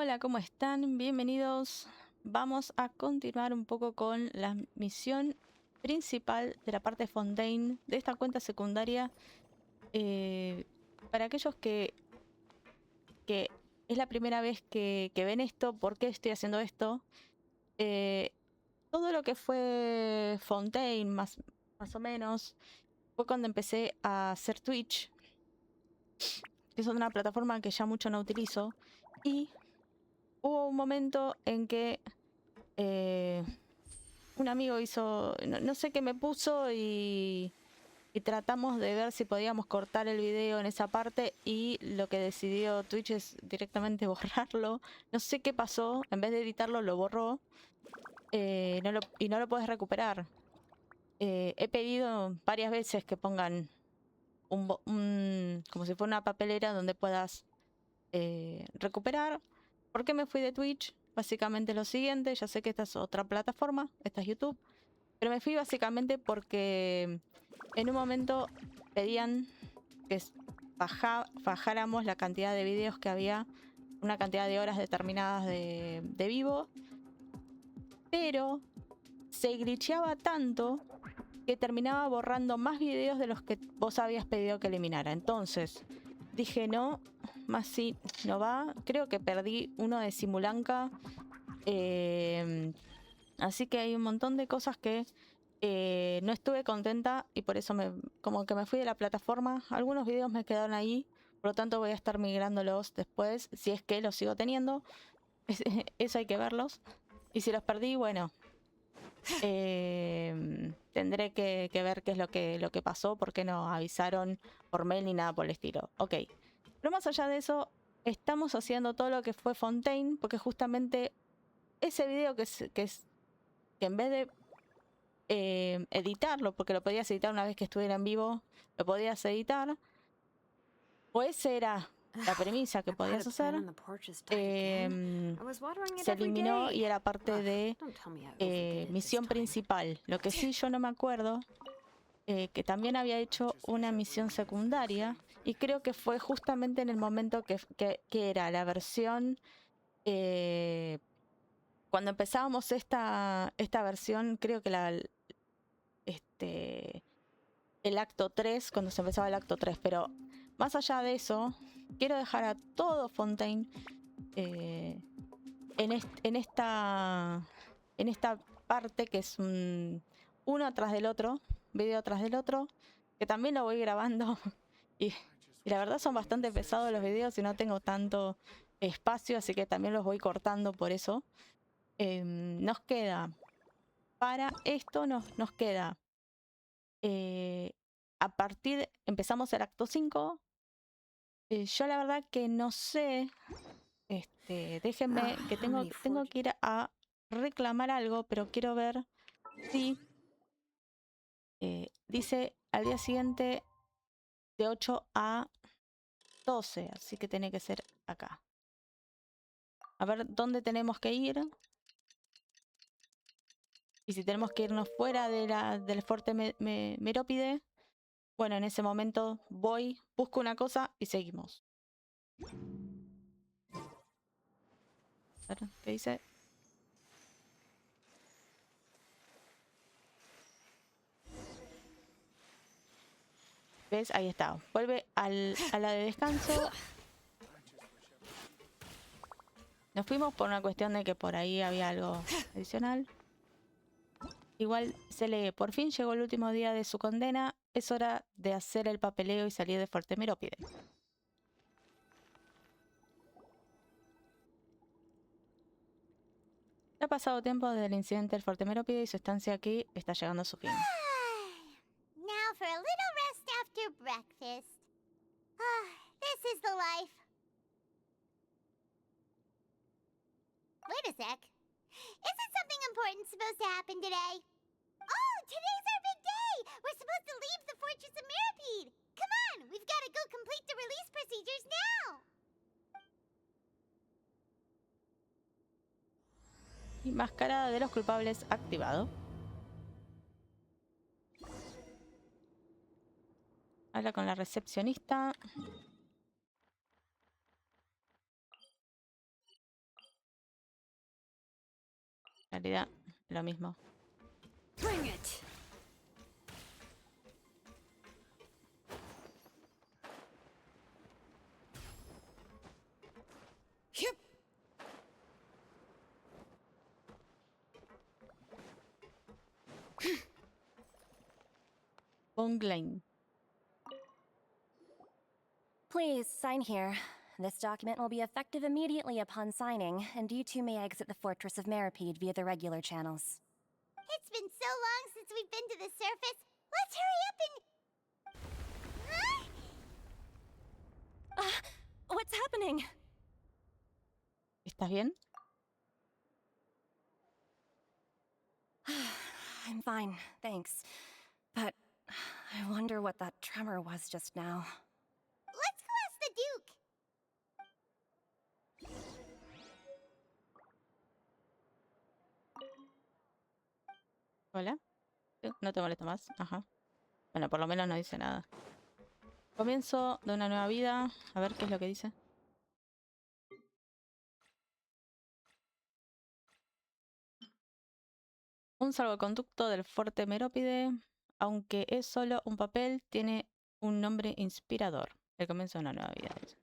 Hola, ¿cómo están? Bienvenidos. Vamos a continuar un poco con la misión principal de la parte Fontaine de esta cuenta secundaria. Para aquellos que es la primera vez que ven esto, ¿por qué estoy haciendo esto? Todo lo que fue Fontaine, más o menos, fue cuando empecé a hacer Twitch, que es una plataforma que ya mucho no utilizo, y hubo un momento en que un amigo hizo, no sé qué me puso y tratamos de ver si podíamos cortar el video en esa parte y lo que decidió Twitch es directamente borrarlo. No sé qué pasó, en vez de editarlo lo borró y no lo puedes recuperar. He pedido varias veces que pongan como si fuera una papelera donde puedas recuperar. ¿Por qué me fui de Twitch? Básicamente lo siguiente, ya sé que esta es otra plataforma, esta es YouTube, pero me fui básicamente porque en un momento pedían que bajáramos la cantidad de videos que había, una cantidad de horas determinadas de vivo, pero se glitcheaba tanto que terminaba borrando más videos de los que vos habías pedido que eliminara. Entonces dije no, más sí, no va. Creo que perdí uno de Simulanka. Así que hay un montón de cosas que no estuve contenta y por eso como que me fui de la plataforma. Algunos videos me quedaron ahí, por lo tanto voy a estar migrándolos después, si es que los sigo teniendo. Eso hay que verlos. Y si los perdí, bueno, tendré que ver qué es lo que pasó, porque no avisaron por mail ni nada por el estilo. Ok, pero más allá de eso, estamos haciendo todo lo que fue Fontaine, porque justamente ese video que en vez de editarlo, porque lo podías editar una vez que estuviera en vivo, lo podías editar, o esa era la premisa que podías hacer, se eliminó y era parte de misión principal. Lo que sí yo no me acuerdo, que también había hecho una misión secundaria, y creo que fue justamente en el momento que era la versión, cuando empezábamos esta versión, creo que el acto 3, cuando se empezaba el acto 3, pero más allá de eso, quiero dejar a todo Fontaine en esta parte que es uno atrás del otro, video atrás del otro, que también lo voy grabando y, y la verdad son bastante pesados los videos y no tengo tanto espacio, así que también los voy cortando por eso. Nos queda, para esto nos queda, empezamos el acto 5. Yo la verdad que no sé, déjenme, que tengo que ir a reclamar algo, pero quiero ver si dice al día siguiente de 8 a 12, así que tiene que ser acá. A ver dónde tenemos que ir. Y si tenemos que irnos fuera del fuerte Merópide, bueno, en ese momento voy, busco una cosa y seguimos. A ver, ¿qué dice? ¿Ves? Ahí está. Vuelve a la de descanso. Nos fuimos por una cuestión de que por ahí había algo adicional. Igual se lee, por fin llegó el último día de su condena. Es hora de hacer el papeleo y salir de Fuerte Merópide. Ya ha pasado tiempo desde el incidente del Fuerte Merópide y su estancia aquí está llegando a su fin. Now for a little rest after breakfast. This is the life. Wait a sec. Isn't something important supposed to happen today? Oh, today's our big day! We're supposed to leave the Fortress of Mirapede! Come on, we've got to go complete the release procedures now! Y máscara de los culpables activado. Habla con la recepcionista. En realidad, lo mismo. Bring it. Yep. Fontaine. Please, sign here. This document will be effective immediately upon signing, and you two may exit the Fortress of Meripede via the regular channels. It's been so long since we've been to the surface. Let's hurry up and... Huh? What's happening? ¿Estás bien? I'm fine, thanks. But I wonder what that tremor was just now. Let's go ask the Duke. Hola. No te molesta más. Ajá. Bueno, por lo menos no dice nada. Comienzo de una nueva vida. A ver qué es lo que dice. Un salvoconducto del fuerte Merópide, aunque es solo un papel, tiene un nombre inspirador. El comienzo de una nueva vida. Dice.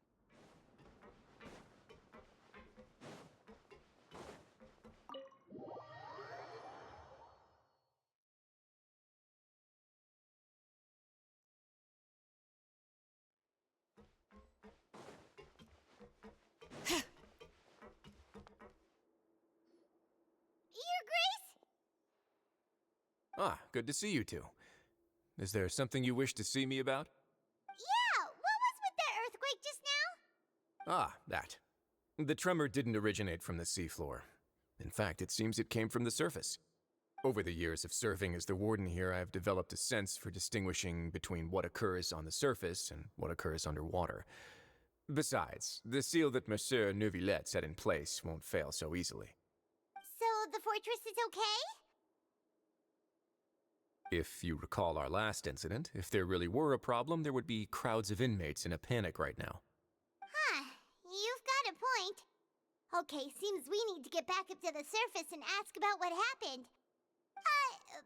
Your Grace? Ah, good to see you two. Is there something you wish to see me about? Yeah, what was with that earthquake just now? Ah, that. The tremor didn't originate from the seafloor. In fact, it seems it came from the surface. Over the years of serving as the warden here, I have developed a sense for distinguishing between what occurs on the surface and what occurs underwater. Besides, the seal that Monsieur Neuvillette set in place won't fail so easily. So the fortress is okay? If you recall our last incident, if there really were a problem, there would be crowds of inmates in a panic right now. Huh, you've got a point. Okay, seems we need to get back up to the surface and ask about what happened.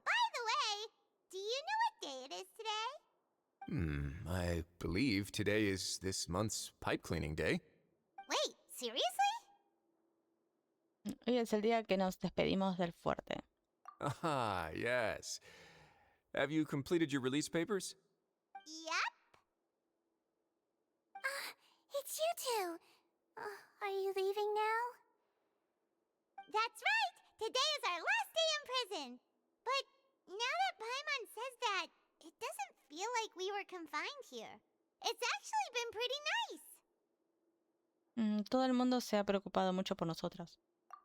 By the way, do you know what day it is today? I believe today is this month's pipe cleaning day. Wait, seriously? Hoy es el día que nos despedimos del fuerte. Ah, yes. Have you completed your release papers? Yep. It's you two. Are you leaving now? That's right! Today is our last day in prison. But now that Paimon says that, it doesn't feel like we were confined here. It's actually been pretty nice. Todo el mundo se ha preocupado mucho por nosotras.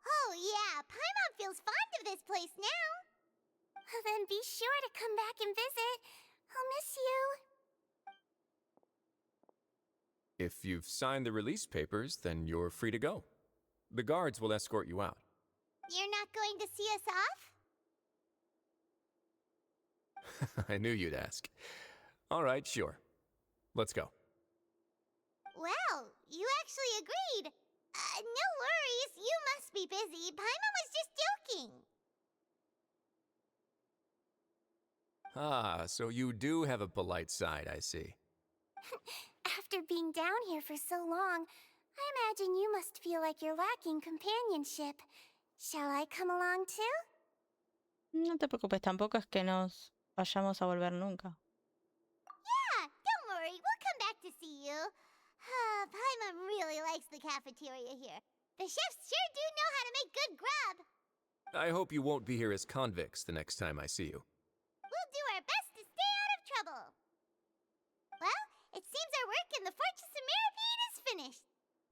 Oh yeah, Paimon feels fond of this place now. Then be sure to come back and visit. I'll miss you. If you've signed the release papers, then you're free to go. The guards will escort you out. You're not going to see us off? I knew you'd ask. All right, sure. Let's go. Well, you actually agreed. No worries, you must be busy. Paimon was just joking. Ah, so you do have a polite side, I see. After being down here for so long, I imagine you must feel like you're lacking companionship. Shall I come along too? No te preocupes, tampoco es que nos vayamos a volver nunca. Yeah, don't worry, we'll come back to see you. Paimon really likes the cafeteria here. The chefs sure do know how to make good grub. I hope you won't be here as convicts the next time I see you. We'll do our best to stay out of trouble. Well, it seems our work in the Fortress of Meripede is finished.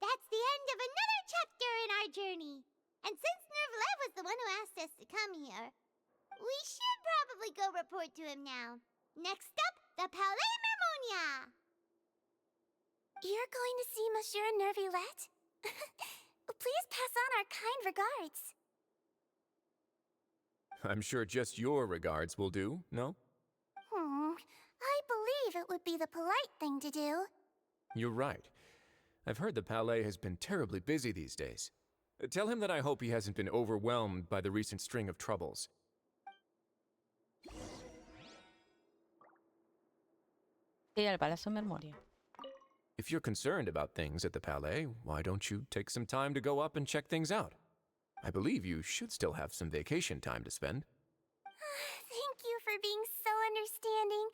That's the end of another chapter in our journey. And since Neuvillette was the one who asked us to come here, we should probably go report to him now. Next up, the Palais Mermonia. You're going to see Monsieur Neuvillette? Please pass on our kind regards. I'm sure just your regards will do, no? I believe it would be the polite thing to do. You're right. I've heard the Palais has been terribly busy these days. Tell him that I hope he hasn't been overwhelmed by the recent string of troubles. Ir al Palacio Mermoria. If you're concerned about things at the Palais, why don't you take some time to go up and check things out? I believe you should still have some vacation time to spend. Thank you for being so understanding.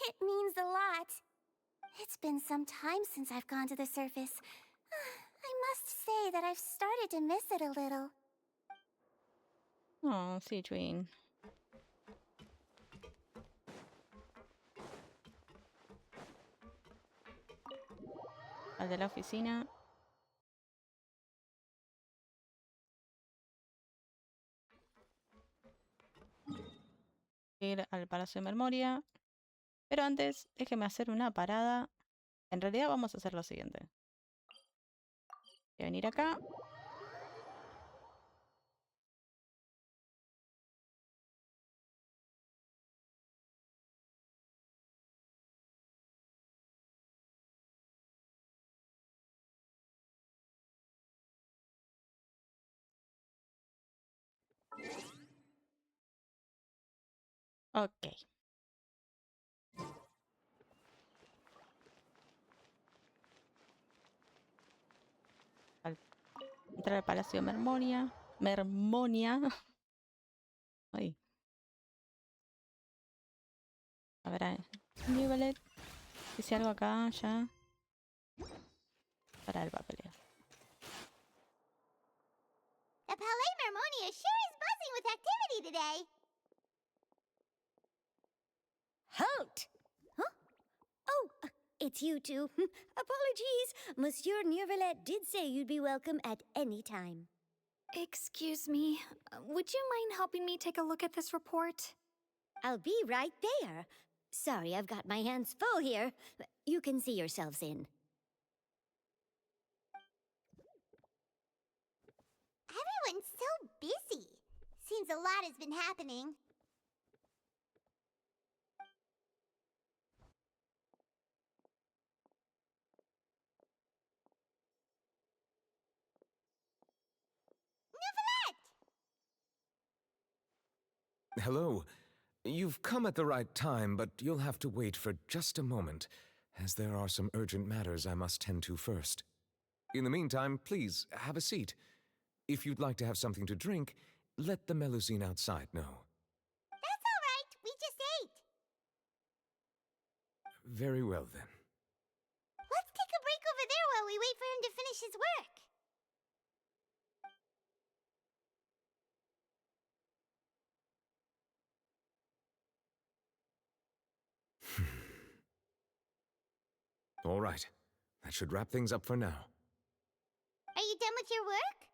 It means a lot. It's been some time since I've gone to the surface. I must say that I've started to miss it a little. Oh, sí, Twin. Al de la oficina. Ir al Palacio de Memoria. Pero antes, déjeme hacer una parada. En realidad vamos a hacer lo siguiente. Voy a venir acá. Ok. Entrar al Palacio de Mermonia. Mermonia. Ay. A ver, nivelet. Hice algo acá ya. Para el papeleo. The Palais Mermonia sure is buzzing with activity today. Halt! Huh? Oh, it's you two. Apologies. Monsieur Neuvillette did say you'd be welcome at any time. Excuse me. Would you mind helping me take a look at this report? I'll be right there. Sorry, I've got my hands full here. You can see yourselves in. Everyone's so busy. Seems a lot has been happening. Hello. You've come at the right time, but you'll have to wait for just a moment, as there are some urgent matters I must tend to first. In the meantime, please, have a seat. If you'd like to have something to drink, let the Melusine outside know. That's all right. We just ate. Very well, then. Let's take a break over there while we wait for him to finish his work. All right. That should wrap things up for now. Are you done with your work?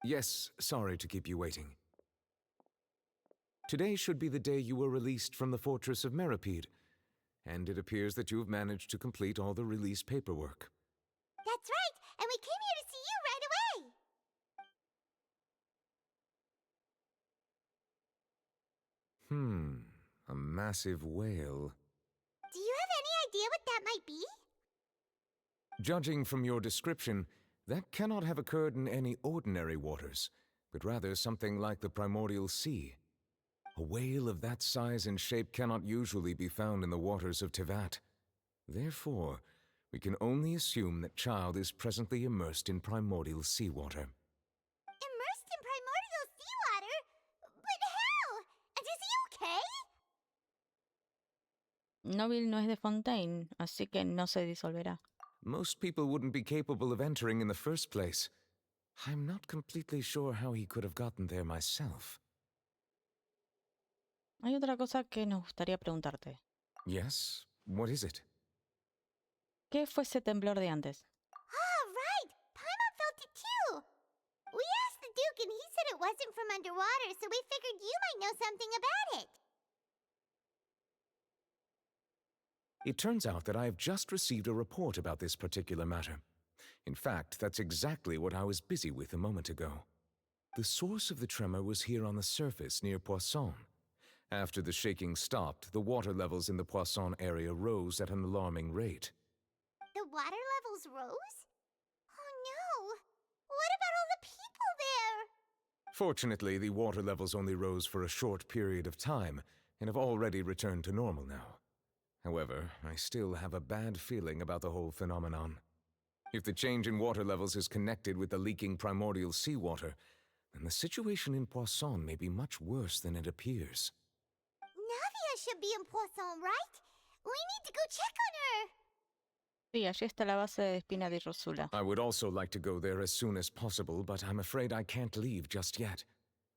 Yes, sorry to keep you waiting. Today should be the day you were released from the Fortress of Meripede, and it appears that you've managed to complete all the release paperwork. That's right, and we came here to see you right away. A massive whale. Do you have any idea what that might be? Judging from your description, that cannot have occurred in any ordinary waters, but rather something like the primordial sea. A whale of that size and shape cannot usually be found in the waters of Tevat. Therefore, we can only assume that Child is presently immersed in primordial seawater. Immersed in primordial seawater? But how? And is he okay? Nobil no es de Fontaine, así que no se disolverá. Most people wouldn't be capable of entering in the first place. I'm not completely sure how he could have gotten there myself. Hay otra cosa que nos gustaría preguntarte. Yes? What is it? ¿Qué fue ese temblor de antes? Ah, right! Paimon felt it too! We asked the Duke and he said it wasn't from underwater, so we figured you might know something about it. It turns out that I have just received a report about this particular matter. In fact, that's exactly what I was busy with a moment ago. The source of the tremor was here on the surface near Poisson. After the shaking stopped, the water levels in the Poisson area rose at an alarming rate. The water levels rose? Oh no! What about Fortunately, the water levels only rose for a short period of time and have already returned to normal now. However, I still have a bad feeling about the whole phenomenon. If the change in water levels is connected with the leaking primordial seawater, then the situation in Poisson may be much worse than it appears. Navia should be in Poisson, right? We need to go check on her. Sí, allí está la base de Espina di Rosula. I would also like to go there as soon as possible, but I'm afraid I can't leave just yet.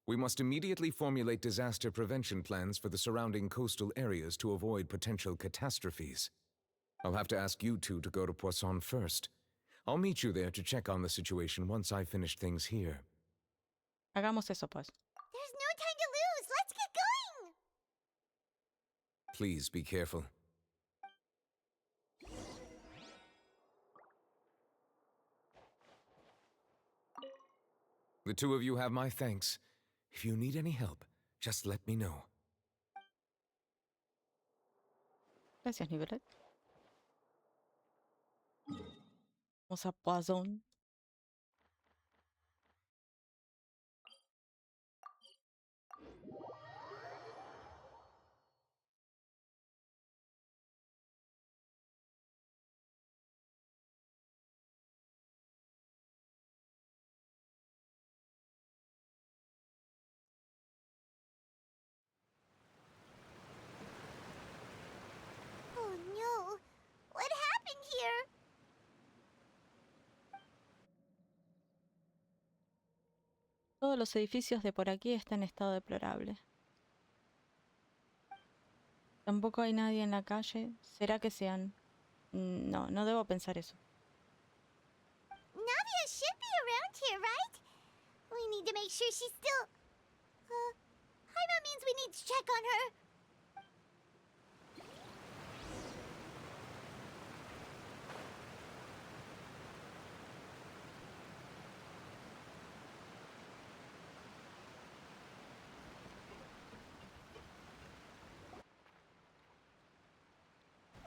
We must immediately formulate disaster prevention plans for the surrounding coastal areas to avoid potential catastrophes. I'll have to ask you two to go to Poisson first. I'll meet you there to check on the situation once I finish things here. Hagamos eso, pues. There's no time to lose. Let's get going. Please be careful. The two of you have my thanks. If you need any help, just let me know. Gracias, Nivelet. Vamos a Poisson. Oh no. What happened here? Todos los edificios de por aquí están en estado deplorable. Tampoco hay nadie en la calle. ¿Será que sean? No, no debo pensar eso. Navia should be around here, right? We need to make sure she's still... Jaime means we need to check on her.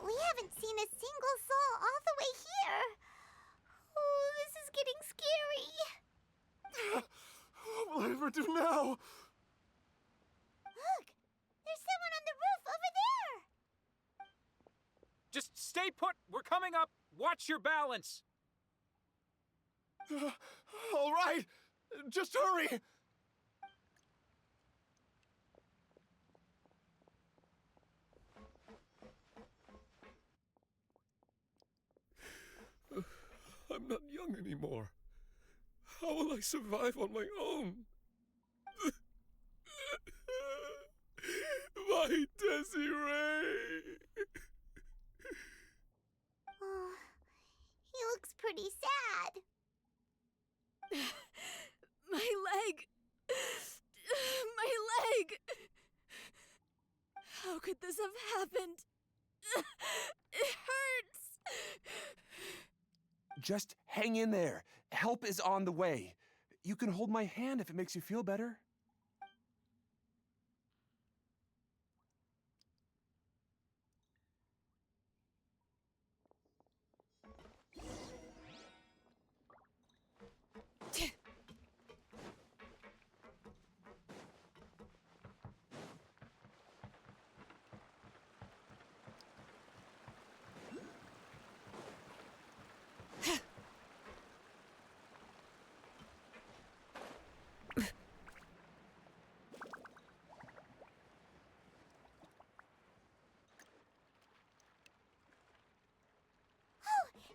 We haven't seen a single soul all the way here. Oh, this is getting scary. What will I ever do now? Look, there's someone on the roof over there. Just stay put. We're coming up. Watch your balance. All right, just hurry. I'm not young anymore. How will I survive on my own? My Desiree! Oh, he looks pretty sad. My leg! My leg! How could this have happened? It hurts! Just hang in there. Help is on the way. You can hold my hand if it makes you feel better.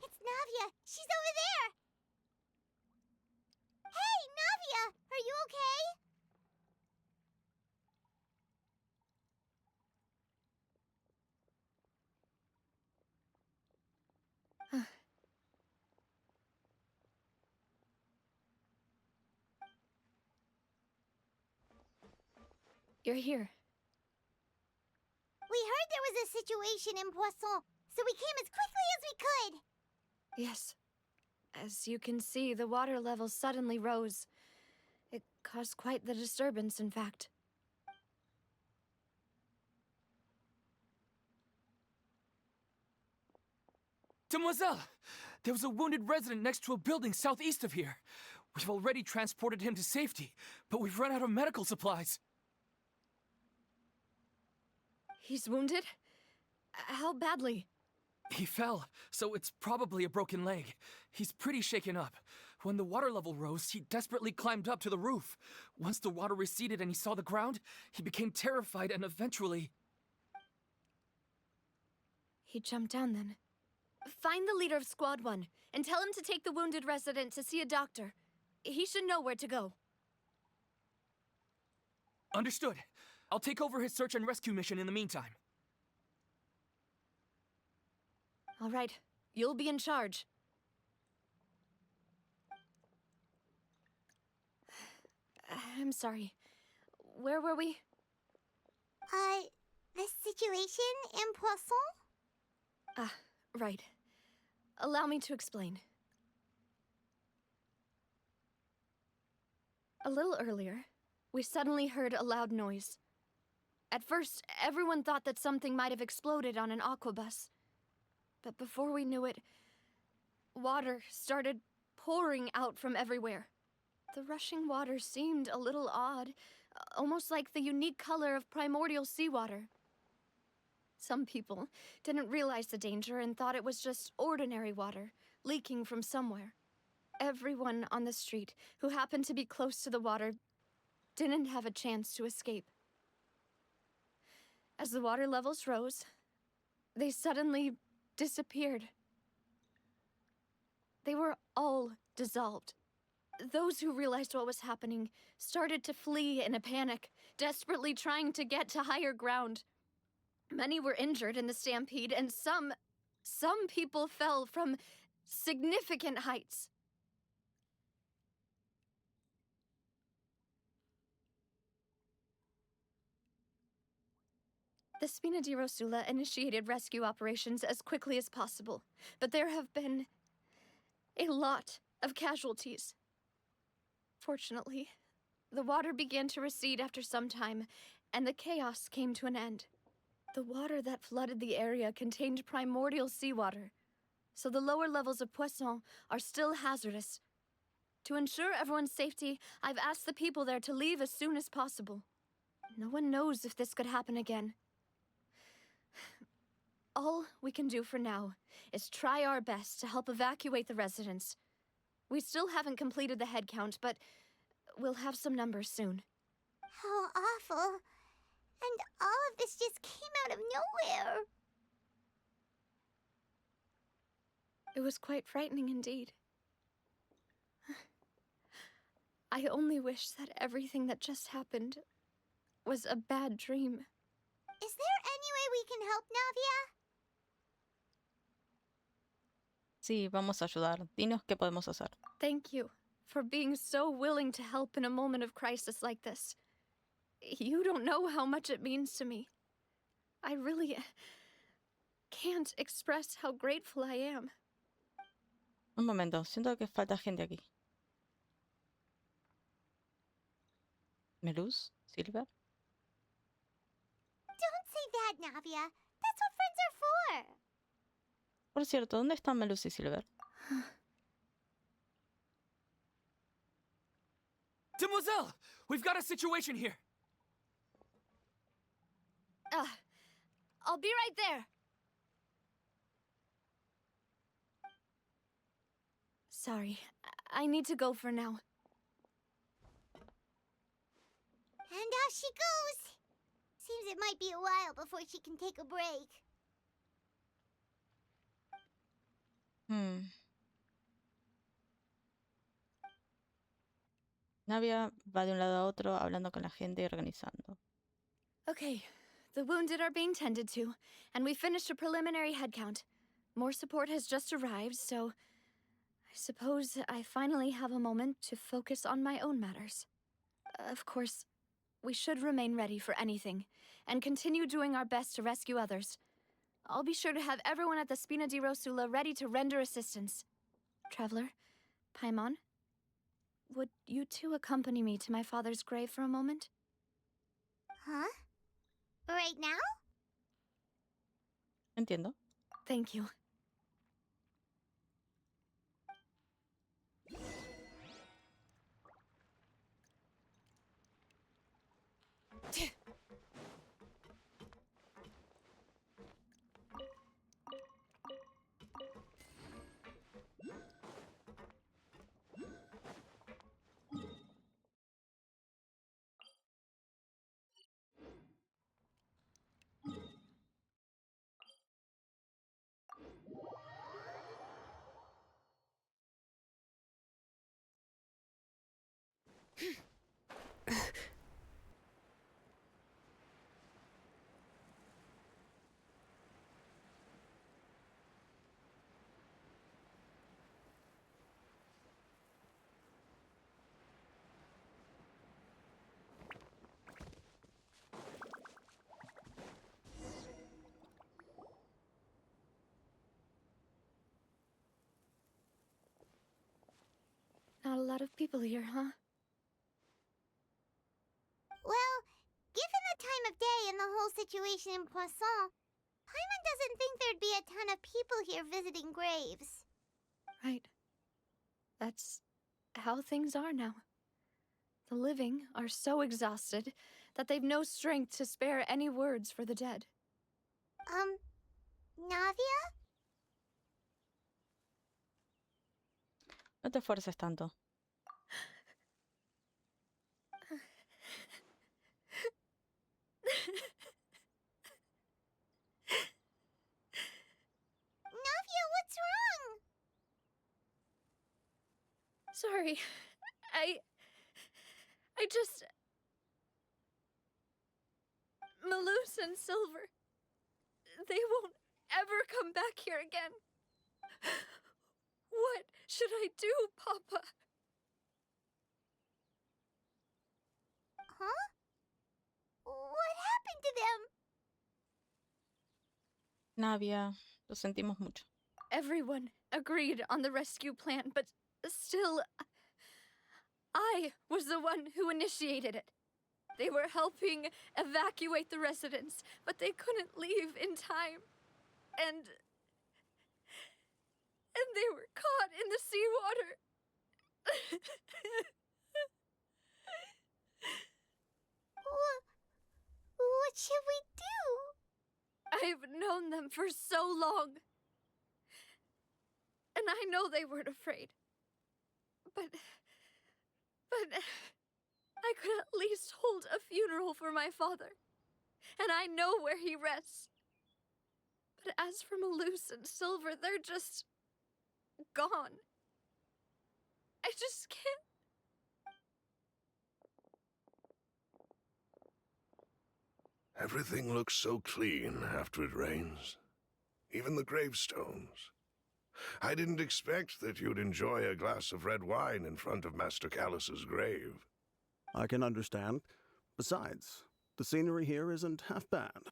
It's Navia. She's over there. Hey, Navia, are you okay? You're here. We heard there was a situation in Poisson, so we came as quickly as we could. Yes. As you can see, the water level suddenly rose. It caused quite the disturbance, in fact. Demoiselle! There was a wounded resident next to a building southeast of here. We've already transported him to safety, but we've run out of medical supplies. He's wounded? How badly? He fell, so it's probably a broken leg. He's pretty shaken up. When the water level rose, he desperately climbed up to the roof. Once the water receded and he saw the ground, he became terrified and eventually... He jumped down then. Find the leader of Squad 1 and tell him to take the wounded resident to see a doctor. He should know where to go. Understood. I'll take over his search and rescue mission in the meantime. All right, you'll be in charge. I'm sorry. Where were we? The situation in Poisson? Ah, right. Allow me to explain. A little earlier, we suddenly heard a loud noise. At first, everyone thought that something might have exploded on an aquabus. But before we knew it, water started pouring out from everywhere. The rushing water seemed a little odd, almost like the unique color of primordial seawater. Some people didn't realize the danger and thought it was just ordinary water, leaking from somewhere. Everyone on the street who happened to be close to the water didn't have a chance to escape. As the water levels rose, they suddenly disappeared. They were all dissolved. Those who realized what was happening started to flee in a panic, desperately trying to get to higher ground. Many were injured in the stampede, and some people fell from significant heights. The Spina di Rosula initiated rescue operations as quickly as possible, but there have been a lot of casualties. Fortunately, the water began to recede after some time, and the chaos came to an end. The water that flooded the area contained primordial seawater, so the lower levels of Poisson are still hazardous. To ensure everyone's safety, I've asked the people there to leave as soon as possible. No one knows if this could happen again. All we can do for now is try our best to help evacuate the residents. We still haven't completed the head count, but we'll have some numbers soon. How awful. And all of this just came out of nowhere. It was quite frightening indeed. I only wish that everything that just happened was a bad dream. Is there any way we can help, Navia? Sí, vamos a ayudar. Dinos qué podemos hacer. Thank you for being so willing to help in a moment of crisis like this. You don't know how much it means to me. I really can't express how grateful I am. Un momento, siento que falta gente aquí. Melus, Silver. Don't say that, Navia. That's what friends are for. Por cierto, ¿dónde están Melus y Silver? Demoiselle! We've got a situation here! I'll be right there. Sorry, I need to go for now. And off she goes. Seems it might be a while before she can take a break. Navia va de un lado a otro hablando con la gente y organizando. Okay, the wounded are being tended to, and we finished a preliminary head count. More support has just arrived, so I suppose I finally have a moment to focus on my own matters. Of course, we should remain ready for anything, and continue doing our best to rescue others. I'll be sure to have everyone at the Spina di Rosula ready to render assistance. Traveler, Paimon, would you two accompany me to my father's grave for a moment? Huh? Right now? Entiendo. Thank you. lot of people here, huh? Well, given the time of day and the whole situation in Poisson, Paimon doesn't think there'd be a ton of people here visiting graves. Right. That's how things are now. The living are so exhausted that they've no strength to spare any words for the dead. Navia? No te esfuerces tanto. Navia, what's wrong? Sorry. I just... Malus and Silver... They won't ever come back here again. What should I do, Papa? Huh? What happened to them? Navia, lo sentimos mucho. Everyone agreed on the rescue plan, but still... I was the one who initiated it. They were helping evacuate the residents, but they couldn't leave in time. And they were caught in the seawater. What should we do? I've known them for so long. And I know they weren't afraid. But I could at least hold a funeral for my father. And I know where he rests. But as for Malus and Silver, they're just... gone. I just can't... Everything looks so clean after it rains. Even the gravestones. I didn't expect that you'd enjoy a glass of red wine in front of Master Callus's grave. I can understand. Besides, the scenery here isn't half bad.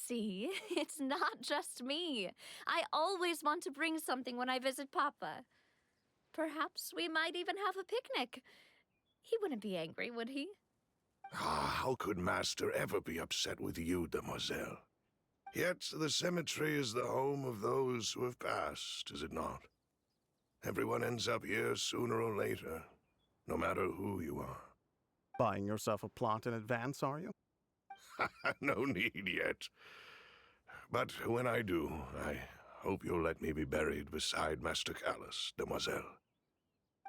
See, it's not just me. I always want to bring something when I visit Papa. Perhaps we might even have a picnic. He wouldn't be angry, would he? Ah, how could Master ever be upset with you, demoiselle? Yet the cemetery is the home of those who have passed, is it not? Everyone ends up here sooner or later, no matter who you are. Buying yourself a plot in advance, are you? No need yet. But when I do, I hope you'll let me be buried beside Master Callus, demoiselle.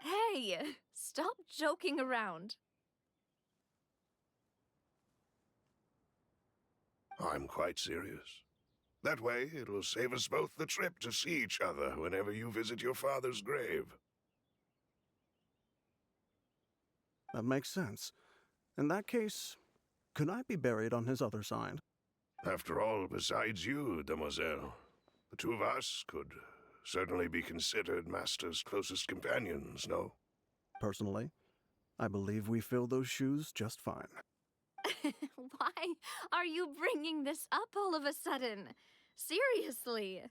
Hey, stop joking around. I'm quite serious. That way, it'll save us both the trip to see each other whenever you visit your father's grave. That makes sense. In that case, could I be buried on his other side? After all, besides you, demoiselle, the two of us could certainly be considered Master's closest companions, no? Personally, I believe we fill those shoes just fine. Why are you bringing this up all of a sudden? Seriously.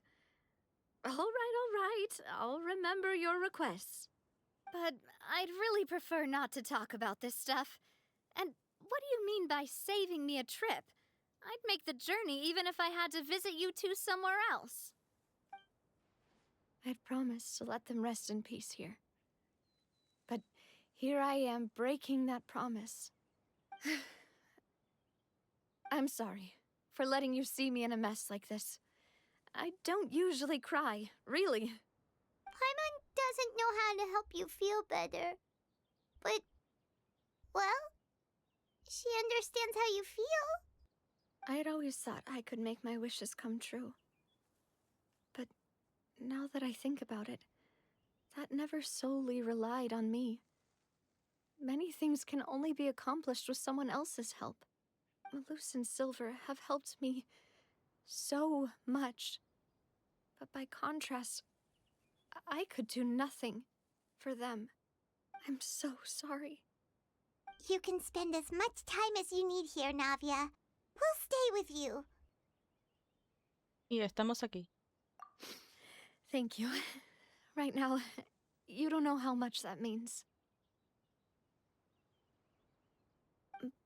All right. I'll remember your requests. But I'd really prefer not to talk about this stuff. And what do you mean by saving me a trip? I'd make the journey even if I had to visit you two somewhere else. I'd promised to let them rest in peace here. But here I am breaking that promise. I'm sorry for letting you see me in a mess like this. I don't usually cry, really. Paimon doesn't know how to help you feel better. But, well, she understands how you feel. I had always thought I could make my wishes come true. But now that I think about it, that never solely relied on me. Many things can only be accomplished with someone else's help. Malus and Silver have helped me so much. But by contrast, I could do nothing for them. I'm so sorry. You can spend as much time as you need here, Navia. We'll stay with you. Y estamos aquí. Thank you. Right now, you don't know how much that means.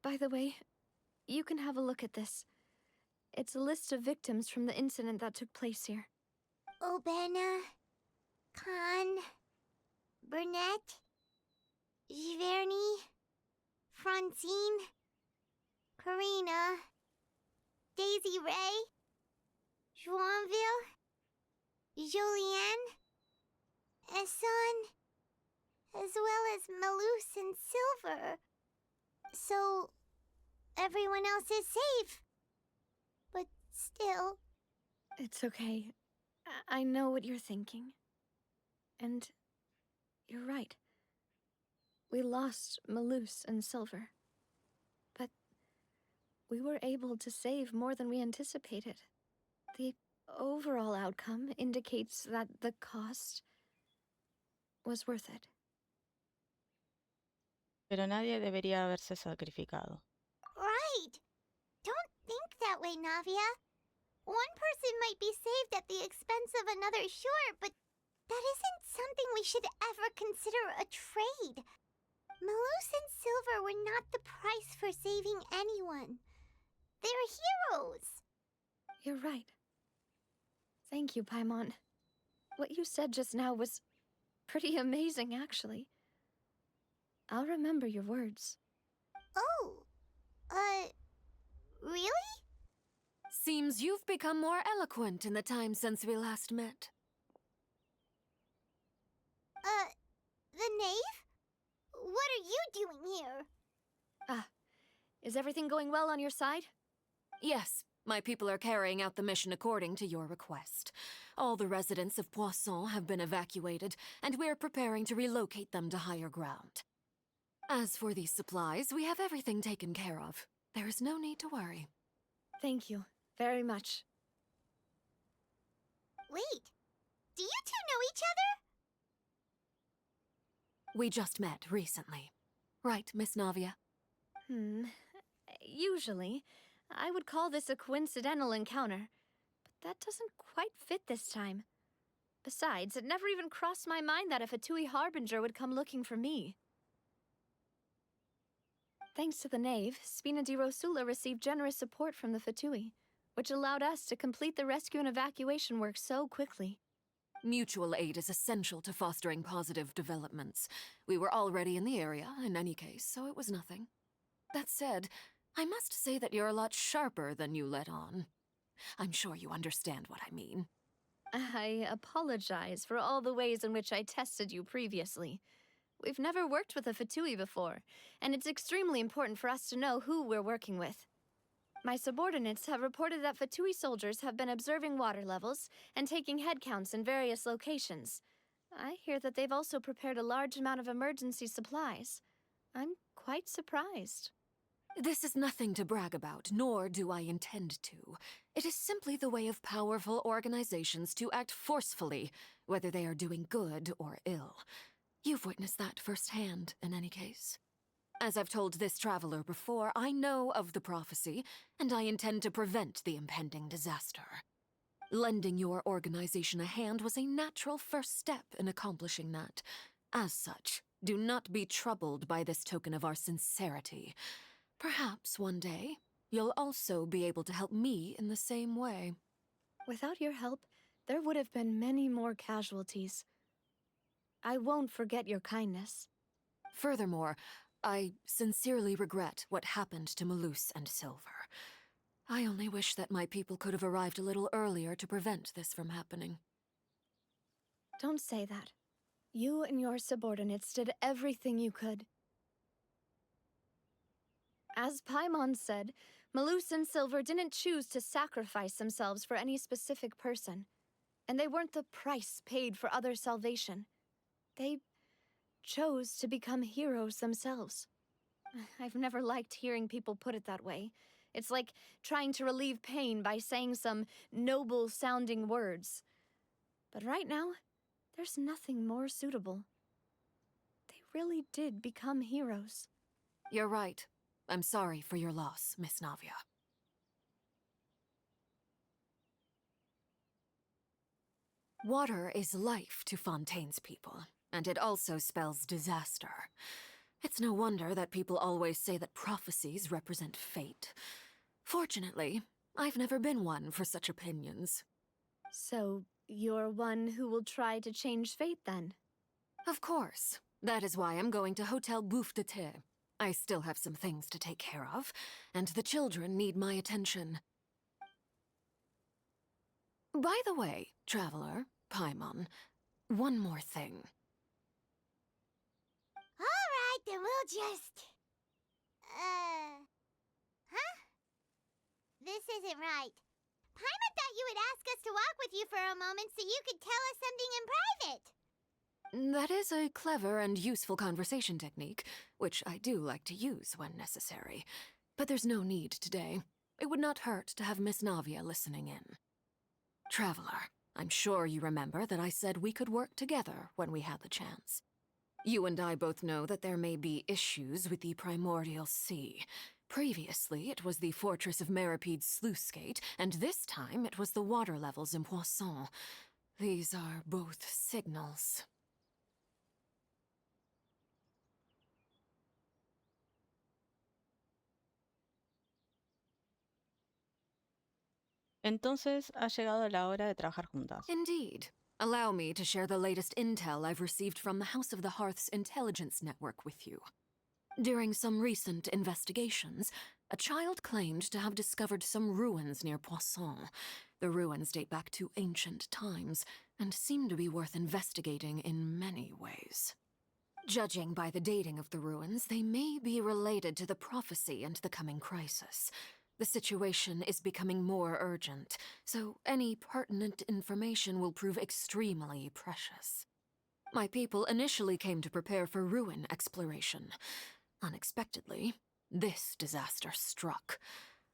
By the way, you can have a look at this. It's a list of victims from the incident that took place here. Obena, Khan, Burnett, Giverny, Francine, Karina, Daisy Ray, Joinville, Jolienne, Esson, as well as Malus and Silver. So, everyone else is safe. But still... It's okay. I know what you're thinking. And you're right. We lost Malus and Silver. But we were able to save more than we anticipated. The overall outcome indicates that the cost was worth it. Pero nadie debería haberse sacrificado. Right! Don't think that way, Navia. One person might be saved at the expense of another, sure, but that isn't something we should ever consider a trade. Malus and Silver were not the price for saving anyone. They're heroes. You're right. Thank you, Paimon. What you said just now was pretty amazing, actually. I'll remember your words. Oh, really? Seems you've become more eloquent in the time since we last met. The knave? What are you doing here? Is everything going well on your side? Yes, my people are carrying out the mission according to your request. All the residents of Poisson have been evacuated, and we're preparing to relocate them to higher ground. As for these supplies, we have everything taken care of. There is no need to worry. Thank you very much. Wait, do you two know each other? We just met recently. Right, Miss Navia? Usually, I would call this a coincidental encounter, but that doesn't quite fit this time. Besides, it never even crossed my mind that a Fatui Harbinger would come looking for me. Thanks to the knave, Spina di Rosula received generous support from the Fatui, which allowed us to complete the rescue and evacuation work so quickly. Mutual aid is essential to fostering positive developments. We were already in the area, in any case, so it was nothing. That said, I must say that you're a lot sharper than you let on. I'm sure you understand what I mean. I apologize for all the ways in which I tested you previously. We've never worked with a Fatui before, and it's extremely important for us to know who we're working with. My subordinates have reported that Fatui soldiers have been observing water levels and taking head counts in various locations. I hear that they've also prepared a large amount of emergency supplies. I'm quite surprised. This is nothing to brag about, nor do I intend to. It is simply the way of powerful organizations to act forcefully, whether they are doing good or ill. You've witnessed that firsthand, in any case. As I've told this traveler before, I know of the prophecy, and I intend to prevent the impending disaster. Lending your organization a hand was a natural first step in accomplishing that. As such, do not be troubled by this token of our sincerity. Perhaps one day, you'll also be able to help me in the same way. Without your help, there would have been many more casualties. I won't forget your kindness. Furthermore, I sincerely regret what happened to Malus and Silver. I only wish that my people could have arrived a little earlier to prevent this from happening. Don't say that. You and your subordinates did everything you could. As Paimon said, Malus and Silver didn't choose to sacrifice themselves for any specific person, and they weren't the price paid for other salvation. They chose to become heroes themselves. I've never liked hearing people put it that way. It's like trying to relieve pain by saying some noble-sounding words. But right now, there's nothing more suitable. They really did become heroes. You're right. I'm sorry for your loss, Miss Navia. Water is life to Fontaine's people, and it also spells disaster. It's no wonder that people always say that prophecies represent fate. Fortunately, I've never been one for such opinions. So, you're one who will try to change fate then? Of course. That is why I'm going to Hotel Bouffe de Thé. I still have some things to take care of, and the children need my attention. By the way, Traveler, Paimon, one more thing. Alright, then we'll just... Huh? This isn't right. Paimon thought you would ask us to walk with you for a moment so you could tell us something in private. That is a clever and useful conversation technique, which I do like to use when necessary. But there's no need today. It would not hurt to have Miss Navia listening in. Traveler, I'm sure you remember that I said we could work together when we had the chance. You and I both know that there may be issues with the primordial sea. Previously, it was the fortress of Meripede's sluice gate, and this time it was the water levels in Poisson. These are both signals. Entonces ha llegado la hora de trabajar juntas. Indeed. Allow me to share the latest intel I've received from the House of the Hearth's intelligence network with you. During some recent investigations, a child claimed to have discovered some ruins near Poisson. The ruins date back to ancient times, and seem to be worth investigating in many ways. Judging by the dating of the ruins, they may be related to the prophecy and the coming crisis. The situation is becoming more urgent, so any pertinent information will prove extremely precious. My people initially came to prepare for ruin exploration. Unexpectedly, this disaster struck,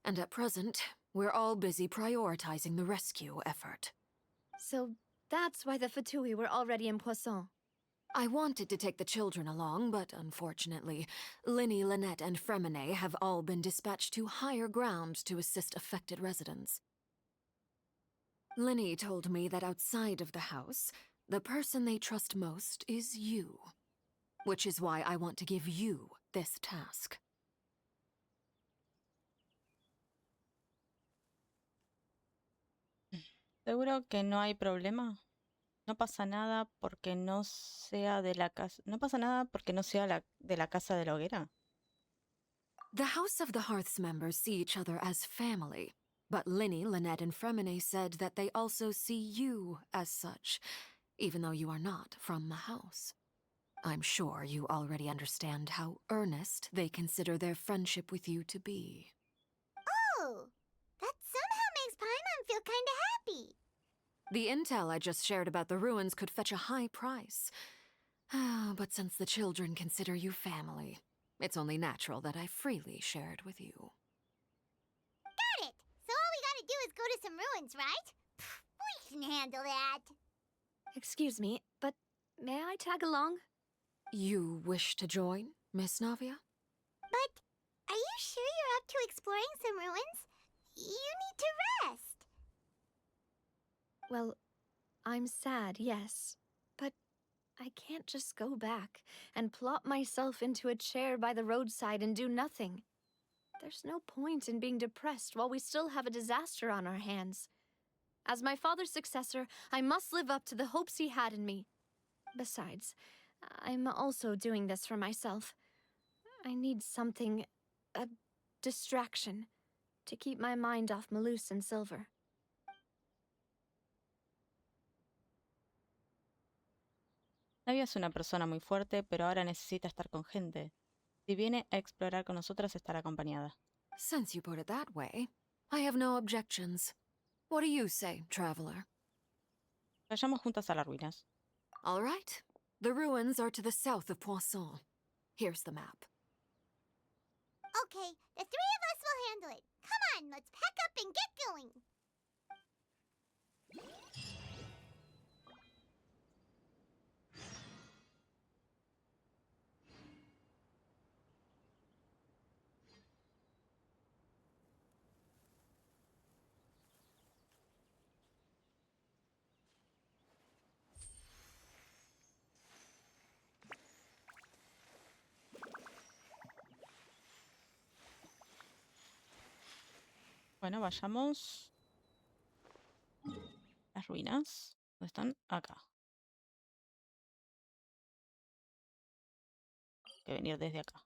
and at present, we're all busy prioritizing the rescue effort. So that's why the Fatui were already in Poisson. I wanted to take the children along, but unfortunately, Linny, Lynette, and Fremine have all been dispatched to higher ground to assist affected residents. Linny told me that outside of the house, the person they trust most is you. Which is why I want to give you this task. ¿Seguro que no hay problema? No pasa nada porque no sea de la casa. No pasa nada porque no sea de la casa de la hoguera. The House of the Hearth's members see each other as family, but Linny, Lynette, and Fremine said that they also see you as such, even though you are not from the house. I'm sure you already understand how earnest they consider their friendship with you to be. Oh, that somehow makes Paimon feel kinda happy. The intel I just shared about the ruins could fetch a high price. But since the children consider you family, it's only natural that I freely share it with you. Got it! So all we gotta do is go to some ruins, right? We can handle that. Excuse me, but may I tag along? You wish to join, Miss Navia? But are you sure you're up to exploring some ruins? You need to rest. Well, I'm sad, yes. But I can't just go back and plop myself into a chair by the roadside and do nothing. There's no point in being depressed while we still have a disaster on our hands. As my father's successor, I must live up to the hopes he had in me. Besides, I'm also doing this for myself. I need something, a distraction, to keep my mind off Malus and Silver. Navia es una persona muy fuerte, pero ahora necesita estar con gente. Si viene a explorar con nosotras, estará acompañada. Since you put it that way, I have no objections. What do you say, traveler? Vayamos juntas a las ruinas. All right. The ruins are to the south of Poisson. Here's the map. Okay, the three of us will handle it. Come on, let's pack up and get going. Bueno, vayamos. Las ruinas. ¿Dónde están? Acá. Hay que venir desde acá.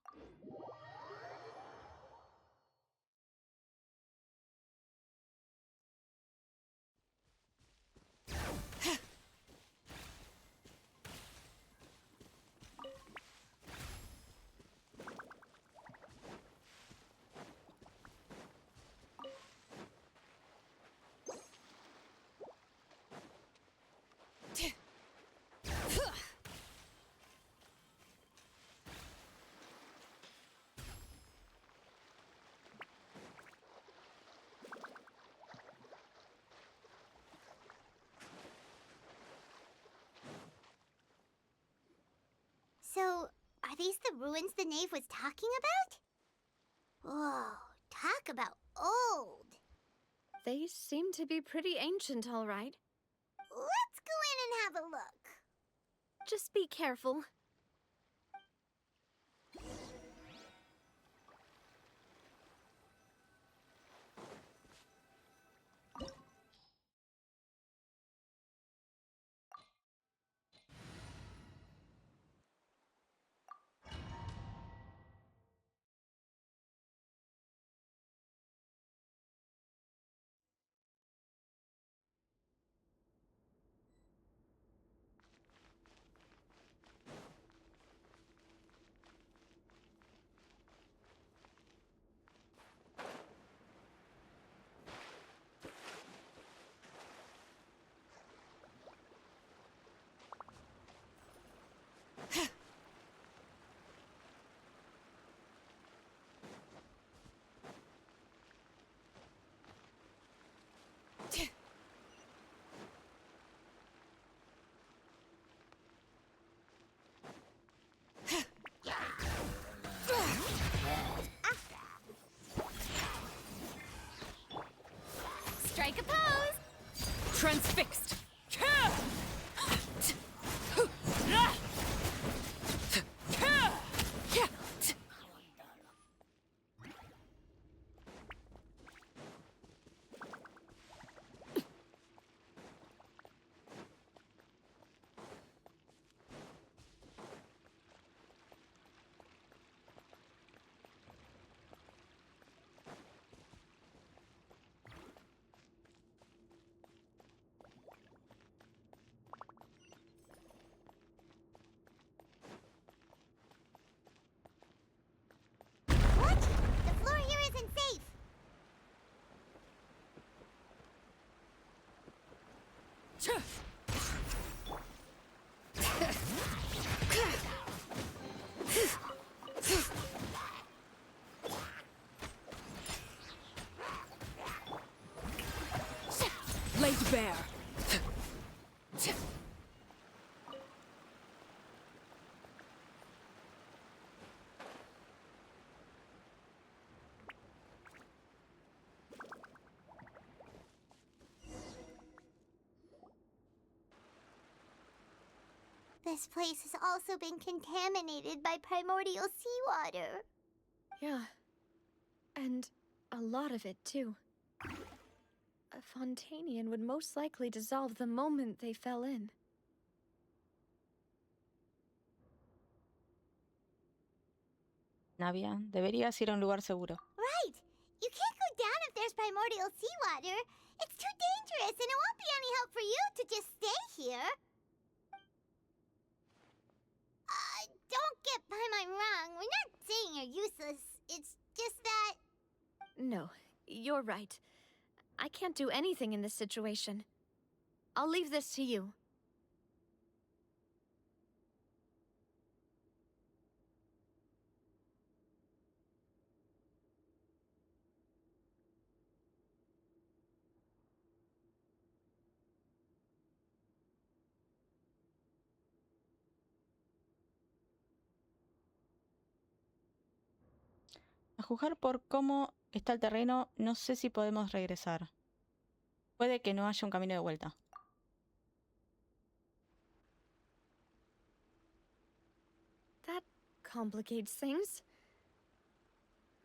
So, are these the ruins the knave was talking about? Whoa, talk about old. They seem to be pretty ancient, all right. Let's go in and have a look. Just be careful. Strike a pose! Transfixed! What? The floor here isn't safe. Laid bare. This place has also been contaminated by primordial seawater. Yeah. And a lot of it, too. A Fontainian would most likely dissolve the moment they fell in. Navia, deberías ir a un lugar seguro. Right! You can't go down if there's primordial seawater. It's too dangerous, and it won't be any help for you to just stay here. Don't get by my wrong. We're not saying you're useless. It's just that... No, you're right. I can't do anything in this situation. I'll leave this to you. A juzgar por cómo está el terreno, no sé si podemos regresar. Puede que no haya un camino de vuelta. That complicates things.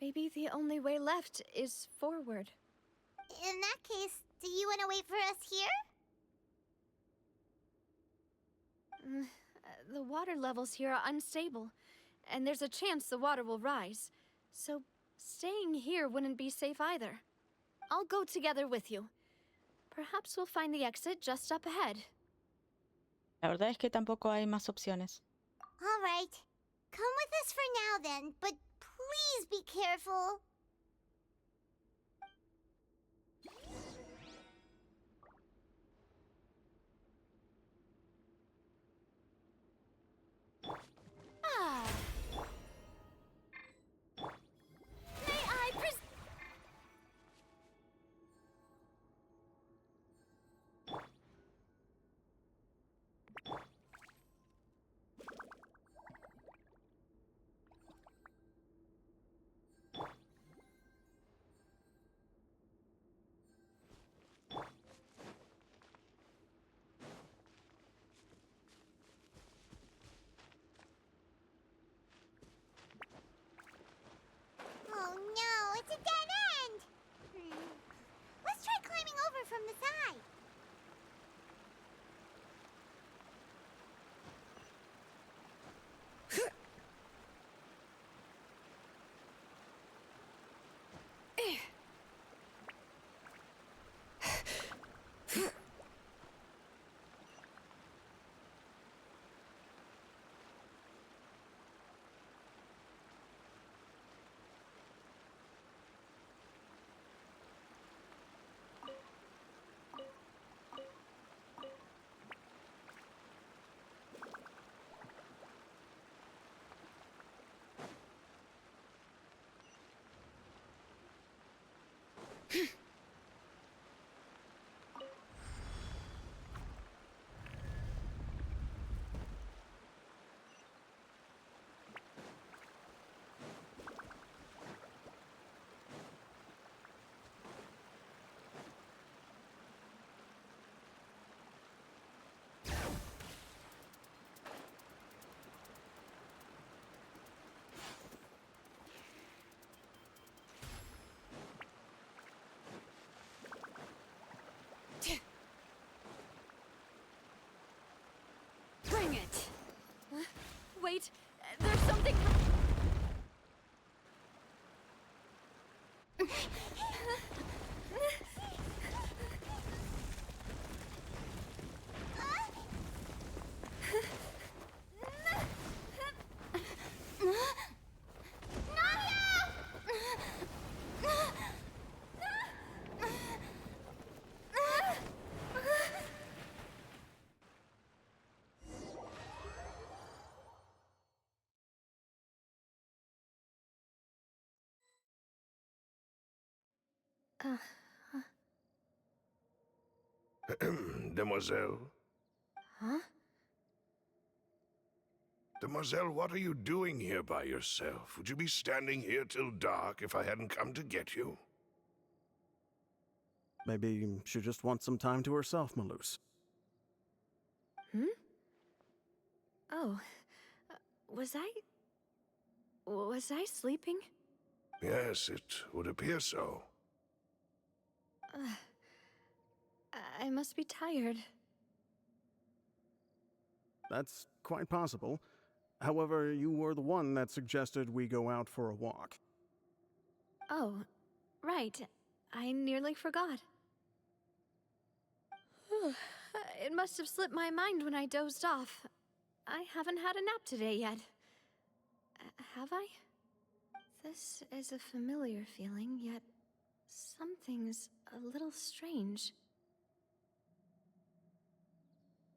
Maybe the only way left is forward. In that case, do you want to wait for us here? The water levels here are unstable, and there's a chance the water will rise. So, staying here wouldn't be safe either. I'll go together with you. Perhaps we'll find the exit just up ahead. La verdad es que tampoco hay más opciones. All right. Come with us for now then, but please be careful. May I Oh no, it's a dead end! Let's try climbing over from the side. bring it? Wait, there's something... Demoiselle? Huh? Demoiselle, what are you doing here by yourself? Would you be standing here till dark if I hadn't come to get you? Maybe she just wants some time to herself, Maloose. Oh, was I sleeping? Yes, it would appear so. I must be tired. That's quite possible. However, you were the one that suggested we go out for a walk. Oh, right. I nearly forgot. It must have slipped my mind when I dozed off. I haven't had a nap today yet. Have I? This is a familiar feeling, yet something's a little strange.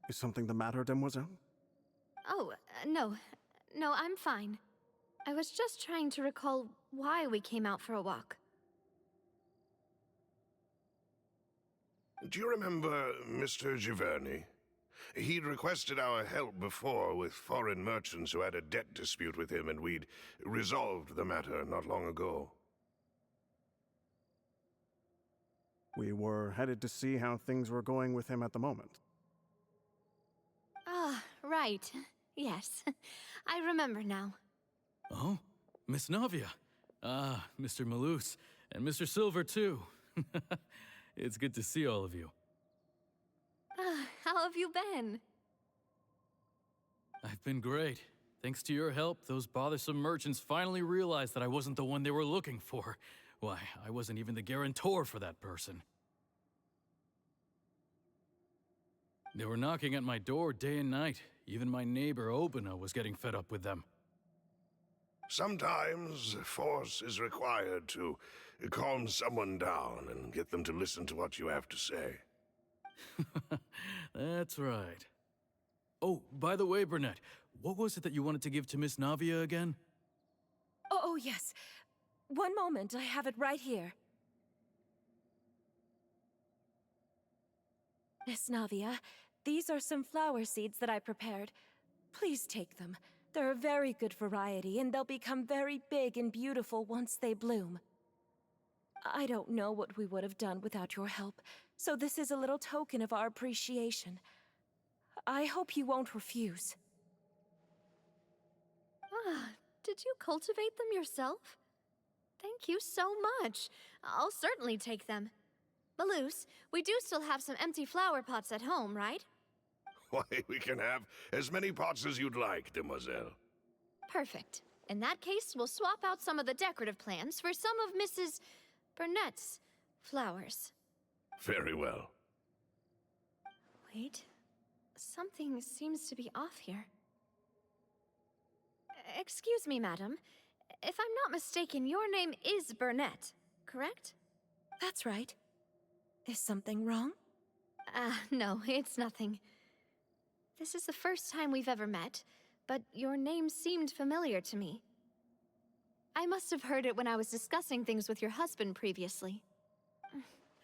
Is something the matter, Demoiselle? Oh, no. No, I'm fine. I was just trying to recall why we came out for a walk. Do you remember Mr. Giverny? He'd requested our help before with foreign merchants who had a debt dispute with him, and we'd resolved the matter not long ago. We were headed to see how things were going with him at the moment. Ah, right. Yes. I remember now. Oh, Miss Navia. Ah, Mr. Maloose. And Mr. Silver, too. It's good to see all of you. How have you been? I've been great. Thanks to your help, those bothersome merchants finally realized that I wasn't the one they were looking for. Why, I wasn't even the guarantor for that person. They were knocking at my door day and night. Even my neighbor Obina was getting fed up with them. Sometimes force is required to calm someone down and get them to listen to what you have to say. That's right. Oh, by the way, Burnett, what was it that you wanted to give to Miss Navia again? Oh, yes. One moment, I have it right here. Miss Navia, these are some flower seeds that I prepared. Please take them. They're a very good variety, and they'll become very big and beautiful once they bloom. I don't know what we would have done without your help, so this is a little token of our appreciation. I hope you won't refuse. Did you cultivate them yourself? Thank you so much. I'll certainly take them. Maloose, we do still have some empty flower pots at home, right? Why, we can have as many pots as you'd like, demoiselle. Perfect. In that case, we'll swap out some of the decorative plants for some of Mrs. Burnett's flowers. Very well. Wait. Something seems to be off here. Excuse me, madam. If I'm not mistaken, your name is Burnett, correct? That's right. Is something wrong? No, it's nothing. This is the first time we've ever met, but your name seemed familiar to me. I must have heard it when I was discussing things with your husband previously.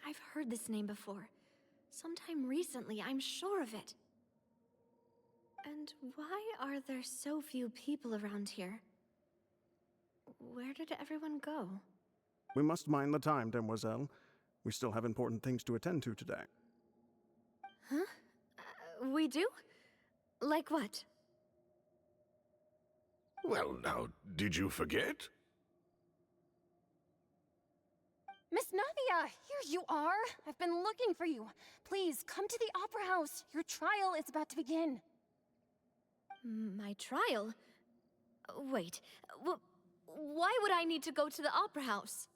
I've heard this name before. Sometime recently, I'm sure of it. And why are there so few people around here? Where did everyone go? We must mind the time, demoiselle. We still have important things to attend to today. Huh? We do? Like what? Well, now, did you forget? Miss Navia, here you are. I've been looking for you. Please, come to the Opera House. Your trial is about to begin. My trial? Wait, why would I need to go to the Opera House?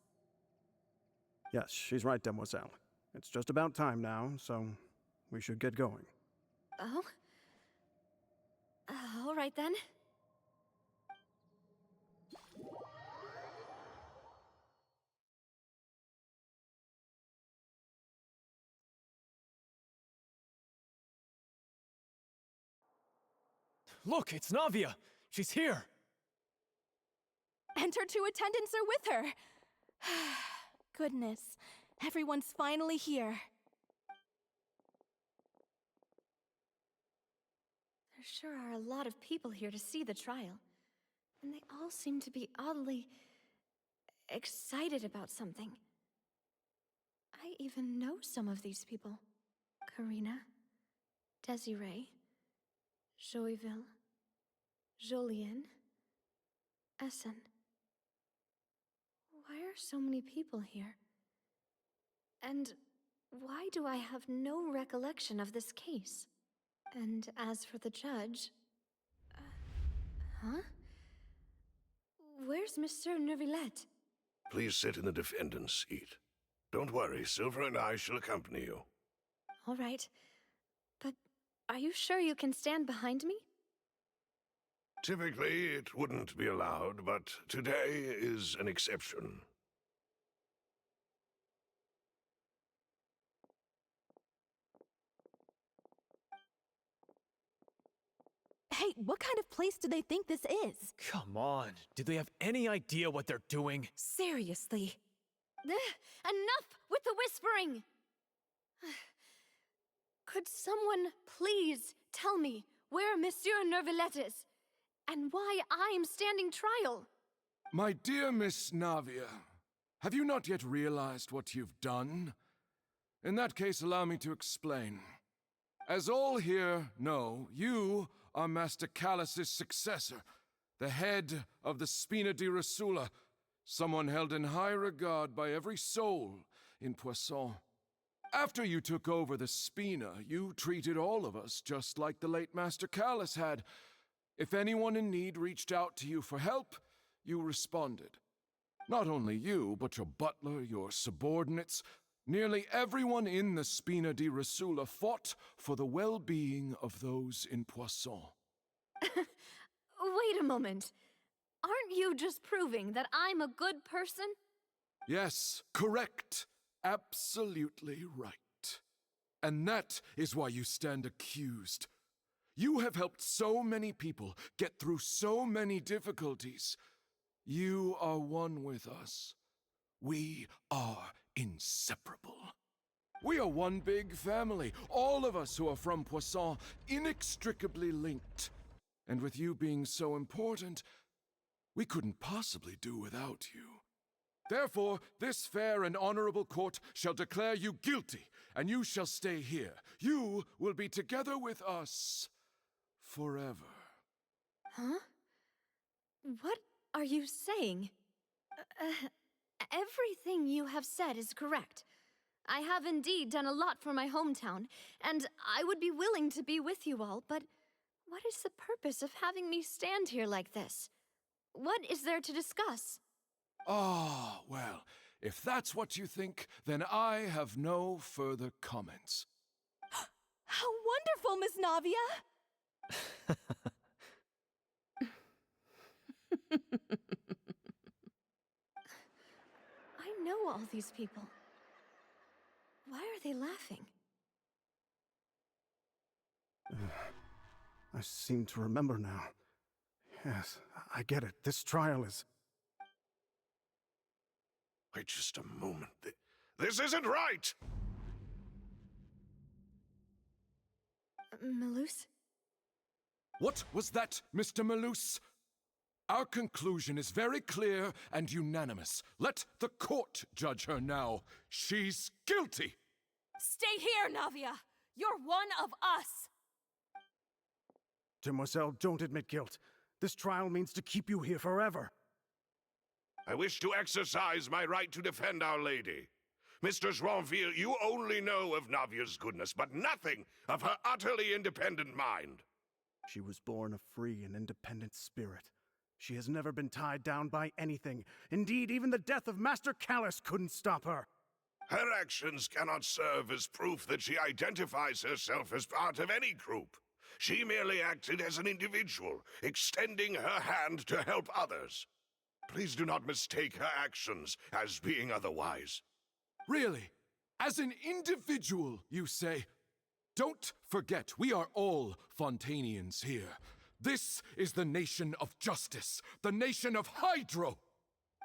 Yes, she's right, demoiselle. It's just about time now, so we should get going. Oh? All right then. Look, it's Navia! She's here! And her two attendants are with her! Goodness, everyone's finally here. There sure are a lot of people here to see the trial. And they all seem to be oddly excited about something. I even know some of these people. Karina, Desiree, Joyville, Jolien, Essen. Why are so many people here? And why do I have no recollection of this case? And as for the judge... huh? Where's Monsieur Neuvillette? Please sit in the defendant's seat. Don't worry, Silver and I shall accompany you. All right. But are you sure you can stand behind me? Typically, it wouldn't be allowed, but today is an exception. Hey, what kind of place do they think this is? Come on, do they have any idea what they're doing? Seriously. Enough with the whispering! Could someone please tell me where Monsieur Neuvillette is? And why I'm standing trial? My dear Miss Navia, have you not yet realized what you've done? In that case, allow me to explain. As all here know, you are Master Callus's successor, the head of the Spina di Rosula, someone held in high regard by every soul in Poisson. After you took over the Spina, you treated all of us just like the late Master Callus had. If anyone in need reached out to you for help, you responded. Not only you, but your butler, your subordinates, nearly everyone in the Spina di Risula fought for the well-being of those in Poisson. Wait a moment. Aren't you just proving that I'm a good person? Yes, correct. Absolutely right. And that is why you stand accused. You have helped so many people get through so many difficulties. You are one with us. We are inseparable. We are one big family, all of us who are from Poisson, inextricably linked. And with you being so important, we couldn't possibly do without you. Therefore, this fair and honorable court shall declare you guilty, and you shall stay here. You will be together with us forever. Huh? What are you saying? Everything you have said is correct. I have indeed done a lot for my hometown, and I would be willing to be with you all, but what is the purpose of having me stand here like this? What is there to discuss? Ah, well, if that's what you think, then I have no further comments. How wonderful, Miss Navia! I know all these people. Why are they laughing? I seem to remember now. Yes, I get it. This trial is... Wait just a moment. This isn't right! Malus? What was that, Mr. Malus? Our conclusion is very clear and unanimous. Let the court judge her now. She's guilty! Stay here, Navia! You're one of us! Demoiselle, don't admit guilt. This trial means to keep you here forever. I wish to exercise my right to defend Our Lady. Mr. Joinville, you only know of Navia's goodness, but nothing of her utterly independent mind. She was born a free and independent spirit. She has never been tied down by anything. Indeed, even the death of Master Callus couldn't stop her. Her actions cannot serve as proof that she identifies herself as part of any group. She merely acted as an individual, extending her hand to help others. Please do not mistake her actions as being otherwise. Really? As an individual, you say? Don't forget, we are all Fontainians here. This is the nation of justice, the nation of Hydro.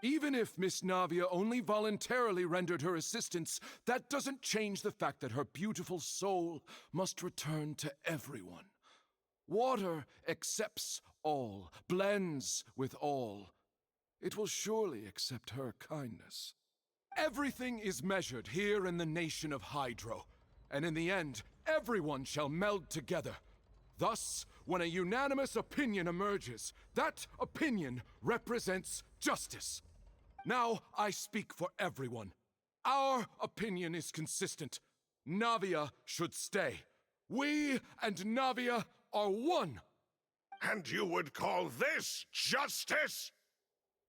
Even if Miss Navia only voluntarily rendered her assistance, that doesn't change the fact that her beautiful soul must return to everyone. Water accepts all, blends with all. It will surely accept her kindness. Everything is measured here in the nation of Hydro, and in the end, everyone shall meld together. Thus, when a unanimous opinion emerges, that opinion represents justice. Now I speak for everyone. Our opinion is consistent. Navia should stay. We and Navia are one. And you would call this justice?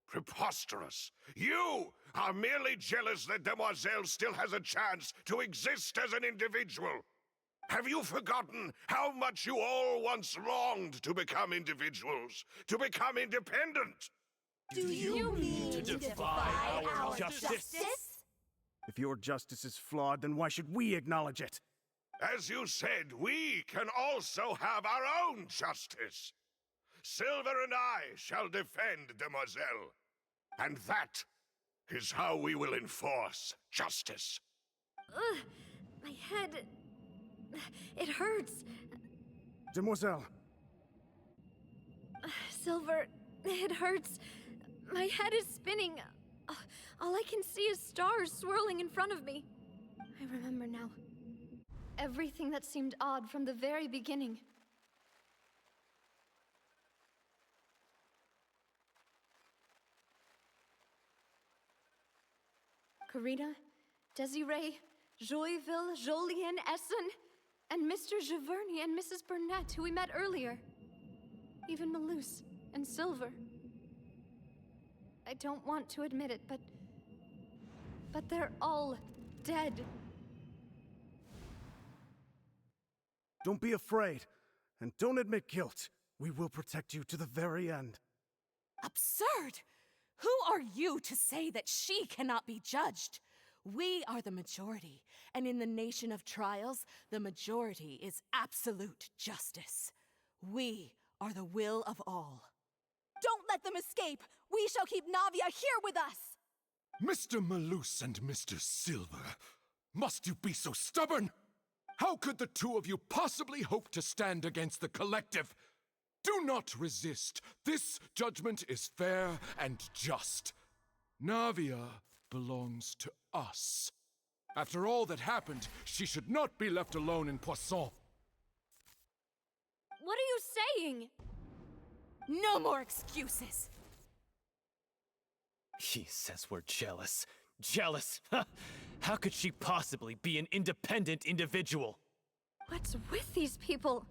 Preposterous. You are merely jealous that Demoiselle still has a chance to exist as an individual. Have you forgotten how much you all once longed to become individuals, to become independent? Do you mean to defy our justice? If your justice is flawed, then why should we acknowledge it? As you said, we can also have our own justice. Silver and I shall defend Demoiselle. And that is how we will enforce justice. Ugh, my head... it hurts. Demoiselle. Silver, it hurts. My head is spinning. All I can see is stars swirling in front of me. I remember now. Everything that seemed odd from the very beginning. Karina, Desiree, Joyville, Jolien, Essen, and Mr. Giverny and Mrs. Burnett, who we met earlier. Even Malus and Silver. I don't want to admit it, but they're all dead. Don't be afraid, and don't admit guilt. We will protect you to the very end. Absurd! Who are you to say that she cannot be judged? We are the majority, and in the nation of trials, the majority is absolute justice. We are the will of all. Don't let them escape! We shall keep Navia here with us! Mr. Malus and Mr. Silver, must you be so stubborn? How could the two of you possibly hope to stand against the collective? Do not resist. This judgment is fair and just. Navia belongs to us. After all that happened, she should not be left alone in Poisson. What are you saying? No more excuses! He says we're jealous. Jealous? How could she possibly be an independent individual? What's with these people?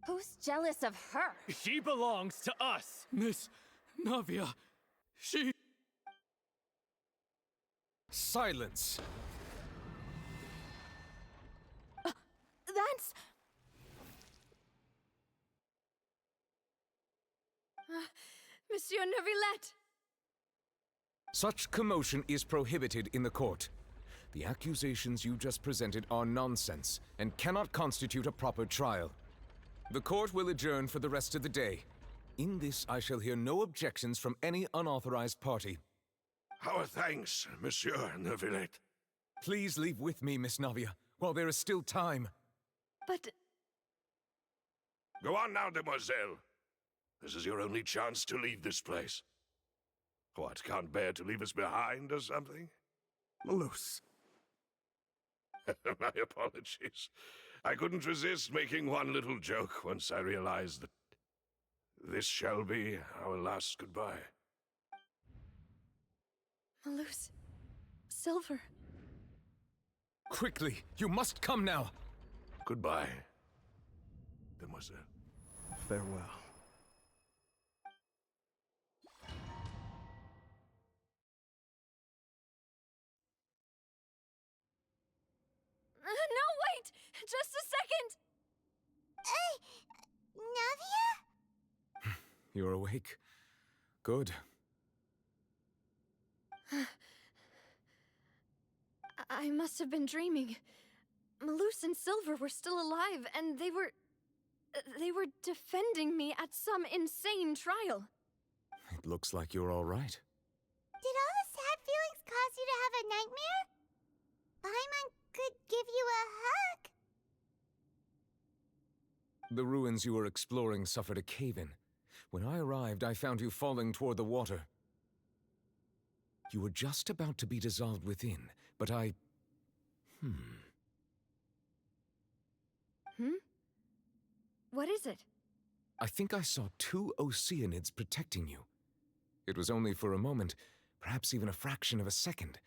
Who's jealous of her? She belongs to us! Miss Navia, she... Silence! That's... Monsieur Neuvillette! Such commotion is prohibited in the court. The accusations you just presented are nonsense and cannot constitute a proper trial. The court will adjourn for the rest of the day. In this, I shall hear no objections from any unauthorized party. Our thanks, Monsieur Neuvillette. Please leave with me, Miss Navia, while there is still time. But... Go on now, demoiselle. This is your only chance to leave this place. What, can't bear to leave us behind or something? Malus. My apologies. I couldn't resist making one little joke once I realized that this shall be our last goodbye. Malus... Silver... Quickly, you must come now! Goodbye, demoiselle. Farewell. No, wait! Just a second! Navia? You're awake. Good. I must have been dreaming. Malus and Silver were still alive, and they were defending me at some insane trial. It looks like you're all right. Did all the sad feelings cause you to have a nightmare? Paimon could give you a hug. The ruins you were exploring suffered a cave-in. When I arrived, I found you falling toward the water. You were just about to be dissolved within, but I... What is it? I think I saw 2 Oceanids protecting you. It was only for a moment, perhaps even a fraction of a second,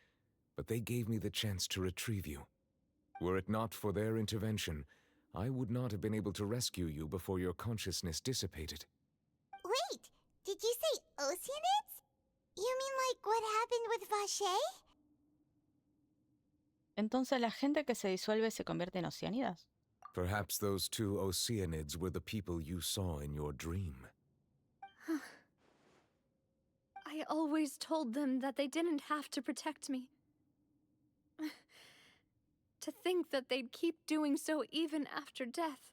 but they gave me the chance to retrieve you. Were it not for their intervention, I would not have been able to rescue you before your consciousness dissipated. Wait, did you say Oceanids? You mean like what happened with Vache? Entonces la gente que se disuelve se convierte en oceánidas. Perhaps those 2 Oceanids were the people you saw in your dream. I always told them that they didn't have to protect me. To think that they'd keep doing so even after death.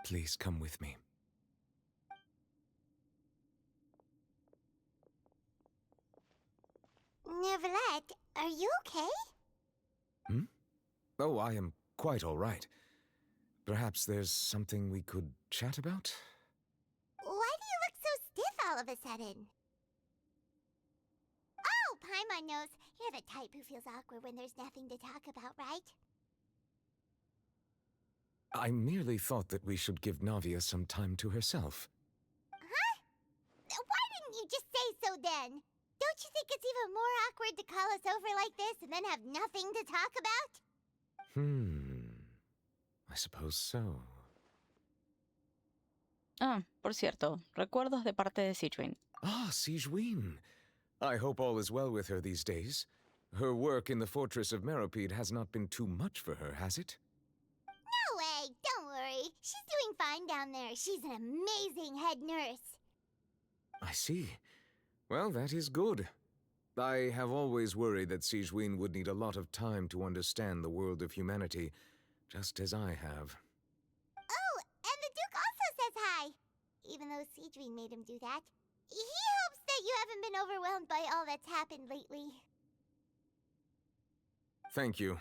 Please come with me. Neuvillette, are you okay? Oh, I am quite all right. Perhaps there's something we could chat about? Why do you look so stiff all of a sudden? Oh, Paimon knows. You're the type who feels awkward when there's nothing to talk about, right? I merely thought that we should give Navia some time to herself. Huh? Why didn't you just say so then. Don't you think it's even more awkward to call us over like this and then have nothing to talk about? I suppose so. Ah, por cierto, recuerdos de parte de Sigewinne. Ah, Sigewinne. I hope all is well with her these days. Her work in the fortress of Meropide has not been too much for her, has it? No way, don't worry. She's doing fine down there. She's an amazing head nurse. I see. Well, that is good. I have always worried that Sigewinne would need a lot of time to understand the world of humanity, just as I have. Oh, and the Duke also says hi. Even though Sigewinne made him do that. He hopes that you haven't been overwhelmed by all that's happened lately. Thank you.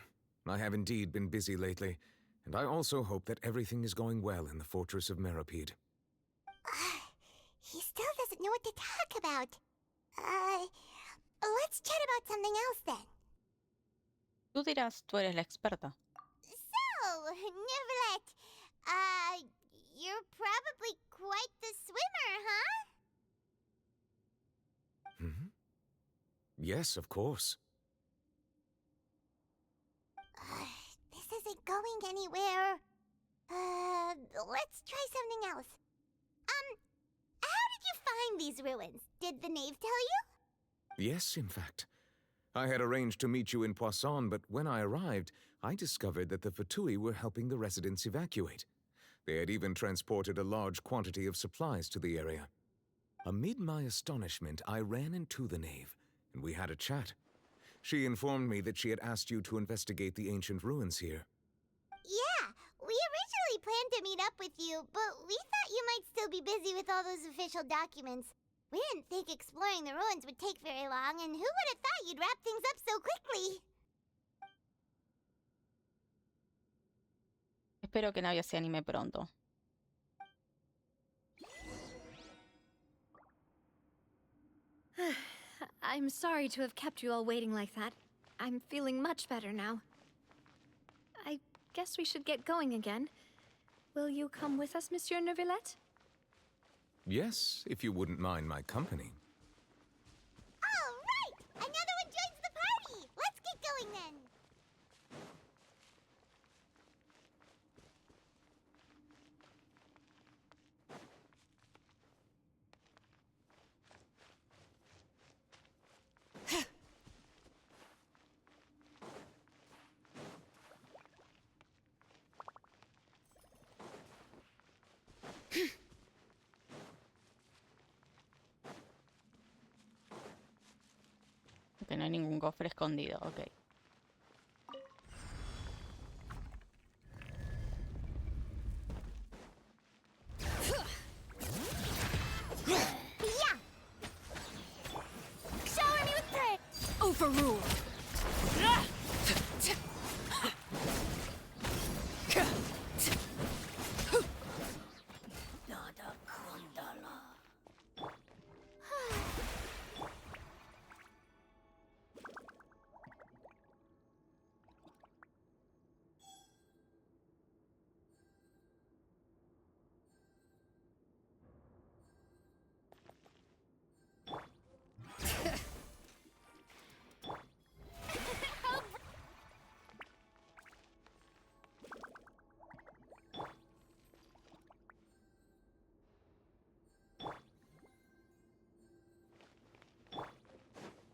I have indeed been busy lately, and I also hope that everything is going well in the fortress of Meropide. He still doesn't know what to talk about. Let's chat about something else then. Tú dirás, tú eres la experta. So, Neverlet, you're probably quite the swimmer, huh? Yes, of course. This isn't going anywhere. Let's try something else. How did you find these ruins? Did the knave tell you? Yes, in fact. I had arranged to meet you in Poisson, but when I arrived, I discovered that the Fatui were helping the residents evacuate. They had even transported a large quantity of supplies to the area. Amid my astonishment, I ran into the knave, and we had a chat. She informed me that she had asked you to investigate the ancient ruins here. Yeah, we originally planned to meet up with you, but we thought you might still be busy with all those official documents. We didn't think exploring the ruins would take very long, and who would have thought you'd wrap things up so quickly? Espero que Navia se anime pronto. I'm sorry to have kept you all waiting like that. I'm feeling much better now. I guess we should get going again. Will you come with us, Monsieur Neuvillette? Yes, if you wouldn't mind my company. All right! Another one joins the party! Let's get going then! Que no hay ningún cofre escondido, ok. Yeah! Shower me with praise! Overruled.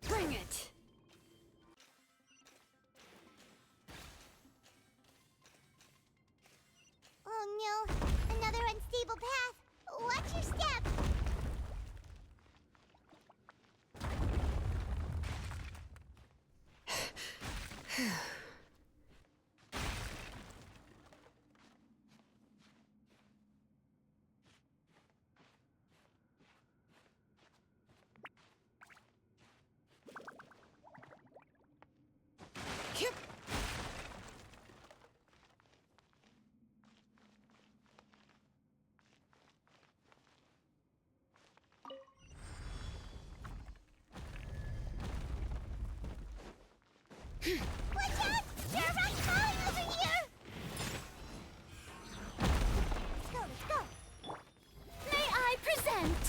Bring it! Oh no, another unstable path. Watch your step. Watch out! There are rocks falling over here! Let's go! May I present?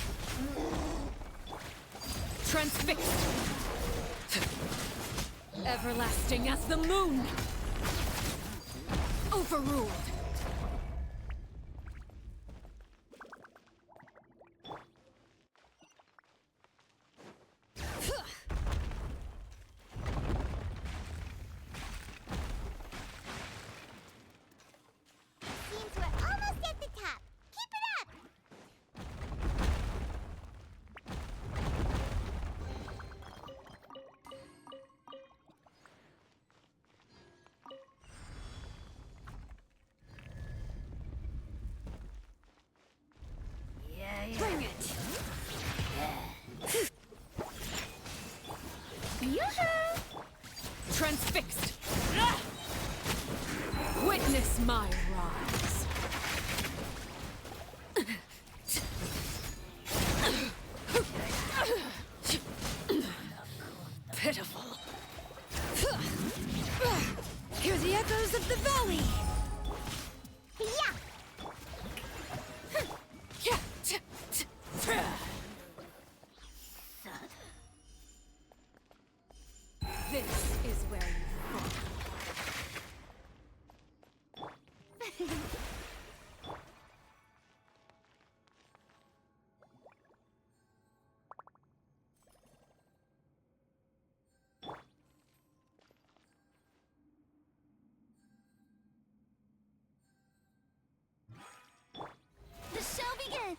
Everlasting as the moon! Overruled! Seems we're almost at the top. Keep it up! Bring it! Yoo-hoo! Transfixed! Witness my rise. Pitiful. Hear the echoes of the valley! Yeah! This is where you fall. The show begins!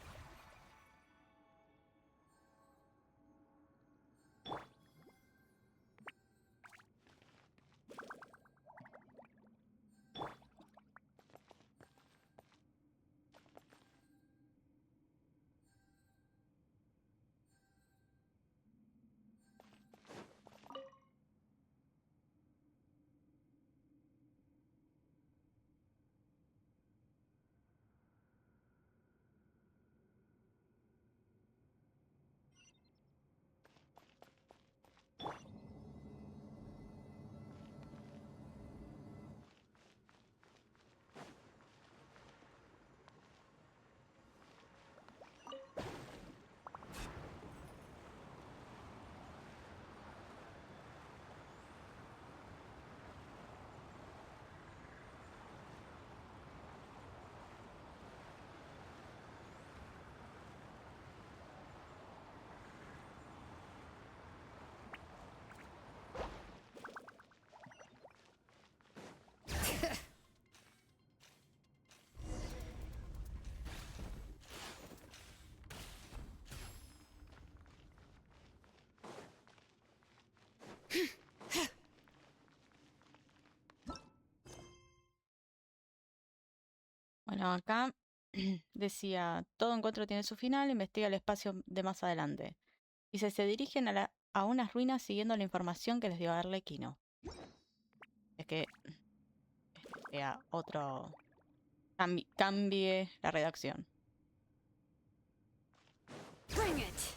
Bueno, acá decía, todo encuentro tiene su final, investiga el espacio de más adelante. Y se dirigen a unas ruinas siguiendo la información que les dio Arlequino. Es que sea otro... cambie la redacción. Bring it!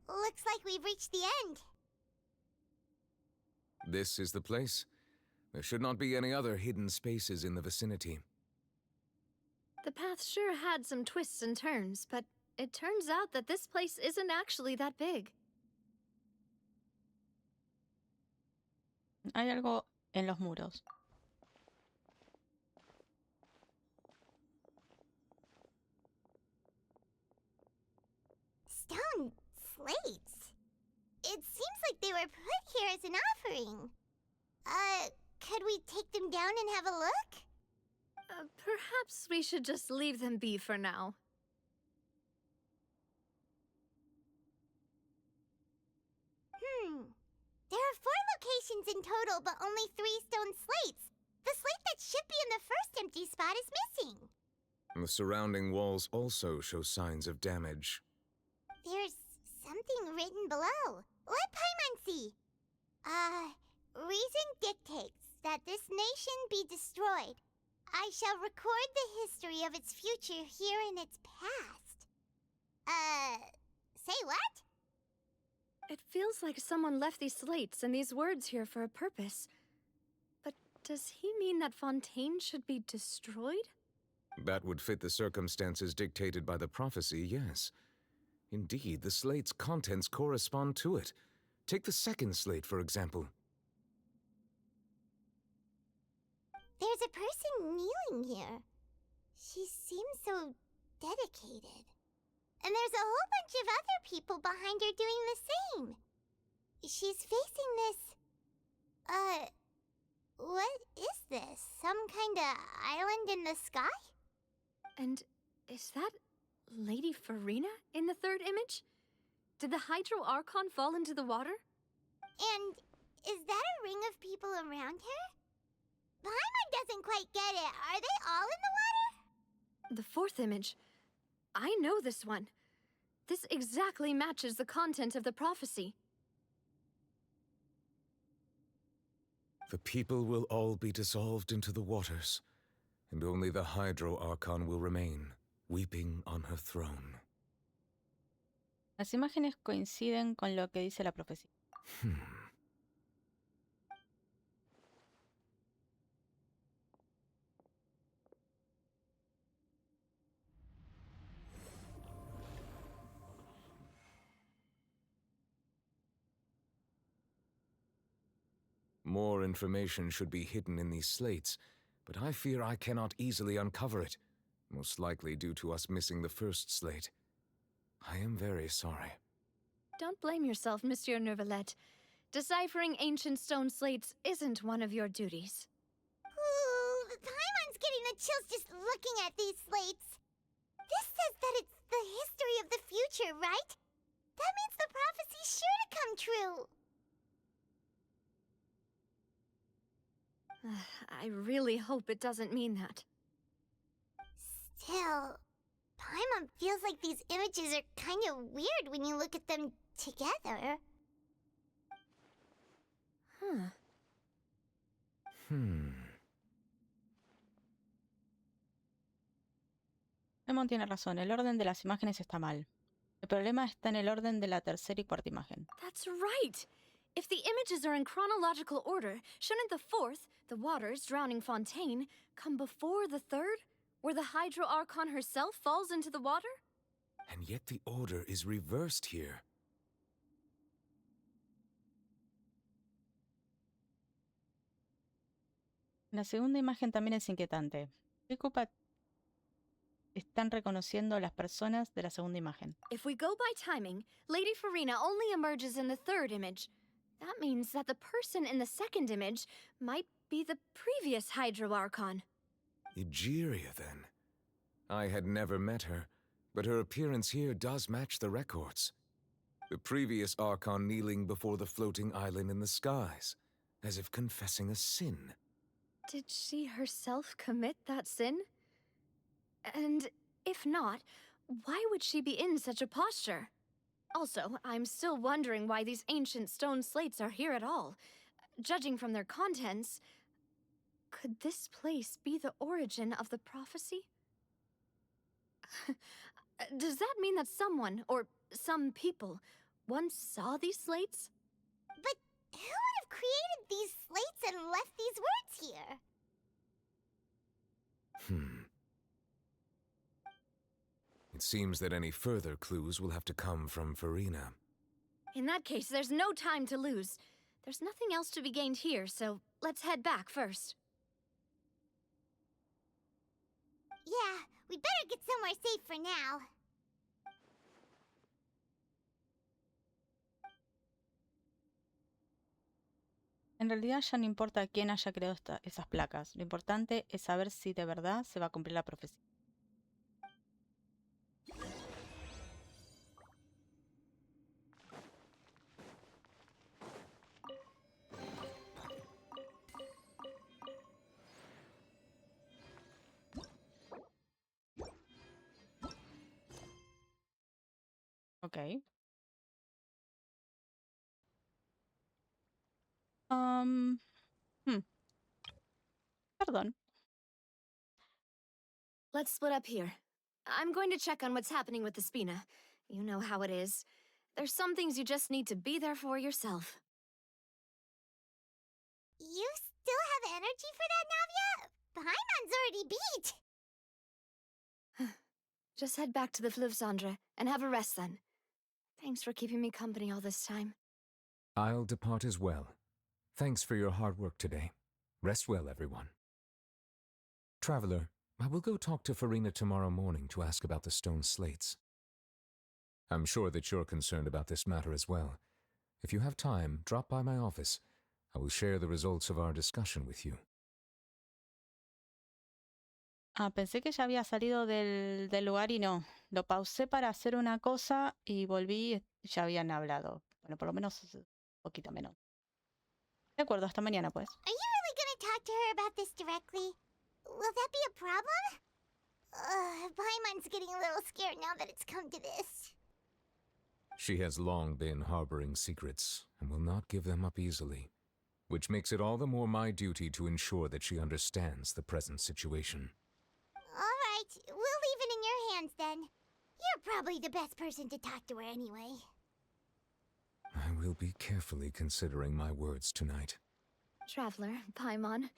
Looks like we've reached the end. This is the place. There should not be any other hidden spaces in the vicinity. The path sure had some twists and turns, but it turns out that this place isn't actually that big. Hay algo en los muros. Stone slates. It seems like they were put here as an offering. Could we take them down and have a look? Perhaps we should just leave them be for now. There are 4 locations in total, but only 3 stone slates. The slate that should be in the first empty spot is missing. The surrounding walls also show signs of damage. There's something written below. Let Paimon see. Reason dictates that this nation be destroyed. I shall record the history of its future here in its past. Say what? It feels like someone left these slates and these words here for a purpose. But does he mean that Fontaine should be destroyed? That would fit the circumstances dictated by the prophecy, yes. Indeed, the slate's contents correspond to it. Take the second slate, for example. There's a person kneeling here. She seems so dedicated. And there's a whole bunch of other people behind her doing the same. She's facing this... what is this? Some kind of island in the sky? And is that Lady Farina in the third image? Did the Hydro Archon fall into the water? And is that a ring of people around her? Paimon doesn't quite get it. Are they all in the water? The fourth image. I know this one. This exactly matches the content of the prophecy. The people will all be dissolved into the waters, and only the Hydro Archon will remain, weeping on her throne. Las imágenes coinciden con lo que dice la profecía. More information should be hidden in these slates, but I fear I cannot easily uncover it, most likely due to us missing the first slate. I am very sorry. Don't blame yourself, Monsieur Neuvillette. Deciphering ancient stone slates isn't one of your duties. Ooh, Paimon's getting the chills just looking at these slates. This says that it's the history of the future, right? That means the prophecy's sure to come true. I really hope it doesn't mean that. Still, Paimon feels like these images are kind of weird when you look at them together. Emon tiene razón, el orden de las imágenes está mal. El problema está en el orden de la tercera y cuarta imagen. That's right! If the images are in chronological order, shouldn't the fourth, the waters drowning Fontaine, come before the third, where the Hydro Archon herself falls into the water? And yet the order is reversed here. La segunda imagen también es inquietante. ¿Qué culpa están reconociendo las personas de la segunda imagen? If we go by timing, Lady Farina only emerges in the third image. That means that the person in the second image might be the previous Hydro Archon. Egeria, then. I had never met her, but her appearance here does match the records. The previous Archon kneeling before the floating island in the skies, as if confessing a sin. Did she herself commit that sin? And if not, why would she be in such a posture? Also, I'm still wondering why these ancient stone slates are here at all. Judging from their contents, could this place be the origin of the prophecy? Does that mean that someone, or some people, once saw these slates? But who would have created these slates and left these words here? It seems that any further clues will have to come from Farina. In that case, there's no time to lose. There's nothing else to be gained here, so let's head back first. Yeah, we better get somewhere safe for now. En realidad ya no importa quién haya creado esas placas. Lo importante es saber si de verdad se va a cumplir la profecía. Ok. Perdón. Let's split up here. I'm going to check on what's happening with the Spina. You know how it is. There's some things you just need to be there for yourself. You still have energy for that, Navia? Paimon's already beat! Just head back to the Fleuve Cendre and have a rest then. Thanks for keeping me company all this time. I'll depart as well. Thanks for your hard work today. Rest well, everyone. Traveler, I will go talk to Farina tomorrow morning to ask about the stone slates. I'm sure that you're concerned about this matter as well. If you have time, drop by my office. I will share the results of our discussion with you. Ah, pensé que ya había salido del lugar y no. Lo pausé para hacer una cosa y volví y ya habían hablado. Bueno, por lo menos un poquito menos. De acuerdo, hasta mañana pues. Are you really gonna talk to her about this directly? Will that be a problem? Paimon's getting a little scared now that it's come to this. She has long been harboring secrets and will not give them up easily, which makes it all the more my duty to ensure that she understands the present situation. All right, we'll leave it in your hands then. You're probably the best person to talk to her anyway. I will be carefully considering my words tonight. Traveler, Paimon,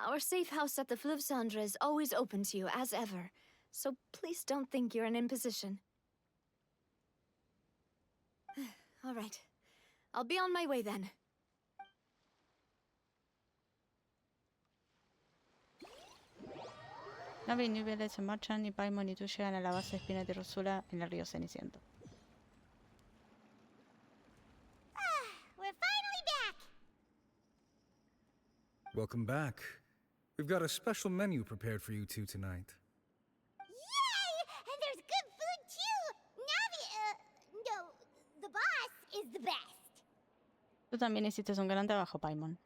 our safe house at the Fleuve Cendre is always open to you, as ever. So please don't think you're an imposition. All right. I'll be on my way then. Navi y Nubile se marchan y Paimon y tú llegan a la base de Spinetta y Rosula en el río Ceniciento. We're finally back! Welcome back. We've got a special menu prepared for you two tonight. Yay! And there's good food too! Navi, no, the boss is the best. Tú también hiciste un gran trabajo, Paimon.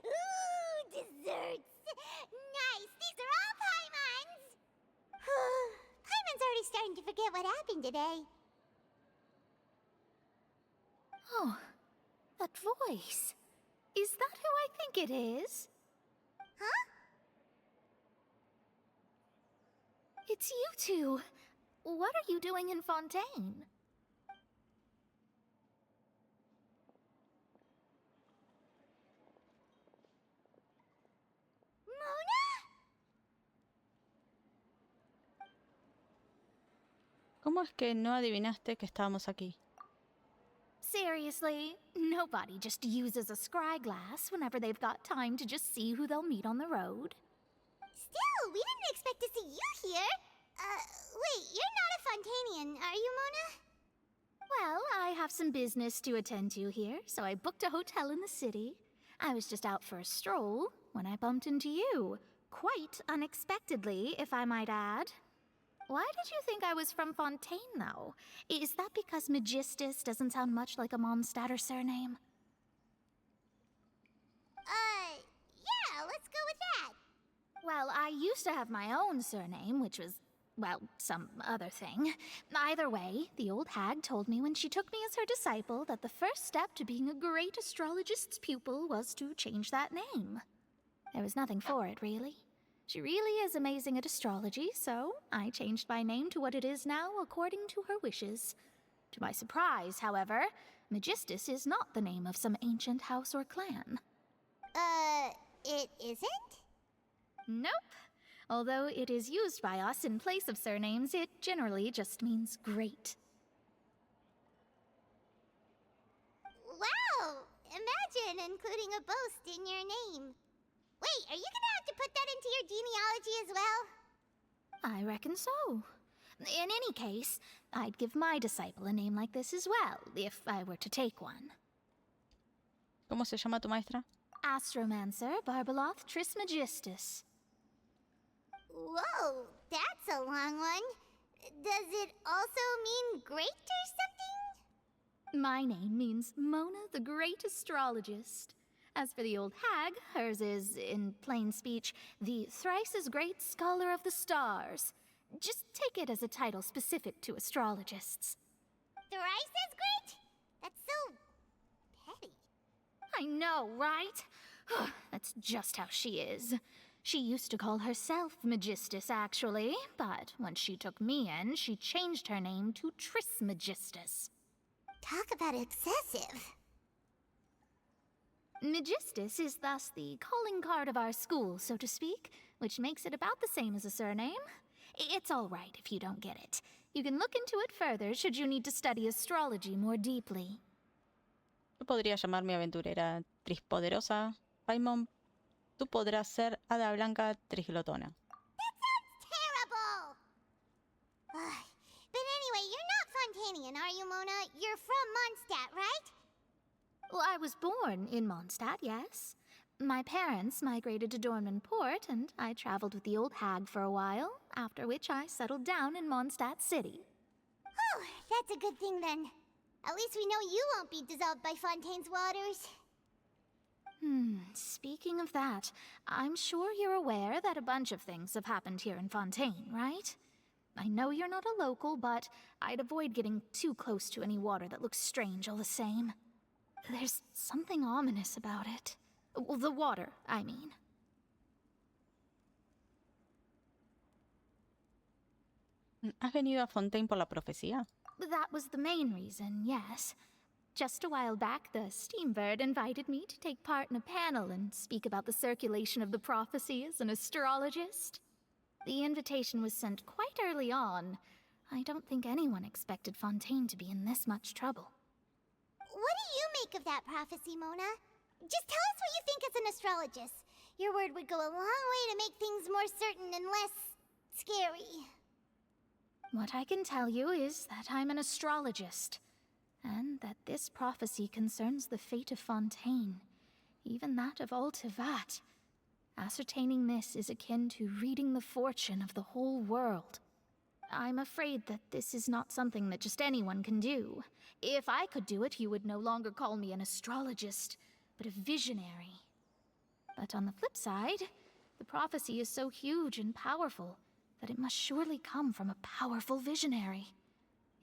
Ooh, desserts! Nice, these are all Paimon's! Paimon's already starting to forget what happened today. Oh, that voice. Is that who I think it is? Huh? It's you two. What are you doing in Fontaine? ¿Cómo es que no adivinaste que estábamos aquí? Seriously, nobody just uses a scry glass whenever they've got time to just see who they'll meet on the road. Still, we didn't expect to see you here. Wait, you're not a Fontainian, are you, Mona? Well, I have some business to attend to here, so I booked a hotel in the city. I was just out for a stroll when I bumped into you. Quite unexpectedly, if I might add. Why did you think I was from Fontaine, though? Is that because Magistus doesn't sound much like a Mondstatter surname? Yeah, let's go with that. Well, I used to have my own surname, which was, well, some other thing. Either way, the old hag told me when she took me as her disciple that the first step to being a great astrologist's pupil was to change that name. There was nothing for it, really. She really is amazing at astrology, so I changed my name to what it is now according to her wishes. To my surprise, however, Magistus is not the name of some ancient house or clan. It isn't? Nope. Although it is used by us in place of surnames, it generally just means great. Wow! Imagine including a boast in your name. Wait, are you gonna have to put that into your genealogy as well? I reckon so. In any case, I'd give my disciple a name like this as well, if I were to take one. ¿Cómo se llama tu maestra? Astromancer Barbeloth Trismegistus. Whoa, that's a long one. Does it also mean great or something? My name means Mona the Great Astrologist. As for the old hag, hers is, in plain speech, the thrice-as-great Scholar of the Stars. Just take it as a title specific to astrologists. Thrice as great? That's so petty. I know, right? That's just how she is. She used to call herself Magistus, actually, but when she took me in, she changed her name to Trismegistus. Talk about excessive. Magistus is thus the calling card of our school, so to speak, which makes it about the same as a surname. It's all right if you don't get it. You can look into it further should you need to study astrology more deeply. Yo podría llamar mi aventurera trispoderosa. Paimon, tú podrás ser hada blanca trisglotona. Terrible! Ugh. But anyway, you're not Fontainian, are you, Mona? You're from Mondstadt, right? Well, I was born in Mondstadt, yes. My parents migrated to Dornman Port, and I traveled with the old hag for a while, after which I settled down in Mondstadt City. Oh, that's a good thing then. At least we know you won't be dissolved by Fontaine's waters. Speaking of that, I'm sure you're aware that a bunch of things have happened here in Fontaine, right? I know you're not a local, but I'd avoid getting too close to any water that looks strange all the same. There's something ominous about it. Well, the water, I mean. ¿Has venido a Fontaine por la profecía? That was the main reason, yes. Just a while back, the Steambird invited me to take part in a panel and speak about the circulation of the prophecy as an astrologist. The invitation was sent quite early on. I don't think anyone expected Fontaine to be in this much trouble. What do you make of that prophecy, Mona? Just tell us what you think as an astrologist. Your word would go a long way to make things more certain and less scary. What I can tell you is that I'm an astrologist, and that this prophecy concerns the fate of Fontaine, even that of all Tevat. Ascertaining this is akin to reading the fortune of the whole world. I'm afraid that this is not something that just anyone can do. If I could do it, you would no longer call me an astrologist, but a visionary. But on the flip side, the prophecy is so huge and powerful that it must surely come from a powerful visionary.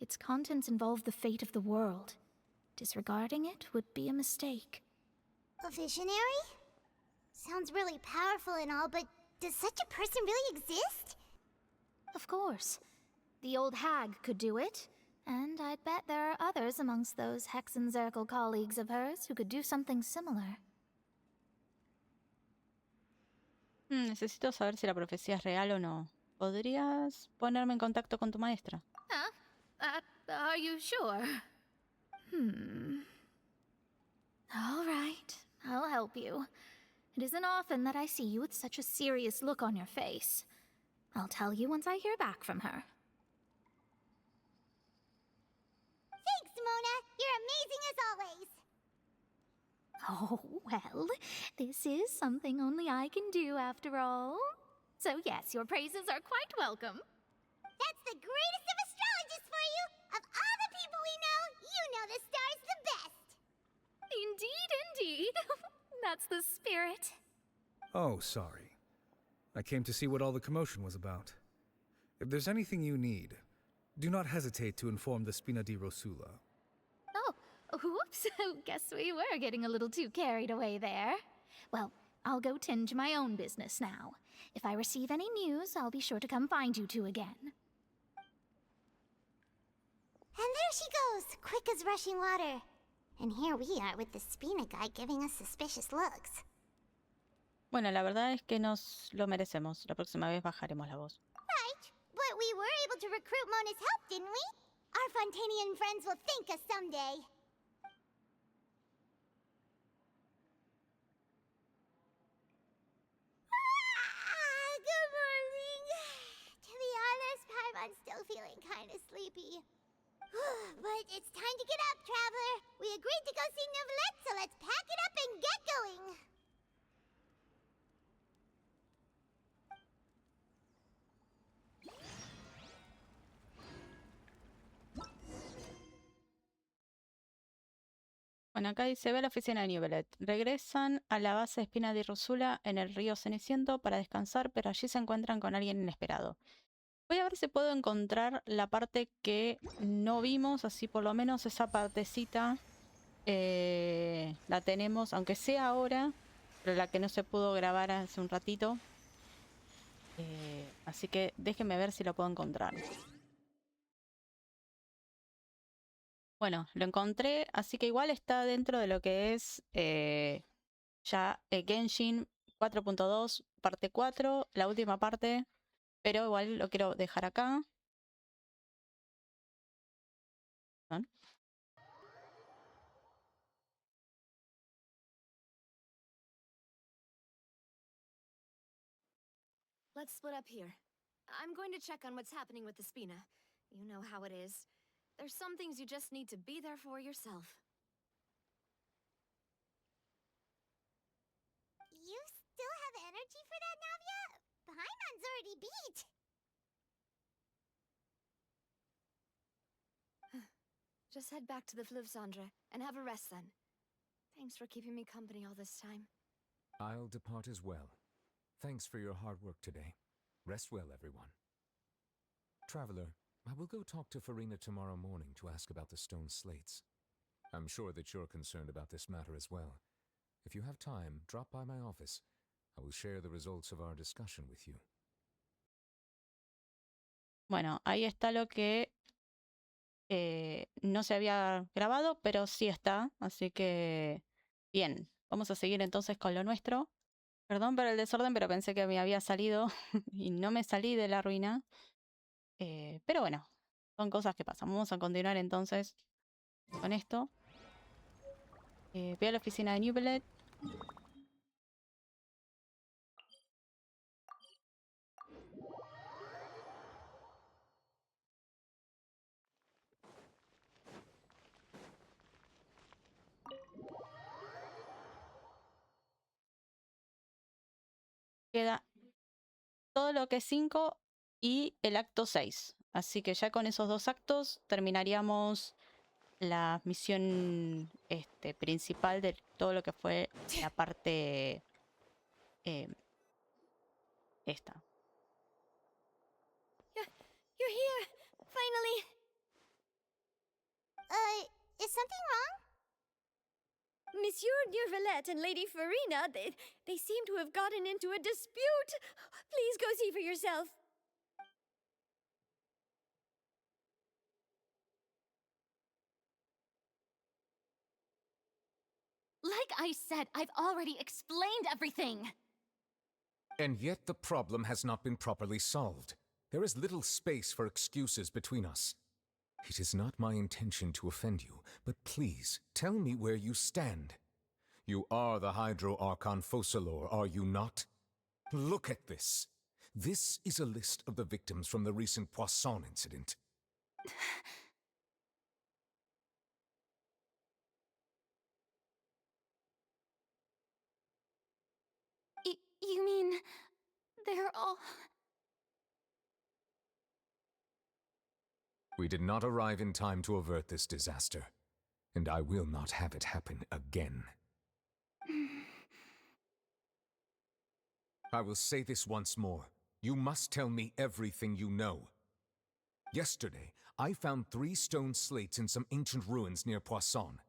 Its contents involve the fate of the world. Disregarding it would be a mistake. A visionary? Sounds really powerful and all, but does such a person really exist? Of course. The old hag could do it, and I'd bet there are others amongst those Hexenzirkel colleagues of hers who could do something similar. Necesito saber si la profecía es real o no. ¿Podrías ponerme en contacto con tu maestra? Are you sure? All right, I'll help you. It isn't often that I see you with such a serious look on your face. I'll tell you once I hear back from her. Thanks, Mona. You're amazing as always. Oh, well, this is something only I can do after all. So yes, your praises are quite welcome. That's the greatest of astrologists for you! Of all the people we know, you know the star's the best! Indeed, indeed. That's the spirit. Oh, sorry. I came to see what all the commotion was about. If there's anything you need, do not hesitate to inform the Spina di Rosula. Oh, whoops. Guess we were getting a little too carried away there. Well, I'll go tend to my own business now. If I receive any news, I'll be sure to come find you two again. And there she goes, quick as rushing water. And here we are with the Spina guy giving us suspicious looks. Bueno, la verdad es que nos lo merecemos. La próxima vez bajaremos la voz. Right, but we were able to recruit Mona's help, didn't we? Our Fontainian friends will thank us someday. Good morning. To be honest, Paimon's still feeling kind of sleepy. But it's time to get up, traveler. We agreed to go see Neuvillette, so let's pack it up and get going. Bueno, acá dice, ve a la oficina de Neuvillette. Regresan a la base de Espina de Rosula en el río Ceniciento para descansar, pero allí se encuentran con alguien inesperado. Voy a ver si puedo encontrar la parte que no vimos, así por lo menos esa partecita la tenemos, aunque sea ahora, pero la que no se pudo grabar hace un ratito. Así que déjenme ver si lo puedo encontrar. Bueno, lo encontré, así que igual está dentro de lo que es ya Genshin 4.2, parte 4, la última parte. pero igual lo quiero dejar acá. ¿Ven? Let's split up here. I'm going to check on what's happening with the Spina. You know how it is. There's some things you just need to be there for yourself. You still have energy for that, Navia? Paimon's already beat. Just head back to the Fleuve Cendre and have a rest then. Thanks for keeping me company all this time. I'll depart as well. Thanks for your hard work today. Rest well, everyone. Traveler, I will go talk to Farina tomorrow morning to ask about the stone slates. I'm sure that you're concerned about this matter as well. If you have time, drop by my office. I will share the results of our discussion with you. Bueno, ahí está lo que no se había grabado, pero sí está. Así que, bien. Vamos a seguir entonces con lo nuestro. Perdón por el desorden, pero pensé que me había salido y no me salí de la ruina. Pero bueno, son cosas que pasan. Vamos a continuar entonces con esto. Voy a la oficina de Newbelet. Queda todo lo que es 5 y el acto 6. Así que ya con esos 2 actos terminaríamos la misión principal de todo lo que fue la parte esta. You're here! Finally! Is something wrong? Monsieur Neuvillette and Lady Farina, they seem to have gotten into a dispute. Please go see for yourself. Like I said, I've already explained everything. And yet the problem has not been properly solved. There is little space for excuses between us. It is not my intention to offend you, but please, tell me where you stand. You are the Hydro Archon Focalor, are you not? Look at this. This is a list of the victims from the recent Poisson incident. You mean, they're all... We did not arrive in time to avert this disaster, and I will not have it happen again. I will say this once more. You must tell me everything you know. Yesterday, I found 3 stone slates in some ancient ruins near Poisson.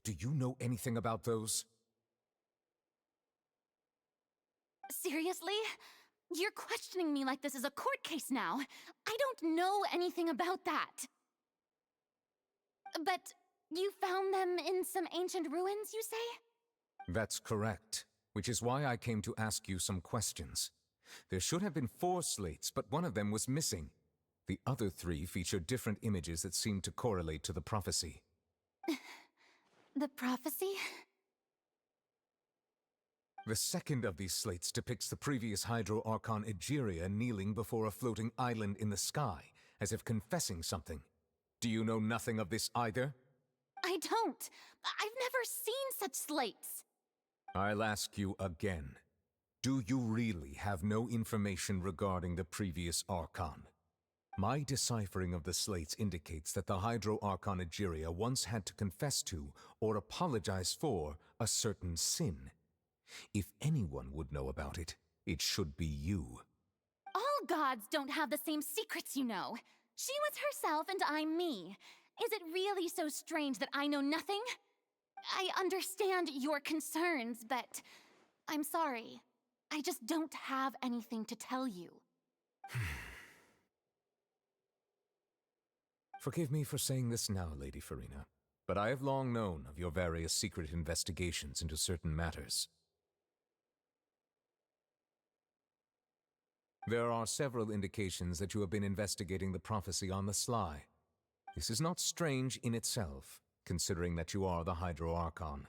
Do you know anything about those? Seriously? You're questioning me like this is a court case now. I don't know anything about that. But you found them in some ancient ruins, you say? That's correct, which is why I came to ask you some questions. There should have been 4 slates, but one of them was missing. The other 3 feature different images that seem to correlate to the prophecy. The prophecy? The second of these slates depicts the previous Hydro Archon Egeria kneeling before a floating island in the sky, as if confessing something. Do you know nothing of this either? I don't. I've never seen such slates. I'll ask you again. Do you really have no information regarding the previous Archon? My deciphering of the slates indicates that the Hydro Archon Egeria once had to confess to, or apologize for, a certain sin. If anyone would know about it, it should be you. All gods don't have the same secrets, you know. She was herself and I'm me. Is it really so strange that I know nothing? I understand your concerns, but I'm sorry. I just don't have anything to tell you. Forgive me for saying this now, Lady Farina, but I have long known of your various secret investigations into certain matters. There are several indications that you have been investigating the prophecy on the sly. This is not strange in itself, considering that you are the Hydro Archon.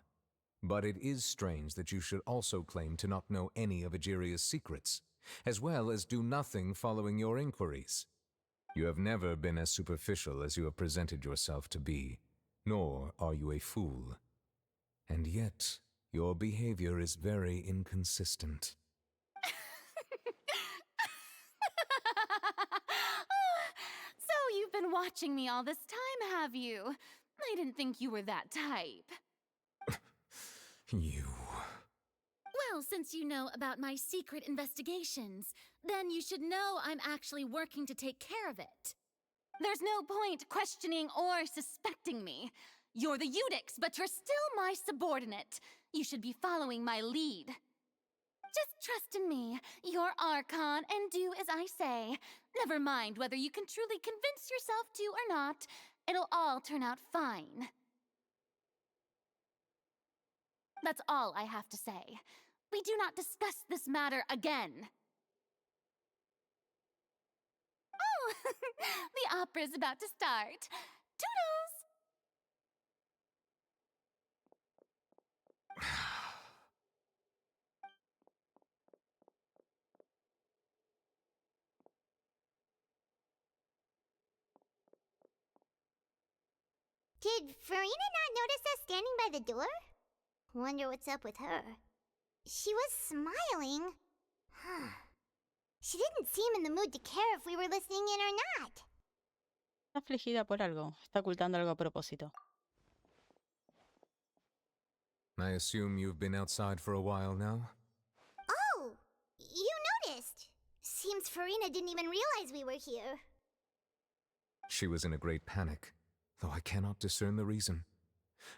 But it is strange that you should also claim to not know any of Egeria's secrets, as well as do nothing following your inquiries. You have never been as superficial as you have presented yourself to be, nor are you a fool. And yet, your behavior is very inconsistent. So you've been watching me all this time, have you? I didn't think you were that type. You... Well, since you know about my secret investigations, then you should know I'm actually working to take care of it. There's no point questioning or suspecting me. You're the Eudix, but you're still my subordinate. You should be following my lead. Just trust in me, your Archon, and do as I say. Never mind whether you can truly convince yourself to or not. It'll all turn out fine. That's all I have to say. We do not discuss this matter again. Oh, the opera's about to start. Toodles! Did Farina not notice us standing by the door? Wonder what's up with her. She was smiling. She didn't seem in the mood to care if we were listening in or not. Está afligida por algo. Está ocultando algo a propósito. I assume you've been outside for a while now? Oh, you noticed. Seems Farina didn't even realize we were here. She was in a great panic, though I cannot discern the reason.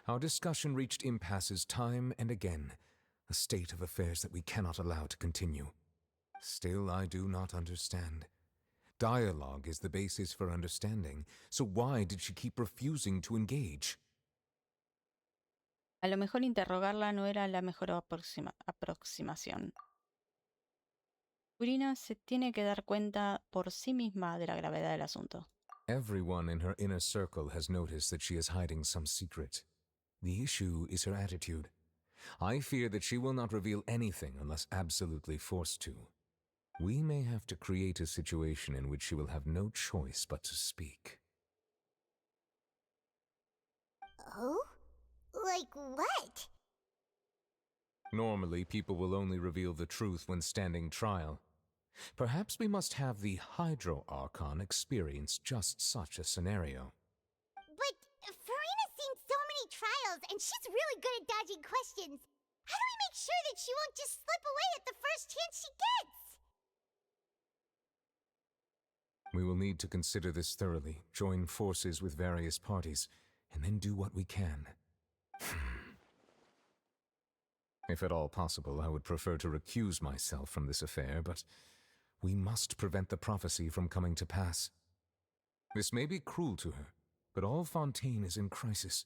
Our discussion reached impasses time and again, a state of affairs that we cannot allow to continue. Still, I do not understand. Dialogue is the basis for understanding, so why did she keep refusing to engage? A lo mejor interrogarla no era la mejor aproximación. Farina se tiene que dar cuenta por sí misma de la gravedad del asunto. Everyone in her inner circle has noticed that she is hiding some secret. The issue is her attitude. I fear that she will not reveal anything unless absolutely forced to. We may have to create a situation in which she will have no choice but to speak. Oh? Like what? Normally, people will only reveal the truth when standing trial. Perhaps we must have the Hydro Archon experience just such a scenario. But Farina's seen so many trials, and she's really good at dodging questions. How do we make sure that she won't just slip away at the first chance she gets? We will need to consider this thoroughly, join forces with various parties, and then do what we can. If at all possible, I would prefer to recuse myself from this affair, but we must prevent the prophecy from coming to pass. This may be cruel to her, but all Fontaine is in crisis.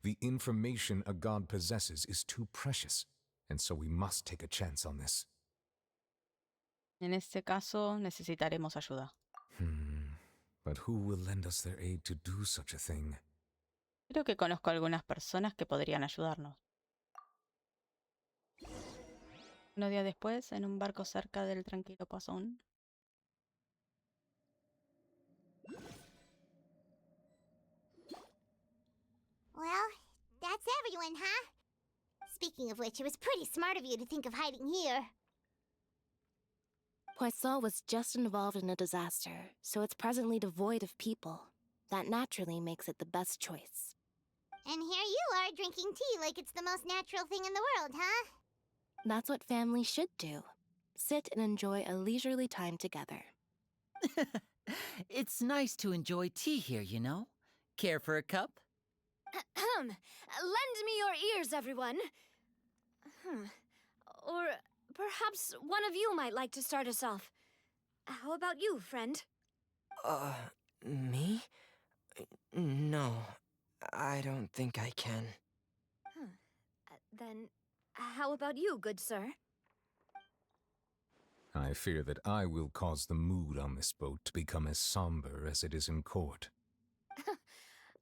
The information a god possesses is too precious, and so we must take a chance on this. En este caso, necesitaremos ayuda. But who will lend us their aid to do such a thing? Creo que conozco algunas personas que podrían ayudarnos. Unos días después, en un barco cerca del tranquilo Poisson. Well, that's everyone, huh? Speaking of which, it was pretty smart of you to think of hiding here. Poisson was just involved in a disaster, so it's presently devoid of people. That naturally makes it the best choice. And here you are drinking tea like it's the most natural thing in the world, huh? That's what family should do. Sit and enjoy a leisurely time together. It's nice to enjoy tea here, you know. Care for a cup? Lend me your ears, everyone. Or perhaps one of you might like to start us off. How about you, friend? Me? No, I don't think I can. Then how about you, good sir? I fear that I will cause the mood on this boat to become as somber as it is in court.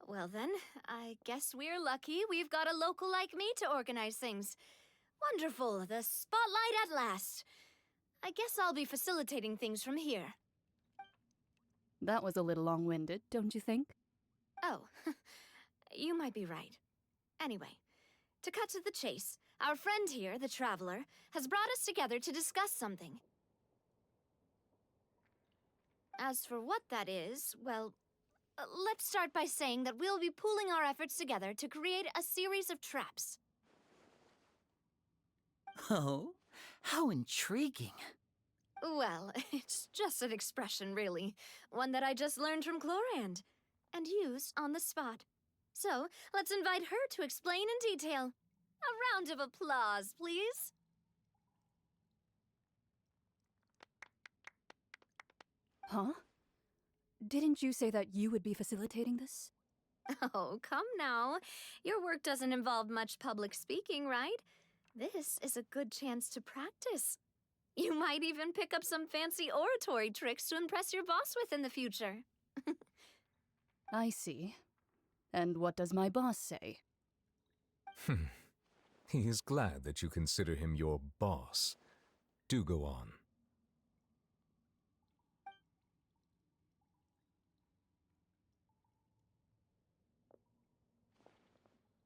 Well then, I guess we're lucky we've got a local like me to organize things. Wonderful, the spotlight at last. I guess I'll be facilitating things from here. That was a little long-winded, don't you think? Oh, you might be right. Anyway, to cut to the chase, our friend here, the Traveler, has brought us together to discuss something. As for what that is, well, let's start by saying that we'll be pooling our efforts together to create a series of traps. Oh, how intriguing. Well, it's just an expression, really. One that I just learned from Chlorand, and used on the spot. So, let's invite her to explain in detail. A round of applause, please. Huh? Didn't you say that you would be facilitating this? Oh, come now. Your work doesn't involve much public speaking, right? This is a good chance to practice. You might even pick up some fancy oratory tricks to impress your boss with in the future. I see. And what does my boss say? He is glad that you consider him your boss. Do go on.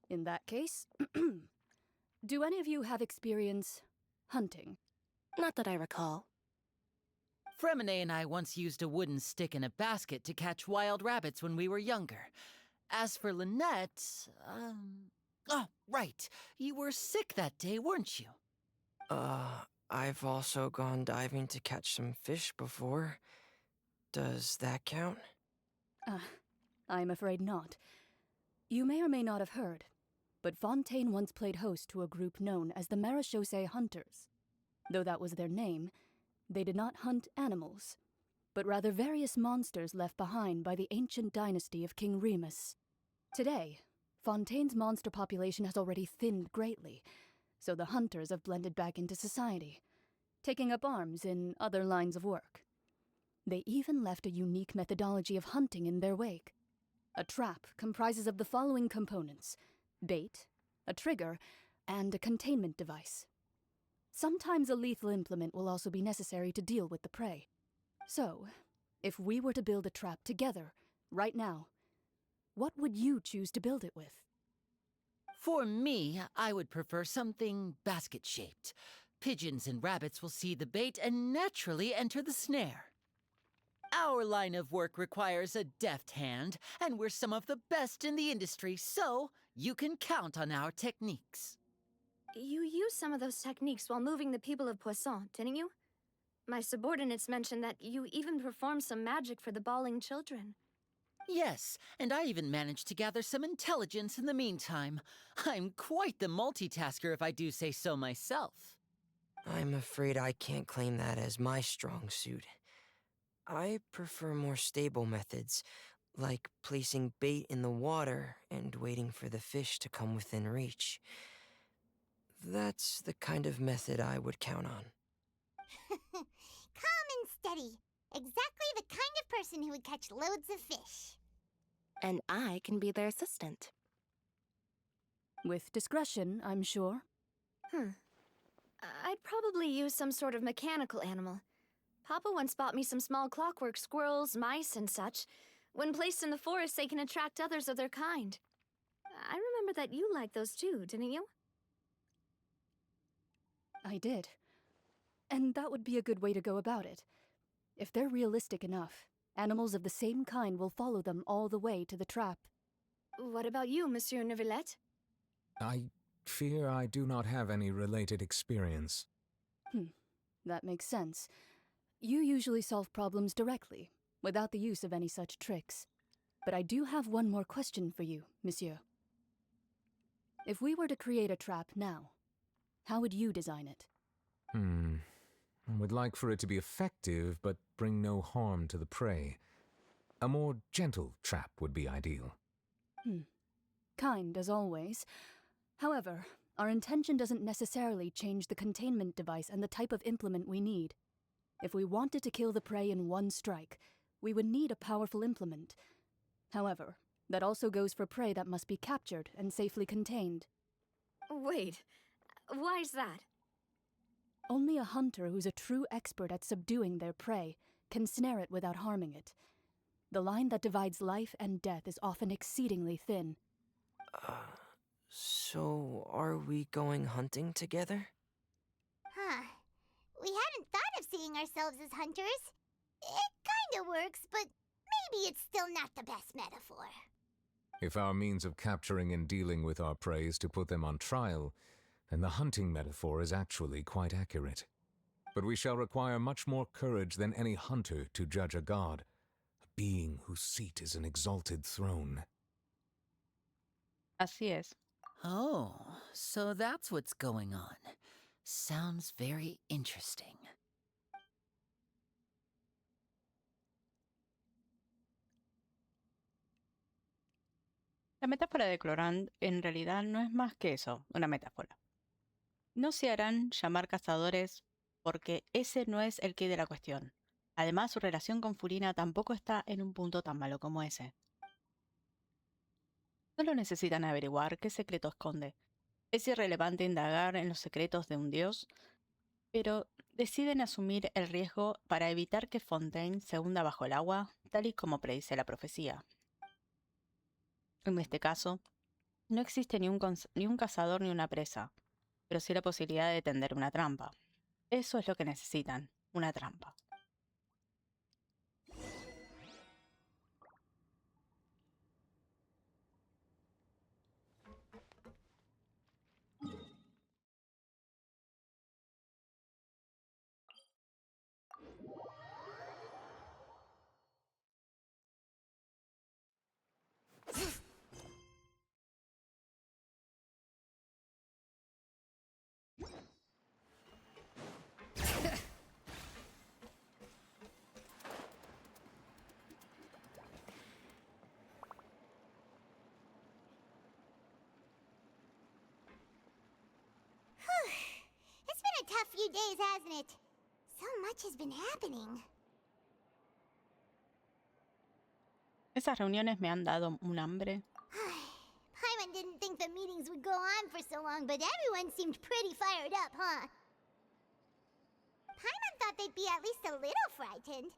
In that case, do any of you have experience hunting? Not that I recall. Fremine and I once used a wooden stick in a basket to catch wild rabbits when we were younger. As for Lynette, oh, right. You were sick that day, weren't you? I've also gone diving to catch some fish before. Does that count? I'm afraid not. You may or may not have heard, but Fontaine once played host to a group known as the Marechaussee Hunters. Though that was their name, they did not hunt animals, but rather various monsters left behind by the ancient dynasty of King Remus. Today, Fontaine's monster population has already thinned greatly, so the hunters have blended back into society, taking up arms in other lines of work. They even left a unique methodology of hunting in their wake. A trap comprises of the following components: bait, a trigger, and a containment device. Sometimes a lethal implement will also be necessary to deal with the prey. So, if we were to build a trap together, right now, what would you choose to build it with? For me, I would prefer something basket-shaped. Pigeons and rabbits will see the bait and naturally enter the snare. Our line of work requires a deft hand, and we're some of the best in the industry, so you can count on our techniques. You used some of those techniques while moving the people of Poisson, didn't you? My subordinates mentioned that you even performed some magic for the bawling children. Yes, and I even managed to gather some intelligence in the meantime. I'm quite the multitasker if I do say so myself. I'm afraid I can't claim that as my strong suit. I prefer more stable methods, like placing bait in the water and waiting for the fish to come within reach. That's the kind of method I would count on. Calm and steady. Exactly the kind of person who would catch loads of fish. And I can be their assistant. With discretion, I'm sure. I'd probably use some sort of mechanical animal. Papa once bought me some small clockwork squirrels, mice, and such. When placed in the forest, they can attract others of their kind. I remember that you liked those too, didn't you? I did. And that would be a good way to go about it. If they're realistic enough, animals of the same kind will follow them all the way to the trap. What about you, Monsieur Neuvillette? I fear I do not have any related experience. That makes sense. You usually solve problems directly, without the use of any such tricks. But I do have one more question for you, Monsieur. If we were to create a trap now, how would you design it? I would like for it to be effective, but bring no harm to the prey. A more gentle trap would be ideal. Kind, as always. However, our intention doesn't necessarily change the containment device and the type of implement we need. If we wanted to kill the prey in one strike, we would need a powerful implement. However, that also goes for prey that must be captured and safely contained. Wait, why's that? Only a hunter who's a true expert at subduing their prey can snare it without harming it. The line that divides life and death is often exceedingly thin. So are we going hunting together? Huh. We hadn't thought of seeing ourselves as hunters. It kinda works, but maybe it's still not the best metaphor. If our means of capturing and dealing with our prey is to put them on trial, then the hunting metaphor is actually quite accurate. But we shall require much more courage than any hunter to judge a god, a being whose seat is an exalted throne. Así es. Oh, so that's what's going on. Sounds very interesting. La metáfora de Clorand en realidad no es más que eso, una metáfora. No se harán llamar cazadores porque ese no es el quid de la cuestión. Además, su relación con Furina tampoco está en un punto tan malo como ese. Solo necesitan averiguar qué secreto esconde. Es irrelevante indagar en los secretos de un dios, pero deciden asumir el riesgo para evitar que Fontaine se hunda bajo el agua, tal y como predice la profecía. En este caso, no existe ni un cazador ni una presa, pero sí la posibilidad de tender una trampa. Eso es lo que necesitan, una trampa. It's been a tough few days, hasn't it? So much has been happening. Esas reuniones me han dado un hambre. Paimon didn't think the meetings would go on for so long, but everyone seemed pretty fired up, huh? Paimon thought they'd be at least a little frightened.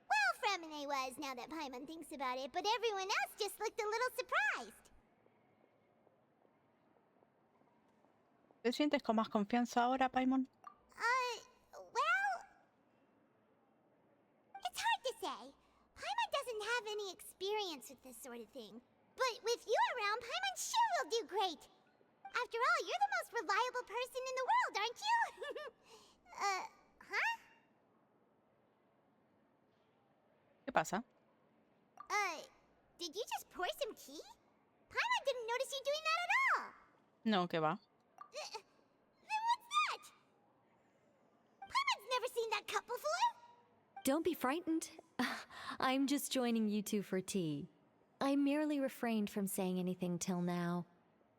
Well, Fremine was, now that Paimon thinks about it, but everyone else just looked a little surprised. ¿Te sientes con más confianza ahora, Paimon? Well... It's hard to say. Paimon doesn't have any experience with this sort of thing. But with you around, Paimon sure will do great. After all, you're the most reliable person in the world, aren't you? Huh? ¿Qué pasa? Did you just pour some tea? Paimon didn't notice you doing that at all. No, ¿qué va? Then what's that? Paimon's never seen that cup before. Don't be frightened. I'm just joining you two for tea. I merely refrained from saying anything till now.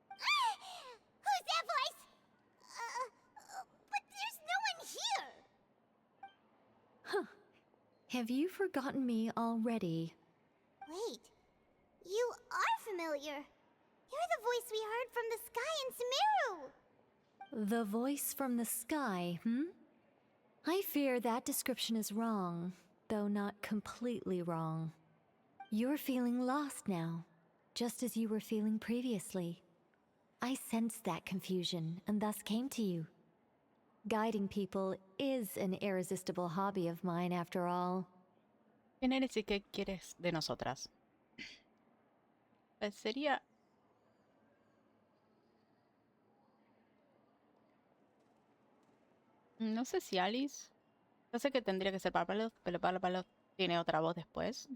Who's that voice? But there's no one here. Huh. Have you forgotten me already? Wait. You are familiar. You're the voice we heard from the sky in Sumeru. The voice from the sky, I fear that description is wrong, though not completely wrong. You're feeling lost now, just as you were feeling previously. I sensed that confusion and thus came to you. Guiding people is an irresistible hobby of mine, after all. ¿Quién eres y qué quieres de nosotras? Pues sería... No sé si Alice. Yo sé que tendría que ser Párpalos, pero Párpalos tiene otra voz después.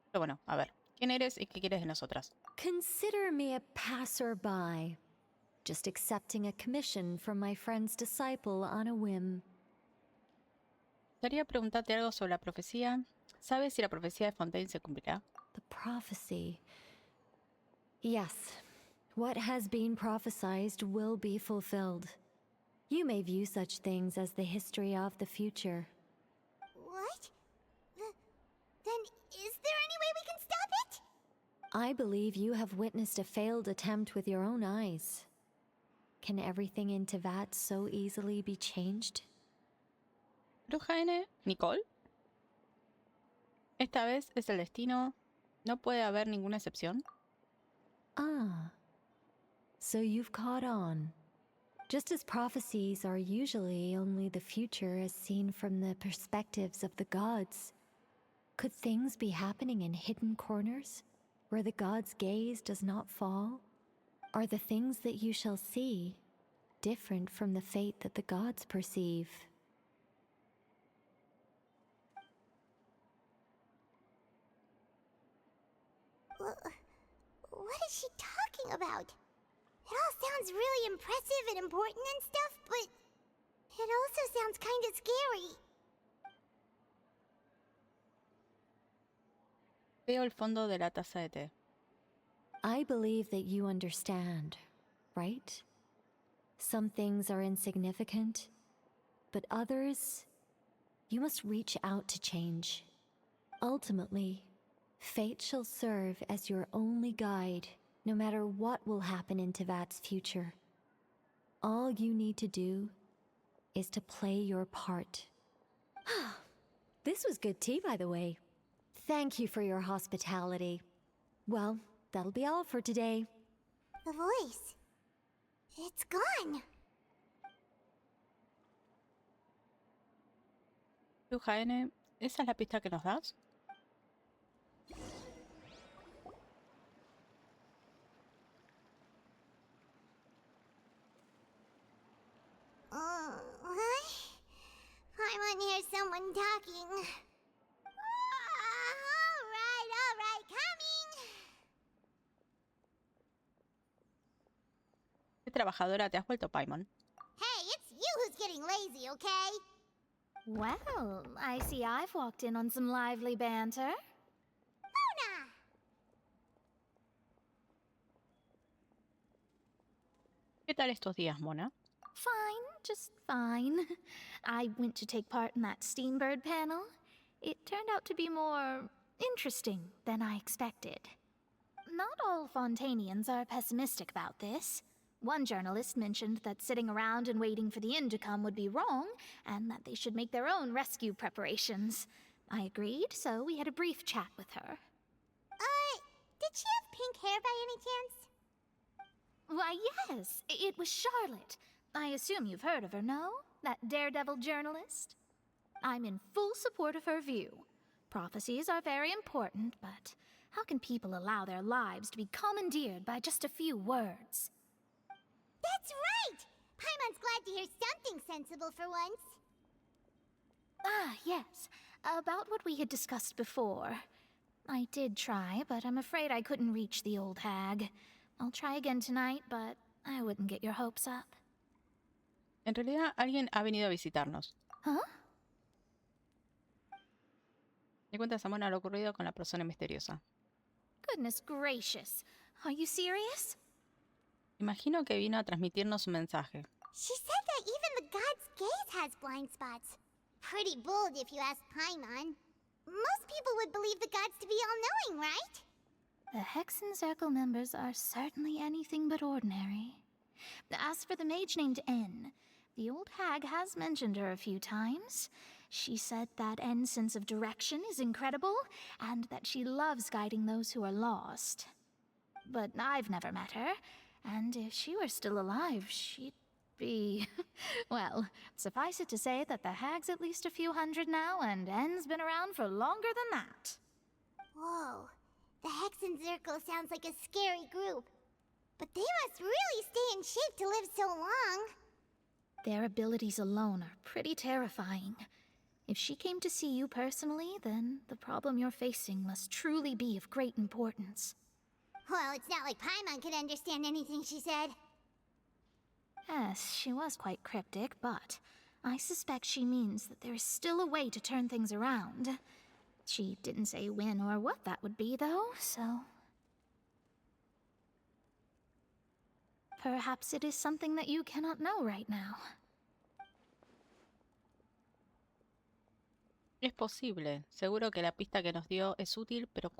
Pero bueno, a ver. ¿Quién eres y qué quieres de nosotras? Consider me a passerby, just accepting a commission from my friend's disciple on a whim. Quería preguntarte algo sobre la profecía. ¿Sabes si la profecía de Fontaine se cumplirá? The prophecy. Yes. What has been prophesied will be fulfilled. You may view such things as the history of the future. I believe you have witnessed a failed attempt with your own eyes. Can everything in Tevat so easily be changed? Bruja N, Nicole. Esta vez es el destino. No puede haber ninguna excepción. Ah, so you've caught on. Just as prophecies are usually only the future as seen from the perspectives of the gods, could things be happening in hidden corners, where the gods' gaze does not fall? Are the things that you shall see different from the fate that the gods perceive? What is she talking about? It all sounds really impressive and important and stuff, but it also sounds kind of scary. Veo el fondo de la taza de té. I believe that you understand, right? Some things are insignificant, but others, you must reach out to change. Ultimately, fate shall serve as your only guide, no matter what will happen in Tevat's future. All you need to do is to play your part. This was good tea, by the way. Thank you for your hospitality. Well, that'll be all for today. The voice. It's gone. Bruja N, ¿esa es la pista que nos das? I want to hear someone talking. All right, coming. ¿Qué trabajadora te has vuelto, Paimon? Hey, it's you who's getting lazy, okay? Well, I see I've walked in on some lively banter. Mona! ¿Qué tal estos días, Mona? Fine, just fine. I went to take part in that Steambird panel. It turned out to be more interesting than I expected. Not all Fontainians are pessimistic about this. One journalist mentioned that sitting around and waiting for the end to come would be wrong, and that they should make their own rescue preparations. I agreed, so we had a brief chat with her. Did she have pink hair by any chance? Why, yes, it was Charlotte. I assume you've heard of her, no? That daredevil journalist? I'm in full support of her view. Prophecies are very important, but how can people allow their lives to be commandeered by just a few words? That's right! Paimon's glad to hear something sensible for once. Ah, yes. About what we had discussed before. I did try, but I'm afraid I couldn't reach the old hag. I'll try again tonight, but I wouldn't get your hopes up. En realidad, alguien ha venido a visitarnos. Huh? Le cuenta a Samona lo ocurrido con la persona misteriosa. Goodness gracious. Are you serious? Imagino que vino a transmitirnos un mensaje. She said that even the god's gaze has blind spots. Pretty bold if you ask Paimon. Most people would believe the gods to be all-knowing, right? The Hexen Circle members are certainly anything but ordinary. As for the mage named N, the old hag has mentioned her a few times. She said that N's sense of direction is incredible, and that she loves guiding those who are lost. But I've never met her, and if she were still alive, she'd be... well, suffice it to say that the hag's at least a few hundred now, and N's been around for longer than that. Whoa. The Hexen Circle sounds like a scary group. But they must really stay in shape to live so long. Their abilities alone are pretty terrifying. If she came to see you personally, then the problem you're facing must truly be of great importance. Well, it's not like Paimon could understand anything she said. Yes, she was quite cryptic, but I suspect she means that there is still a way to turn things around. She didn't say when or what that would be, though, so... Perhaps it is something that you cannot know right now. Es posible. Seguro que la pista que nos dio es útil, pero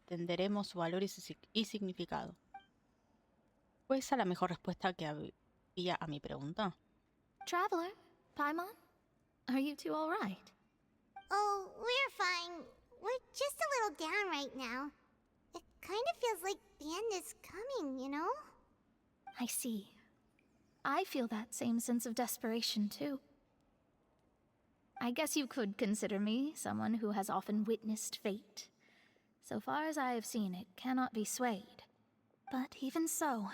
entenderemos su valor y significado. ¿Fue esa la mejor respuesta que había a mi pregunta? Traveler, Paimon, are you two all right? Oh, we're fine. We're just a little down right now. It kind of feels like the end is coming, you know? I see. I feel that same sense of desperation, too. I guess you could consider me someone who has often witnessed fate. So far as I have seen, it cannot be swayed. But even so,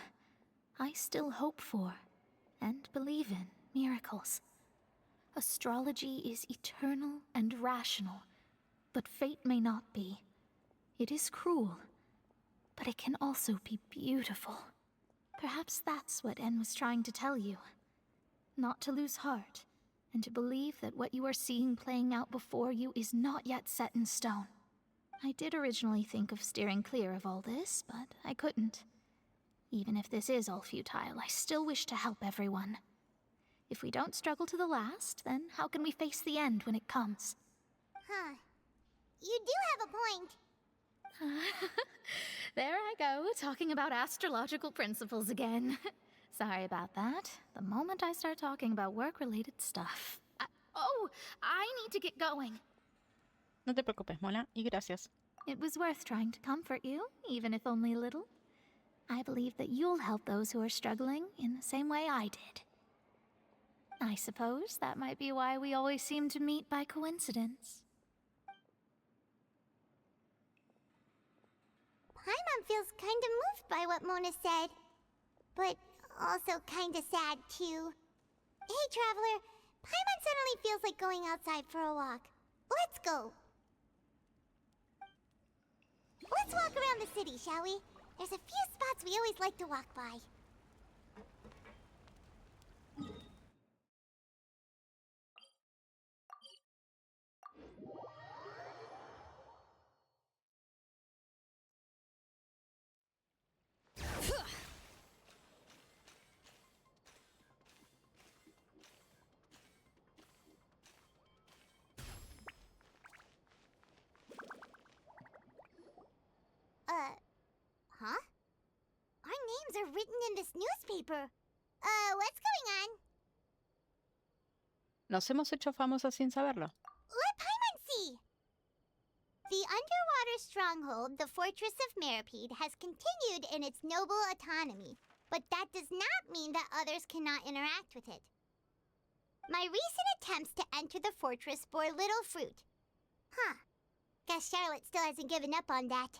I still hope for, and believe in, miracles. Astrology is eternal and rational, but fate may not be. It is cruel, but it can also be beautiful. Perhaps that's what En was trying to tell you. Not to lose heart, and to believe that what you are seeing playing out before you is not yet set in stone. I did originally think of steering clear of all this, but I couldn't. Even if this is all futile, I still wish to help everyone. If we don't struggle to the last, then how can we face the end when it comes? Huh. You do have a point. There I go, talking about astrological principles again. Sorry about that. The moment I start talking about work-related stuff. I need to get going. No te preocupes, Mona, y gracias. It was worth trying to comfort you, even if only a little. I believe that you'll help those who are struggling in the same way I did. I suppose that might be why we always seem to meet by coincidence. Paimon feels kinda moved by what Mona said. But also kinda sad, too. Hey, Traveler. Paimon suddenly feels like going outside for a walk. Let's go. Let's walk around the city, shall we? There's a few spots we always like to walk by. Huh? Our names are written in this newspaper. What's going on? Nos hemos hecho famosas sin saberlo. Let Paimon see! The underwater stronghold, the Fortress of Meripede, has continued in its noble autonomy, but that does not mean that others cannot interact with it. My recent attempts to enter the fortress bore little fruit. Huh. Guess Charlotte still hasn't given up on that.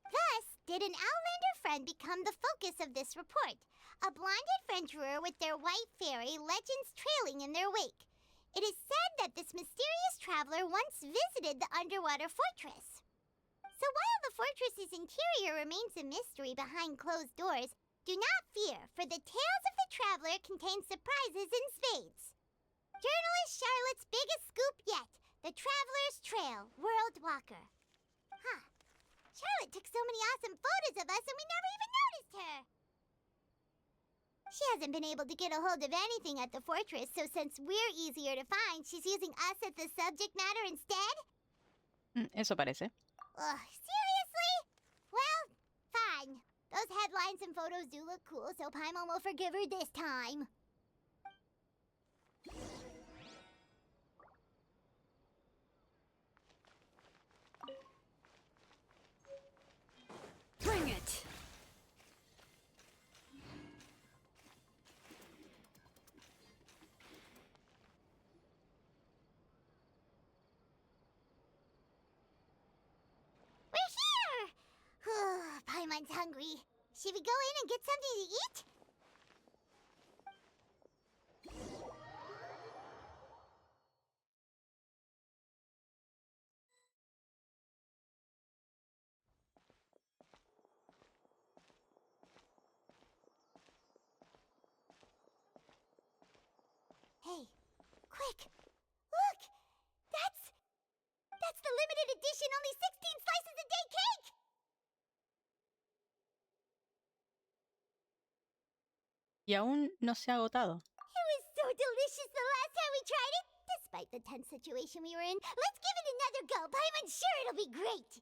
Thus, did an Outlander friend become the focus of this report? A blonde adventurer with their white fairy, legends trailing in their wake. It is said that this mysterious traveler once visited the underwater fortress. So while the fortress's interior remains a mystery behind closed doors, do not fear, for the tales of the traveler contain surprises in spades. Journalist Charlotte's biggest scoop yet, the Traveler's Trail, World Walker. Huh. Charlotte took so many awesome photos of us and we never even noticed her. She hasn't been able to get a hold of anything at the fortress, so since we're easier to find, she's using us as the subject matter instead? Eso parece. Ugh, seriously? Well, fine. Those headlines and photos do look cool, so Paimon will forgive her this time. Bring it! We're here! Paimon's hungry. Should we go in and get something to eat? Hey, quick! Look! That's the limited edition only 16 slices a day cake! Y aún no se ha agotado. It was so delicious the last time we tried it, despite the tense situation we were in. Let's give it another go. I'm sure it'll be great.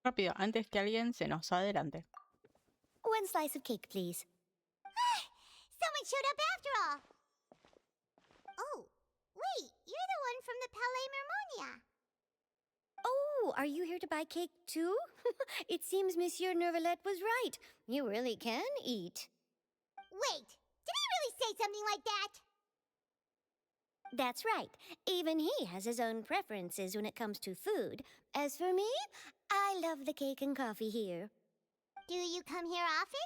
Rápido, antes que alguien se nos adelante. One slice of cake, please. Someone showed up after all. Oh, wait, you're the one from the Palais Mermonia. Oh, are you here to buy cake too? It seems Monsieur Nervalette was right. You really can eat. Wait, did he really say something like that? That's right. Even he has his own preferences when it comes to food. As for me, I love the cake and coffee here. Do you come here often?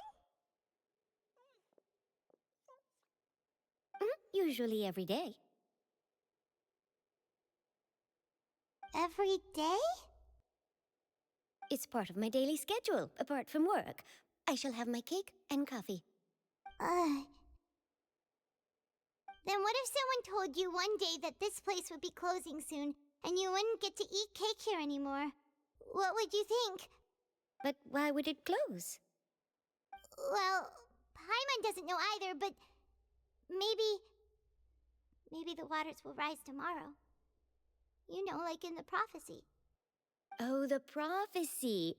Usually every day. Every day? It's part of my daily schedule, apart from work. I shall have my cake and coffee. Then what if someone told you one day that this place would be closing soon, and you wouldn't get to eat cake here anymore? What would you think? But why would it close? Well, Paimon doesn't know either, but maybe the waters will rise tomorrow. You know, like in the prophecy. Oh, the prophecy.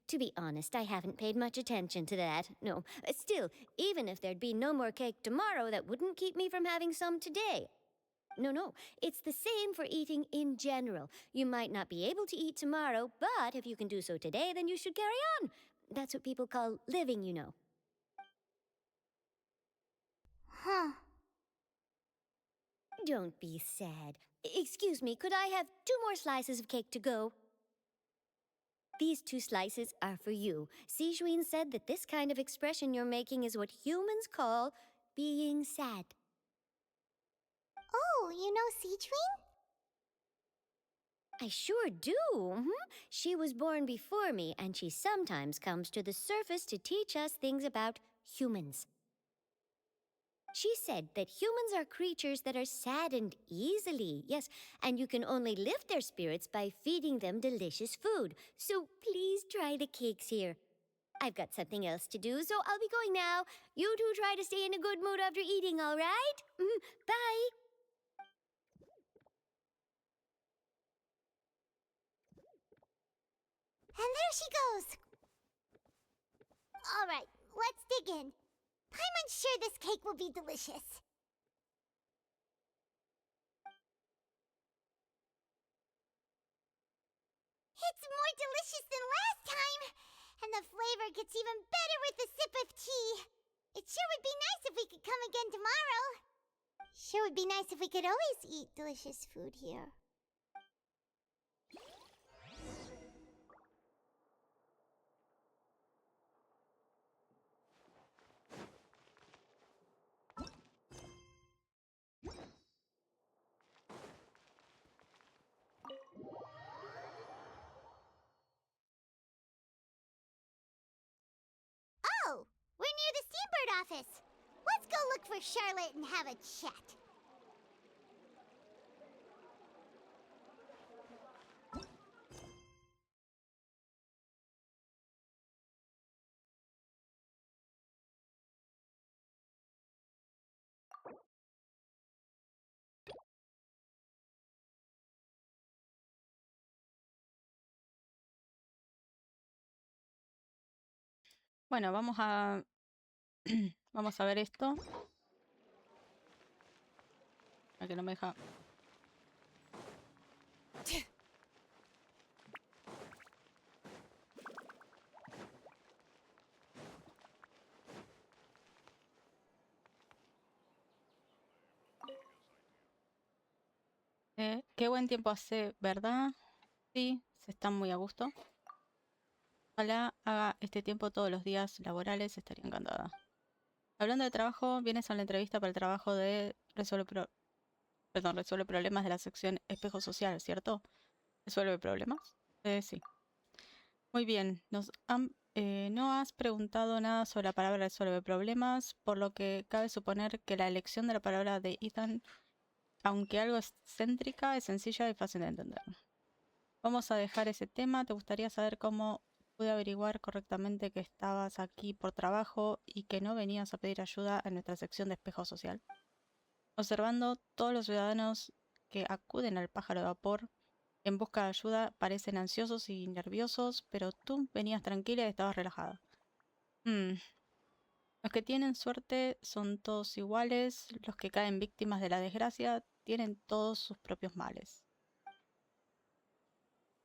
To be honest, I haven't paid much attention to that. No, still, even if there'd be no more cake tomorrow, that wouldn't keep me from having some today. No, it's the same for eating in general. You might not be able to eat tomorrow, but if you can do so today, then you should carry on. That's what people call living, you know. Huh. Don't be sad. Excuse me, could I have 2 more slices of cake to go? These 2 slices are for you. Sijuin said that this kind of expression you're making is what humans call being sad. Oh, you know Sijuin? I sure do. She was born before me, and she sometimes comes to the surface to teach us things about humans. She said that humans are creatures that are saddened easily, yes, and you can only lift their spirits by feeding them delicious food. So please try the cakes here. I've got something else to do, so I'll be going now. You two try to stay in a good mood after eating, all right? Bye. And there she goes. All right, let's dig in. I'm sure this cake will be delicious. It's more delicious than last time, and the flavor gets even better with a sip of tea. It sure would be nice if we could come again tomorrow. Sure would be nice if we could always eat delicious food here. Oh, we're near the Steambird office. Let's go look for Charlotte and have a chat. Bueno, vamos a vamos a ver esto. A que no me deja. Qué buen tiempo hace, ¿verdad? Sí, se está muy a gusto. Ojalá haga este tiempo todos los días laborales, estaría encantada. Hablando de trabajo, vienes a la entrevista para el trabajo de resuelve problemas de la sección espejo social, ¿cierto? ¿Resuelve problemas? Sí. Muy bien. No has preguntado nada sobre la palabra resuelve problemas, por lo que cabe suponer que la elección de la palabra de Ethan, aunque algo excéntrica, es sencilla y fácil de entender. Vamos a dejar ese tema. ¿Te gustaría saber cómo pude averiguar correctamente que estabas aquí por trabajo y que no venías a pedir ayuda en nuestra sección de espejo social? Observando todos los ciudadanos que acuden al pájaro de vapor en busca de ayuda parecen ansiosos y nerviosos, pero tú venías tranquila y estabas relajada. Los que tienen suerte son todos iguales, los que caen víctimas de la desgracia tienen todos sus propios males.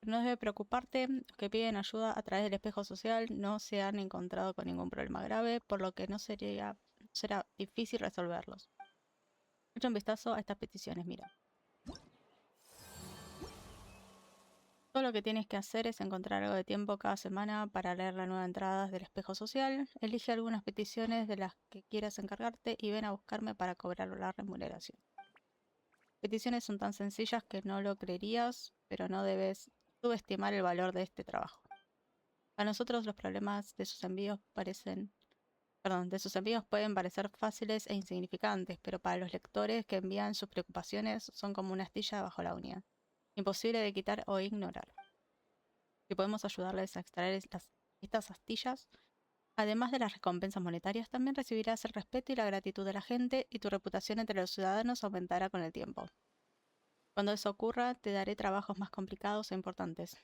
No debe preocuparte, los que piden ayuda a través del espejo social no se han encontrado con ningún problema grave, por lo que no será difícil resolverlos. Echa un vistazo a estas peticiones, mira. Todo lo que tienes que hacer es encontrar algo de tiempo cada semana para leer la nueva entrada del espejo social. Elige algunas peticiones de las que quieras encargarte y ven a buscarme para cobrar la remuneración. Peticiones son tan sencillas que no lo creerías, pero no debes subestimar el valor de este trabajo. A nosotros los problemas de sus envíos pueden parecer fáciles e insignificantes, pero para los lectores que envían sus preocupaciones son como una astilla bajo la uña. Imposible de quitar o ignorar. Si podemos ayudarles a extraer estas astillas, además de las recompensas monetarias, también recibirás el respeto y la gratitud de la gente y tu reputación entre los ciudadanos aumentará con el tiempo. Cuando eso ocurra, te daré trabajos más complicados e importantes.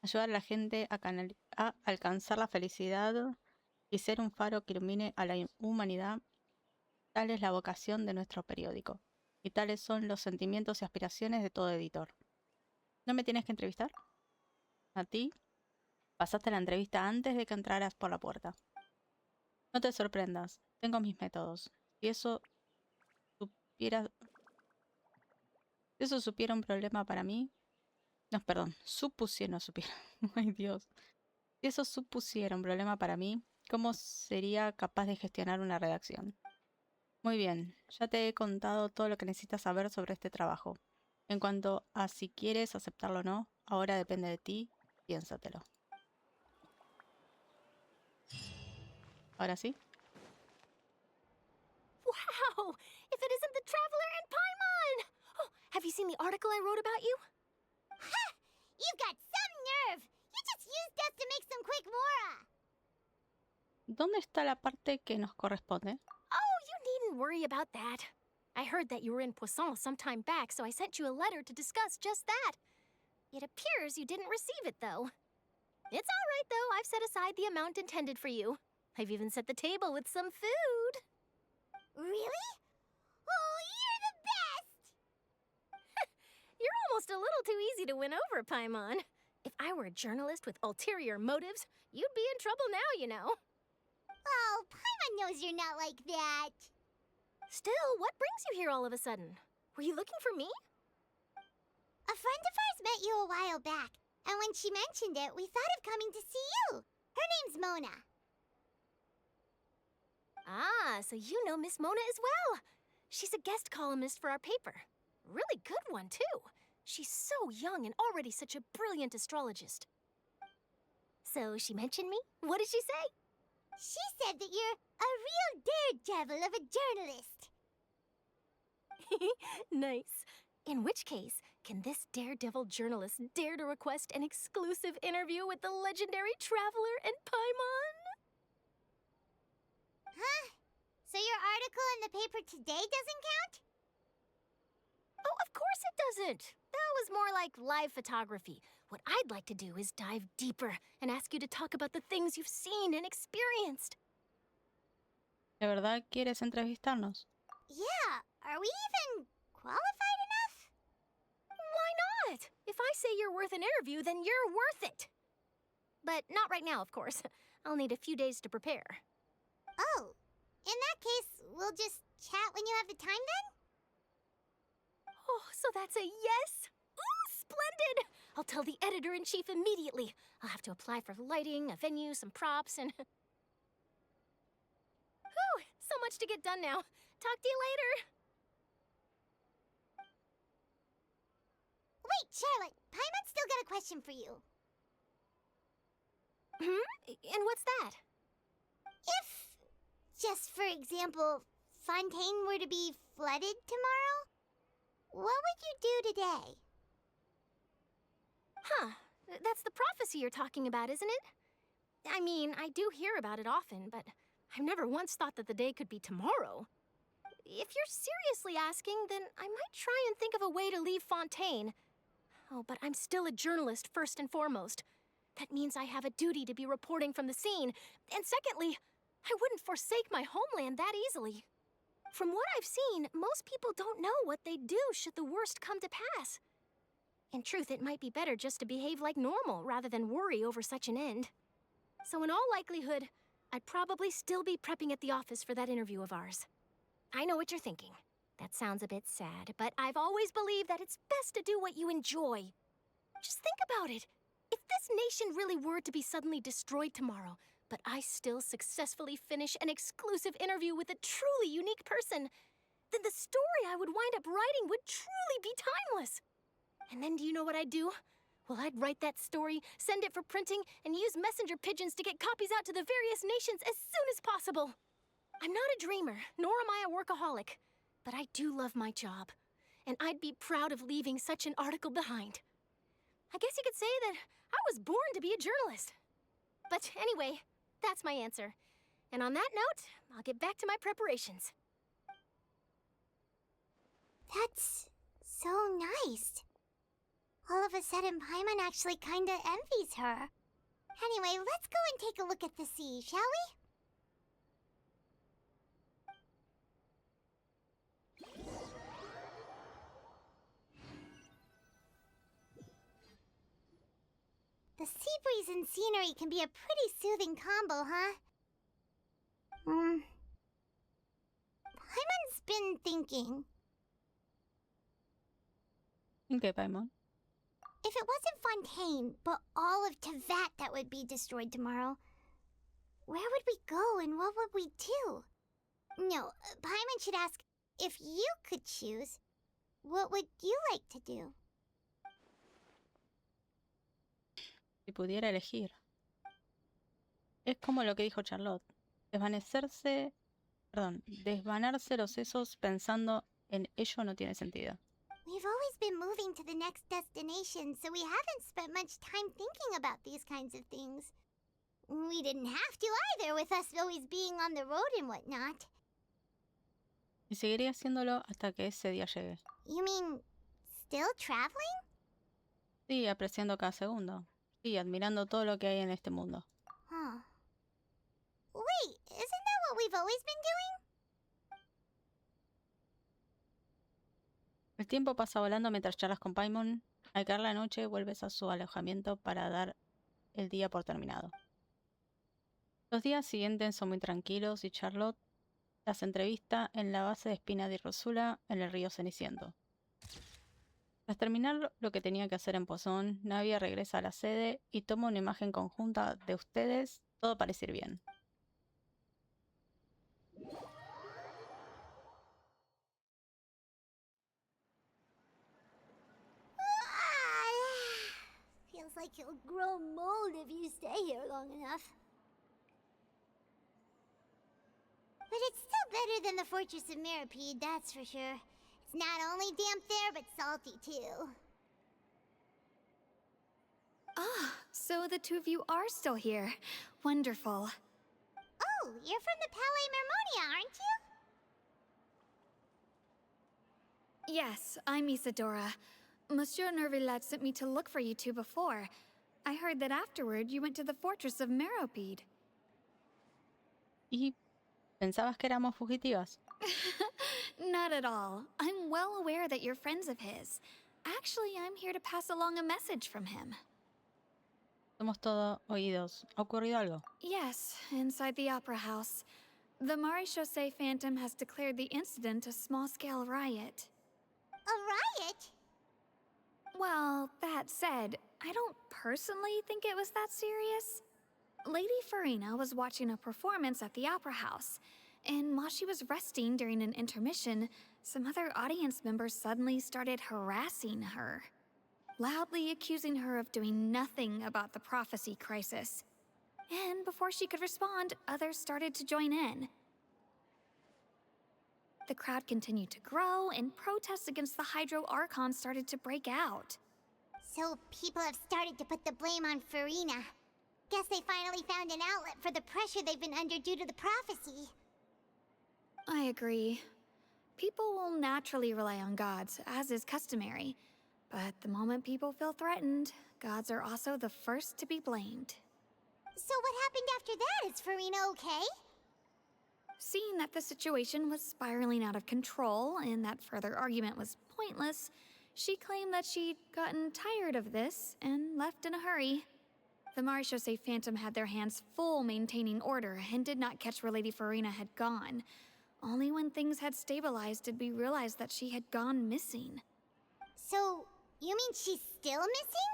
Ayudar a la gente a alcanzar la felicidad y ser un faro que ilumine a la humanidad, tal es la vocación de nuestro periódico. Y tales son los sentimientos y aspiraciones de todo editor. ¿No me tienes que entrevistar? ¿A ti? Pasaste la entrevista antes de que entraras por la puerta. No te sorprendas, tengo mis métodos. Si eso supiera un problema para mí... No, perdón, no supiera. Ay, Dios. Si eso supusiera un problema para mí, ¿cómo sería capaz de gestionar una redacción? Muy bien, ya te he contado todo lo que necesitas saber sobre este trabajo. En cuanto a si quieres aceptarlo o no, ahora depende de ti, piénsatelo. ¿Ahora sí? Wow! If it isn't the Traveler and Paimon! Oh, have you seen the article I wrote about you? Ha! You've got some nerve! You just used us to make some quick mora! ¿Dónde está la parte que nos corresponde? Oh, you needn't worry about that. I heard that you were in Poisson some time back, so I sent you a letter to discuss just that. It appears you didn't receive it, though. It's all right, though. I've set aside the amount intended for you. I've even set the table with some food. Really? Oh, you're the best! You're almost a little too easy to win over, Paimon. If I were a journalist with ulterior motives, you'd be in trouble now, you know. Oh, Paimon knows you're not like that. Still, what brings you here all of a sudden? Were you looking for me? A friend of ours met you a while back, and when she mentioned it, we thought of coming to see you. Her name's Mona. Ah, so you know Miss Mona as well. She's a guest columnist for our paper. Really good one, too. She's so young and already such a brilliant astrologist. So she mentioned me? What did she say? She said that you're a real daredevil of a journalist. Nice. In which case, can this daredevil journalist dare to request an exclusive interview with the legendary Traveler and Paimon? Huh? So your article in the paper today doesn't count? Oh, of course it doesn't. That was more like live photography. What I'd like to do is dive deeper and ask you to talk about the things you've seen and experienced. ¿De verdad quieres entrevistarnos? Yeah, are we even qualified enough? Why not? If I say you're worth an interview, then you're worth it. But not right now, of course. I'll need a few days to prepare. Oh, in that case, we'll just chat when you have the time then? Oh, so that's a yes? Ooh, splendid! I'll tell the editor-in-chief immediately. I'll have to apply for lighting, a venue, some props, and... Whew, so much to get done now. Talk to you later. Wait, Charlotte, Paimon's still got a question for you. And what's that? If, just for example, Fontaine were to be flooded tomorrow, what would you do today? Huh. That's the prophecy you're talking about, isn't it? I mean, I do hear about it often, but I've never once thought that the day could be tomorrow. if you're seriously asking, then I might try and think of a way to leave Fontaine. Oh, but I'm still a journalist first and foremost. That means I have a duty to be reporting from the scene. And secondly, I wouldn't forsake my homeland that easily. From what I've seen, most people don't know what they'd do should the worst come to pass. In truth, it might be better just to behave like normal rather than worry over such an end. So in all likelihood, I'd probably still be prepping at the office for that interview of ours. I know what you're thinking. That sounds a bit sad, but I've always believed that it's best to do what you enjoy. Just think about it. If this nation really were to be suddenly destroyed tomorrow, but I still successfully finish an exclusive interview with a truly unique person, then the story I would wind up writing would truly be timeless. And then do you know what I'd do? Well, I'd write that story, send it for printing, and use messenger pigeons to get copies out to the various nations as soon as possible. I'm not a dreamer, nor am I a workaholic, but I do love my job, and I'd be proud of leaving such an article behind. I guess you could say that I was born to be a journalist. But anyway, that's my answer. And on that note, I'll get back to my preparations. That's so nice. All of a sudden, Paimon actually kinda envies her. Anyway, let's go and take a look at the sea, shall we? The sea breeze and scenery can be a pretty soothing combo, huh? Paimon's been thinking. Okay, Paimon. If it wasn't Fontaine, but all of Tevat that would be destroyed tomorrow, where would we go and what would we do? No, Paimon should ask, if you could choose, what would you like to do? Si pudiera elegir. Es como lo que dijo Charlotte. Desvanarse los sesos pensando en ello no tiene sentido. We've always been moving to the next destination, so we haven't spent much time thinking about these kinds of things. We didn't have to either, with us always being on the road and whatnot. Y seguiré haciéndolo hasta que ese día llegue. You mean, still traveling? Sí, apreciando cada segundo. Sí, admirando todo lo que hay en este mundo. Huh. Wait, isn't that what we've always been doing? El tiempo pasa volando mientras charlas con Paimon. Al caer la noche, vuelves a su alojamiento para dar el día por terminado. Los días siguientes son muy tranquilos y Charlotte las entrevista en la base de Espina di Rosula en el río Ceniciento. Tras terminar lo que tenía que hacer en Pozón, Navia regresa a la sede y toma una imagen conjunta de ustedes. Todo parece ir bien. Feels like you'll grow mold if you stay here long enough. But it's still better than the Fortress of Mirapede, that's for sure. It's not only damp there, but salty too. Ah, so the two of you are still here. Wonderful. Oh, you're from the Palais Mermonia, aren't you? Yes, I'm Isadora. Monsieur Nervillet sent me to look for you two before. I heard that afterward you went to the Fortress of Meropide. ¿Y pensabas que éramos fugitivas? Not at all. I'm well aware that you're friends of his. Actually, I'm here to pass along a message from him. Somos todo oídos. ¿Ha ocurrido algo? Yes, inside the Opera House. The Maréchaussée Phantom has declared the incident a small-scale riot. A riot? Well, that said, I don't personally think it was that serious. Lady Farina was watching a performance at the Opera House, and while she was resting during an intermission, some other audience members suddenly started harassing her, loudly accusing her of doing nothing about the prophecy crisis. And before she could respond, others started to join in. The crowd continued to grow, and protests against the Hydro Archon started to break out. So people have started to put the blame on Farina. Guess they finally found an outlet for the pressure they've been under due to the prophecy. I agree. People will naturally rely on gods, as is customary. But the moment people feel threatened, gods are also the first to be blamed. So what happened after that? Is Farina okay? Seeing that the situation was spiraling out of control and that further argument was pointless, she claimed that she'd gotten tired of this and left in a hurry. The Marechaussee Phantom had their hands full maintaining order and did not catch where Lady Farina had gone. Only when things had stabilized did we realize that she had gone missing. So, you mean she's still missing?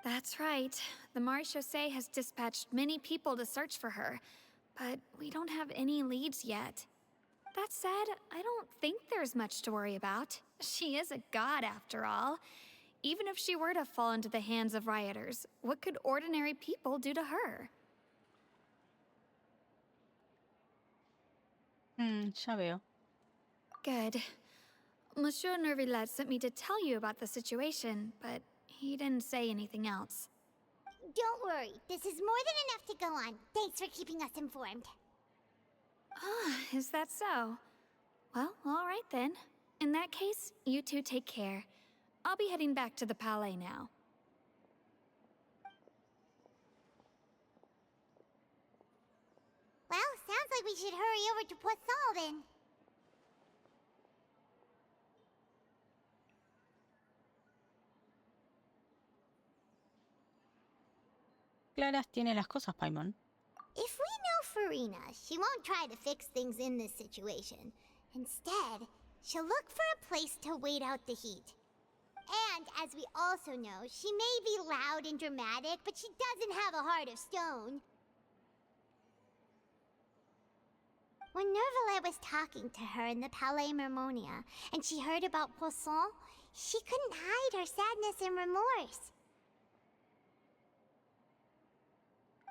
That's right. The Marechaussee has dispatched many people to search for her, but we don't have any leads yet. That said, I don't think there's much to worry about. She is a god, after all. Even if she were to fall into the hands of rioters, what could ordinary people do to her? Ya veo. Good. Monsieur Nervillet sent me to tell you about the situation, but he didn't say anything else. Don't worry, this is more than enough to go on. Thanks for keeping us informed. Ah, is that so? Well, all right then. In that case, you two take care. I'll be heading back to the Palais now. Well, sounds like we should hurry over to Poisson then. Claras tiene las cosas, Paimon. If we know Farina, she won't try to fix things in this situation. Instead, she'll look for a place to wait out the heat. And, as we also know, she may be loud and dramatic, but she doesn't have a heart of stone. When Nervillet was talking to her in the Palais Mermonia, and she heard about Poisson, she couldn't hide her sadness and remorse.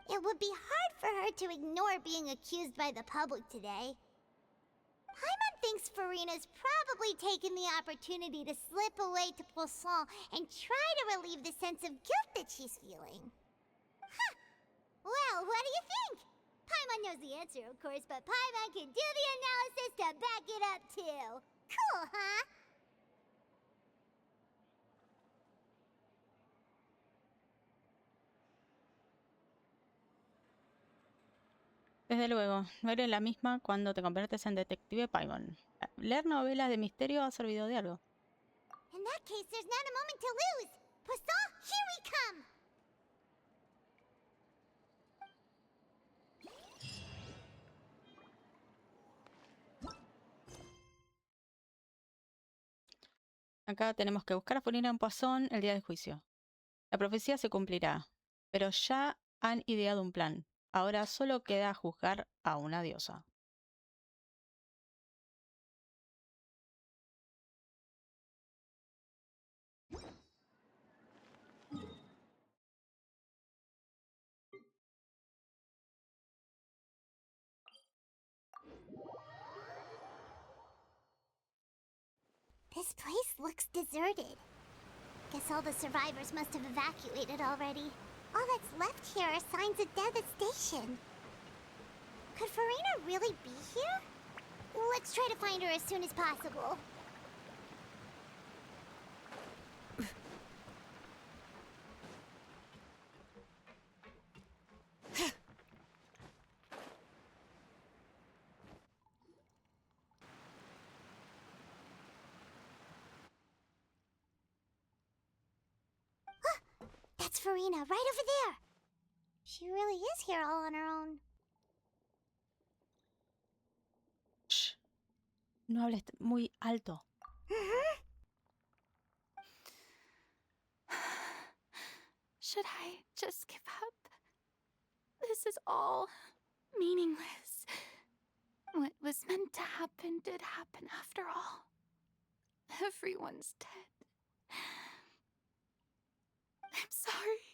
It would be hard for her to ignore being accused by the public today. Paimon thinks Farina's probably taken the opportunity to slip away to Poisson and try to relieve the sense of guilt that she's feeling. Huh. Well, what do you think? Paimon knows the answer, of course, but Paimon can do the analysis to back it up, too. Cool, huh? Desde luego, no eres la misma cuando te conviertes en detective Paimon. Leer novelas de misterio ha servido de algo. In that case, there's not a moment to lose. Poisson, here we come! Acá tenemos que buscar a Farina en Poisson el día del juicio. La profecía se cumplirá, pero ya han ideado un plan. Ahora solo queda juzgar a una diosa. This place looks deserted. Guess all the survivors must have evacuated already. All that's left here are signs of devastation. Could Farina really be here? Let's try to find her as soon as possible. That's Farina, right over there. She really is here all on her own. Shh. No hables muy alto. Should I just give up? This is all meaningless. What was meant to happen did happen after all. Everyone's dead. I'm sorry.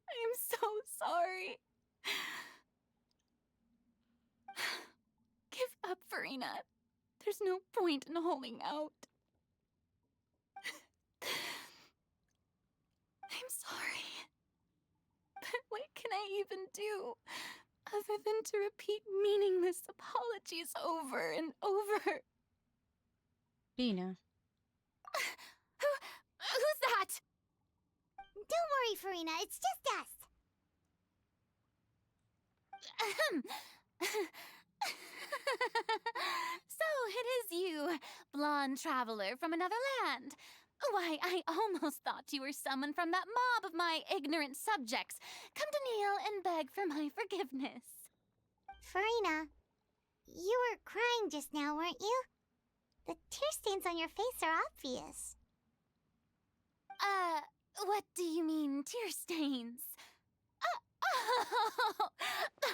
I'm so sorry. Give up, Farina. There's no point in holding out. I'm sorry. But what can I even do? other than to repeat meaningless apologies over and over. Furina. Who's that? Don't worry, Farina, it's just us. So it is you, blonde traveler from another land. Why, I almost thought you were someone from that mob of my ignorant subjects, come to kneel and beg for my forgiveness. Farina, you were crying just now, weren't you? The tear stains on your face are obvious. What do you mean, tear stains? Oh,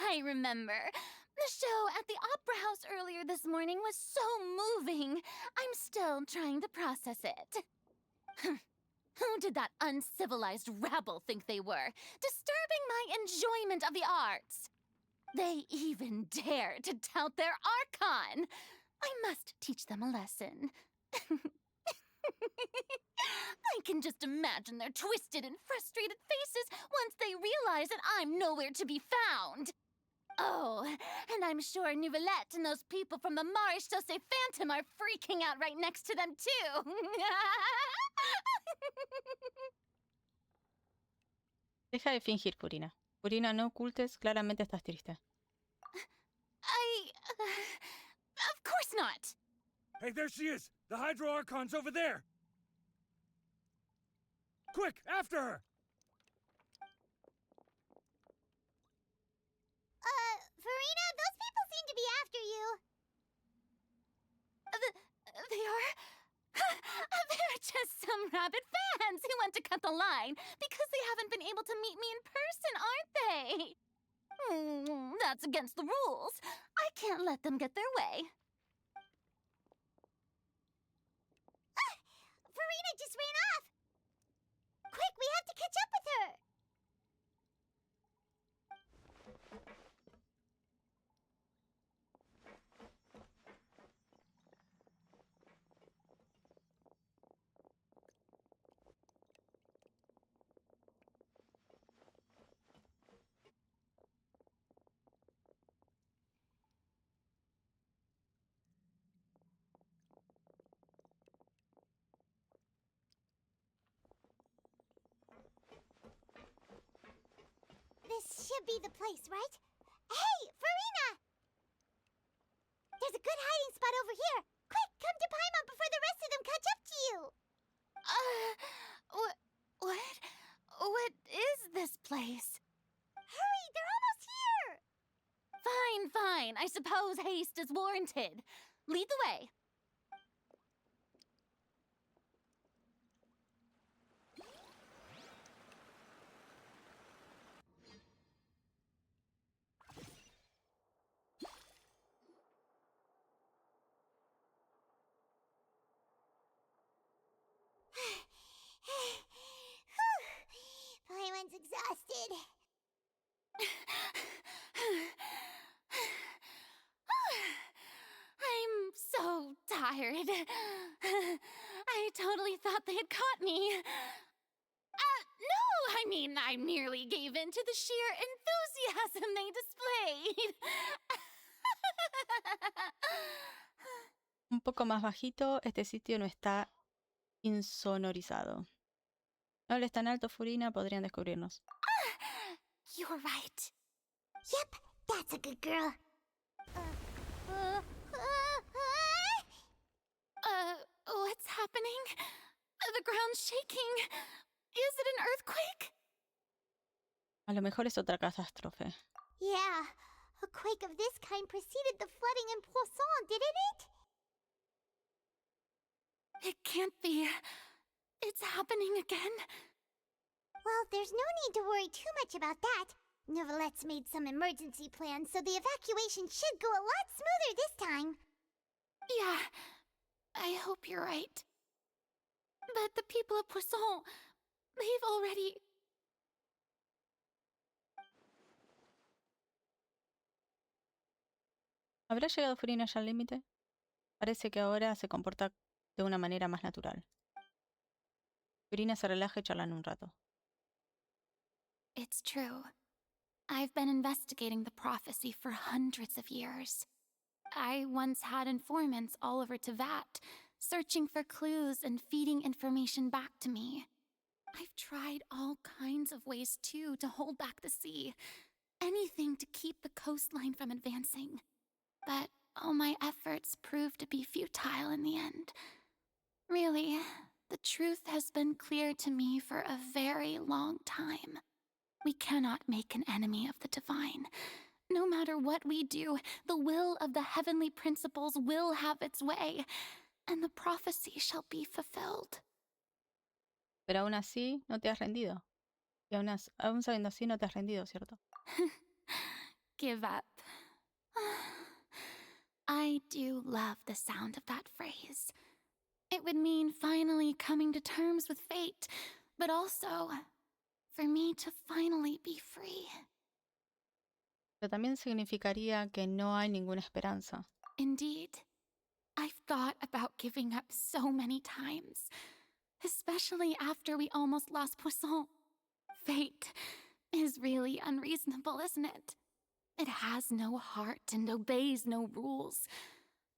I remember. The show at the Opera House earlier this morning was so moving. I'm still trying to process it. Who did that uncivilized rabble think they were, disturbing my enjoyment of the arts? They even dare to tout their Archon. I must teach them a lesson. I can just imagine their twisted and frustrated faces once they realize that I'm nowhere to be found. Oh, and I'm sure Nouvellette and those people from the Maréchaussée Phantom are freaking out right next to them, too. Deja de fingir, Furina. Furina, no ocultes, claramente estás triste. Of course not. Hey, there she is! The Hydro Archon's over there! Quick, after her! Farina, those people seem to be after you. They are? They're just some rabid fans who want to cut the line because they haven't been able to meet me in person, aren't they? That's against the rules. I can't let them get their way. Farina just ran off! Quick, we have to catch up with her! This should be the place, right? Hey, Farina! There's a good hiding spot over here. Quick, come to Paimon before the rest of them catch up to you. What is this place? Hurry, they're almost here. Fine. I suppose haste is warranted. Lead the way. Paimon's exhausted. I'm so tired. I totally thought they had caught me. No, I mean, I merely gave in to the sheer enthusiasm they displayed. Un poco más bajito, este sitio no está insonorizado. No hables tan alto, Furina, podrían descubrirnos. You're right. Yep, that's a good girl. What's happening? The ground's shaking. Is it an earthquake? A lo mejor es otra catástrofe. Yeah, a quake of this kind preceded the flooding in Poisson, didn't it? It can't be. It's happening again. Well, there's no need to worry too much about that. Nouvellette's made some emergency plans, so the evacuation should go a lot smoother this time. Yeah, I hope you're right. But the people of Poisson, they've already... ¿Habrá llegado Furina ya al límite? Parece que ahora se comporta de una manera más natural. Furina se relaja y charlan un rato. It's true. I've been investigating the prophecy for hundreds of years. I once had informants all over Tevat, searching for clues and feeding information back to me. I've tried all kinds of ways, too, to hold back the sea. Anything to keep the coastline from advancing. But all my efforts proved to be futile in the end. Really, the truth has been clear to me for a very long time. We cannot make an enemy of the divine. No matter what we do, the will of the heavenly principles will have its way, and the prophecy shall be fulfilled. Pero aún así, no te has rendido. Y aún sabiendo así, no te has rendido, ¿cierto? Give up. I do love the sound of that phrase. It would mean finally coming to terms with fate, but also for me to finally be free. Pero también significaría que no hay ninguna esperanza. Indeed. I've thought about giving up so many times, especially after we almost lost Poisson. Fate is really unreasonable, isn't it? It has no heart and obeys no rules.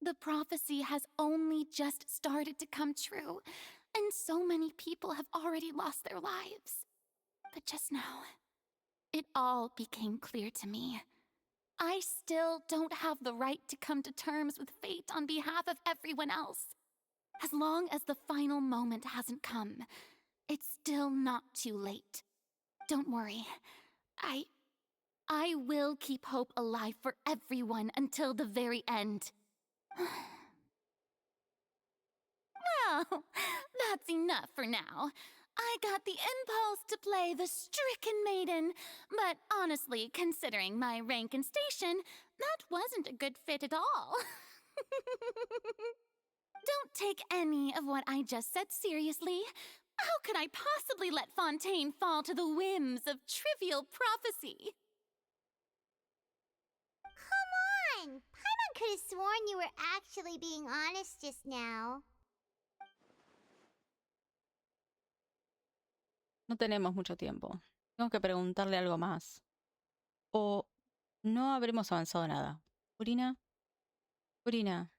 The prophecy has only just started to come true, and so many people have already lost their lives. But just now, it all became clear to me. I still don't have the right to come to terms with fate on behalf of everyone else. As long as the final moment hasn't come, it's still not too late. Don't worry. I will keep hope alive for everyone until the very end. Well, that's enough for now. I got the impulse to play the stricken maiden, but honestly, considering my rank and station, that wasn't a good fit at all. Don't take any of what I just said seriously. How could I possibly let Fontaine fall to the whims of trivial prophecy? Come on! Paimon could have sworn you were actually being honest just now. No tenemos mucho tiempo. Tengo que preguntarle algo más. O no habremos avanzado nada. Purina,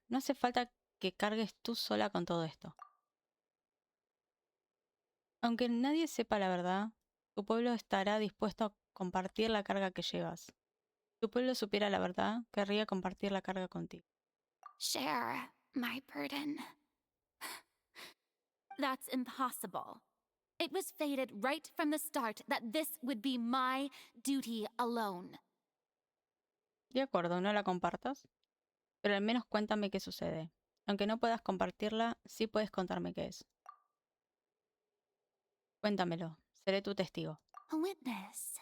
no hace falta que cargues tú sola con todo esto. Aunque nadie sepa la verdad, tu pueblo estará dispuesto a compartir la carga que llevas. Si tu pueblo supiera la verdad, querría compartir la carga contigo. Share my burden. That's impossible. It was fated right from the start that this would be my duty alone. De acuerdo, no la compartas, pero al menos cuéntame qué sucede. Aunque no puedas compartirla, sí puedes contarme qué es. Cuéntamelo, seré tu testigo. A witness.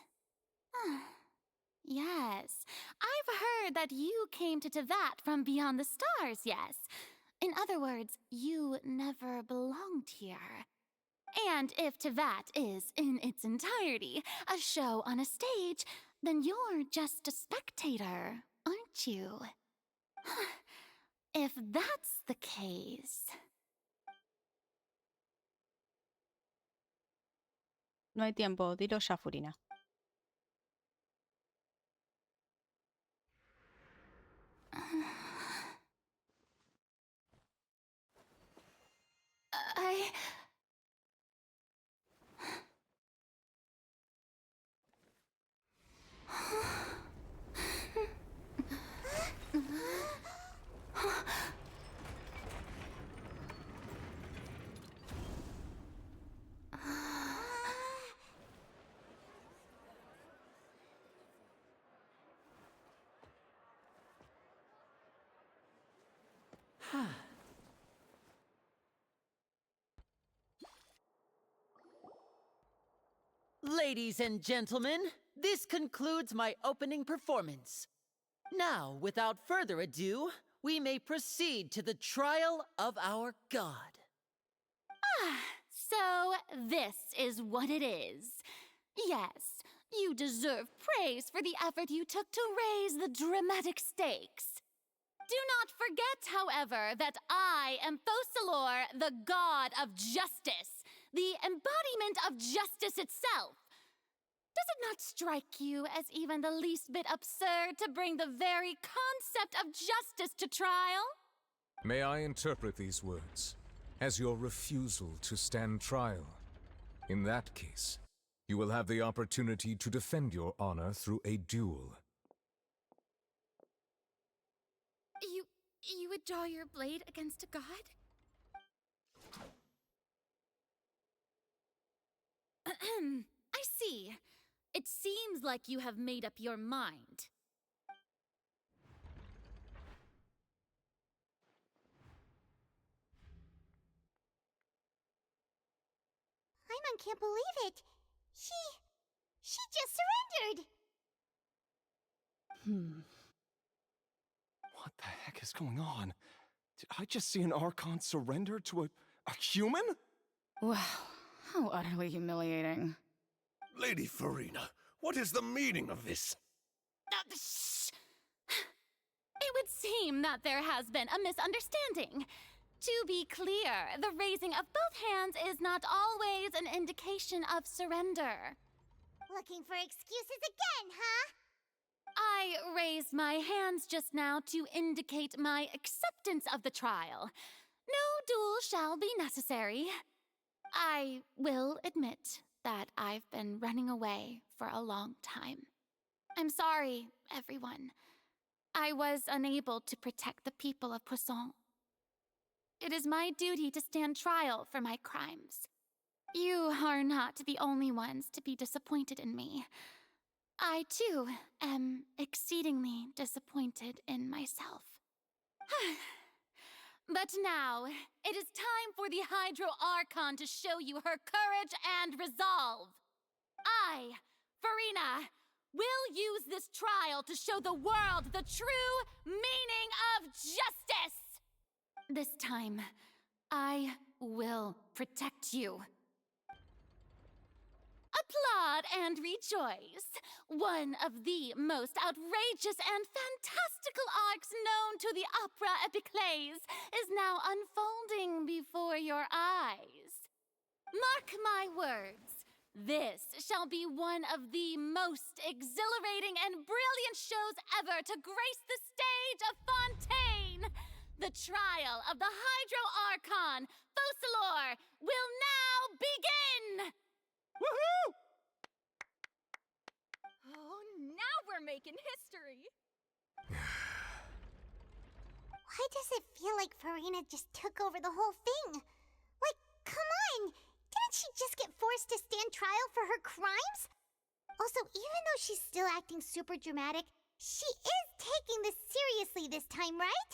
Yes, I've heard that you came to Tevat from beyond the stars, yes. In other words, you never belonged here. And if Tevat is, in its entirety, a show on a stage, then you're just a spectator, aren't you? If that's the case... No hay tiempo, dilo ya, Furina. Ladies and gentlemen, this concludes my opening performance. Now, without further ado, we may proceed to the trial of our god. So this is what it is. Yes, you deserve praise for the effort you took to raise the dramatic stakes. Do not forget, however, that I am Focalor, the god of justice, the embodiment of justice itself. Does it not strike you as even the least bit absurd to bring the very concept of justice to trial? May I interpret these words as your refusal to stand trial? In that case, you will have the opportunity to defend your honor through a duel. You would draw your blade against a god? I see. It seems like you have made up your mind. Paimon can't believe it. She just surrendered. What the heck is going on? Did I just see an Archon surrender to a human? Wow, how utterly humiliating. Lady Farina, what is the meaning of this? Shh! It would seem that there has been a misunderstanding. To be clear, the raising of both hands is not always an indication of surrender. Looking for excuses again, huh? I raised my hands just now to indicate my acceptance of the trial. No duel shall be necessary. I will admit that I've been running away for a long time. I'm sorry, everyone. I was unable to protect the people of Poisson. It is my duty to stand trial for my crimes. You are not the only ones to be disappointed in me. I, too, am exceedingly disappointed in myself. But now, it is time for the Hydro Archon to show you her courage and resolve. I, Farina, will use this trial to show the world the true meaning of justice. This time, I will protect you. Applaud and rejoice. One of the most outrageous and fantastical arcs known to the opera epiclese is now unfolding before your eyes. Mark my words, this shall be one of the most exhilarating and brilliant shows ever to grace the stage of Fontaine. The trial of the Hydro Archon, Focalor, will now begin! Woohoo! Oh, now we're making history! Why does it feel like Farina just took over the whole thing? Like, come on! Didn't she just get forced to stand trial for her crimes? Also, even though she's still acting super dramatic, she is taking this seriously this time, right?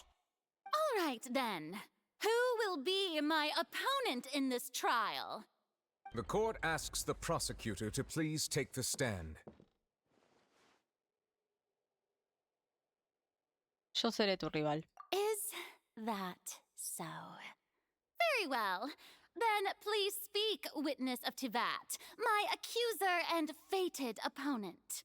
All right, then. Who will be my opponent in this trial? The court asks the prosecutor to please take the stand. Yo seré tu rival. Is that so? Very well. Then please speak, witness of Tivat, my accuser and fated opponent.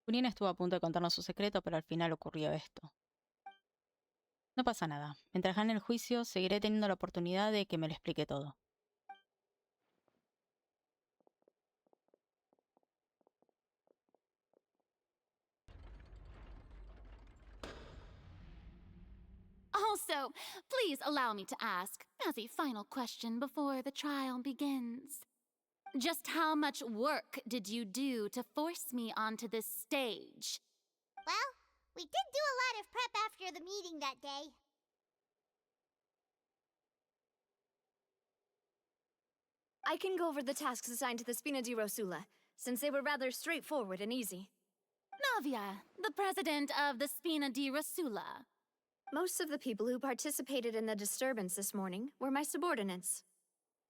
Unina estuvo a punto de contarnos su secreto, pero al final ocurrió esto. No pasa nada. Mientras gane el juicio, seguiré teniendo la oportunidad de que me lo explique todo. Also, please allow me to ask, as a final question before the trial begins. Just how much work did you do to force me onto this stage? Well, we did do a lot of prep after the meeting that day. I can go over the tasks assigned to the Spina di Rosula, since they were rather straightforward and easy. Navia, the president of the Spina di Rosula. Most of the people who participated in the disturbance this morning were my subordinates.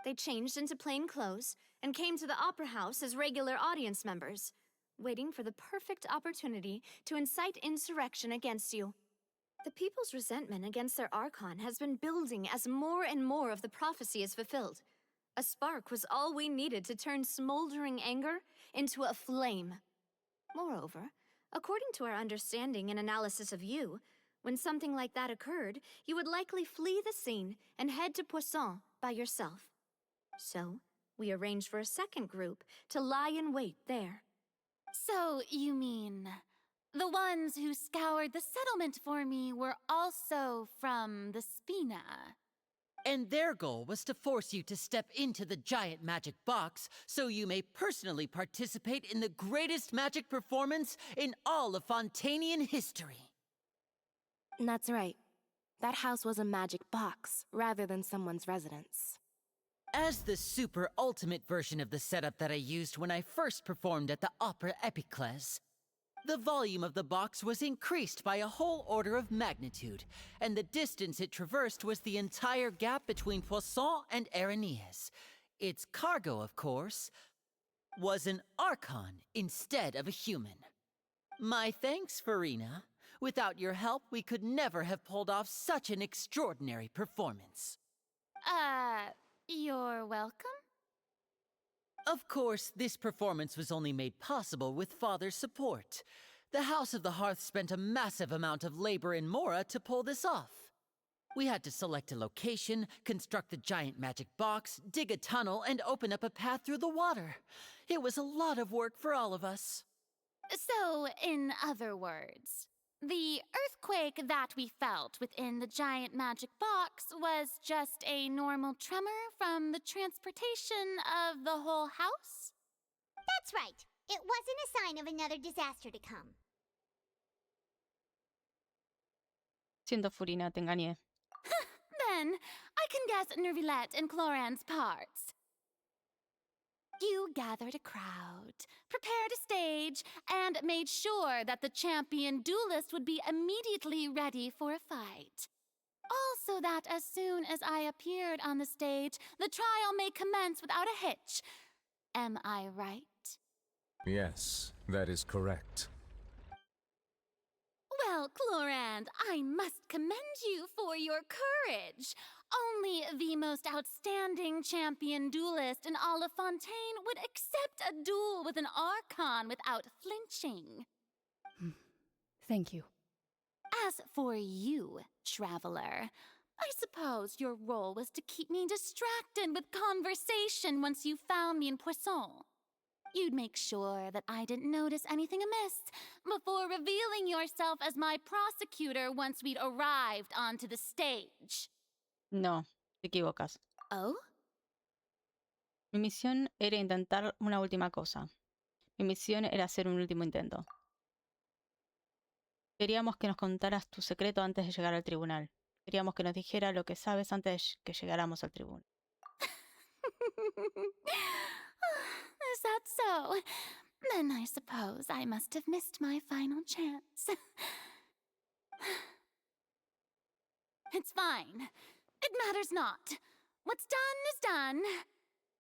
They changed into plain clothes and came to the Opera House as regular audience members, waiting for the perfect opportunity to incite insurrection against you. The people's resentment against their Archon has been building as more and more of the prophecy is fulfilled. A spark was all we needed to turn smoldering anger into a flame. Moreover, according to our understanding and analysis of you, when something like that occurred, you would likely flee the scene and head to Poisson by yourself. So, we arranged for a second group to lie in wait there. So, you mean the ones who scoured the settlement for me were also from the Spina? And their goal was to force you to step into the giant magic box so you may personally participate in the greatest magic performance in all of Fontainian history. That's right. That house was a magic box, rather than someone's residence. As the super ultimate version of the setup that I used when I first performed at the Opera Epiclese, the volume of the box was increased by a whole order of magnitude, and the distance it traversed was the entire gap between Poisson and Araneas. Its cargo, of course, was an Archon instead of a human. My thanks, Farina. Without your help, we could never have pulled off such an extraordinary performance. You're welcome? Of course, this performance was only made possible with Father's support. The House of the Hearth spent a massive amount of labor in Mora to pull this off. We had to select a location, construct the giant magic box, dig a tunnel, and open up a path through the water. It was a lot of work for all of us. So, in other words, the earthquake that we felt within the giant magic box was just a normal tremor from the transportation of the whole house? That's right. It wasn't a sign of another disaster to come. Siento, Furina, te engañé. Then, I can guess Nervilette and Cloran's parts. You gathered a crowd, prepared a stage, and made sure that the champion duelist would be immediately ready for a fight. Also that as soon as I appeared on the stage, the trial may commence without a hitch. Am I right? Yes, that is correct. Well, Clorand, I must commend you for your courage. Only the most outstanding champion duelist in all of Fontaine would accept a duel with an Archon without flinching. Thank you. As for you, Traveler, I suppose your role was to keep me distracted with conversation once you found me in Poisson. You'd make sure that I didn't notice anything amiss before revealing yourself as my prosecutor once we'd arrived onto the stage. No, te equivocas. Oh? Mi misión era intentar una última cosa. Mi misión era hacer un último intento. Queríamos que nos contaras tu secreto antes de llegar al tribunal. Queríamos que nos dijera lo que sabes antes de que llegáramos al tribunal. Is that so? Then I suppose I must have missed my final chance. It's fine. It matters not. What's done is done.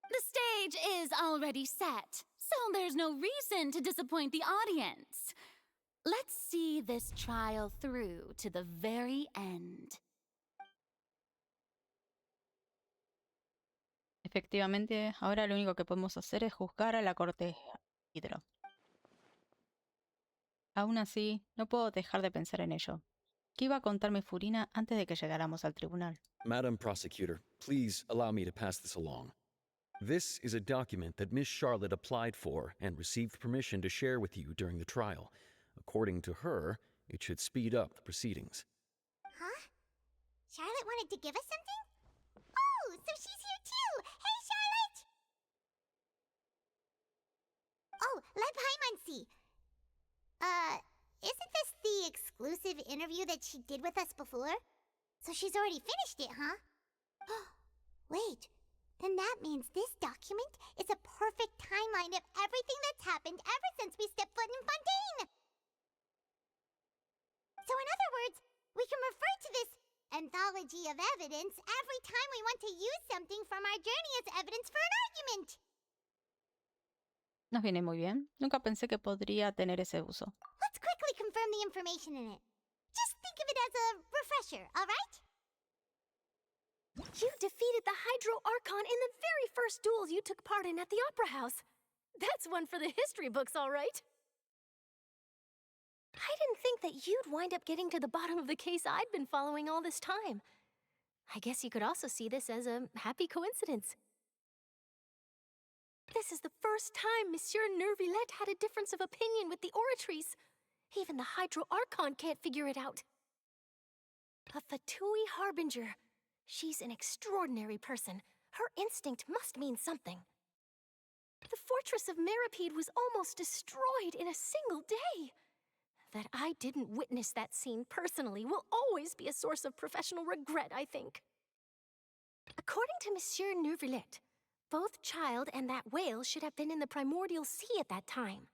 The stage is already set, so there's no reason to disappoint the audience. Let's see this trial through to the very end. Efectivamente, ahora lo único que podemos hacer es juzgar a la corte Hidro. Aún así, no puedo dejar de pensar en ello. ¿Qué iba a contarme Furina antes de que llegáramos al tribunal? Madam Prosecutor, please allow me to pass this along. This is a document that Miss Charlotte applied for and received permission to share with you during the trial. According to her, it should speed up the proceedings. Huh? Charlotte wanted to give us something? Oh, so she's here too! Hey, Charlotte! Oh, Lev Hymansi. Isn't this the exclusive interview that she did with us before? So she's already finished it, huh? Wait, then that means this document is a perfect timeline of everything that's happened ever since we stepped foot in Fontaine! So in other words, we can refer to this anthology of evidence every time we want to use something from our journey as evidence for an argument. Nos viene muy bien. Nunca pensé que podría tener ese uso. Let's quickly confirm the information in it. Just think of it as a refresher, alright? You defeated the Hydro Archon in the very first duel you took part in at the Opera House. That's one for the history books, all right. I didn't think that you'd wind up getting to the bottom of the case I'd been following all this time. I guess you could also see this as a happy coincidence. This is the first time Monsieur Nervillette had a difference of opinion with the oratories. Even the Hydro Archon can't figure it out. A Fatui Harbinger. She's an extraordinary person. Her instinct must mean something. The fortress of Meripede was almost destroyed in a single day. That I didn't witness that scene personally will always be a source of professional regret, I think. According to Monsieur Nervillette, both Child and that whale should have been in the primordial sea at that time.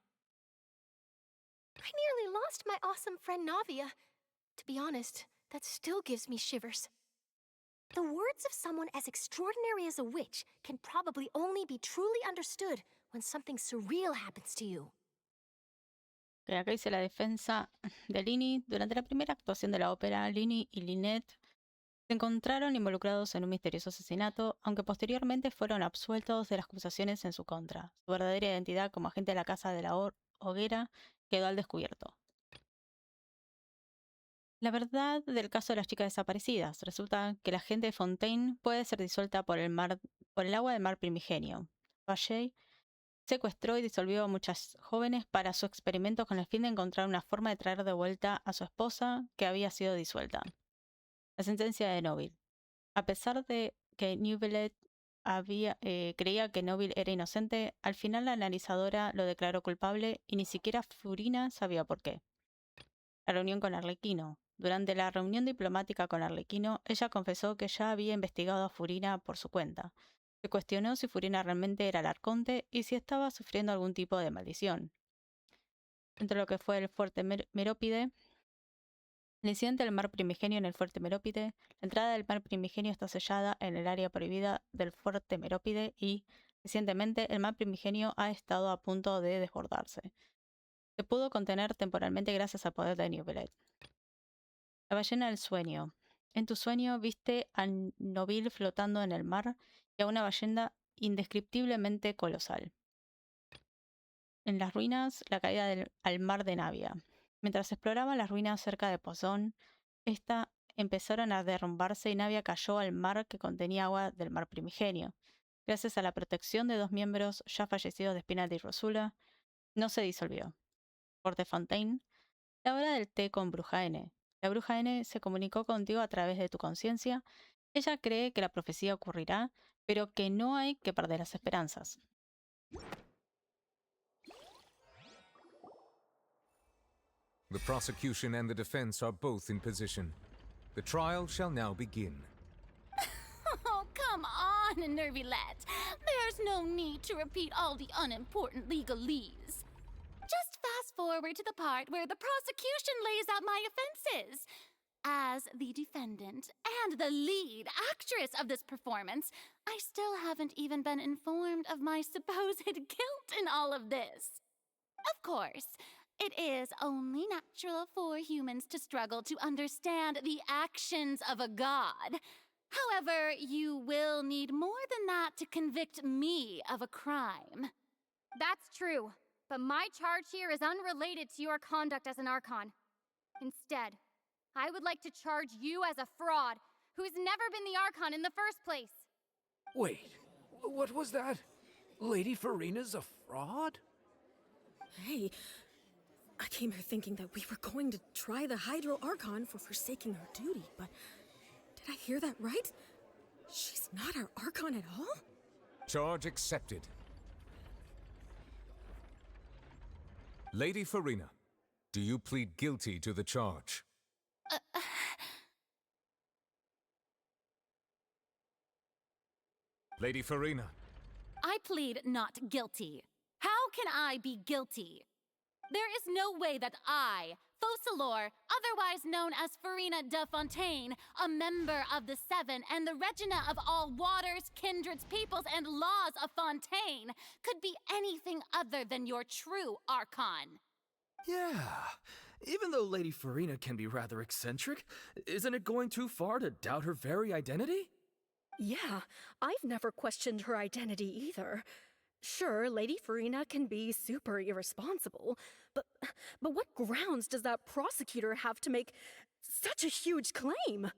I nearly lost my awesome friend Navia. To be honest, that still gives me shivers. The words of someone as extraordinary as a witch can probably only be truly understood when something surreal happens to you. Okay, acá dice la defensa de Lini. Durante la primera actuación de la ópera, Lini y Lynette se encontraron involucrados en un misterioso asesinato, aunque posteriormente fueron absueltos de las acusaciones en su contra. Su verdadera identidad como agente de la Casa de la Hoguera quedó al descubierto. La verdad del caso de las chicas desaparecidas. Resulta que la gente de Fontaine puede ser disuelta por el agua del mar primigenio. Valle secuestró y disolvió a muchas jóvenes para su experimento con el fin de encontrar una forma de traer de vuelta a su esposa que había sido disuelta. La sentencia de Noville. A pesar de que Neuvillette creía que Noville era inocente, al final la analizadora lo declaró culpable y ni siquiera Furina sabía por qué. La reunión con Arlequino. Durante la reunión diplomática con Arlequino, ella confesó que ya había investigado a Furina por su cuenta. Se cuestionó si Furina realmente era el Arconte y si estaba sufriendo algún tipo de maldición. Dentro de lo que fue el fuerte Merópide, el incidente del mar primigenio en el fuerte Merópide, la entrada del mar primigenio está sellada en el área prohibida del fuerte Merópide y, recientemente, el mar primigenio ha estado a punto de desbordarse. Se pudo contener temporalmente gracias al poder de Neuvillette. La ballena del sueño. En tu sueño viste a Noville flotando en el mar y a una ballena indescriptiblemente colosal. En las ruinas, la caída al mar de Navia. Mientras exploraban las ruinas cerca de Pozón, empezaron a derrumbarse y Navia cayó al mar que contenía agua del mar primigenio. Gracias a la protección de dos miembros ya fallecidos de Spinati y Rosula, no se disolvió. Porte Fontaine. La hora del té con Bruja N. La Bruja N se comunicó contigo a través de tu conciencia. Ella cree que la profecía ocurrirá, pero que no hay que perder las esperanzas. The prosecution and the defense are both in position. The trial shall now begin. Oh, come on, Nervillette. There's no need to repeat all the unimportant legalese. Just fast forward to the part where the prosecution lays out my offenses. As the defendant and the lead actress of this performance, I still haven't even been informed of my supposed guilt in all of this. Of course, it is only natural for humans to struggle to understand the actions of a god. However, you will need more than that to convict me of a crime. That's true, but my charge here is unrelated to your conduct as an Archon. Instead, I would like to charge you as a fraud who's never been the Archon in the first place. Wait, what was that? Lady Farina's a fraud? Hey, I came here thinking that we were going to try the Hydro Archon for forsaking her duty, but did I hear that right? She's not our Archon at all? Charge accepted. Lady Farina, do you plead guilty to the charge? Lady Farina. I plead not guilty. How can I be guilty? There is no way that I, Focalor, otherwise known as Farina de Fontaine, a member of the Seven and the Regina of all waters, kindreds, peoples, and laws of Fontaine, could be anything other than your true Archon. Yeah. Even though Lady Farina can be rather eccentric, isn't it going too far to doubt her very identity? Yeah, I've never questioned her identity either. Sure, Lady Farina can be super irresponsible, but what grounds does that prosecutor have to make such a huge claim?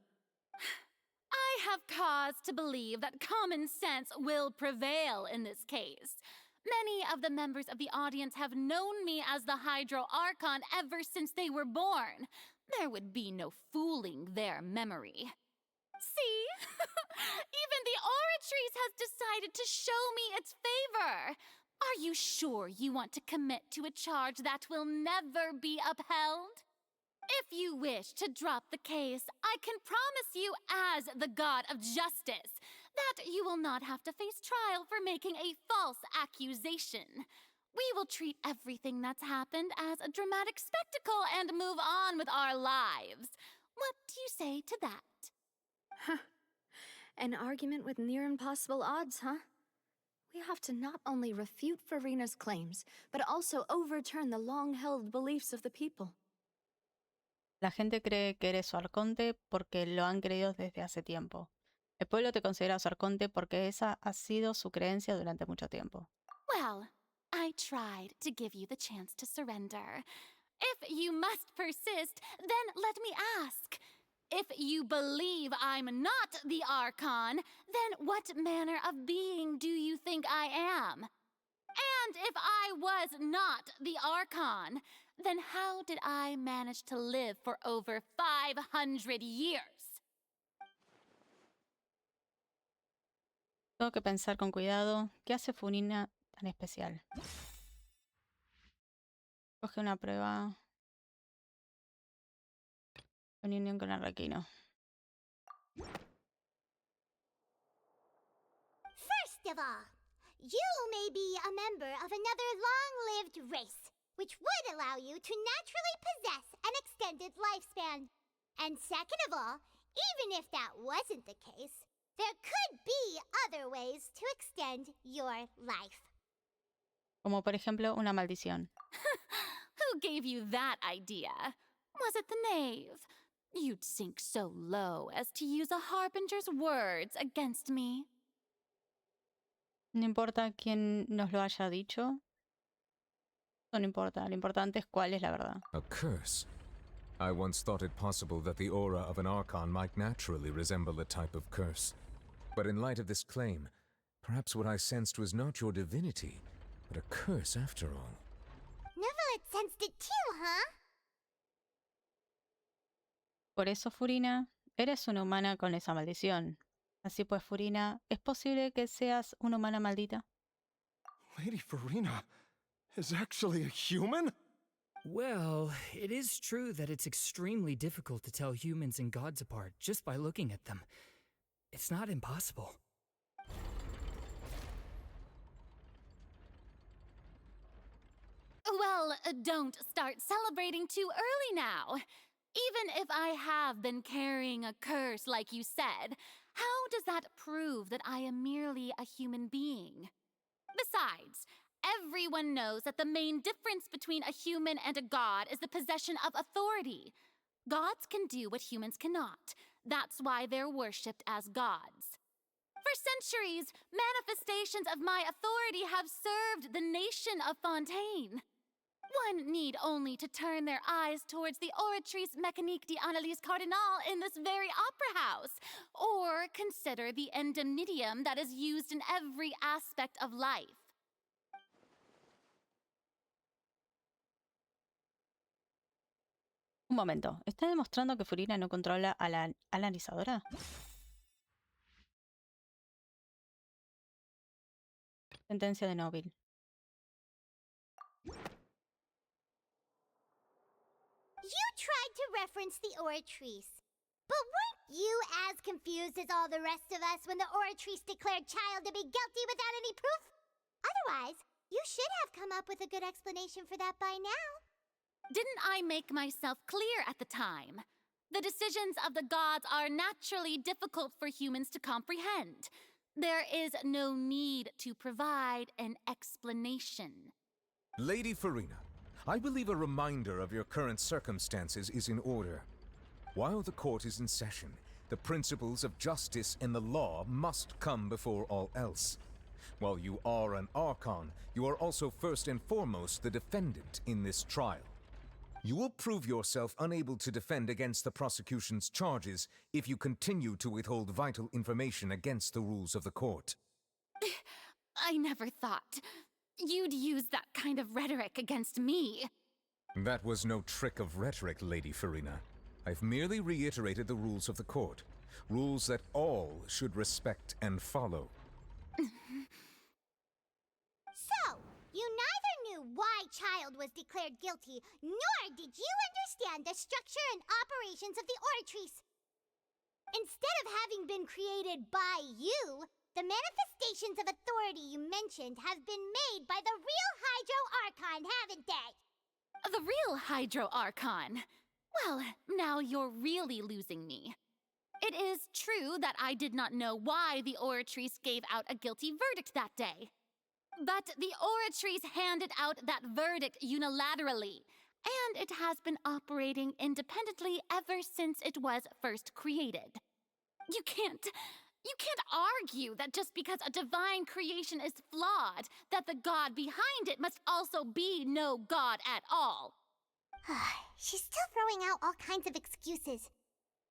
I have cause to believe that common sense will prevail in this case. Many of the members of the audience have known me as the Hydro Archon ever since they were born. There would be no fooling their memory. See? Even the Oratrice has decided to show me its favor. Are you sure you want to commit to a charge that will never be upheld? If you wish to drop the case, I can promise you as the god of justice that you will not have to face trial for making a false accusation. We will treat everything that's happened as a dramatic spectacle and move on with our lives. What do you say to that? An argument with near impossible odds, huh? We have to not only refute Farina's claims, but also overturn the long-held beliefs of the people. La gente cree que eres su arconte porque lo han creído desde hace tiempo. El pueblo te considera su arconte porque esa ha sido su creencia durante mucho tiempo. Well, I tried to give you the chance to surrender. If you must persist, then let me ask. If you believe I'm not the Archon, then what manner of being do you think I am? And if I was not the Archon, then how did I manage to live for over 500 years? Tengo que pensar con cuidado. ¿Qué hace Furina tan especial? Coge una prueba. En unión con Arraquino. First of all, you may be a member of another long-lived race, which would allow you to naturally possess an extended lifespan. And second of all, even if that wasn't the case, there could be other ways to extend your life. Como por ejemplo una maldición. Who gave you that idea? Was it the knave? You'd sink so low as to use a harbinger's words against me. No importa quién nos lo haya dicho. No importa. Lo importante es cuál es la verdad. A curse? I once thought it possible that the aura of an Archon might naturally resemble a type of curse. But in light of this claim, perhaps what I sensed was not your divinity, but a curse after all. Neverlet sensed it too, huh? Por eso, Furina, eres una humana con esa maldición. Así pues, Furina, ¿es posible que seas una humana maldita? Lady Farina is actually a human? Well, it is true that it's extremely difficult to tell humans and gods apart just by looking at them. It's not impossible. Well, don't start celebrating too early now. Even if I have been carrying a curse like you said, how does that prove that I am merely a human being? Besides, everyone knows that the main difference between a human and a god is the possession of authority. Gods can do what humans cannot. That's why they're worshipped as gods. For centuries, manifestations of my authority have served the nation of Fontaine. One need only to turn their eyes towards the Oratrice Mécanique d'Analyse Cardinal in this very opera house, or consider the indemnitium that is used in every aspect of life. Un momento, ¿está demostrando que Furina no controla a la analizadora? Sentencia de Nóbil. You tried to reference the Oratrice. But weren't you as confused as all the rest of us when the Oratrice declared Child to be guilty without any proof? Otherwise, you should have come up with a good explanation for that by now. Didn't I make myself clear at the time? The decisions of the gods are naturally difficult for humans to comprehend. There is no need to provide an explanation. Lady Farina, I believe a reminder of your current circumstances is in order. While the court is in session, the principles of justice and the law must come before all else. While you are an Archon, you are also first and foremost the defendant in this trial. You will prove yourself unable to defend against the prosecution's charges if you continue to withhold vital information against the rules of the court. I never thought. you'd use that kind of rhetoric against me. That was no trick of rhetoric, Lady Farina. I've merely reiterated the rules of the court. Rules that all should respect and follow. So, you neither knew why Child was declared guilty, nor did you understand the structure and operations of the Oratrice. Instead of having been created by you, the manifestations of authority you mentioned have been made by the real Hydro Archon, haven't they? The real Hydro Archon? Well, now you're really losing me. It is true that I did not know why the Oratrice gave out a guilty verdict that day. But the Oratrice handed out that verdict unilaterally, and it has been operating independently ever since it was first created. You can't argue that just because a divine creation is flawed, that the god behind it must also be no god at all. She's still throwing out all kinds of excuses.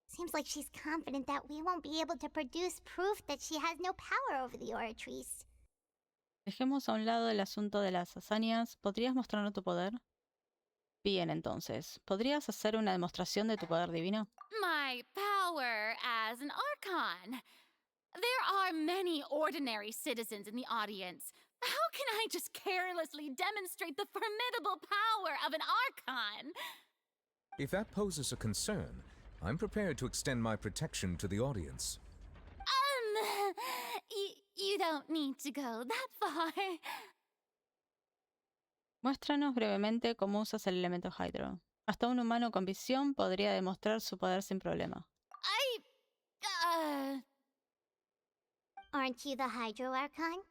Seems like she's confident that we won't be able to produce proof that she has no power over the Oratrice. Dejemos a un lado el asunto de las hazañas. ¿Podrías mostrarnos tu poder? Bien, entonces. ¿Podrías hacer una demostración de tu poder divino? My power as an Archon. There are many ordinary citizens in the audience. How can I just carelessly demonstrate the formidable power of an Archon? If that poses a concern, I'm prepared to extend my protection to the audience. You don't need to go that far. Muéstranos brevemente cómo usas el elemento Hydro. Hasta un humano con visión podría demostrar su poder sin problema. Aren't you the Hydro Archon?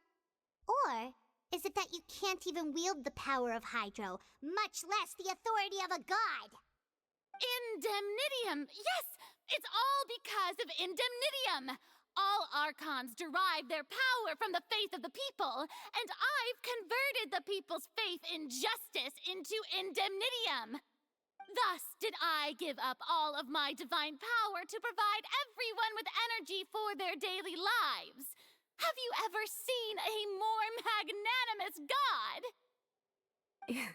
Or is it that you can't even wield the power of Hydro, much less the authority of a god? Indemnitium! Yes! It's all because of Indemnitium! All Archons derive their power from the faith of the people, and I've converted the people's faith in justice into Indemnitium. Thus did I give up all of my divine power to provide everyone with energy for their daily lives. Have you ever seen a more magnanimous god?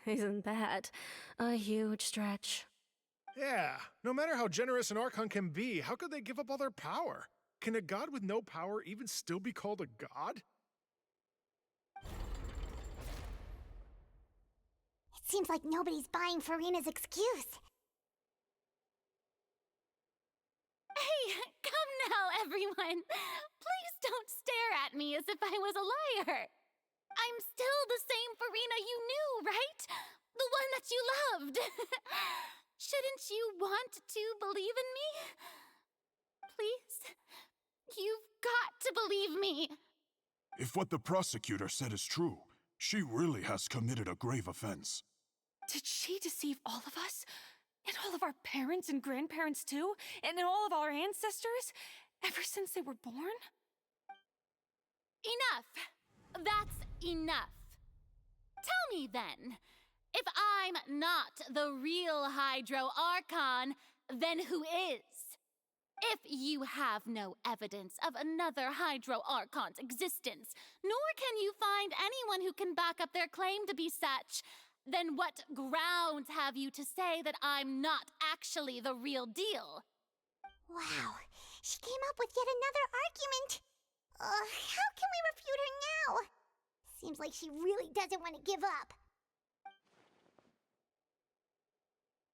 Isn't that a huge stretch? Yeah, no matter how generous an Archon can be, how could they give up all their power? Can a god with no power even still be called a god? It seems like nobody's buying Farina's excuse. Hey, come now, everyone. Please don't stare at me as if I was a liar. I'm still the same Farina you knew, right? The one that you loved. Shouldn't you want to believe in me? Please? You've got to believe me. If what the prosecutor said is true, she really has committed a grave offense. Did she deceive all of us? And all of our parents and grandparents too? And all of our ancestors? Ever since they were born? Enough. That's enough. Tell me then, if I'm not the real Hydro Archon, then who is? If you have no evidence of another Hydro Archon's existence, nor can you find anyone who can back up their claim to be such, then what grounds have you to say that I'm not actually the real deal? Wow, she came up with yet another argument. How can we refute her now? Seems like she really doesn't want to give up.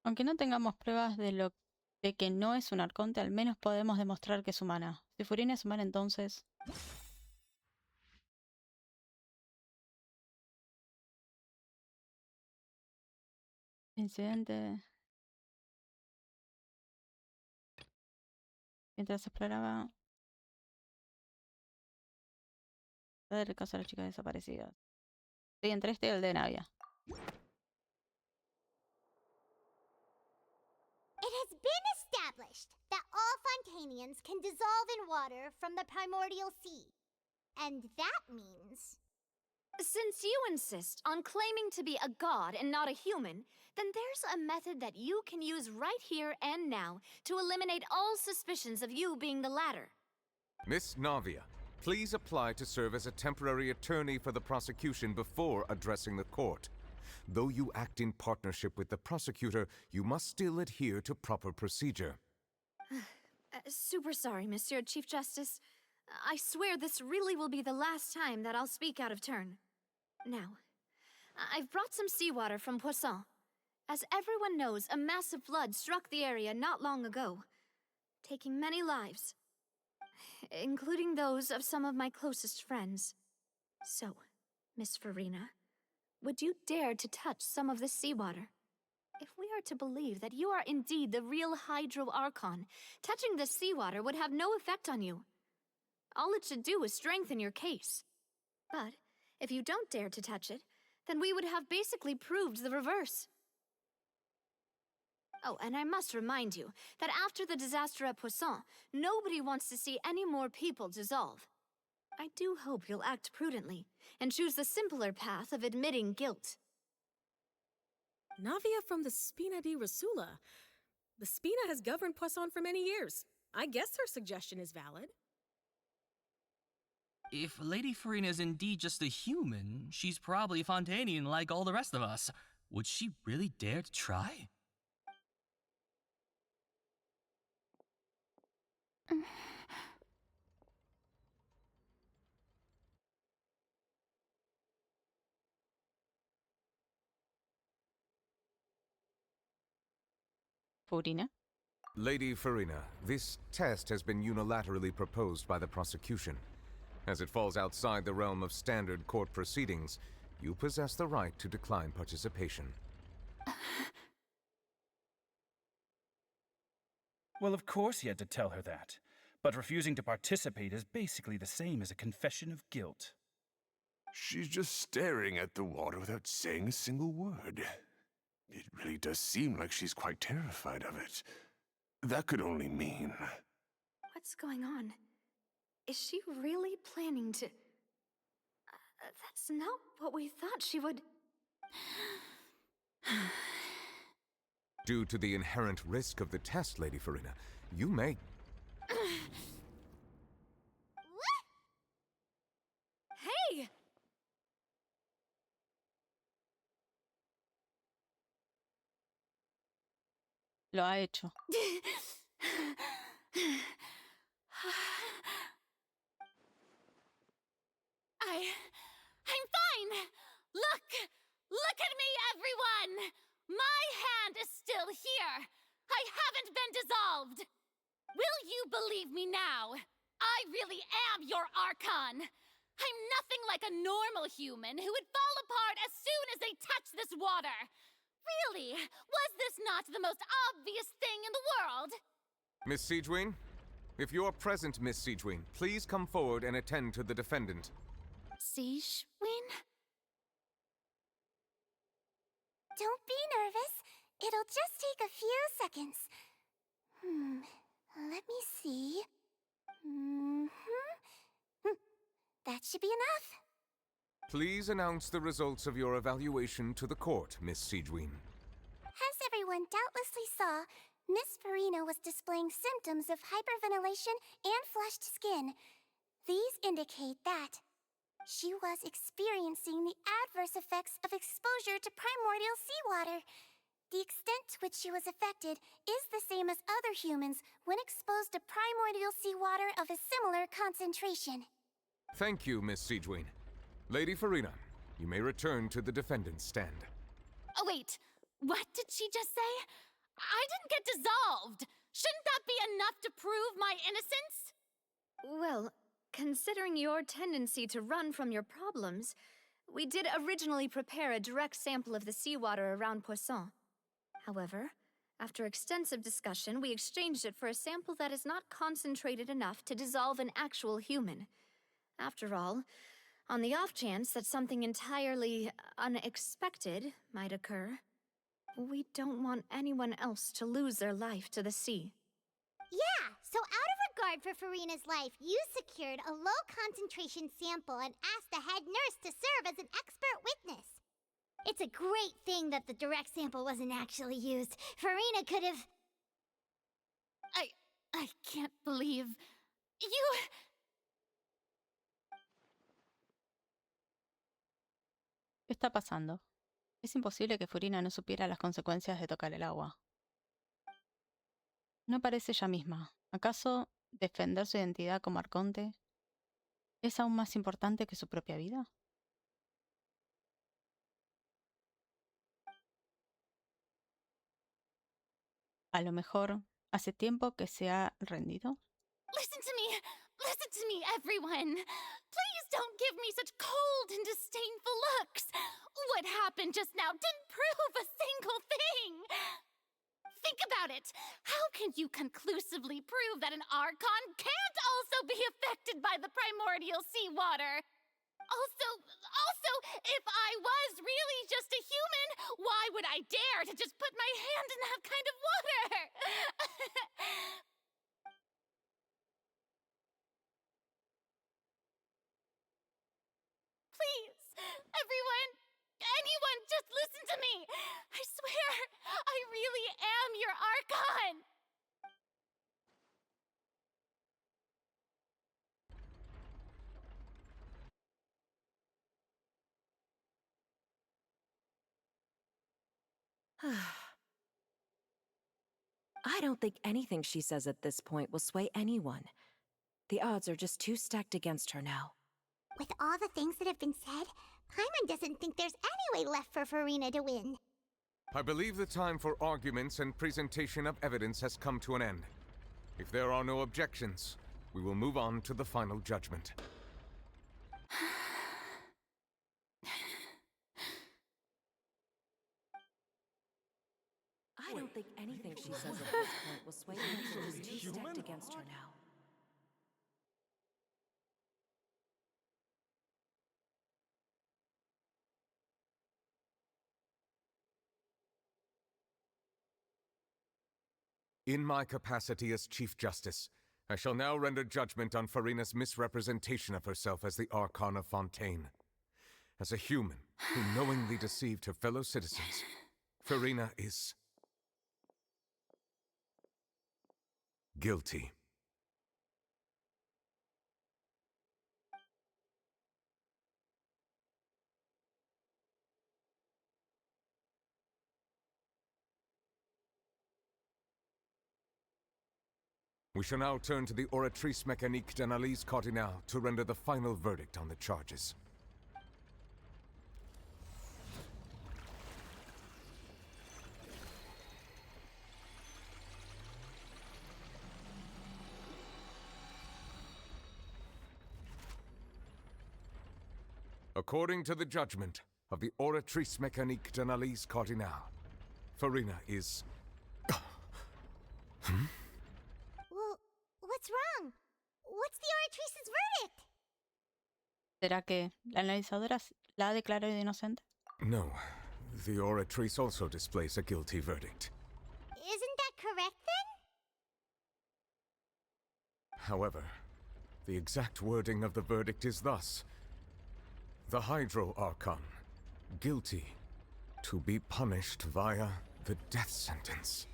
Aunque no tengamos pruebas de que no es un Arconte, al menos podemos demostrar que es humana. Si Farina es humana, entonces... Incidente... Mientras exploraba... el caso de las chicas desaparecidas. Sí, entre este y el de Navia. It has been established that all Fontainians can dissolve in water from the primordial sea. And that means... Since you insist on claiming to be a god and not a human, then there's a method that you can use right here and now to eliminate all suspicions of you being the latter. Miss Navia, Please apply to serve as a temporary attorney for the prosecution before addressing the court. Though you act in partnership with the prosecutor, you must still adhere to proper procedure. Super sorry, Monsieur Chief Justice. I swear this really will be the last time that I'll speak out of turn. Now, I've brought some seawater from Poisson. As everyone knows, a massive flood struck the area not long ago, taking many lives, including those of some of my closest friends. So, Miss Farina, would you dare to touch some of this seawater? If we are to believe that you are indeed the real Hydro Archon, touching this seawater would have no effect on you. All it should do is strengthen your case. But if you don't dare to touch it, then we would have basically proved the reverse. Oh, and I must remind you that after the disaster at Poisson, nobody wants to see any more people dissolve. I do hope you'll act prudently and choose the simpler path of admitting guilt. Navia from the Spina di Rasula. The Spina has governed Poisson for many years. I guess her suggestion is valid. If Lady Farina is indeed just a human, she's probably Fontainian like all the rest of us. Would she really dare to try? Farina? Lady Farina, this test has been unilaterally proposed by the prosecution. As it falls outside the realm of standard court proceedings, you possess the right to decline participation. Well, of course he had to tell her that. But refusing to participate is basically the same as a confession of guilt. She's just staring at the water without saying a single word. It really does seem like she's quite terrified of it. That could only mean... What's going on? Is she really planning to... that's not what we thought she would... Due to the inherent risk of the test, Lady Farina, you may... Hey! Lo ha hecho. I'm fine! Look at me, everyone! My hand is still here! I haven't been dissolved! Will you believe me now? I really am your Archon! I'm nothing like a normal human who would fall apart as soon as they touch this water! Really? Was this not the most obvious thing in the world? Miss Siegewin? If you're present, Miss Siegewin, please come forward and attend to the defendant. Siegewin? Don't be nervous. It'll just take a few seconds. Let me see. That should be enough. Please announce the results of your evaluation to the court, Miss Siegewin. As everyone doubtlessly saw, Miss Farina was displaying symptoms of hyperventilation and flushed skin. These indicate that she was experiencing the adverse effects of exposure to primordial seawater. The extent to which she was affected is the same as other humans when exposed to primordial seawater of a similar concentration. Thank you, Miss Siegewin. Lady Farina, you may return to the defendant's stand. Oh, wait. What did she just say? I didn't get dissolved! Shouldn't that be enough to prove my innocence? Well, considering your tendency to run from your problems, we did originally prepare a direct sample of the seawater around Poisson. However, after extensive discussion, we exchanged it for a sample that is not concentrated enough to dissolve an actual human. After all, on the off chance that something entirely unexpected might occur, we don't want anyone else to lose their life to the sea. Yeah, so out of regard for Farina's life, you secured a low-concentration sample and asked the head nurse to serve as an expert witness. It's a great thing that the direct sample wasn't actually used. Farina could have... I can't believe... You... está pasando? Es imposible que Furina no supiera las consecuencias de tocar el agua. No parece ella misma. ¿Acaso defender su identidad como Arconte es aún más importante que su propia vida? A lo mejor hace tiempo que se ha rendido. Listen to me, everyone. Please don't give me such cold and disdainful looks. What happened just now didn't prove a single thing. Think about it. How can you conclusively prove that an Archon can't also be affected by the primordial seawater? Also, if I was really just a human, why would I dare to just put my hand in that kind of water? Please, everyone, anyone, just listen to me. I swear, I really am your Archon. I don't think anything she says at this point will sway anyone. The odds are just too stacked against her now. With all the things that have been said, Paimon doesn't think there's any way left for Furina to win. I believe the time for arguments and presentation of evidence has come to an end. If there are no objections, we will move on to the final judgment. I don't think anything she says at this point will sway anyone. She's too stacked against her now. In my capacity as Chief Justice, I shall now render judgment on Furina's misrepresentation of herself as the Archon of Fontaine. As a human who knowingly deceived her fellow citizens, Furina is guilty. We shall now turn to the Oratrice Mécanique d'Analyse Cardinale to render the final verdict on the charges. According to the judgment of the Oratrice Mécanique d'Analyse Cardinale, Furina is... Well, what's wrong? What's the Oratrice's verdict? ¿Será que la analizadora la ha declarado inocente? No, the Oratrice also displays a guilty verdict. Isn't that correct then? However, the exact wording of the verdict is thus: the Hydro Archon, guilty, to be punished via the death sentence.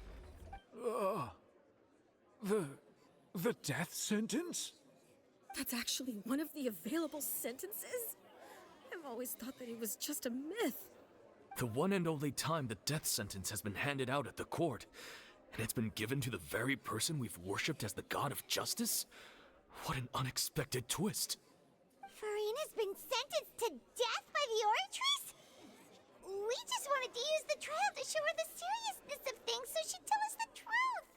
The death sentence? That's actually one of the available sentences? I've always thought that it was just a myth. The one and only time the death sentence has been handed out at the court, and it's been given to the very person we've worshipped as the god of justice? What an unexpected twist. Furina's been sentenced to death by the Oratrice? We just wanted to use the trial to show her the seriousness of things so she'd tell us the truth.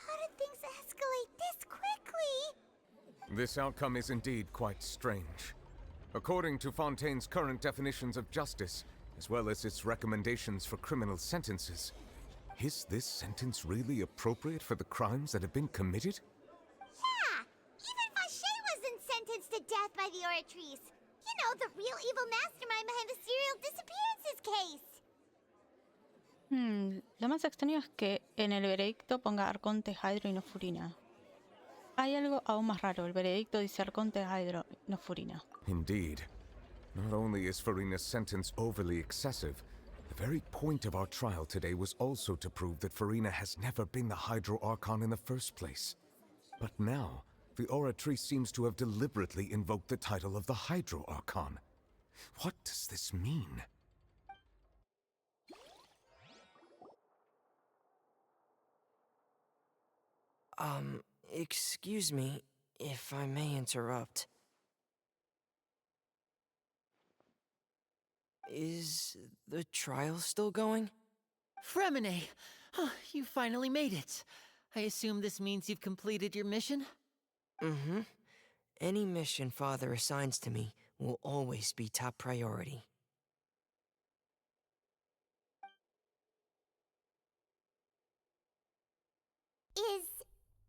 How did things escalate this quickly? This outcome is indeed quite strange. According to Fontaine's current definitions of justice, as well as its recommendations for criminal sentences, is this sentence really appropriate for the crimes that have been committed? Yeah! Even Vacher wasn't sentenced to death by the Oratrice. You know, the real evil mastermind behind the serial disappearances case. Lo más extraño es que en el veredicto ponga Arconte Hydro y no Furina. Hay algo aún más raro. El veredicto dice Arconte Hydro, no Furina. Indeed. Not only is Furina's sentence overly excessive, the very point of our trial today was also to prove that Furina has never been the Hydro Archon in the first place. But now, the Oratrice seems to have deliberately invoked the title of the Hydro Archon. What does this mean? Excuse me, if I may interrupt. Is the trial still going? Fremine! Oh, you finally made it. I assume this means you've completed your mission? Mm-hmm. Any mission Father assigns to me will always be top priority. Is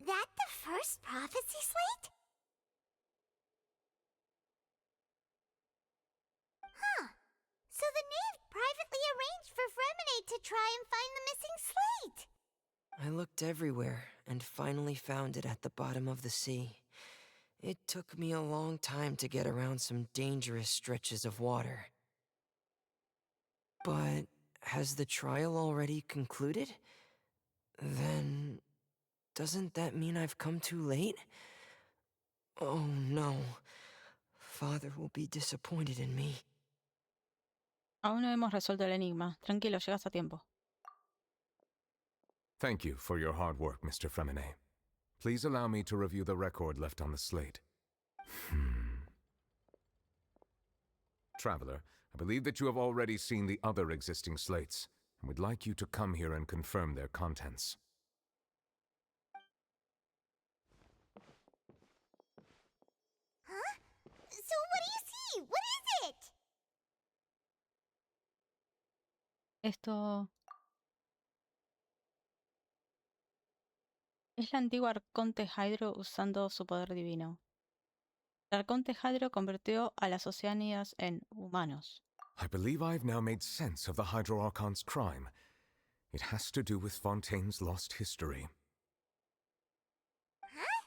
that the first prophecy slate? Huh. So the knave privately arranged for Fremine to try and find the missing slate. I looked everywhere and finally found it at the bottom of the sea. It took me a long time to get around some dangerous stretches of water. But has the trial already concluded? Then doesn't that mean I've come too late? Oh no. Father will be disappointed in me. Aún no hemos resuelto el enigma. Tranquilo, llegas a tiempo. Thank you for your hard work, Mr. Fremine. Please allow me to review the record left on the slate. Traveler, I believe that you have already seen the other existing slates, and would like you to come here and confirm their contents. Huh? So what do you see? What is it? Esto es la antigua Arconte Hydro usando su poder divino. El Arconte Hydro convirtió a las Oceánidas en humanos. I believe I've now made sense of the Hydro Archon's crime. It has to do with Fontaine's lost history. Huh?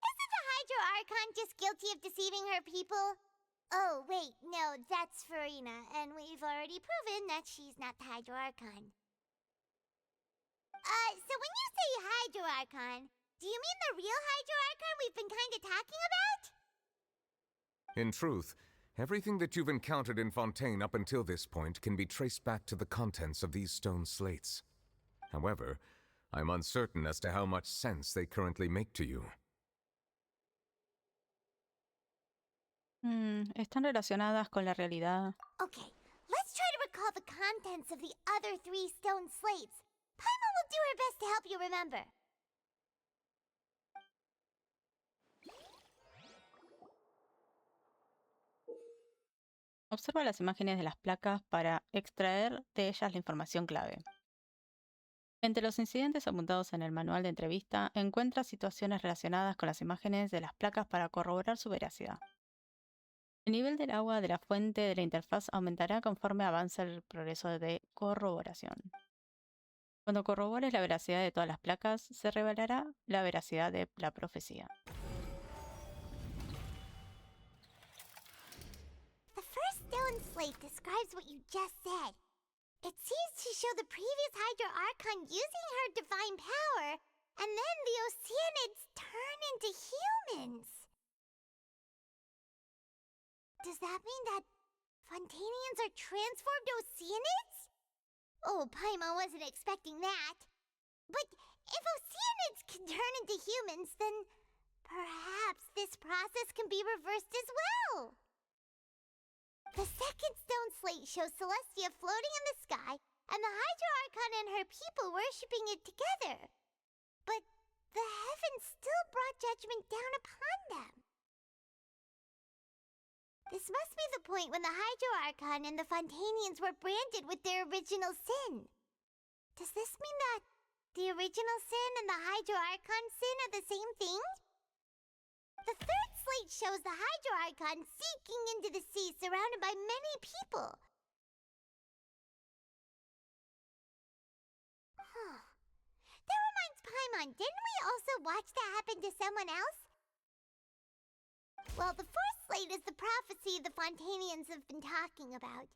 Isn't the Hydro Archon just guilty of deceiving her people? Oh, wait, no, that's Farina, and we've already proven that she's not the Hydro Archon. So when you say Hydro Archon, do you mean the real Hydro Archon we've been kinda talking about? In truth, everything that you've encountered in Fontaine up until this point can be traced back to the contents of these stone slates. However, I'm uncertain as to how much sense they currently make to you. Están relacionadas con la realidad. Okay, let's try to recall the contents of the other 3 stone slates. Paimon will do her best to help you remember. Observa las imágenes de las placas para extraer de ellas la información clave. Entre los incidentes apuntados en el manual de entrevista, encuentra situaciones relacionadas con las imágenes de las placas para corroborar su veracidad. El nivel del agua de la fuente de la interfaz aumentará conforme avance el progreso de corroboración. Cuando corrobores la veracidad de todas las placas, se revelará la veracidad de la profecía. The first stone slate describes what you just said. It seems to show the previous Hydro Archon using her divine power, and then the Oceanids turn into humans. Does that mean that Fontainians are transformed Oceanids? Oh, Paimon wasn't expecting that. But if Oceanids can turn into humans, then perhaps this process can be reversed as well. The second stone slate shows Celestia floating in the sky, and the Hydro Archon and her people worshipping it together. But the heavens still brought judgment down upon them. This must be the point when the Hydro Archon and the Fontainians were branded with their original sin. Does this mean that the original sin and the Hydro Archon sin are the same thing? The third slate shows the Hydro Archon sinking into the sea surrounded by many people. Huh. That reminds Paimon, didn't we also watch that happen to someone else? Well, the fourth slate is the prophecy the Fontainians have been talking about.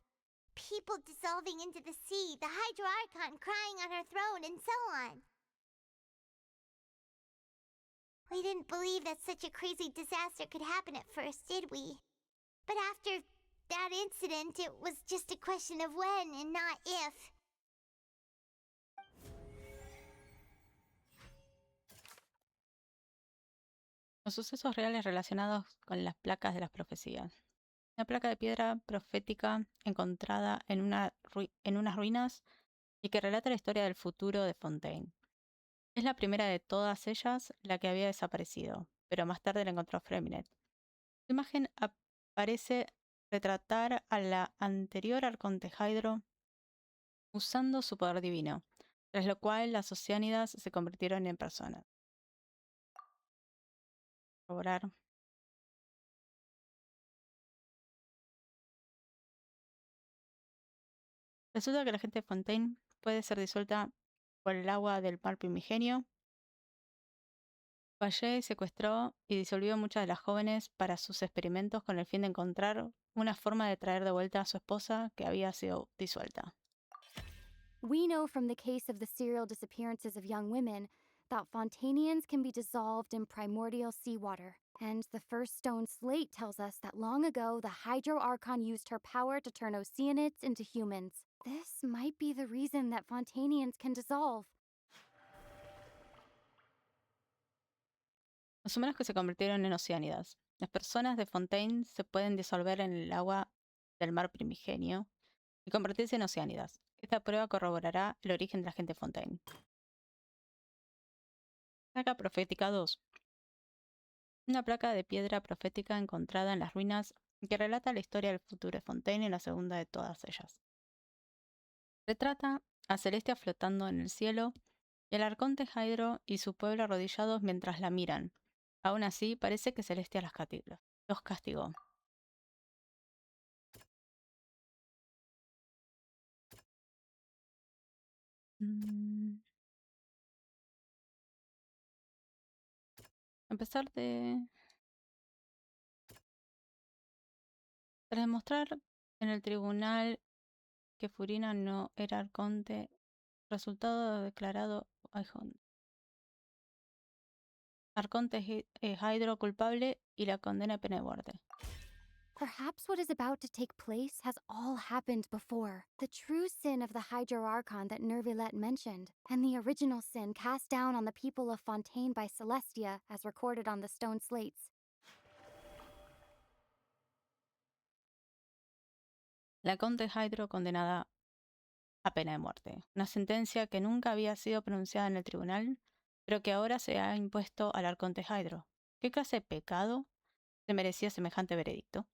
People dissolving into the sea, the Hydro Archon crying on her throne, and so on. We didn't believe that such a crazy disaster could happen at first, did we? But after that incident, it was just a question of when and not if. Los sucesos reales relacionados con las placas de las profecías. Una placa de piedra profética encontrada en unas ruinas y que relata la historia del futuro de Fontaine. Es la primera de todas ellas la que había desaparecido, pero más tarde la encontró Freminet. Su imagen parece retratar a la anterior Arconte Hydro usando su poder divino, tras lo cual las oceánidas se convirtieron en personas. Corroborar. Resulta que la gente de Fontaine puede ser disuelta por el agua del mar primigenio. Valle secuestró y disolvió muchas de las jóvenes para sus experimentos con el fin de encontrar una forma de traer de vuelta a su esposa que había sido disuelta. We know from the case of the serial disappearances of young women that Fontainians can be dissolved in primordial seawater. And the first stone slate tells us that long ago the Hydro Archon used her power to turn Oceanids into humans. This might be the reason that Fontainians can dissolve. Los humanos que se convirtieron en oceánidas. Las personas de Fontaine se pueden disolver en el agua del mar primigenio y convertirse en oceánidas. Esta prueba corroborará el origen de la gente de Fontaine. Placa profética 2. Una placa de piedra profética encontrada en las ruinas que relata la historia del futuro de Fontaine en la segunda de todas ellas. Retrata a Celestia flotando en el cielo y al Arconte Hydro y su pueblo arrodillados mientras la miran. Aún así, parece que Celestia los castigó. A pesar de... Tras demostrar en el tribunal que Furina no era Arconte, resultado declarado Arconte Hydro culpable y la condena a pena de muerte. Perhaps what is about to take place has all happened before. The true sin of the Hydro Archon that Nervilette mentioned, and the original sin cast down on the people of Fontaine by Celestia, as recorded on the stone slates. La Conte Hydro condenada a pena de muerte. Una sentencia que nunca había sido pronunciada en el tribunal, pero que ahora se ha impuesto al Arconte Hydro. ¿Qué clase de pecado se merecía semejante veredicto?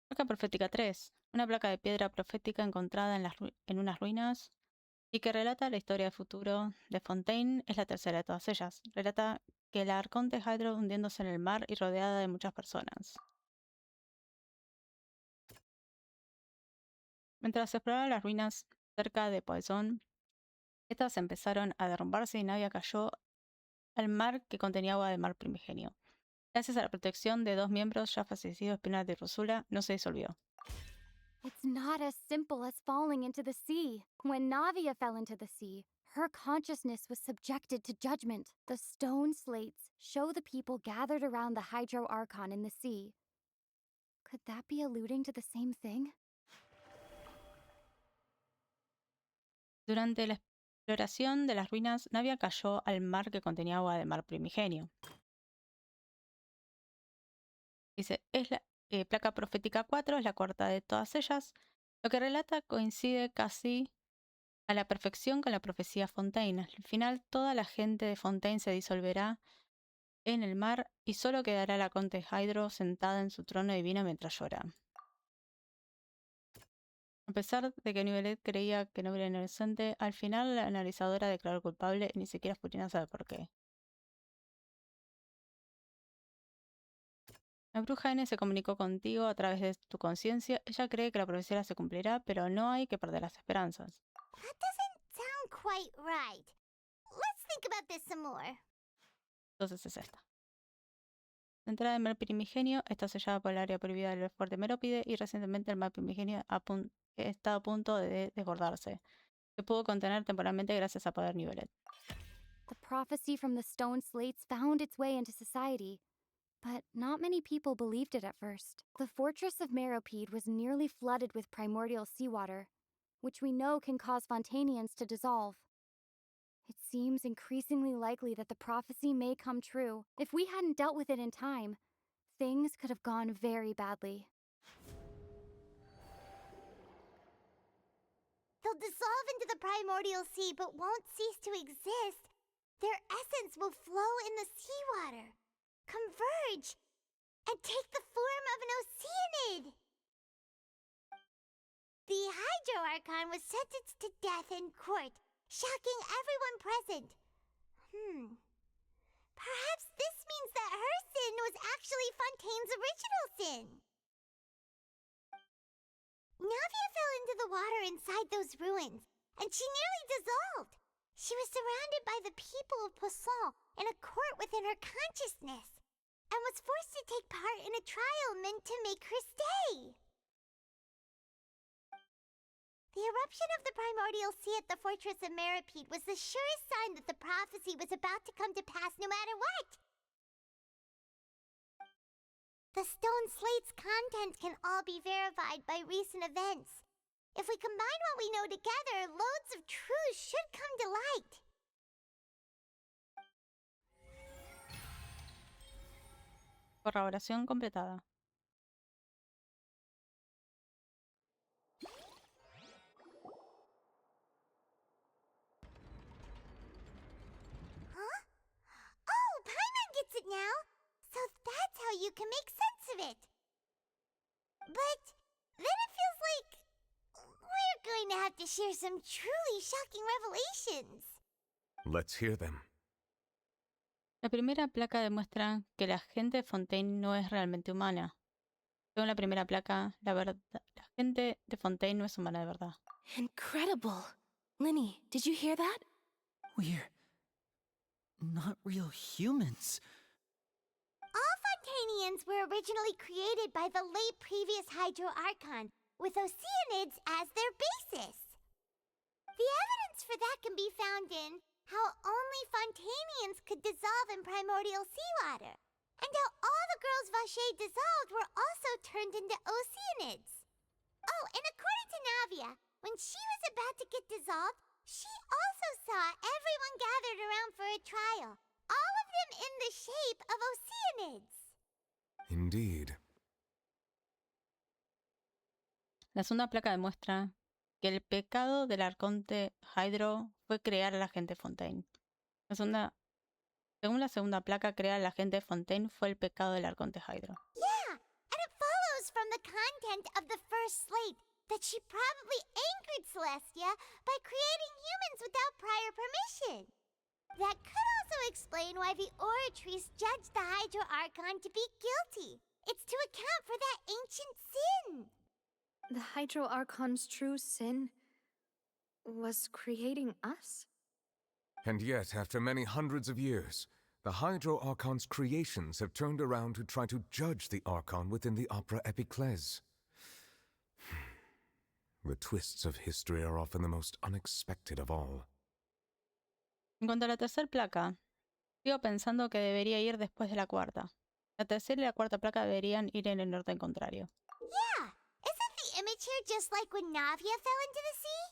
Placa profética 3. Una placa de piedra profética encontrada en unas ruinas y que relata la historia del futuro de Fontaine es la tercera de todas ellas. Relata que la Arconte Hydro hundiéndose en el mar y rodeada de muchas personas. Mientras se exploraban las ruinas cerca de Poisson, estas empezaron a derrumbarse y Navia cayó al mar que contenía agua del mar primigenio. Gracias a la protección de 2 miembros ya fallecidos, Espina de Rosula, no se disolvió. It's not as simple as falling into the sea. When Navia fell into the sea, her consciousness was subjected to judgment. The stone slates show the people gathered around the Hydro Archon in the sea. Could that be alluding to the same thing? Durante la exploración de las ruinas, Navia cayó al mar que contenía agua del mar primigenio. Dice, es la placa profética 4, es la cuarta de todas ellas. Lo que relata coincide casi a la perfección con la profecía Fontaine. Al final, toda la gente de Fontaine se disolverá en el mar y solo quedará la Conte Hydro sentada en su trono divino mientras llora. A pesar de que Nivelet creía que no era inocente, al final la analizadora declaró culpable y ni siquiera Furina sabe por qué. La bruja N se comunicó contigo a través de tu conciencia. Ella cree que la profecía se cumplirá, pero no hay que perder las esperanzas. That doesn't sound quite right. Let's think about this some more. Entonces es esta. La entrada del mar primigenio está sellada por el área prohibida del fuerte Merópide y recientemente el mar primigenio está a punto de desbordarse. Se pudo contener temporalmente gracias a poder Nivelet. The prophecy from the stone slates found its way into society. But not many people believed it at first. The fortress of Meropide was nearly flooded with primordial seawater, which we know can cause Fontainians to dissolve. It seems increasingly likely that the prophecy may come true. If we hadn't dealt with it in time, things could have gone very badly. They'll dissolve into the primordial sea but won't cease to exist. Their essence will flow in the seawater, converge, and take the form of an oceanid. The Hydro Archon was sentenced to death in court, shocking everyone present. Perhaps this means that her sin was actually Fontaine's original sin. Navia fell into the water inside those ruins, and she nearly dissolved. She was surrounded by the people of Poisson in a court within her consciousness, and was forced to take part in a trial meant to make her stay. The eruption of the primordial sea at the fortress of Meropide was the surest sign that the prophecy was about to come to pass no matter what. The stone slate's contents can all be verified by recent events. If we combine what we know together, loads of truths should come to light. Corroboración completada. Huh? Oh, Paimon gets it now! So that's how you can make sense of it. But then it feels like we're going to have to share some truly shocking revelations. Let's hear them. La primera placa demuestra que la gente de Fontaine no es realmente humana. Según la primera placa, la gente de Fontaine no es humana de verdad. Incredible. Linny, did you hear that? We're not real humans. All Fontainians were originally created by the late previous Hydro Archon, with oceanids as their basis. The evidence for that can be found in how only Fontainians could dissolve in primordial seawater, and how all the girls Vacher dissolved were also turned into oceanids. Oh, and according to Navia, when she was about to get dissolved, she also saw everyone gathered around for a trial, all of them in the shape of oceanids. Indeed. La segunda placa demuestra que el pecado del Arconte Hydro fue crear a la gente Fontaine. Según la segunda placa, crear a la gente Fontaine fue el pecado del Arconte Hydro. Yeah, and it follows from the content of the first slate that she probably angered Celestia by creating humans without prior permission. That could also explain why the Oratrice judged the Hydro Archon to be guilty. It's to account for that ancient sin. The Hydro Archon's true sin was creating us? And yet, after many hundreds of years, the Hydro Archon's creations have turned around to try to judge the Archon within the Opera Epiclese. The twists of history are often the most unexpected of all. En cuanto a la tercera placa, sigo pensando que debería ir después de la cuarta. La tercera y la cuarta placa deberían ir en el orden contrario. Yeah, isn't the image here just like when Navia fell into the sea?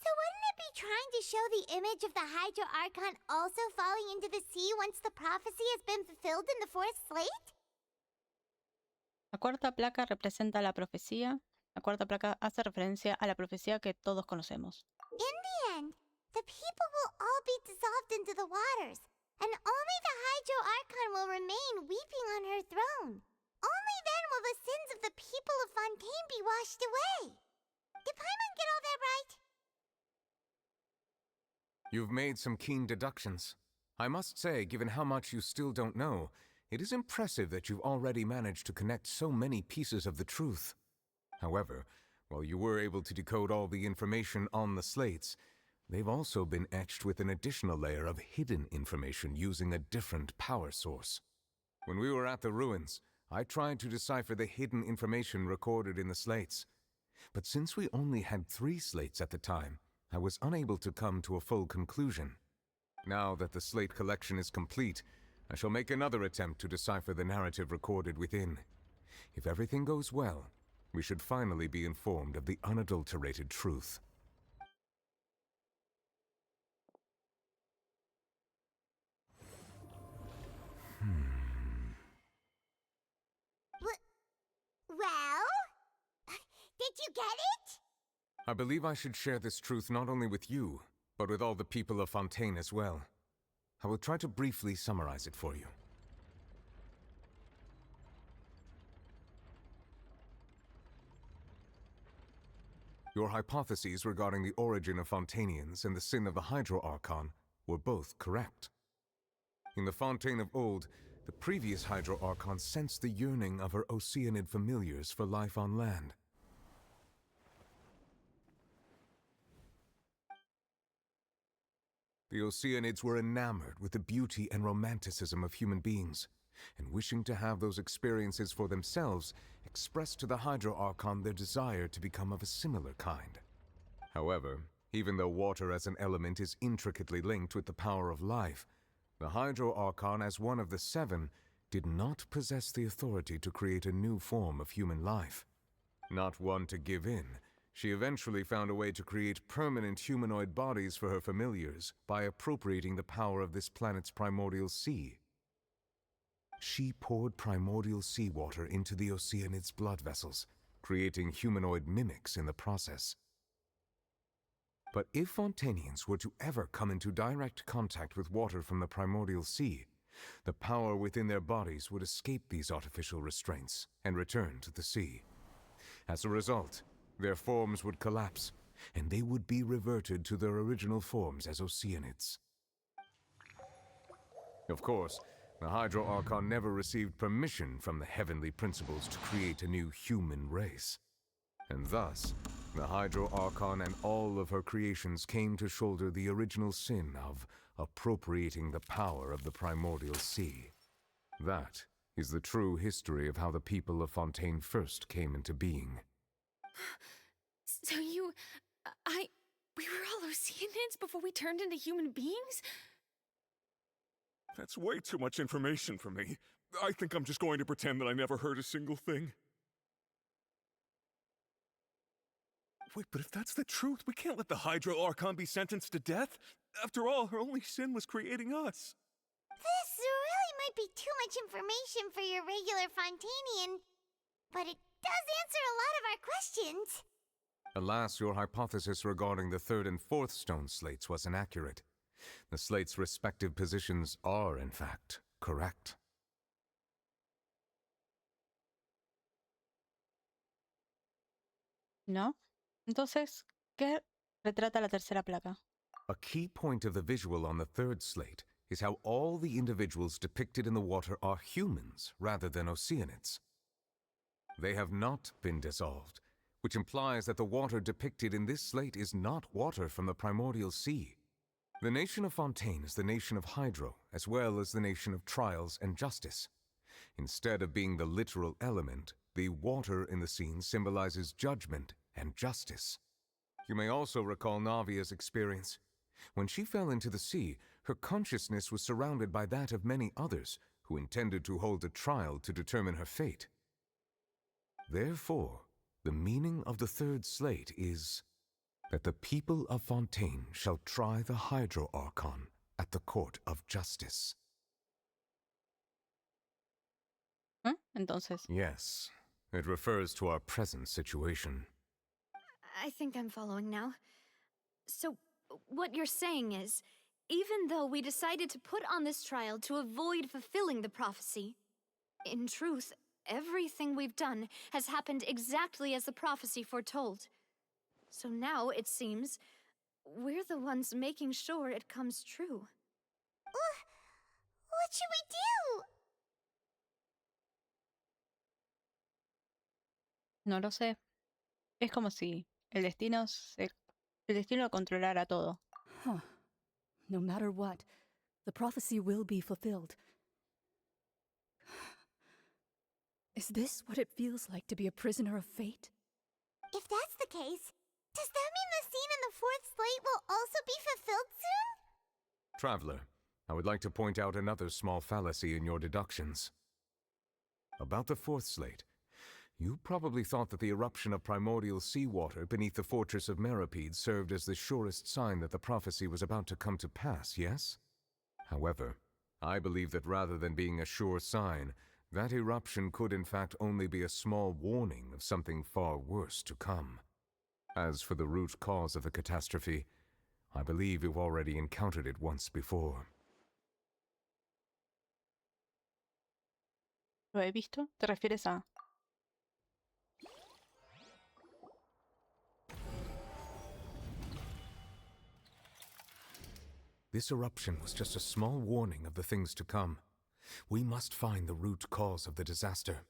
So wouldn't it be trying to show the image of the Hydro Archon also falling into the sea once the prophecy has been fulfilled in the fourth slate? La cuarta placa representa la profecía. La cuarta placa hace referencia a la profecía que todos conocemos. In the end, the people will all be dissolved into the waters, and only the Hydro Archon will remain weeping on her throne. Only then will the sins of the people of Fontaine be washed away. Did Paimon get all that right? You've made some keen deductions. I must say, given how much you still don't know, it is impressive that you've already managed to connect so many pieces of the truth. However, while you were able to decode all the information on the slates, they've also been etched with an additional layer of hidden information using a different power source. When we were at the ruins, I tried to decipher the hidden information recorded in the slates. But since we only had 3 slates at the time, I was unable to come to a full conclusion. Now that the slate collection is complete, I shall make another attempt to decipher the narrative recorded within. If everything goes well, we should finally be informed of the unadulterated truth. Well? Did you get it? I believe I should share this truth not only with you, but with all the people of Fontaine as well. I will try to briefly summarize it for you. Your hypotheses regarding the origin of Fontainians and the sin of the Hydro Archon were both correct. In the Fontaine of old, the previous Hydro Archon sensed the yearning of her Oceanid familiars for life on land. The Oceanids were enamored with the beauty and romanticism of human beings, and wishing to have those experiences for themselves, expressed to the Hydro Archon their desire to become of a similar kind. However, even though water as an element is intricately linked with the power of life, the Hydro Archon, as one of the seven, did not possess the authority to create a new form of human life. Not one to give in, she eventually found a way to create permanent humanoid bodies for her familiars by appropriating the power of this planet's primordial sea. She poured primordial seawater into the Oceanids' blood vessels, creating humanoid mimics in the process. But if Fontainians were to ever come into direct contact with water from the primordial sea, the power within their bodies would escape these artificial restraints and return to the sea. As a result, their forms would collapse, and they would be reverted to their original forms as Oceanids. Of course, the Hydro Archon never received permission from the heavenly principles to create a new human race. And thus, the Hydro Archon and all of her creations came to shoulder the original sin of appropriating the power of the primordial sea. That is the true history of how the people of Fontaine first came into being. So we were all Oceanids before we turned into human beings? That's way too much information for me. I think I'm just going to pretend that I never heard a single thing. Wait, but if that's the truth, we can't let the Hydro Archon be sentenced to death. After all, her only sin was creating us. This really might be too much information for your regular Fontainian, but it does answer a lot of our questions. Alas, your hypothesis regarding the third and fourth stone slates was inaccurate. The slates' respective positions are, in fact, correct. ¿No? Entonces, ¿qué retrata la tercera placa? A key point of the visual on the third slate is how all the individuals depicted in the water are humans rather than Oceanids. They have not been dissolved, which implies that the water depicted in this slate is not water from the primordial sea. The nation of Fontaine is the nation of Hydro, as well as the nation of trials and justice. Instead of being the literal element, the water in the scene symbolizes judgment and justice. You may also recall Navia's experience. When she fell into the sea, her consciousness was surrounded by that of many others who intended to hold a trial to determine her fate. Therefore, the meaning of the third slate is that the people of Fontaine shall try the Hydro Archon at the court of justice. Entonces. Yes, it refers to our present situation. I think I'm following now. So, what you're saying is, even though we decided to put on this trial to avoid fulfilling the prophecy, in truth, everything we've done has happened exactly as the prophecy foretold. So now, it seems, we're the ones making sure it comes true. What should we do? No lo sé. Es como si el destino lo controlara todo. Huh. No matter what, the prophecy will be fulfilled. Is this what it feels like to be a prisoner of fate? If that's the case, does that mean the scene in the fourth slate will also be fulfilled soon? Traveler, I would like to point out another small fallacy in your deductions. About the fourth slate, you probably thought that the eruption of primordial seawater beneath the fortress of Meripede served as the surest sign that the prophecy was about to come to pass, yes? However, I believe that rather than being a sure sign, that eruption could in fact only be a small warning of something far worse to come. As for the root cause of the catastrophe, I believe you've already encountered it once before. ¿Lo he visto? ¿Te refieres a...? This eruption was just a small warning of the things to come. We must find the root cause of the disaster.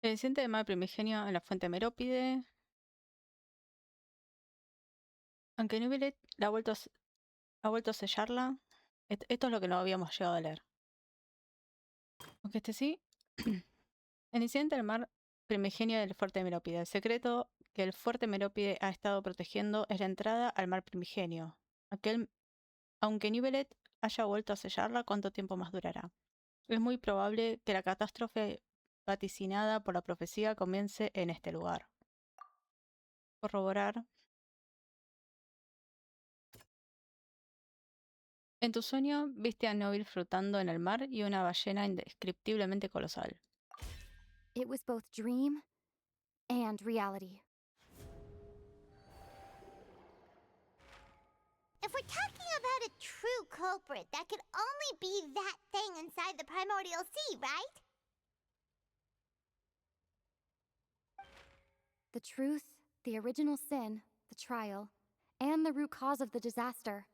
El incidente del mar primigenio en la fuente Merópide. Aunque Nubilet ha vuelto a sellarla. Esto es lo que no habíamos llegado a leer. Aunque este sí. El incidente del mar primigenio del fuerte Merópide. El secreto que el fuerte Merópide ha estado protegiendo es la entrada al mar primigenio. Aunque Nubilet haya vuelto a sellarla, ¿cuánto tiempo más durará? Es muy probable que la catástrofe vaticinada por la profecía comience en este lugar. Corroborar. En tu sueño viste a Nobil flotando en el mar y una ballena indescriptiblemente colosal. It was both dream and reality. If we're talking about a true culprit, that could only be that thing inside the primordial sea, right? The truth, the original sin, the trial, and the root cause of the disaster.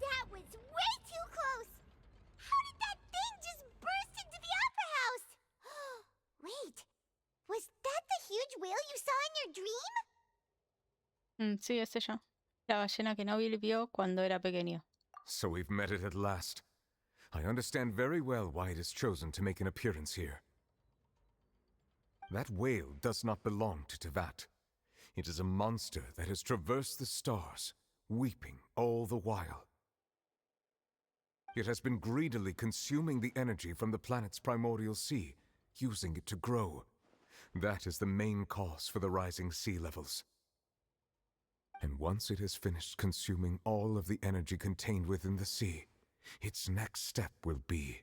That was way too close! How did that thing just burst into the Opera House? Wait, was that the huge whale you saw in your dream? Sí, es ella. La ballena que Nobil vio cuando era pequeño. So we've met it at last. I understand very well why it has chosen to make an appearance here. That whale does not belong to Tevat. It is a monster that has traversed the stars, weeping all the while. It has been greedily consuming the energy from the planet's primordial sea, using it to grow. That is the main cause for the rising sea levels. And once it has finished consuming all of the energy contained within the sea, its next step will be...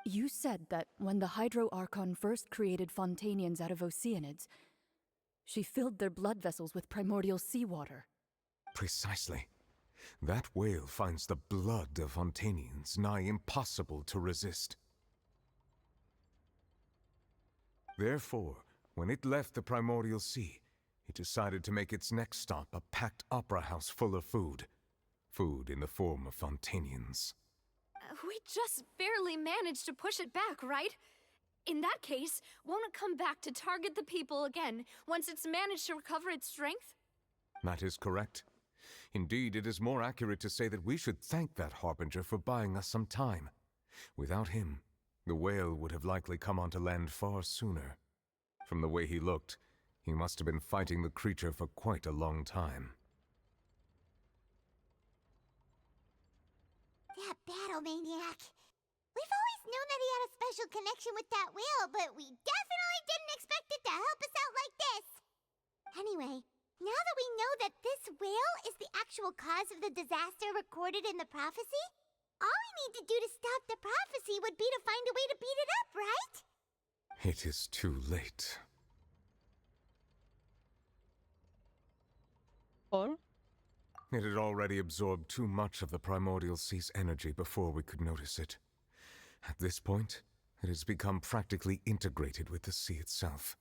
You said that when the Hydro Archon first created Fontainians out of Oceanids, she filled their blood vessels with primordial seawater. Precisely. That whale finds the blood of Fontainians nigh impossible to resist. Therefore, when it left the primordial sea, it decided to make its next stop a packed opera house full of food. Food in the form of Fontainians. We just barely managed to push it back, right? In that case, won't it come back to target the people again once it's managed to recover its strength? That is correct. Indeed, it is more accurate to say that we should thank that harbinger for buying us some time. Without him, the whale would have likely come onto land far sooner. From the way he looked, he must have been fighting the creature for quite a long time. That battle maniac. We've always known that he had a special connection with that whale, but we definitely didn't expect it to help us out like this. Anyway, now that we know that this whale is the actual cause of the disaster recorded in the prophecy, all we need to do to stop the prophecy would be to find a way to beat it up, right? It is too late. Or? It had already absorbed too much of the primordial sea's energy before we could notice it. At this point, it has become practically integrated with the sea itself.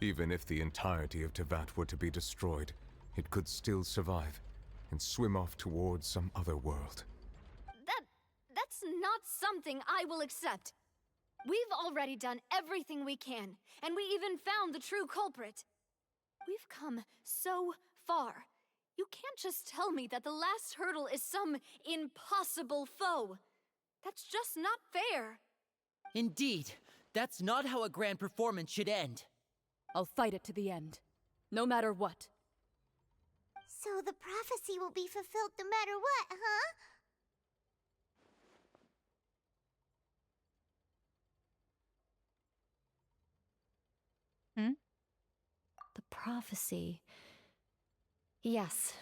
Even if the entirety of Tevat were to be destroyed, it could still survive and swim off towards some other world. That's not something I will accept. We've already done everything we can, and we even found the true culprit. We've come so far. You can't just tell me that the last hurdle is some impossible foe. That's just not fair. Indeed, that's not how a grand performance should end. I'll fight it to the end, no matter what. So the prophecy will be fulfilled no matter what, huh? The prophecy. Yes,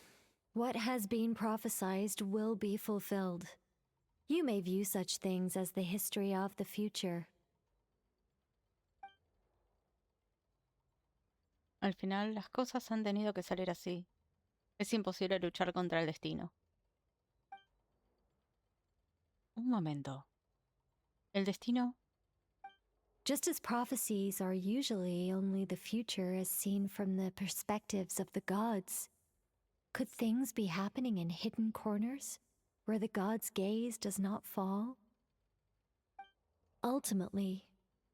what has been prophesied will be fulfilled. You may view such things as the history of the future. Al final, las cosas han tenido que salir así. Es imposible luchar contra el destino. Un momento. ¿El destino? Just as prophecies are usually only the future as seen from the perspectives of the gods, could things be happening in hidden corners, where the gods' gaze does not fall? Ultimately,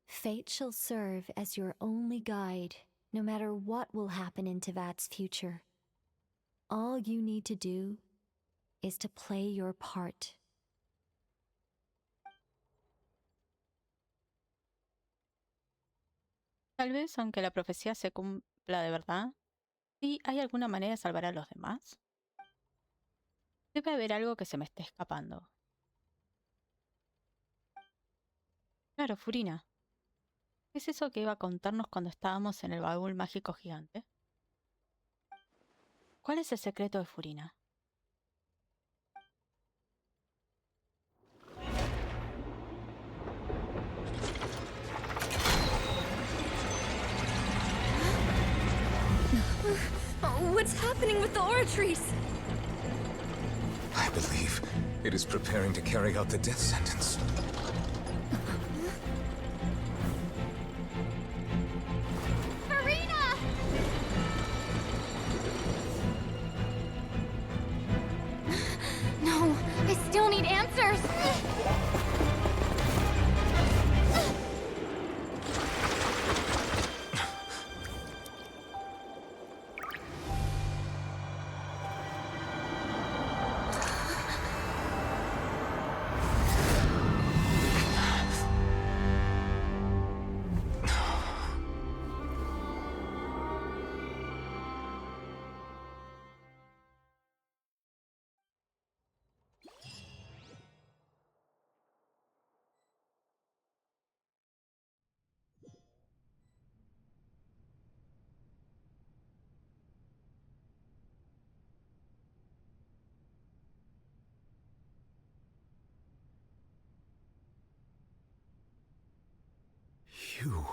fate shall serve as your only guide, no matter what will happen in Tevat's future. All you need to do is to play your part. Tal vez, aunque la profecía se cumpla de verdad, ¿sí hay alguna manera de salvar a los demás? Debe haber algo que se me esté escapando. Claro, Furina. ¿Qué es eso que iba a contarnos cuando estábamos en el baúl mágico gigante? ¿Cuál es el secreto de Furina? What's happening with the aura trees? I believe it is preparing to carry out the death sentence. Farina! No, I still need answers. You.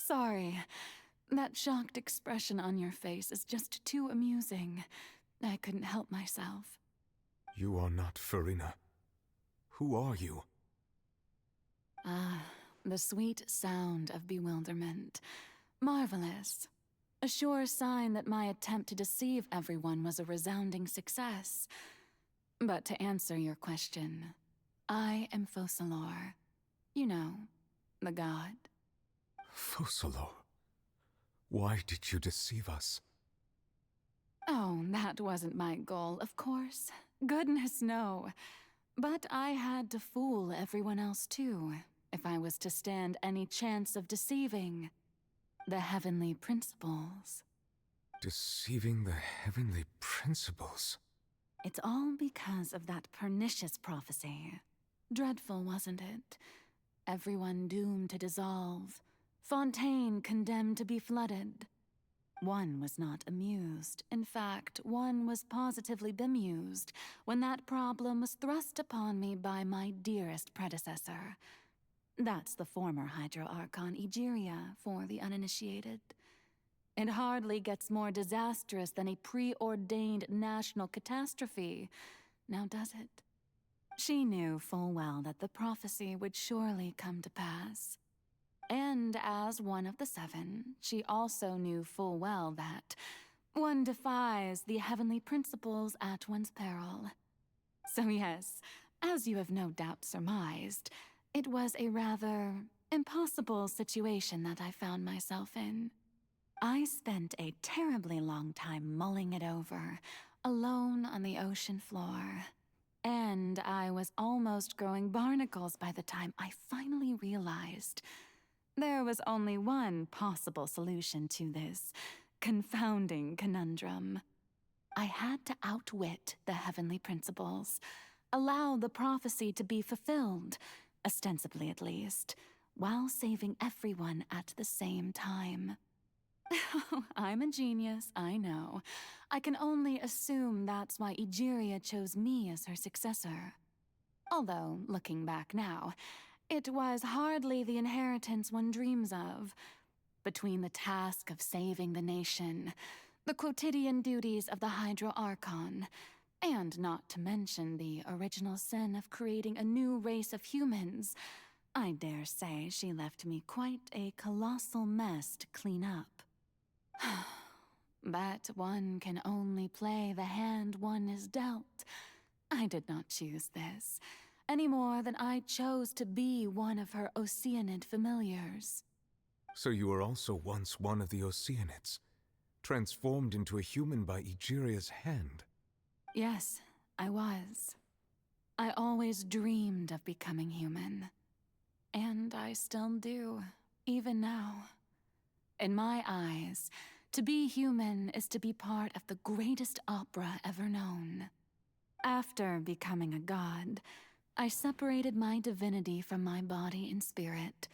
Sorry. That shocked expression on your face is just too amusing. I couldn't help myself. You are not Farina. Who are you? Ah, the sweet sound of bewilderment. Marvelous. A sure sign that my attempt to deceive everyone was a resounding success. But to answer your question, I am Focalor. You know, the god. Focalor. Why did you deceive us? Oh, that wasn't my goal, of course. Goodness, no. But I had to fool everyone else too, if I was to stand any chance of deceiving the heavenly principles. Deceiving the heavenly principles? It's all because of that pernicious prophecy. Dreadful, wasn't it? Everyone doomed to dissolve. Fontaine condemned to be flooded. One was not amused. In fact, one was positively bemused when that problem was thrust upon me by my dearest predecessor. That's the former Hydro Archon Egeria, for the uninitiated. It hardly gets more disastrous than a preordained national catastrophe, now does it? She knew full well that the prophecy would surely come to pass. And as one of the seven, she also knew full well that one defies the heavenly principles at one's peril. So yes, as you have no doubt surmised, it was a rather impossible situation that I found myself in. I spent a terribly long time mulling it over, alone on the ocean floor. And I was almost growing barnacles by the time I finally realized there was only one possible solution to this confounding conundrum. I had to outwit the heavenly principles, allow the prophecy to be fulfilled, ostensibly at least, while saving everyone at the same time. I'm a genius, I know. I can only assume that's why Egeria chose me as her successor. Although, looking back now, it was hardly the inheritance one dreams of. Between the task of saving the nation, the quotidian duties of the Hydro Archon, and not to mention the original sin of creating a new race of humans, I dare say she left me quite a colossal mess to clean up. But one can only play the hand one is dealt. I did not choose this, any more than I chose to be one of her Oceanid familiars. So you were also once one of the Oceanids, transformed into a human by Egeria's hand. Yes, I was. I always dreamed of becoming human. And I still do, even now. In my eyes, to be human is to be part of the greatest opera ever known. After becoming a god, I separated my divinity from my body and spirit,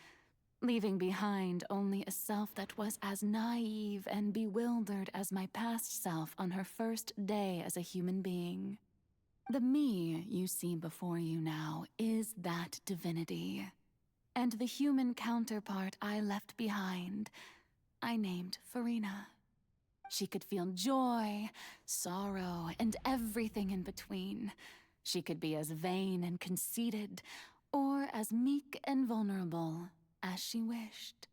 leaving behind only a self that was as naive and bewildered as my past self on her first day as a human being. The me you see before you now is that divinity. And the human counterpart I left behind, I named Farina. She could feel joy, sorrow, and everything in between. She could be as vain and conceited, or as meek and vulnerable as she wished.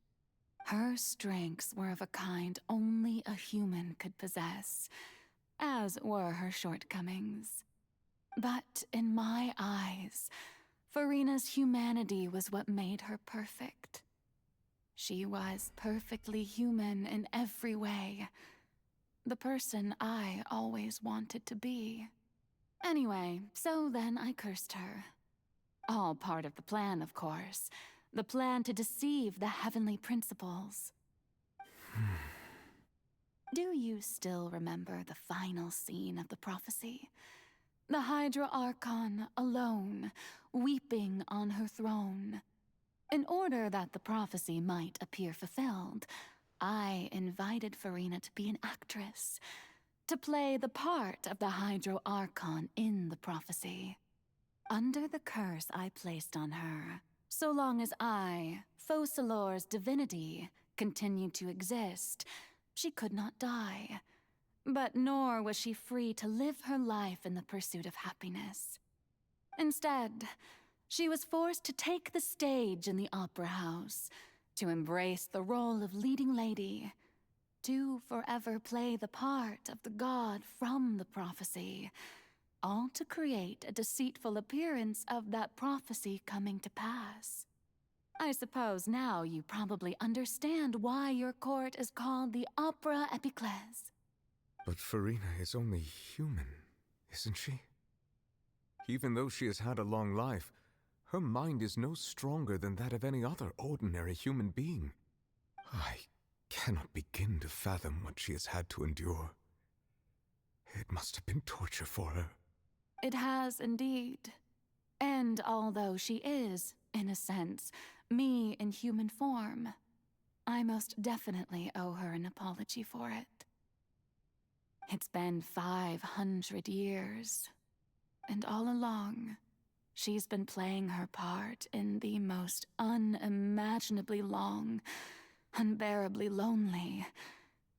Her strengths were of a kind only a human could possess, as were her shortcomings. But in my eyes, Farina's humanity was what made her perfect. She was perfectly human in every way. The person I always wanted to be. Anyway, so then I cursed her. All part of the plan, of course. The plan to deceive the heavenly principles. Do you still remember the final scene of the prophecy? The Hydra Archon alone, weeping on her throne. In order that the prophecy might appear fulfilled, I invited Farina to be an actress, to play the part of the Hydro Archon in the prophecy. Under the curse I placed on her, so long as I, Focalor's divinity, continued to exist, she could not die. But nor was she free to live her life in the pursuit of happiness. Instead, she was forced to take the stage in the opera house, to embrace the role of leading lady, to forever play the part of the god from the prophecy, all to create a deceitful appearance of that prophecy coming to pass. I suppose now you probably understand why your court is called the Opera Epiclese. But Farina is only human, isn't she? Even though she has had a long life, her mind is no stronger than that of any other ordinary human being. I cannot begin to fathom what she has had to endure. It must have been torture for her. It has indeed. And although she is, in a sense, me in human form, I most definitely owe her an apology for it. It's been 500 years, and all along, she's been playing her part in the most unimaginably long, unbearably lonely,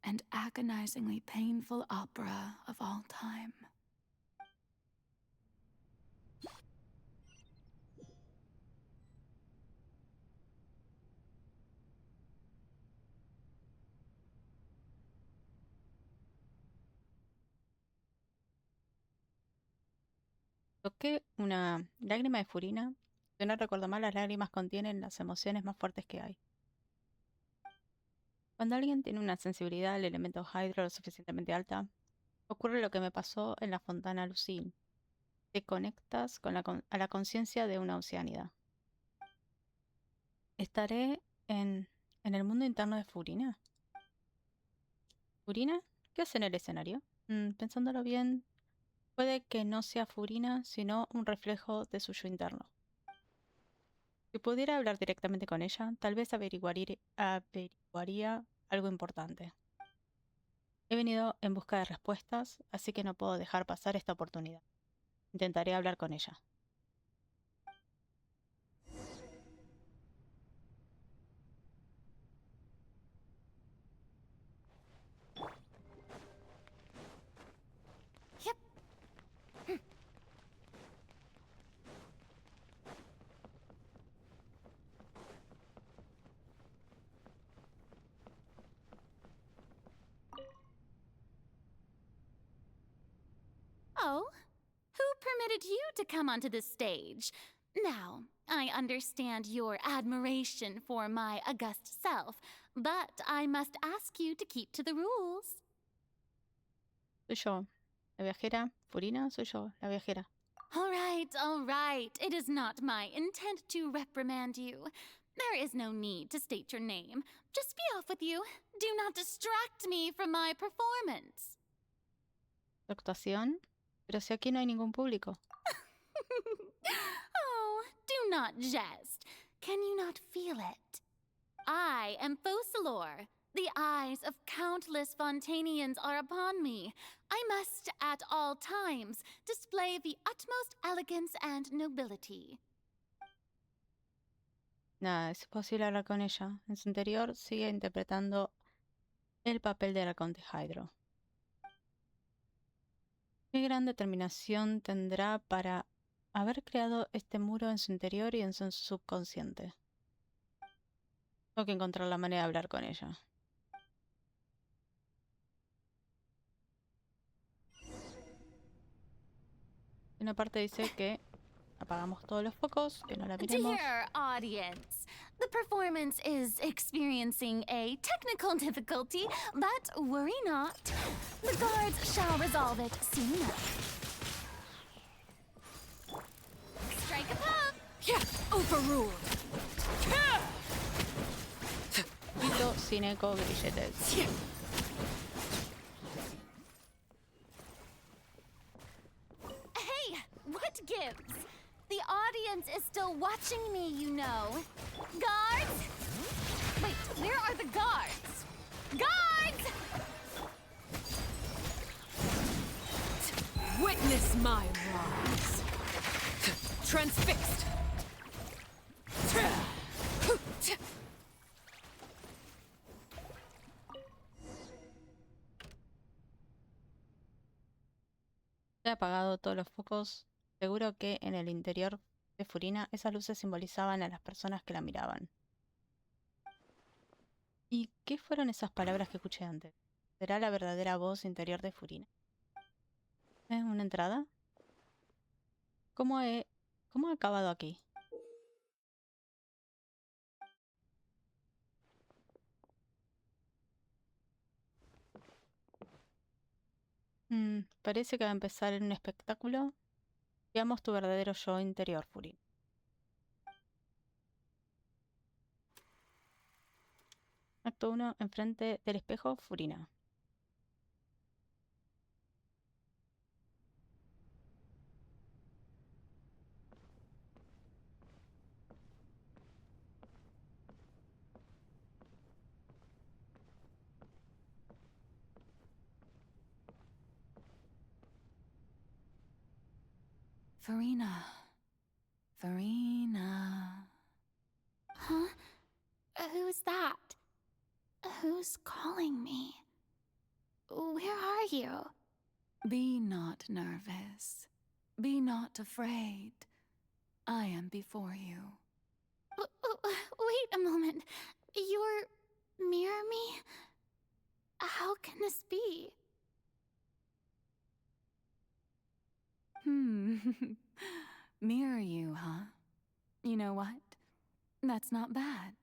and agonizingly painful opera of all time. Toqué una lágrima de Furina. Si no recuerdo mal, las lágrimas contienen las emociones más fuertes que hay. Cuando alguien tiene una sensibilidad al elemento hydro lo suficientemente alta, ocurre lo que me pasó en la Fontana Lucine. Te conectas a la conciencia de una oceánida. ¿Estaré en el mundo interno de Furina? ¿Furina? ¿Qué hace en el escenario? Pensándolo bien, puede que no sea Furina, sino un reflejo de su yo interno. Si pudiera hablar directamente con ella, tal vez averiguaría algo importante. He venido en busca de respuestas, así que no puedo dejar pasar esta oportunidad. Intentaré hablar con ella. Oh, who permitted you to come onto the stage? Now, I understand your admiration for my august self, but I must ask you to keep to the rules. Soy yo, la viajera. Furina, soy yo, la viajera. All right. It is not my intent to reprimand you. There is no need to state your name. Just be off with you. Do not distract me from my performance. ¿Tu actuación? Pero si aquí no hay ningún público. Oh, do not jest. Can you not feel it? I am Focalor. The eyes of countless Fontainians are upon me. I must, at all times, display the utmost elegance and nobility. Nada, es posible hablar con ella. En su interior sigue interpretando el papel del Arconte Hydro. ¿Qué gran determinación tendrá para haber creado este muro en su interior y en su subconsciente? Tengo que encontrar la manera de hablar con ella. Una parte dice que apagamos todos los focos, que no la miremos. Dear audience, the performance is experiencing a technical difficulty, but worry not. The guards shall resolve it soon enough. Strike a pop! Yeah, overruled. Grito sin eco, grilletes. Hey, what gives? The audience is still watching me, you know. Guards? Wait, where are the guards? Guards! Witness my rise. Transfixed. He apagado todos los focos. Seguro que en el interior de Furina esas luces simbolizaban a las personas que la miraban. ¿Y qué fueron esas palabras que escuché antes? ¿Será la verdadera voz interior de Furina? ¿Es una entrada? ¿Cómo he acabado aquí? Parece que va a empezar en un espectáculo. Veamos tu verdadero yo interior, Furina. Acto 1, enfrente del espejo, Furina. Farina. Farina. Huh? Who's that? Who's calling me? Where are you? Be not nervous. Be not afraid. I am before you. Wait a moment. You're mirror me? How can this be? Mirror you, huh? You know what? That's not bad.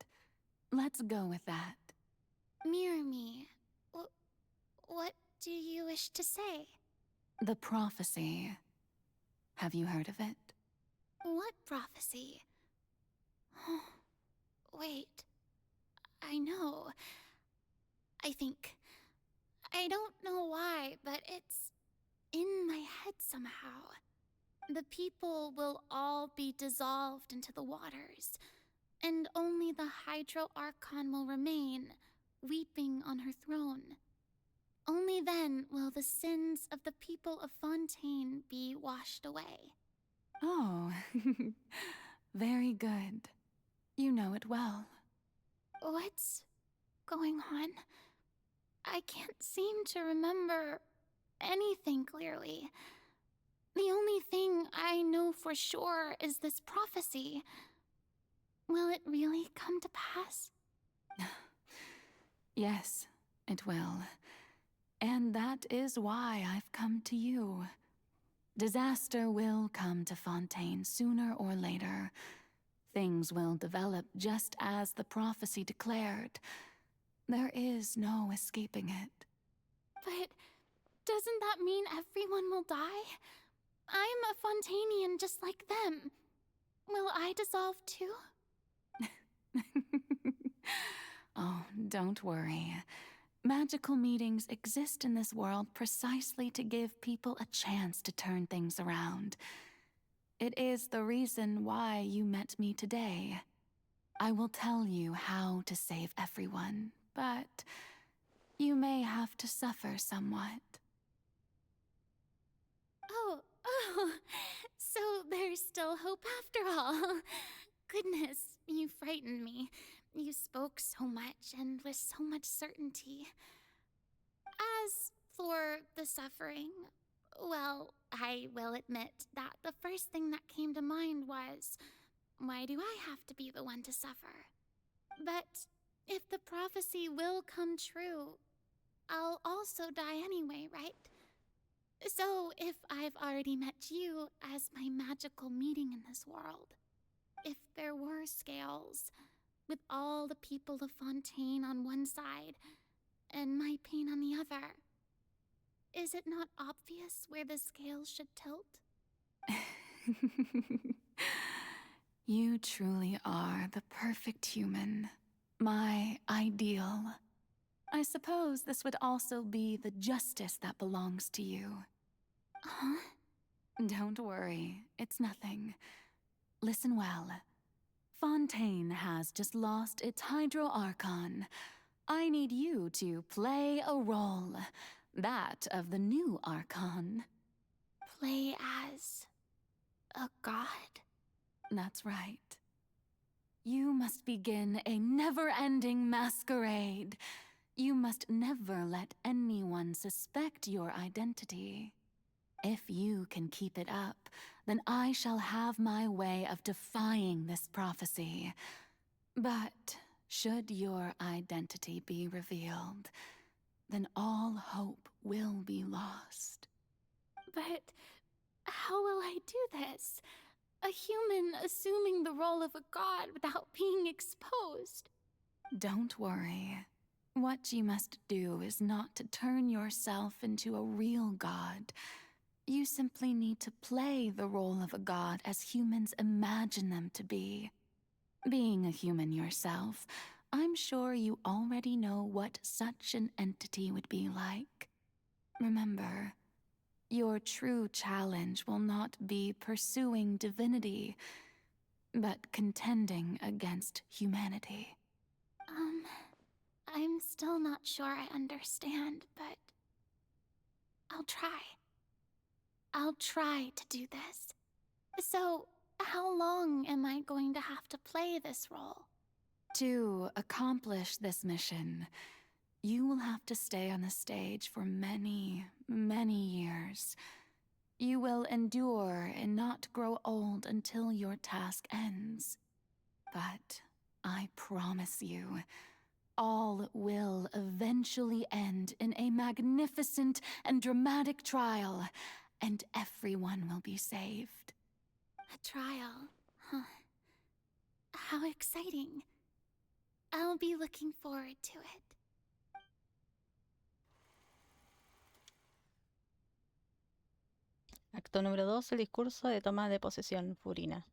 Let's go with that. Mirror me. What do you wish to say? The prophecy. Have you heard of it? What prophecy? Wait. I know. I think. I don't know why, but it's in my head somehow. The people will all be dissolved into the waters, and only the Hydro Archon will remain, weeping on her throne. Only then will the sins of the people of Fontaine be washed away. Oh, very good. You know it well. What's going on? I can't seem to remember anything clearly. The only thing I know for sure is this prophecy. Will it really come to pass? Yes, it will. And that is why I've come to you. Disaster will come to Fontaine sooner or later. Things will develop just as the prophecy declared. There is no escaping it. But doesn't that mean everyone will die? I'm a Fontainian just like them. Will I dissolve too? Oh, don't worry. Magical meetings exist in this world precisely to give people a chance to turn things around. It is the reason why you met me today. I will tell you how to save everyone, but you may have to suffer somewhat. Oh, so there's still hope after all. Goodness, you frightened me. You spoke so much and with so much certainty. As for the suffering, well, I will admit that the first thing that came to mind was, why do I have to be the one to suffer? But if the prophecy will come true, I'll also die anyway, right? So if I've already met you as my magical meeting in this world, if there were scales, with all the people of Fontaine on one side and my pain on the other, is it not obvious where the scales should tilt? You truly are the perfect human. My ideal. I suppose this would also be the justice that belongs to you. Huh? Don't worry, it's nothing. Listen well. Fontaine has just lost its Hydro Archon. I need you to play a role. That of the new Archon. Play as a god? That's right. You must begin a never-ending masquerade. You must never let anyone suspect your identity. If you can keep it up, then I shall have my way of defying this prophecy. But should your identity be revealed, then all hope will be lost. But how will I do this? A human assuming the role of a god without being exposed. Don't worry. What you must do is not to turn yourself into a real god. You simply need to play the role of a god as humans imagine them to be. Being a human yourself, I'm sure you already know what such an entity would be like. Remember, your true challenge will not be pursuing divinity, but contending against humanity. I'm still not sure I understand, but I'll try. I'll try to do this. So, how long am I going to have to play this role? To accomplish this mission, you will have to stay on the stage for many, many years. You will endure and not grow old until your task ends. But I promise you, all will eventually end in a magnificent and dramatic trial, and everyone will be saved. A trial, huh? How exciting. I'll be looking forward to it. Acto número 2, el discurso de toma de posesión, Furina.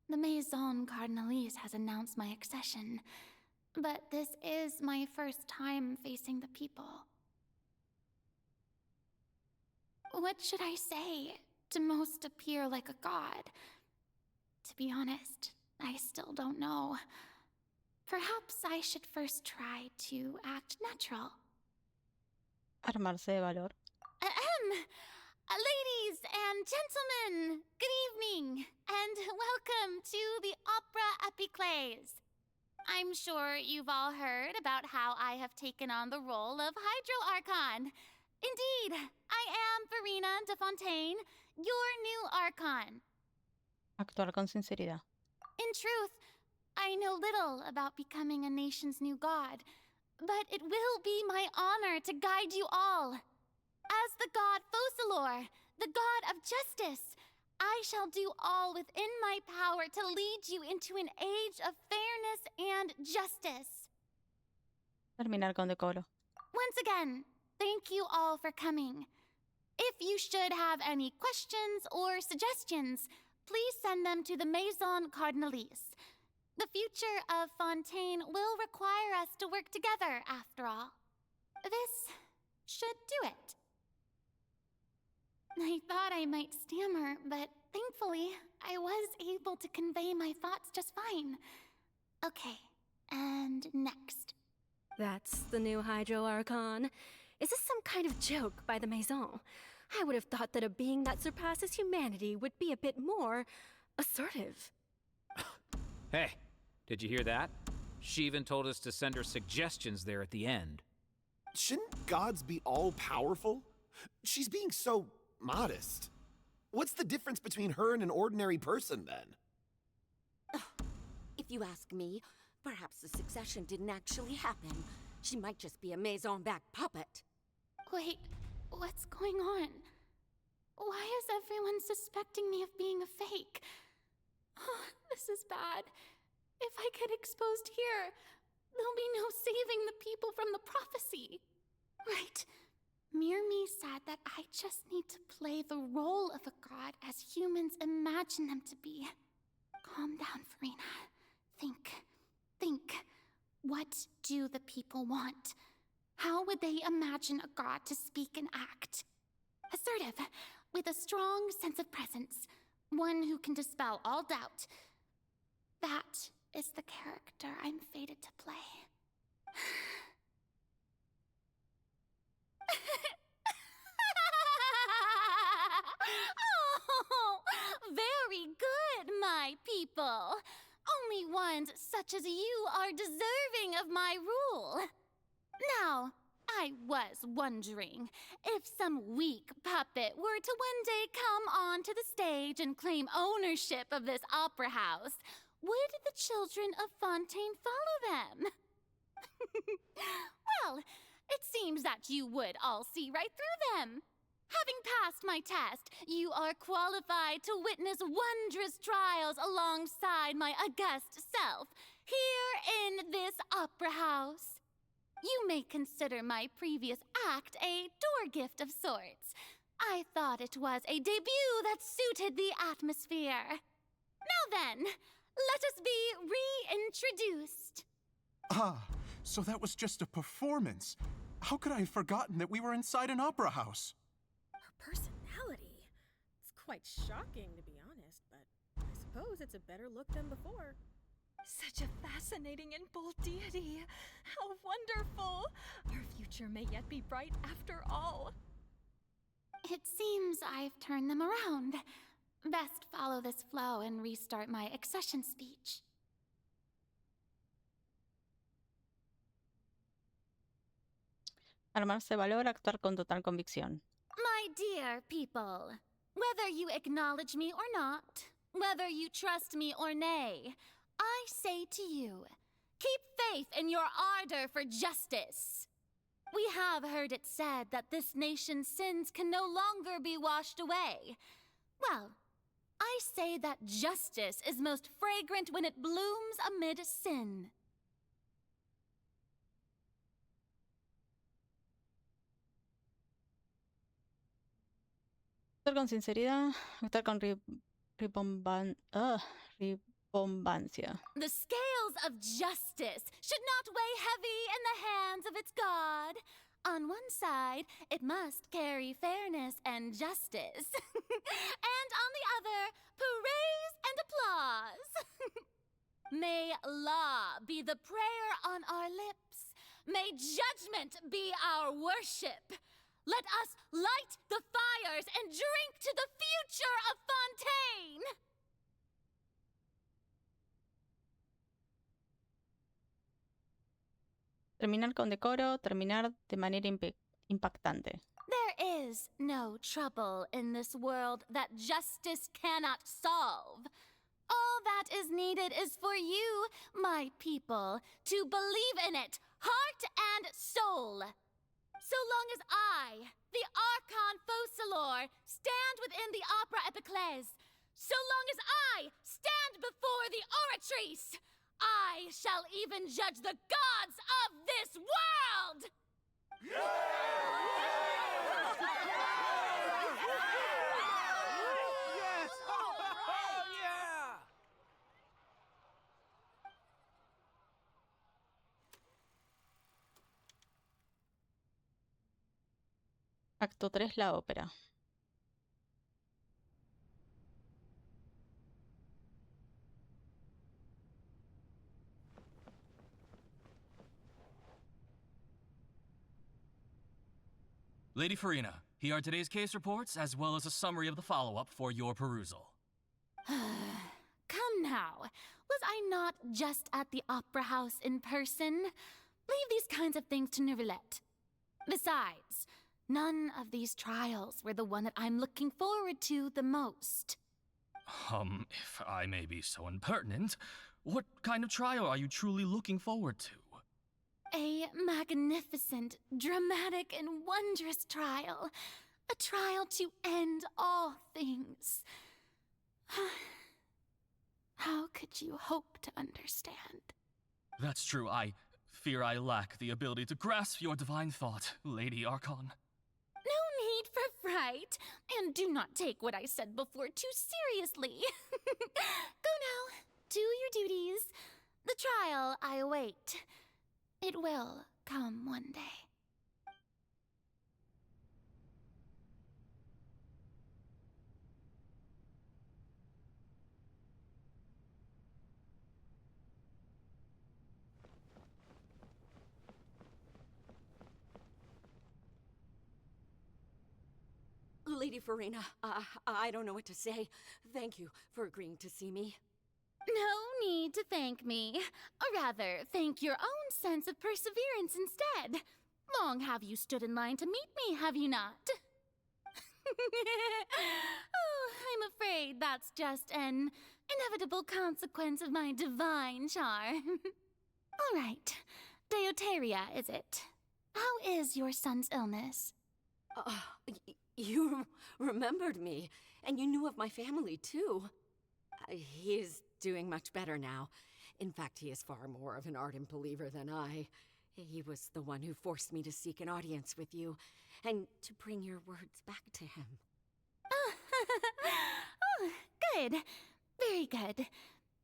The Maison Cardinalise has announced my accession, but this is my first time facing the people. What should I say to most appear like a god? To be honest, I still don't know. Perhaps I should first try to act natural. Armarse de valor. Ladies and gentlemen, good evening, and welcome to the Opera Epiclese. I'm sure you've all heard about how I have taken on the role of Hydro Archon. Indeed, I am Verena de Fontaine, your new Archon. Actuar con sinceridad. In truth, I know little about becoming a nation's new god, but it will be my honor to guide you all. As the god Focalor, the god of justice, I shall do all within my power to lead you into an age of fairness and justice. Terminar con decoro. Once again, thank you all for coming. If you should have any questions or suggestions, please send them to the Maison Cardinalise. The future of Fontaine will require us to work together, after all. This should do it. I thought I might stammer, but thankfully, I was able to convey my thoughts just fine. Okay, and next. That's the new Hydro Archon. Is this some kind of joke by the Maison? I would have thought that a being that surpasses humanity would be a bit more assertive. Hey, did you hear that? She even told us to send her suggestions there at the end. Shouldn't gods be all-powerful? She's being so modest. What's the difference between her and an ordinary person, then? If you ask me, perhaps the succession didn't actually happen. She might just be a Maison-back puppet. Wait, what's going on? Why is everyone suspecting me of being a fake? Oh, this is bad. If I get exposed here, there'll be no saving the people from the prophecy. Right. Mirmi said that I just need to play the role of a god as humans imagine them to be. Calm down, Farina. Think. What do the people want? How would they imagine a god to speak and act? Assertive, with a strong sense of presence, one who can dispel all doubt. That is the character I'm fated to play. Oh, very good, my people. Only ones such as you are deserving of my rule. Now, I was wondering if some weak puppet were to one day come onto the stage and claim ownership of this opera house, would the children of Fontaine follow them? Well, it seems that you would all see right through them. Having passed my test, you are qualified to witness wondrous trials alongside my august self, here in this opera house. You may consider my previous act a door gift of sorts. I thought it was a debut that suited the atmosphere. Now then, let us be reintroduced. Ah, so that was just a performance. How could I have forgotten that we were inside an opera house? Her personality. It's quite shocking, to be honest, but I suppose it's a better look than before. Such a fascinating and bold deity. How wonderful! Our future may yet be bright after all. It seems I've turned them around. Best follow this flow and restart my accession speech. Armarse valor, actuar con total convicción. My dear people, whether you acknowledge me or not, whether you trust me or nay, I say to you, keep faith in your ardor for justice. We have heard it said that this nation's sins can no longer be washed away. Well, I say that justice is most fragrant when it blooms amid sin. Actuar con sinceridad, actuar con ribombambancia. The scales of justice should not weigh heavy in the hands of its God. On one side, it must carry fairness and justice. And on the other, praise and applause. May law be the prayer on our lips. May judgment be our worship. Let us light the fires and drink to the future of Fontaine! Terminar con decoro, terminar de manera impactante. There is no trouble in this world that justice cannot solve. All that is needed is for you, my people, to believe in it, heart and soul. So long as I, the Archon Focalor, stand within the Opera Epiclese, so long as I stand before the Oratrice, I shall even judge the gods of this world! Yes! Oh, yeah! Acto 3, la ópera. Lady Farina, here are today's case reports, as well as a summary of the follow-up for your perusal. Come now, was I not just at the Opera House in person? Leave these kinds of things to Neuvillette. Besides, none of these trials were the one that I'm looking forward to the most. If I may be so impertinent, what kind of trial are you truly looking forward to? A magnificent, dramatic, and wondrous trial. A trial to end all things. How could you hope to understand? That's true. I fear I lack the ability to grasp your divine thought, Lady Archon. No need for fright, and do not take what I said before too seriously. Go now, do your duties. The trial I await. It will come one day. Lady Farina, I don't know what to say. Thank you for agreeing to see me. No need to thank me. Or rather, thank your own sense of perseverance instead. Long have you stood in line to meet me, have you not? Oh, I'm afraid that's just an inevitable consequence of my divine charm. All right. Deoteria, is it? How is your son's illness? You remembered me, and you knew of my family, too. He is doing much better now. In fact, he is far more of an ardent believer than I. He was the one who forced me to seek an audience with you, and to bring your words back to him. Oh, good. Very good.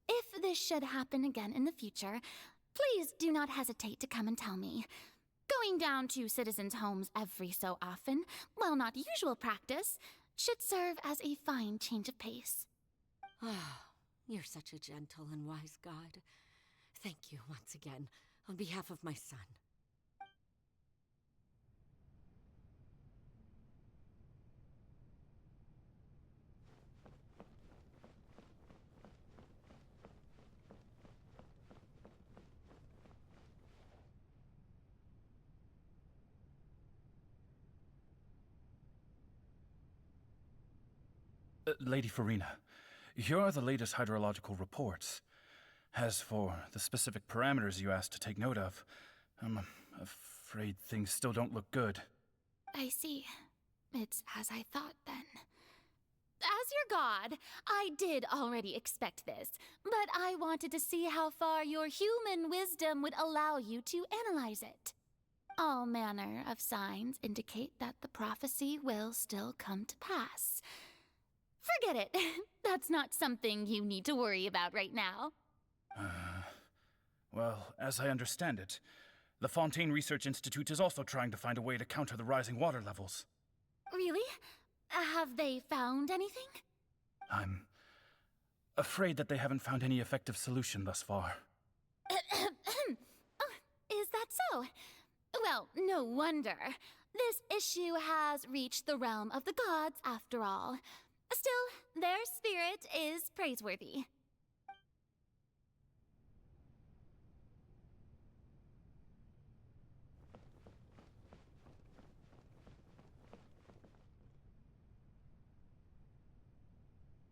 If this should happen again in the future, please do not hesitate to come and tell me. Going down to citizens' homes every so often, while not usual practice, should serve as a fine change of pace. You're such a gentle and wise god. Thank you once again, on behalf of my son. Lady Farina, here are the latest hydrological reports. As for the specific parameters you asked to take note of, I'm afraid things still don't look good. I see. It's as I thought, then. As your god, I did already expect this, but I wanted to see how far your human wisdom would allow you to analyze it. All manner of signs indicate that the prophecy will still come to pass. Forget it. That's not something you need to worry about right now. Well, as I understand it, the Fontaine Research Institute is also trying to find a way to counter the rising water levels. Really? Have they found anything? I'm afraid that they haven't found any effective solution thus far. Oh, is that so? Well, no wonder. This issue has reached the realm of the gods, after all. Still, their spirit is praiseworthy.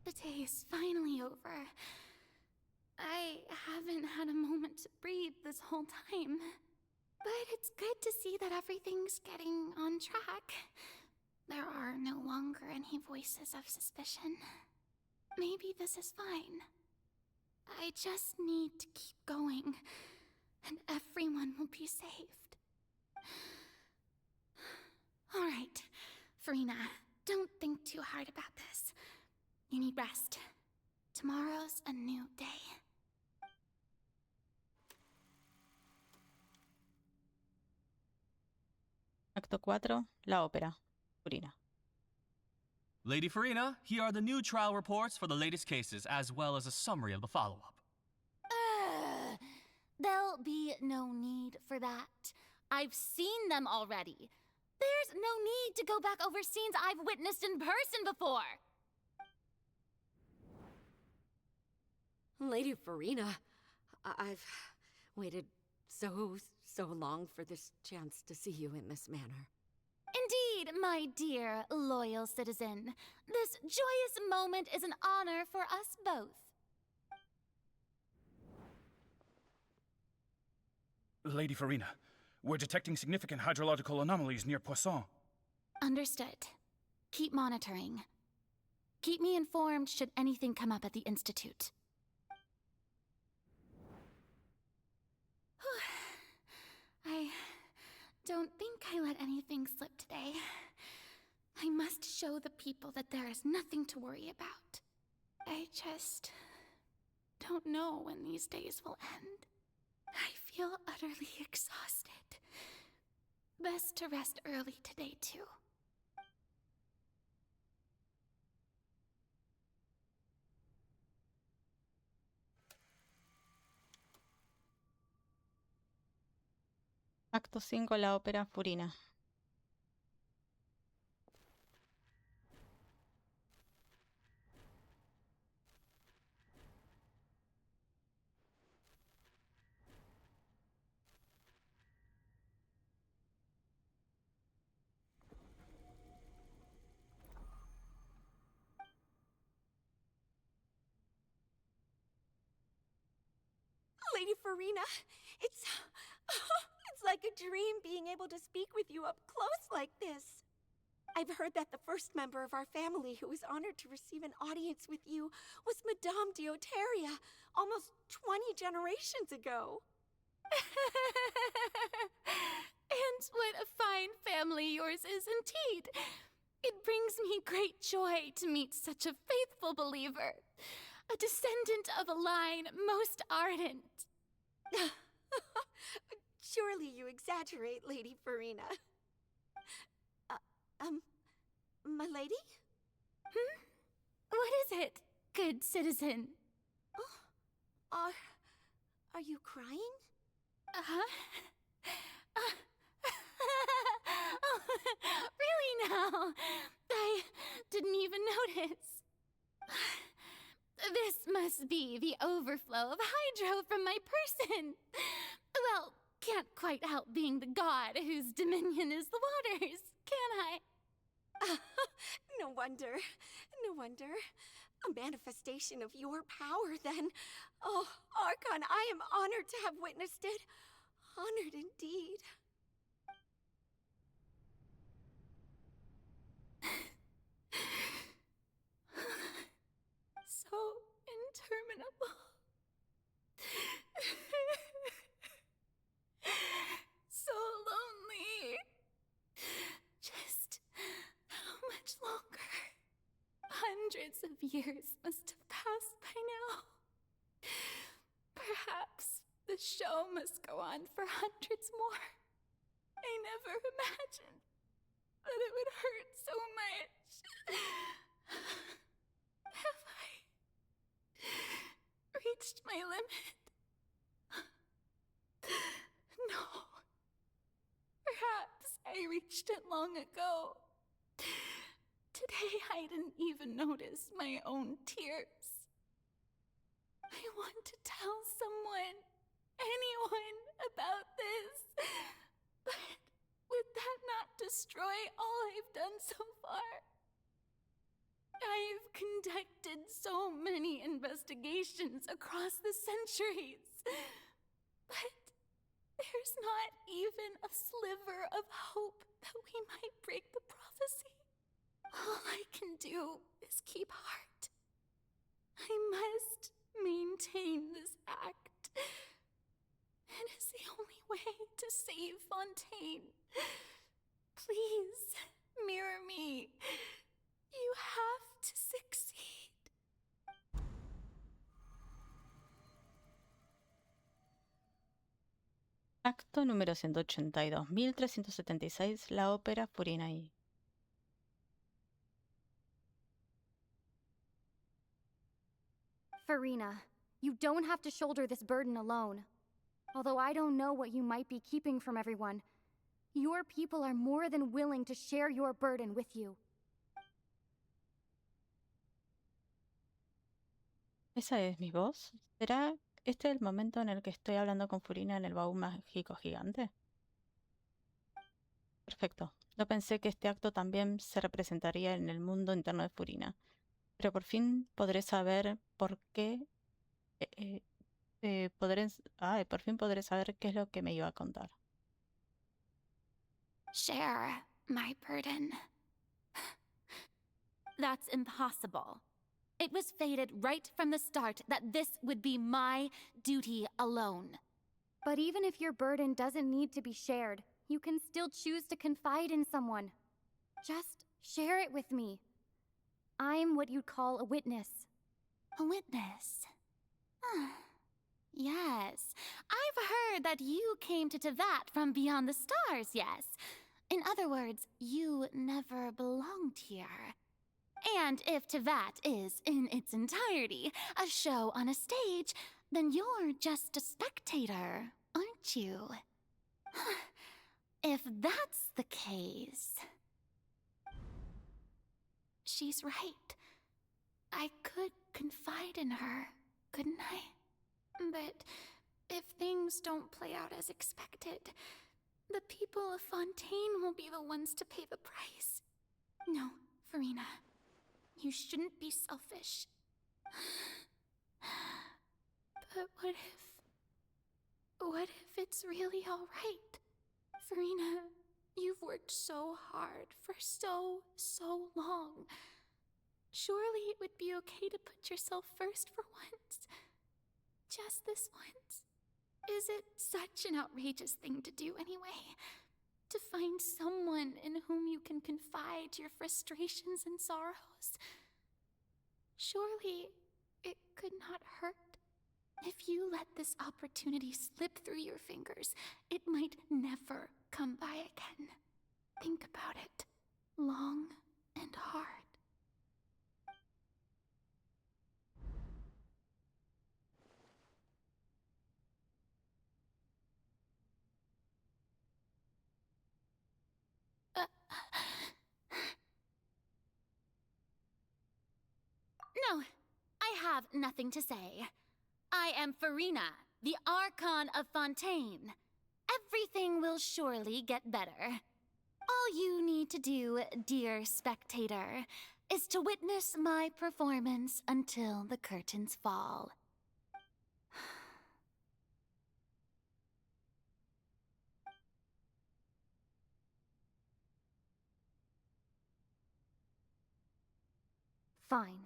The day is finally over. I haven't had a moment to breathe this whole time. But it's good to see that everything's getting on track. There are no longer any voices of suspicion. Maybe this is fine. I just need to keep going, and everyone will be saved. All right, Farina, don't think too hard about this. You need rest. Tomorrow's a new day. Acto 4, la ópera. Farina. Lady Farina, here are the new trial reports for the latest cases, as well as a summary of the follow-up. There'll be no need for that. I've seen them already. There's no need to go back over scenes I've witnessed in person before. Lady Farina, I've waited so long for this chance to see you in this manner. Indeed, my dear, loyal citizen. This joyous moment is an honor for us both. Lady Farina, we're detecting significant hydrological anomalies near Poisson. Understood. Keep monitoring. Keep me informed should anything come up at the Institute. I don't think I let anything slip today. I must show the people that there is nothing to worry about. I just don't know when these days will end. I feel utterly exhausted. Best to rest early today, too. Acto 5, la ópera Farina. Lady Farina, it's like a dream being able to speak with you up close like this. I've heard that the first member of our family who was honored to receive an audience with you was Madame Deoteria, almost 20 generations ago. And what a fine family yours is indeed. It brings me great joy to meet such a faithful believer, a descendant of a line most ardent. Surely you exaggerate, Lady Farina. My lady? What is it, good citizen? Oh, are you crying? Uh-huh. Oh, really now? I didn't even notice. This must be the overflow of hydro from my person. Well, can't quite help being the god whose dominion is the waters, can I? No wonder. No wonder. A manifestation of your power, then. Oh, Archon, I am honored to have witnessed it. Honored indeed. So interminable. So lonely. Just how much longer? Hundreds of years must have passed by now. Perhaps the show must go on for hundreds more. I never imagined that it would hurt so much. Have I reached my limit? No. Perhaps I reached it long ago. Today I didn't even notice my own tears. I want to tell someone, anyone, about this. But would that not destroy all I've done so far? I've conducted so many investigations across the centuries, but there's not even a sliver of hope that we might break the prophecy. All I can do is keep heart. I must maintain this act. It is the only way to save Fontaine. Please, mirror me. You have to succeed. Acto número 182.376, la ópera Furinaí. Farina, you don't have to shoulder this burden alone. Although I don't know what you might be keeping from everyone, your people are more than willing to share your burden with you. ¿Esa es mi voz? ¿Será este el momento en el que estoy hablando con Furina en el baúl mágico gigante? Perfecto. No pensé que este acto también se representaría en el mundo interno de Furina. Pero por fin podré saber por qué... por fin podré saber qué es lo que me iba a contar. Share my burden. That's impossible. It was fated right from the start that this would be my duty alone. But even if your burden doesn't need to be shared, you can still choose to confide in someone. Just share it with me. I'm what you'd call a witness. A witness? Yes. I've heard that you came to Tevat from beyond the stars, yes. In other words, you never belonged here. And if Tevat is, in its entirety, a show on a stage, then you're just a spectator, aren't you? If that's the case... She's right. I could confide in her, couldn't I? But if things don't play out as expected, the people of Fontaine will be the ones to pay the price. No, Farina. You shouldn't be selfish. But what if it's really all right. Farina, you've worked so hard for so long. Surely it would be okay to put yourself first for once. Just this once. Is it such an outrageous thing to do anyway? To find someone in whom you can confide your frustrations and sorrows? Surely it could not hurt. If you let this opportunity slip through your fingers, it might never come by again. Think about it long and hard. No, I have nothing to say. I am Farina, the Archon of Fontaine. Everything will surely get better. All you need to do, dear spectator, is to witness my performance until the curtains fall. Fine.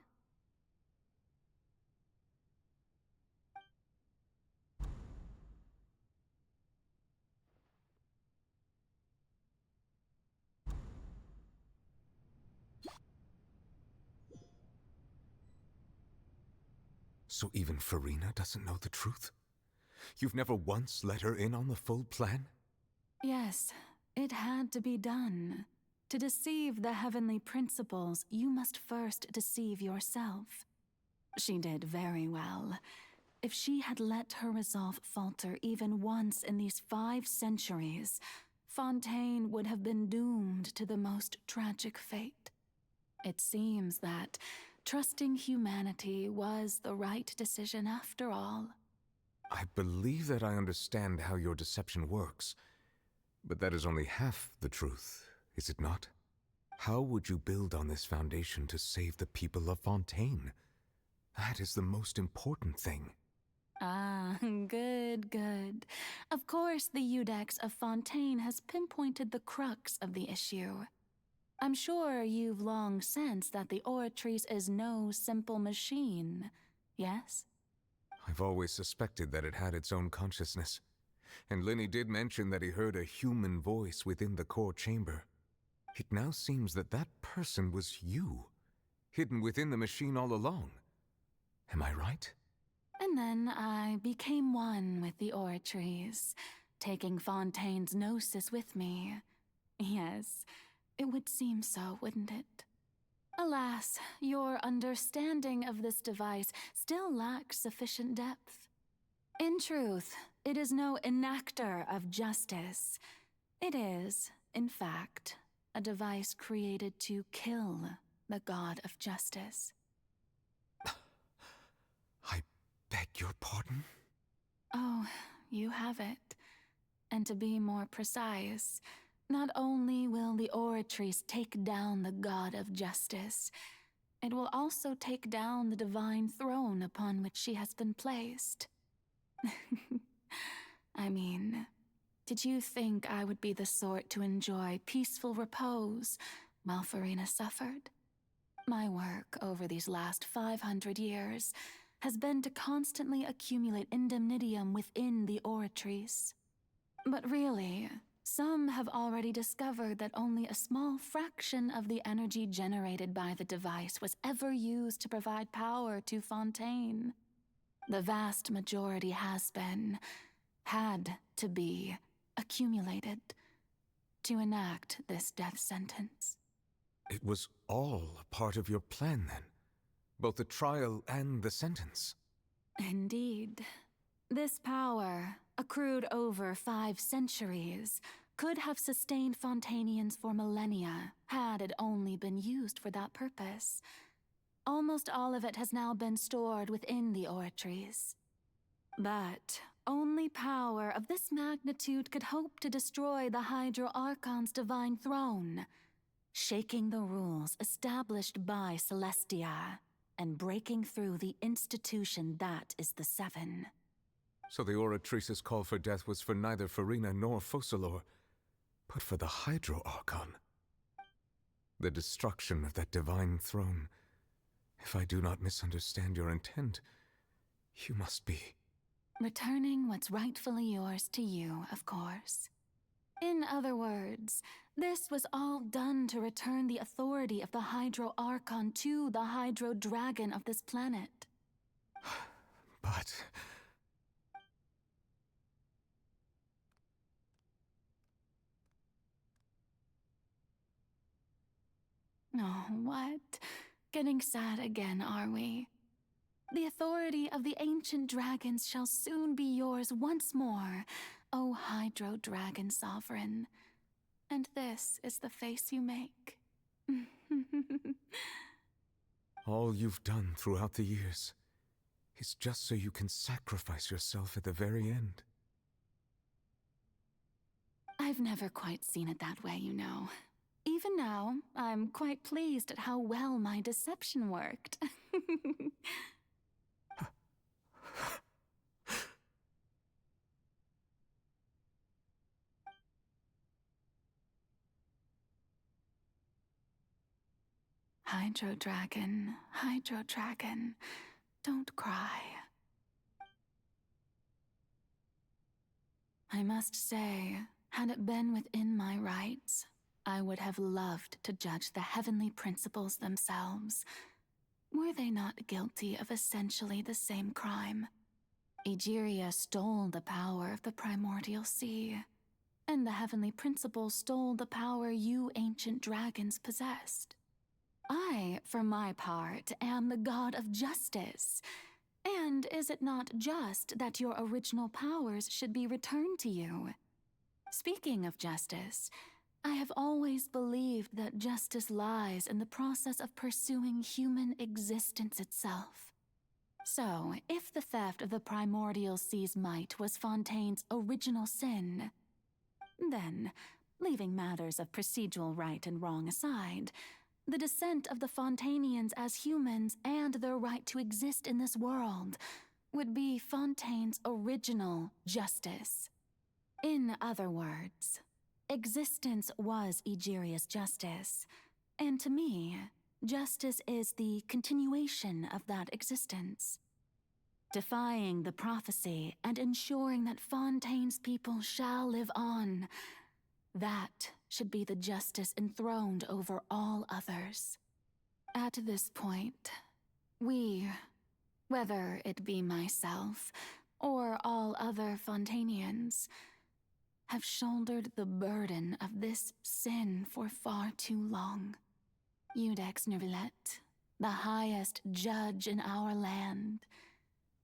So even Farina doesn't know the truth? You've never once let her in on the full plan? Yes, it had to be done. To deceive the heavenly principles, you must first deceive yourself. She did very well. If she had let her resolve falter even once in these 5 centuries, Fontaine would have been doomed to the most tragic fate. It seems that trusting humanity was the right decision after all. I believe that I understand how your deception works, but that is only half the truth, is it not? How would you build on this foundation to save the people of Fontaine? That is the most important thing. Ah, good. Of course, the Iudex of Fontaine has pinpointed the crux of the issue. I'm sure you've long sensed that the Oratrice is no simple machine, yes? I've always suspected that it had its own consciousness, and Lenny did mention that he heard a human voice within the core chamber. It now seems that that person was you, hidden within the machine all along. Am I right? And then I became one with the Oratrice, taking Fontaine's gnosis with me. Yes, it would seem so, wouldn't it? Alas, your understanding of this device still lacks sufficient depth. In truth, it is no enactor of justice. It is, in fact, a device created to kill the god of justice. I beg your pardon? Oh, you have it. And to be more precise, not only will the Oratrice take down the god of justice, it will also take down the divine throne upon which she has been placed. I mean, did you think I would be the sort to enjoy peaceful repose while Farina suffered? My work over these last 500 years has been to constantly accumulate indemnitium within the Oratrice. But really, some have already discovered that only a small fraction of the energy generated by the device was ever used to provide power to Fontaine. The vast majority had to be, accumulated to enact this death sentence. It was all a part of your plan, then? Both the trial and the sentence? Indeed. This power, accrued over 5 centuries, could have sustained Fontainians for millennia had it only been used for that purpose. Almost all of it has now been stored within the Oratrice. But only power of this magnitude could hope to destroy the Hydro Archon's divine throne, shaking the rules established by Celestia and breaking through the institution that is the Seven. So the oratrice's call for death was for neither Farina nor Focalor, but for the Hydro Archon. The destruction of that divine throne. If I do not misunderstand your intent, you must be... Returning what's rightfully yours to you, of course. In other words, this was all done to return the authority of the Hydro Archon to the Hydro Dragon of this planet. But... Oh, what? Getting sad again, are we? The authority of the ancient dragons shall soon be yours once more, O Hydro Dragon Sovereign. And this is the face you make. all you've done throughout the years is just so you can sacrifice yourself at the very end. I've never quite seen it that way, you know. Even now, I'm quite pleased at how well my deception worked. Hydro Dragon, don't cry. I must say, had it been within my rights, I would have loved to judge the heavenly principles themselves. Were they not guilty of essentially the same crime? Egeria stole the power of the primordial sea, and the heavenly principles stole the power you ancient dragons possessed. I, for my part, am the god of justice. And is it not just that your original powers should be returned to you? Speaking of justice, I have always believed that justice lies in the process of pursuing human existence itself. So, if the theft of the primordial sea's might was Fontaine's original sin, then, leaving matters of procedural right and wrong aside, the descent of the Fontainians as humans and their right to exist in this world would be Fontaine's original justice. In other words, existence was Egeria's justice, and to me, justice is the continuation of that existence. Defying the prophecy and ensuring that Fontaine's people shall live on, that should be the justice enthroned over all others. At this point, we, whether it be myself or all other Fontainians, have shouldered the burden of this sin for far too long. Iudex Nervillet, the highest judge in our land,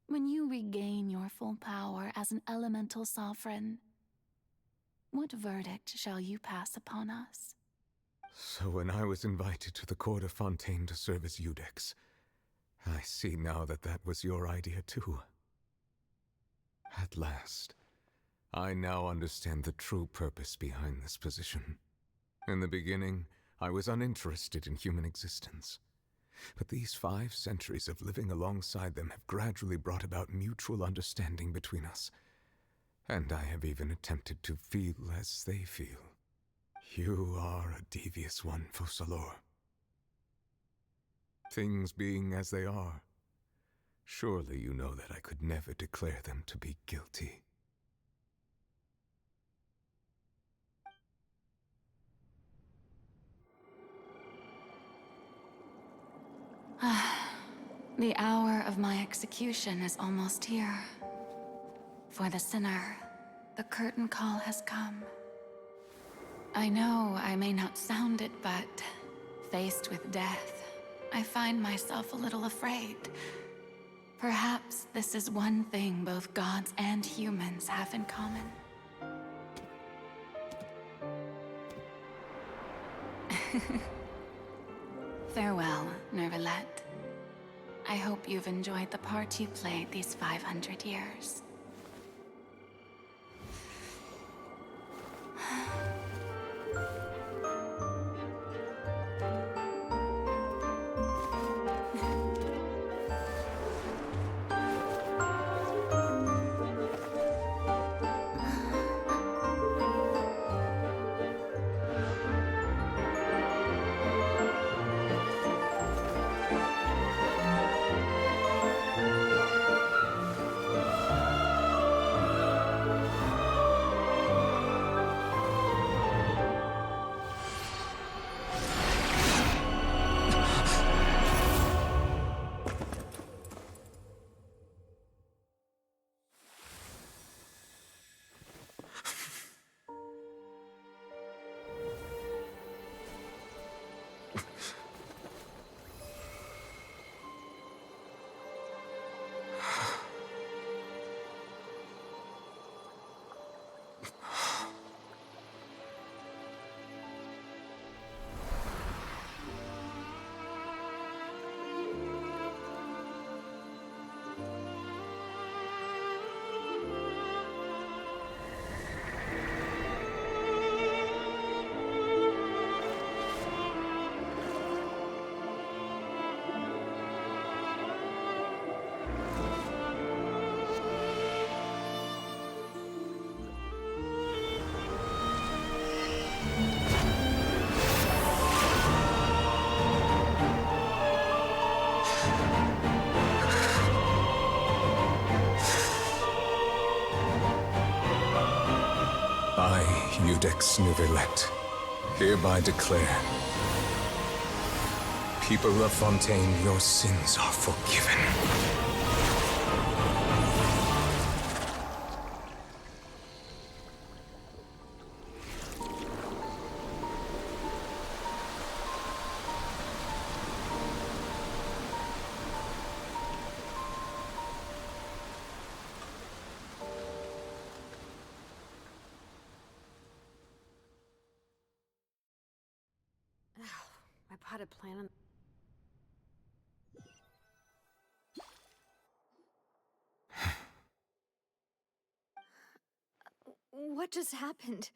when you regain your full power as an elemental sovereign, what verdict shall you pass upon us? So when I was invited to the court of Fontaine to serve as Iudex, I see now that that was your idea too. At last, I now understand the true purpose behind this position. In the beginning, I was uninterested in human existence. But these 5 centuries of living alongside them have gradually brought about mutual understanding between us. And I have even attempted to feel as they feel. You are a devious one, Focalor. Things being as they are, surely you know that I could never declare them to be guilty. The hour of my execution is almost here. For the sinner, the curtain call has come. I know I may not sound it, but faced with death, I find myself a little afraid. Perhaps this is one thing both gods and humans have in common. Farewell, Nervillet. I hope you've enjoyed the part you played these 500 years. Judex Nuvelet, hereby declare, people of Fontaine, your sins are forgiven. My potted plant. What just happened?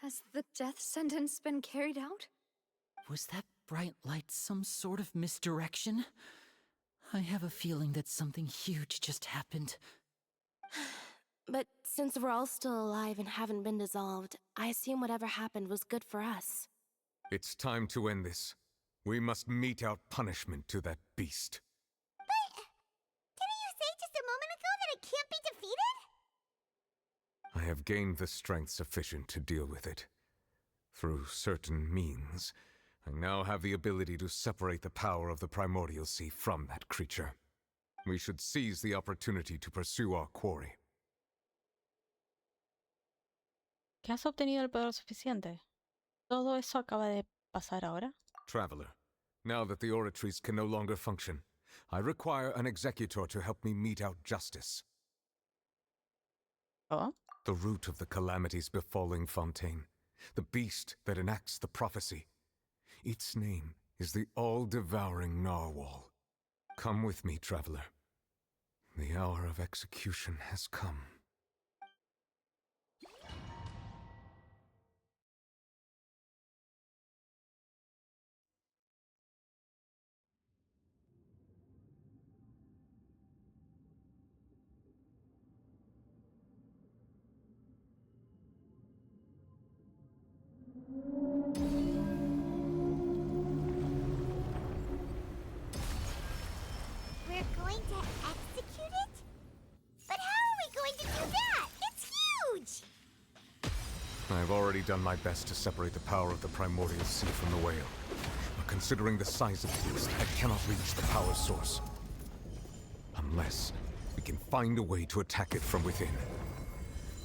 Has the death sentence been carried out? Was that bright light some sort of misdirection? I have a feeling that something huge just happened. But since we're all still alive and haven't been dissolved, I assume whatever happened was good for us. It's time to end this. We must mete out punishment to that beast. Didn't you say just a moment ago that it can't be defeated? I have gained the strength sufficient to deal with it. Through certain means, I now have the ability to separate the power of the primordial sea from that creature. We should seize the opportunity to pursue our quarry. ¿Que has obtenido el poder suficiente? ¿Todo eso acaba de pasar ahora? Traveler, now that the oratories can no longer function, I require an executor to help me mete out justice. Oh? The root of the calamities befalling Fontaine, the beast that enacts the prophecy. Its name is the all-devouring narwhal. Come with me, traveler. The hour of execution has come. We're going to execute it? But how are we going to do that? It's huge! I have already done my best to separate the power of the primordial sea from the whale. But considering the size of the beast, I cannot reach the power source. Unless we can find a way to attack it from within.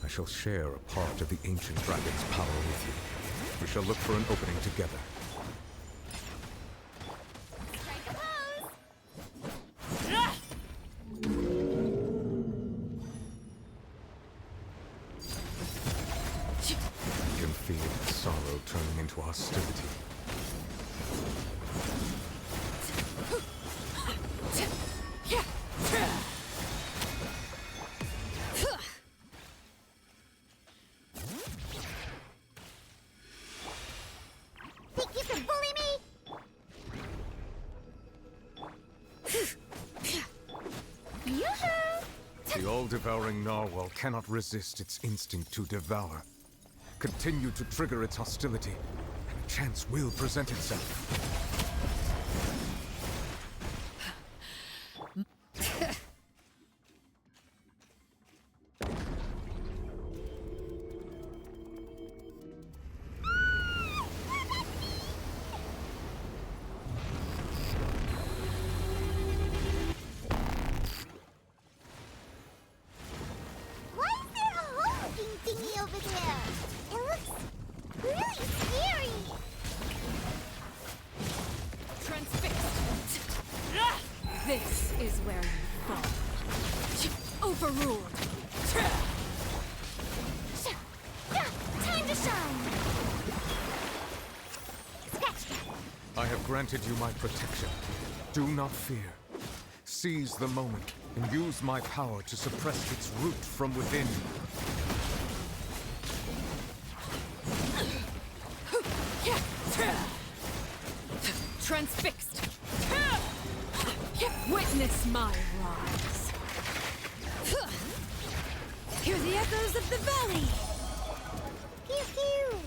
I shall share a part of the ancient dragon's power with you. We shall look for an opening together. I can feel sorrow turning into hostility. Think you can bully me? The all-devouring narwhal cannot resist its instinct to devour. Continue to trigger its hostility, and a chance will present itself. Why is there a hole-looking thingy over there? It looks really scary. Transfixed. This is where you fall. Overruled. Time to shine. I have granted you my protection. Do not fear. Seize the moment and use my power to suppress its root from within. Transfixed. Witness my rise. Hear the echoes of the valley. Pew pew.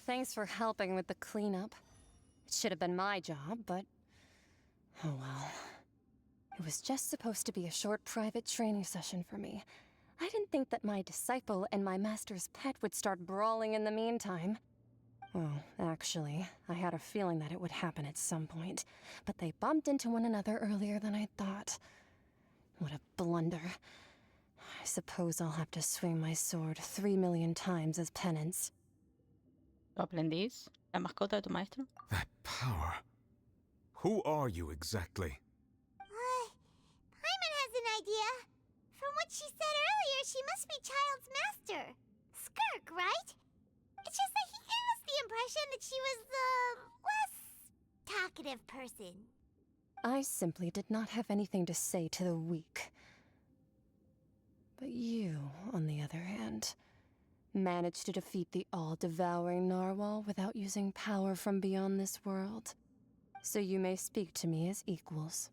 Thanks for helping with the cleanup. It should have been my job, but... oh well. It was just supposed to be a short private training session for me. I didn't think that my disciple and my master's pet would start brawling in the meantime. Well, actually, I had a feeling that it would happen at some point, but they bumped into one another earlier than I thought. What a blunder. I suppose I'll have to swing my sword 3 million times as penance. ¿Tu aprendiz? ¿La mascota de tu maestro? That power. Who are you exactly? Paimon has an idea. From what she said earlier, she must be Child's master. Skirk, right? It's just that he gave us the impression that she was the less talkative person. I simply did not have anything to say to the weak. But you, on the other hand, managed to defeat the all-devouring narwhal without using power from beyond this world. So you may speak to me as equals.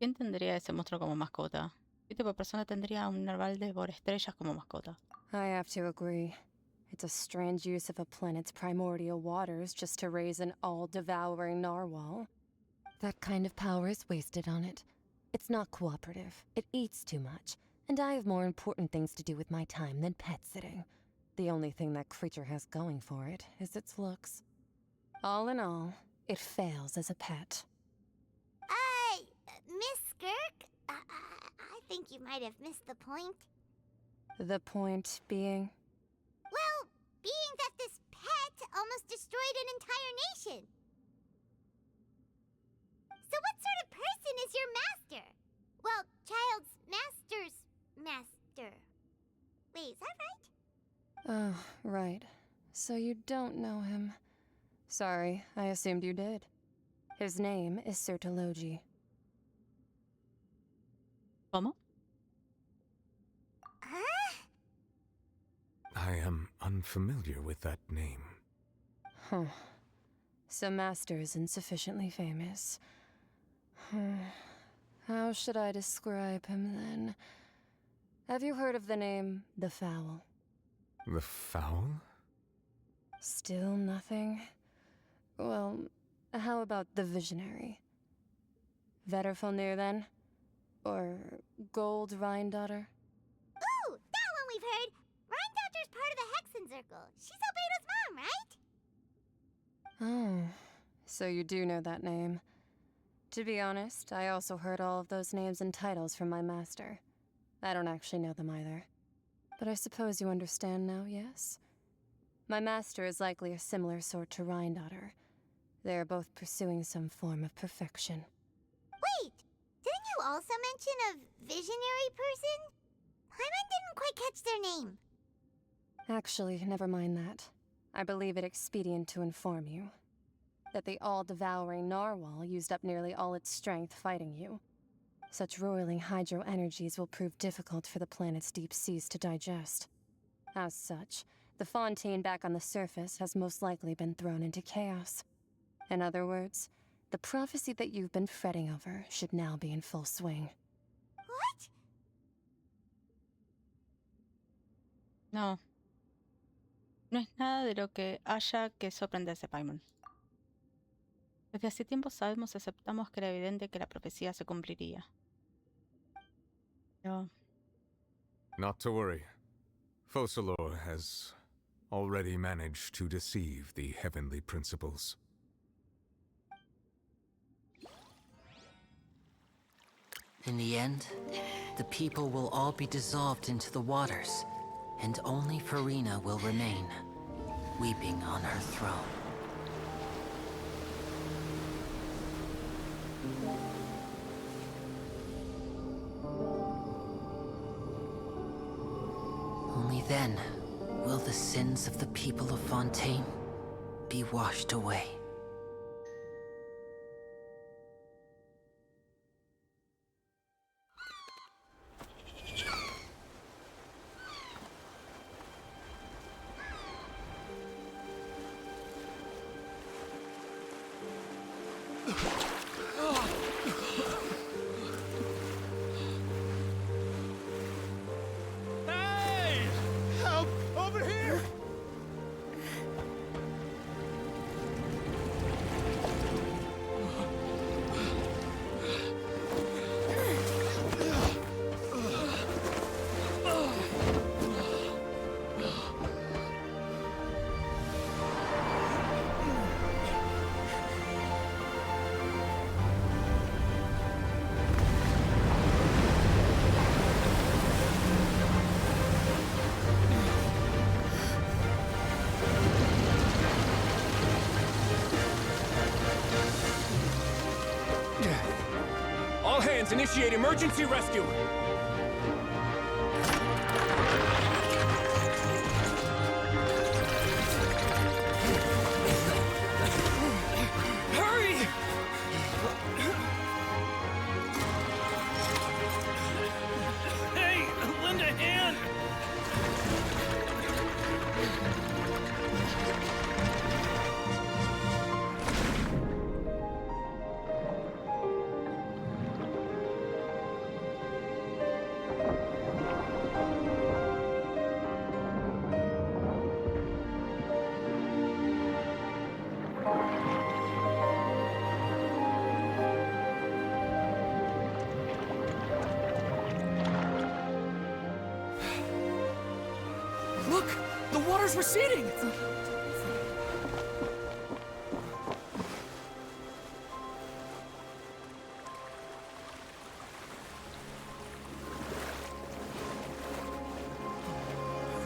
¿Quién tendría ese monstruo como mascota? ¿Qué tipo de persona tendría un narval devoraestrellas como mascota? I have to agree. It's a strange use of a planet's primordial waters just to raise an all-devouring narwhal. That kind of power is wasted on it. It's not cooperative. It eats too much. And I have more important things to do with my time than pet sitting. The only thing that creature has going for it is its looks. All in all, it fails as a pet. Miss Skirk? I think you might have missed the point. The point being? Well, being that this pet almost destroyed an entire nation. So what sort of person is your master? Well, Child's master's master. Wait, is that right? Oh, right. So you don't know him. Sorry, I assumed you did. His name is Sertologi. ¿Cómo? I am unfamiliar with that name. Huh. So Master isn't sufficiently famous. How should I describe him then? Have you heard of the name The Fowl? The Fowl? Still nothing? Well, how about The Visionary? Vetterfulnir then? Or Gold Rhine-daughter? Ooh, that one we've heard. Rhine-daughter's part of the Hexen Circle. She's Albedo's mom, right? Oh, so you do know that name. To be honest, I also heard all of those names and titles from my master. I don't actually know them either. But I suppose you understand now, yes? My master is likely a similar sort to Rhine-daughter. They are both pursuing some form of perfection. Wait! Didn't you also mention a visionary person? Paimon didn't quite catch their name. Actually, never mind that. I believe it expedient to inform you that the all-devouring narwhal used up nearly all its strength fighting you. Such roiling hydro energies will prove difficult for the planet's deep seas to digest. As such, the Fontaine back on the surface has most likely been thrown into chaos. In other words, the prophecy that you've been fretting over should now be in full swing. What? No. No es nada de lo que haya que sorprenderse, Paimon. Desde hace tiempo sabemos y aceptamos que era evidente que la profecía se cumpliría. Pero... Not to worry. Focalor has already managed to deceive the heavenly principles. In the end, the people will all be dissolved into the waters, and only Farina will remain, weeping on her throne. Only then will the sins of the people of Fontaine be washed away. Agents, initiate emergency rescue! Hurry! Hey, lend a hand! Look! The water's receding!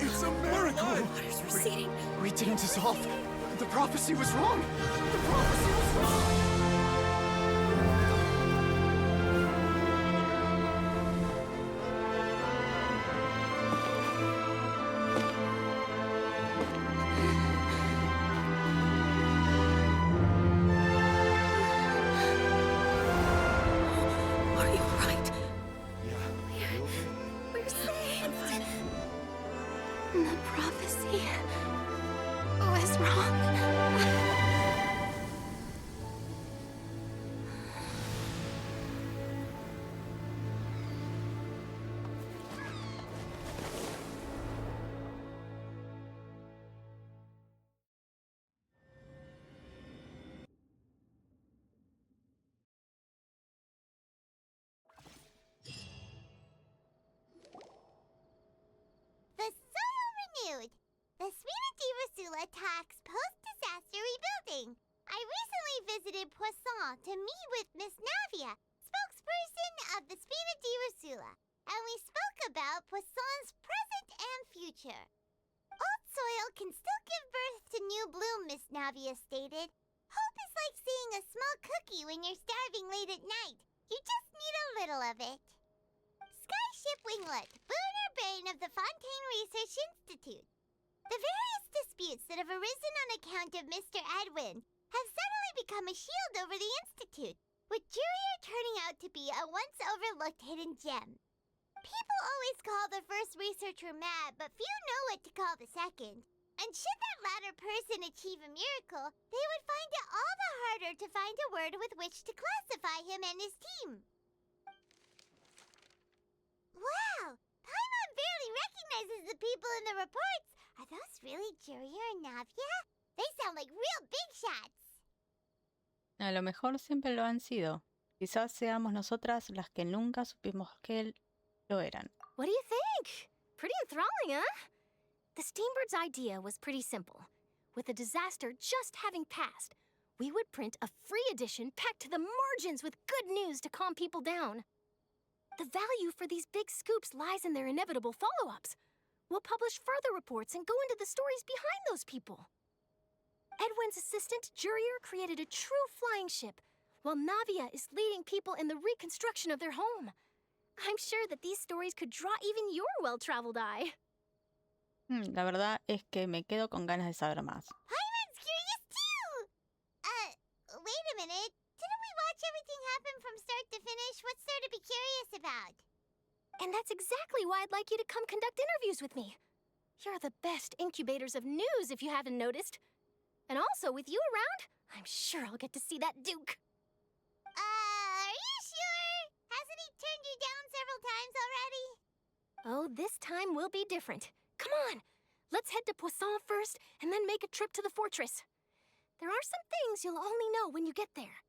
It's a miracle! Water's receding. We didn't dissolve. The prophecy was wrong. The prophecy was wrong. Are you right? Yeah. We're saved. The prophecy was wrong. The soil renewed. The Sula tax post-disaster rebuilding. I recently visited Poisson to meet with Miss Navia, spokesperson of the Sula, and we spoke about Poisson's present and future. Old soil can still give birth to new bloom, Miss Navia stated. Hope is like seeing a small cookie when you're starving late at night. You just need a little of it. Skyship Winglet, boon or bane of the Fontaine Research Institute. The various disputes that have arisen on account of Mr. Edwin have suddenly become a shield over the Institute, with Jurier turning out to be a once overlooked hidden gem. People always call the first researcher mad, but few know what to call the second. And should that latter person achieve a miracle, they would find it all the harder to find a word with which to classify him and his team. Wow! Paimon barely recognizes the people in the reports. Are those really Jurier and Navia? They sound like real big shots. A lo mejor siempre lo han sido. Quizás seamos nosotras las que nunca supimos que lo eran. What do you think? Pretty enthralling, huh? The Steambird's idea was pretty simple. With the disaster just having passed, we would print a free edition packed to the margins with good news to calm people down. The value for these big scoops lies in their inevitable follow-ups. We'll publish further reports and go into the stories behind those people. Edwin's assistant, Jurier, created a true flying ship, while Navia is leading people in the reconstruction of their home. I'm sure that these stories could draw even your well-traveled eye. La verdad es que me quedo con ganas de saber más. Paimon's curious too! Wait a minute. Didn't we watch everything happen from start to finish? What's there to be curious about? And that's exactly why I'd like you to come conduct interviews with me. You're the best incubators of news, if you haven't noticed. And also, with you around, I'm sure I'll get to see that Duke. Are you sure? Hasn't he turned you down several times already? Oh, this time will be different. Come on, let's head to Poisson first, and then make a trip to the fortress. There are some things you'll only know when you get there.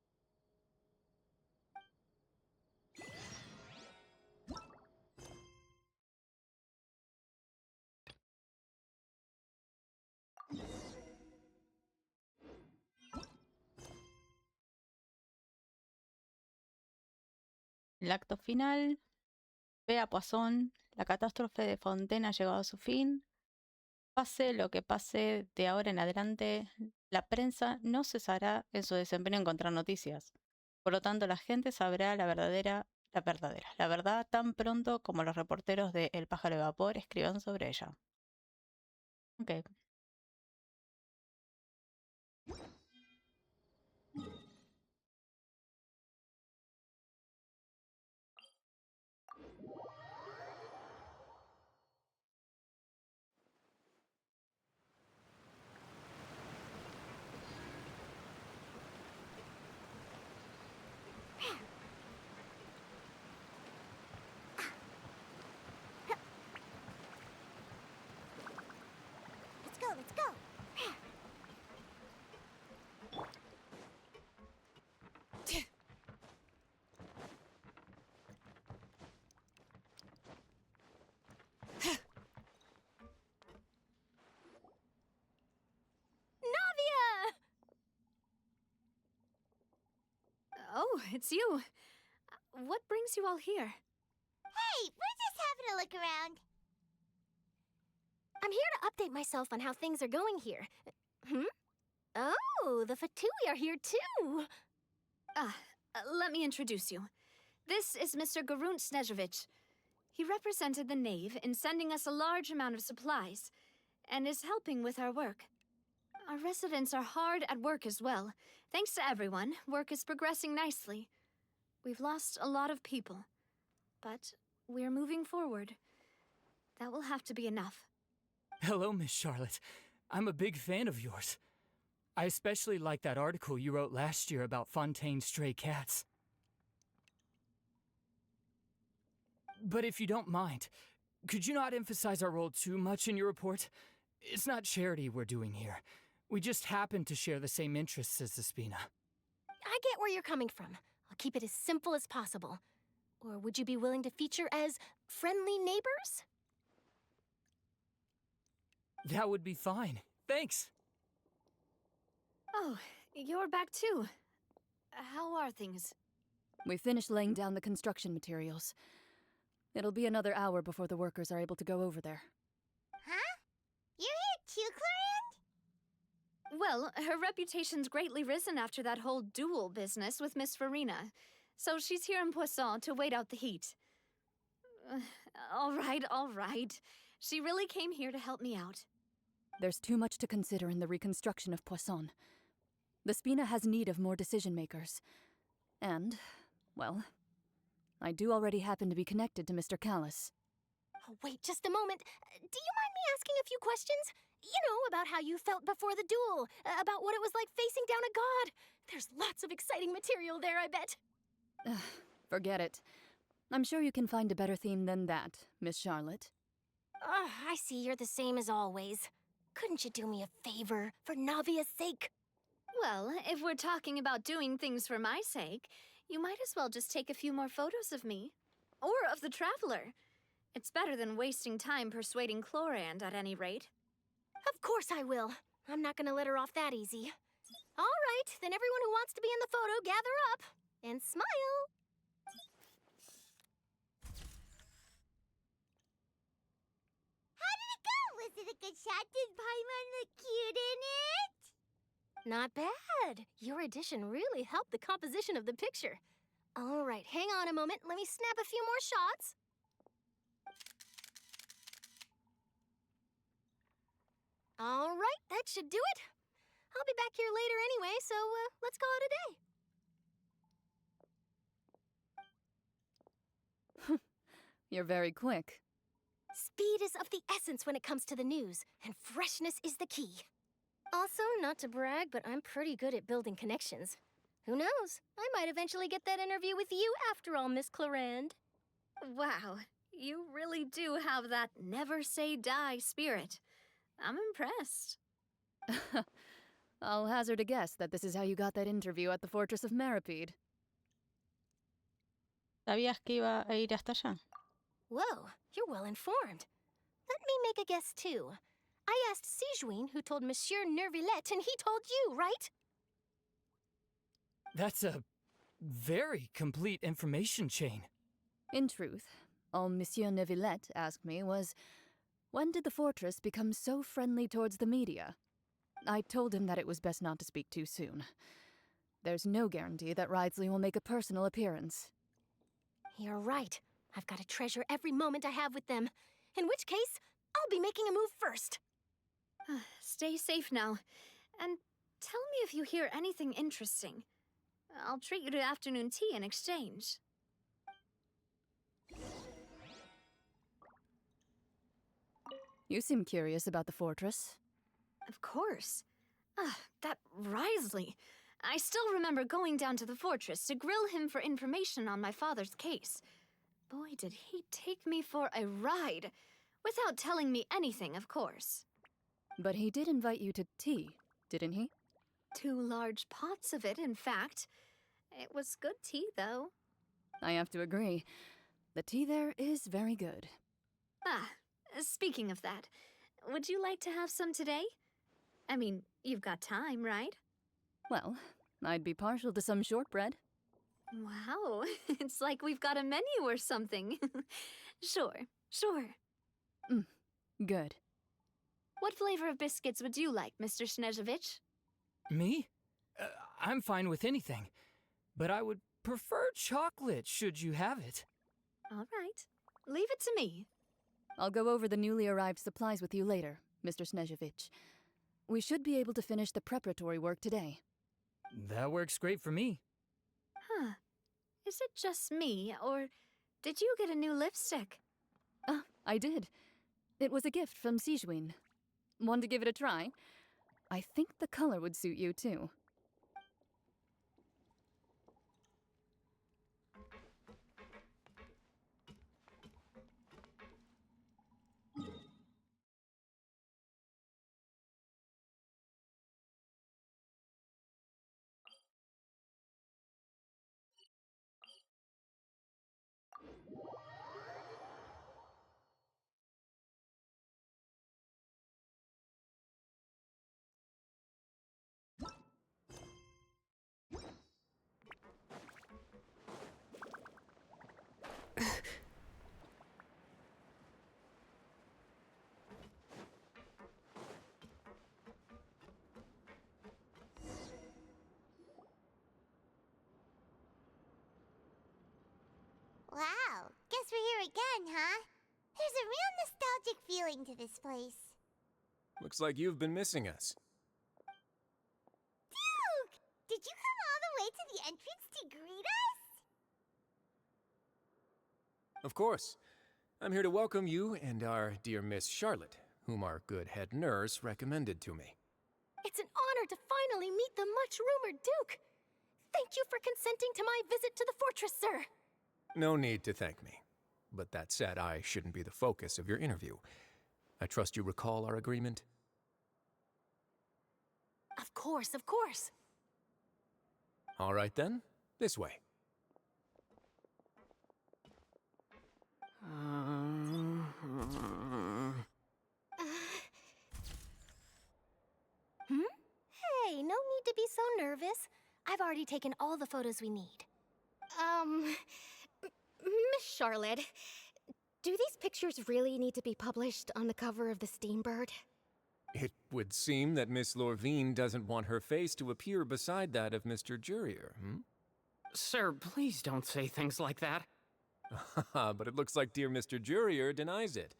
El acto final ve a Poisson, la catástrofe de Fontaine ha llegado a su fin. Pase lo que pase de ahora en adelante, la prensa no cesará en su desempeño en encontrar noticias. Por lo tanto, la gente sabrá la verdadera la verdadera. La verdad tan pronto como los reporteros de El pájaro de vapor escriban sobre ella. Ok. Let's go, let's go. Navia! Oh, it's you. What brings you all here? Hey, we're just having a look around. I'm here to update myself on how things are going here. Oh, the Fatui are here too. Let me introduce you. This is Mr. Garunt Snezhevich. He represented the Knave in sending us a large amount of supplies, and is helping with our work. Our residents are hard at work as well. Thanks to everyone, work is progressing nicely. We've lost a lot of people, but we're moving forward. That will have to be enough. Hello, Miss Charlotte. I'm a big fan of yours. I especially like that article you wrote last year about Fontaine's stray cats. But if you don't mind, could you not emphasize our role too much in your report? It's not charity we're doing here. We just happen to share the same interests as the Spina. I get where you're coming from. I'll keep it as simple as possible. Or would you be willing to feature as friendly neighbors? That would be fine. Thanks. Oh, you're back too. How are things? We finished laying down the construction materials. It'll be another hour before the workers are able to go over there. Huh? You're here too, Clarand? Well, her reputation's greatly risen after that whole duel business with Miss Farina, so she's here in Poisson to wait out the heat. All right. She really came here to help me out. There's too much to consider in the reconstruction of Poisson. The Spina has need of more decision-makers. And, well, I do already happen to be connected to Mr. Callis. Oh, wait just a moment. Do you mind me asking a few questions? You know, about how you felt before the duel, about what it was like facing down a god. There's lots of exciting material there, I bet. Forget it. I'm sure you can find a better theme than that, Miss Charlotte. I see you're the same as always. Couldn't you do me a favor, for Navia's sake? Well, if we're talking about doing things for my sake, you might as well just take a few more photos of me. Or of the Traveler. It's better than wasting time persuading Chlorand, at any rate. Of course I will. I'm not gonna let her off that easy. All right, then everyone who wants to be in the photo, gather up. And smile. How did it go? Was it a good shot? Did Paimon look cute in it? Not bad. Your addition really helped the composition of the picture. All right, hang on a moment. Let me snap a few more shots. All right, that should do it. I'll be back here later anyway, so let's call it a day. You're very quick. Speed is of the essence when it comes to the news, and freshness is the key. Also, not to brag, but I'm pretty good at building connections. Who knows? I might eventually get that interview with you after all, Miss Chlorand. Wow, you really do have that never say die spirit. I'm impressed. I'll hazard a guess that this is how you got that interview at the Fortress of Meripede. ¿Sabías que iba a ir hasta allá? Whoa, you're well informed. Let me make a guess too. I asked Sijuin, who told Monsieur Nervillette, and he told you, right? That's a very complete information chain. In truth, all Monsieur Neuvillette asked me was, when did the fortress become so friendly towards the media? I told him that it was best not to speak too soon. There's no guarantee that Ridsley will make a personal appearance. You're right. I've got to treasure every moment I have with them. In which case, I'll be making a move first. Stay safe now. And tell me if you hear anything interesting. I'll treat you to afternoon tea in exchange. You seem curious about the fortress. Of course. That Risley. I still remember going down to the fortress to grill him for information on my father's case. Boy, did he take me for a ride. Without telling me anything, of course. But he did invite you to tea, didn't he? 2 large pots of it, in fact. It was good tea, though. I have to agree. The tea there is very good. Speaking of that, would you like to have some today? I mean, you've got time, right? Well, I'd be partial to some shortbread. Wow, it's like we've got a menu or something. Sure. Good. What flavor of biscuits would you like, Mr. Snezhevich? Me? I'm fine with anything. But I would prefer chocolate, should you have it. All right. Leave it to me. I'll go over the newly arrived supplies with you later, Mr. Snezhevich. We should be able to finish the preparatory work today. That works great for me. Huh. Is it just me, or did you get a new lipstick? I did. It was a gift from Sijuin. Want to give it a try? I think the color would suit you, too. Wow, guess we're here again, huh? There's a real nostalgic feeling to this place. Looks like you've been missing us. Duke! Did you come all the way to the entrance to greet us? Of course. I'm here to welcome you and our dear Miss Charlotte, whom our good head nurse recommended to me. It's an honor to finally meet the much-rumored Duke. Thank you for consenting to my visit to the fortress, sir. No need to thank me. But that said, I shouldn't be the focus of your interview. I trust you recall our agreement? Of course, of course. All right then, this way. Hey, no need to be so nervous. I've already taken all the photos we need. Miss Charlotte, do these pictures really need to be published on the cover of the Steambird? It would seem that Miss Lorvine doesn't want her face to appear beside that of Mr. Jurier, Sir, please don't say things like that. But it looks like dear Mr. Jurier denies it.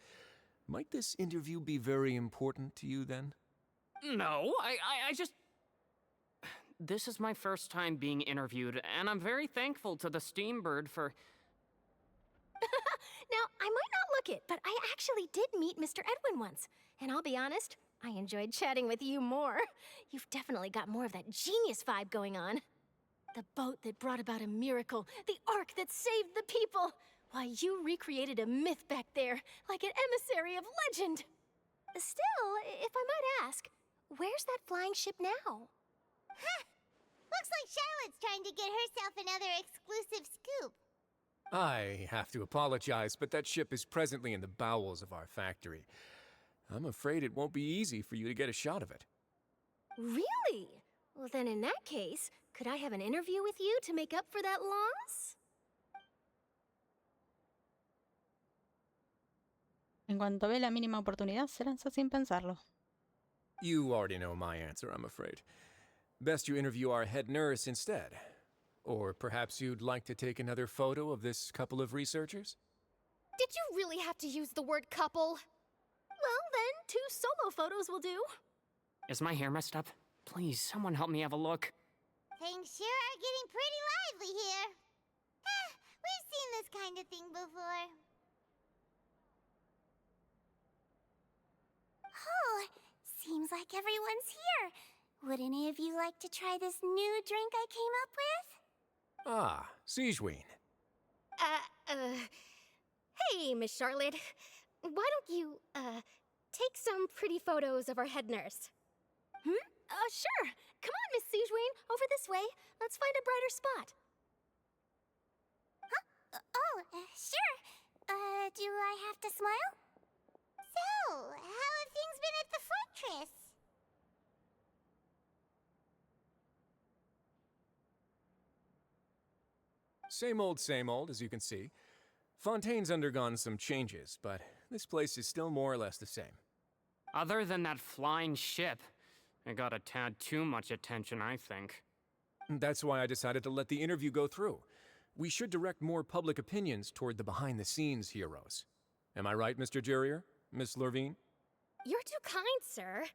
Might this interview be very important to you, then? No, I just... This is my first time being interviewed, and I'm very thankful to the Steambird for... Now, I might not look it, but I actually did meet Mr. Edwin once. And I'll be honest, I enjoyed chatting with you more. You've definitely got more of that genius vibe going on. The boat that brought about a miracle, the ark that saved the people. Why, you recreated a myth back there, like an emissary of legend. Still, if I might ask, where's that flying ship now? Huh. Looks like Charlotte's trying to get herself another exclusive scoop. I have to apologize, but that ship is presently in the bowels of our factory. I'm afraid it won't be easy for you to get a shot of it. Really? Well, then in that case, could I have an interview with you to make up for that loss? En cuanto ve la mínima oportunidad, se lanza sin pensarlo. You already know my answer, I'm afraid. Best you interview our head nurse instead. Or perhaps you'd like to take another photo of this couple of researchers? Did you really have to use the word couple? Well, then, 2 solo photos will do. Is my hair messed up? Please, someone help me have a look. Things sure are getting pretty lively here. We've seen this kind of thing before. Oh, seems like everyone's here. Would any of you like to try this new drink I came up with? Ah, Sigewinne. Hey, Miss Charlotte. Why don't you, take some pretty photos of our head nurse? Sure. Come on, Miss Sigewinne. Over this way. Let's find a brighter spot. Sure. Do I have to smile? So, how have things been at the fortress? Same old, as you can see. Fontaine's undergone some changes, but this place is still more or less the same. Other than that flying ship, it got a tad too much attention, I think. That's why I decided to let the interview go through. We should direct more public opinions toward the behind-the-scenes heroes. Am I right, Mr. Jurrier? Miss Lurvine? You're too kind, sir.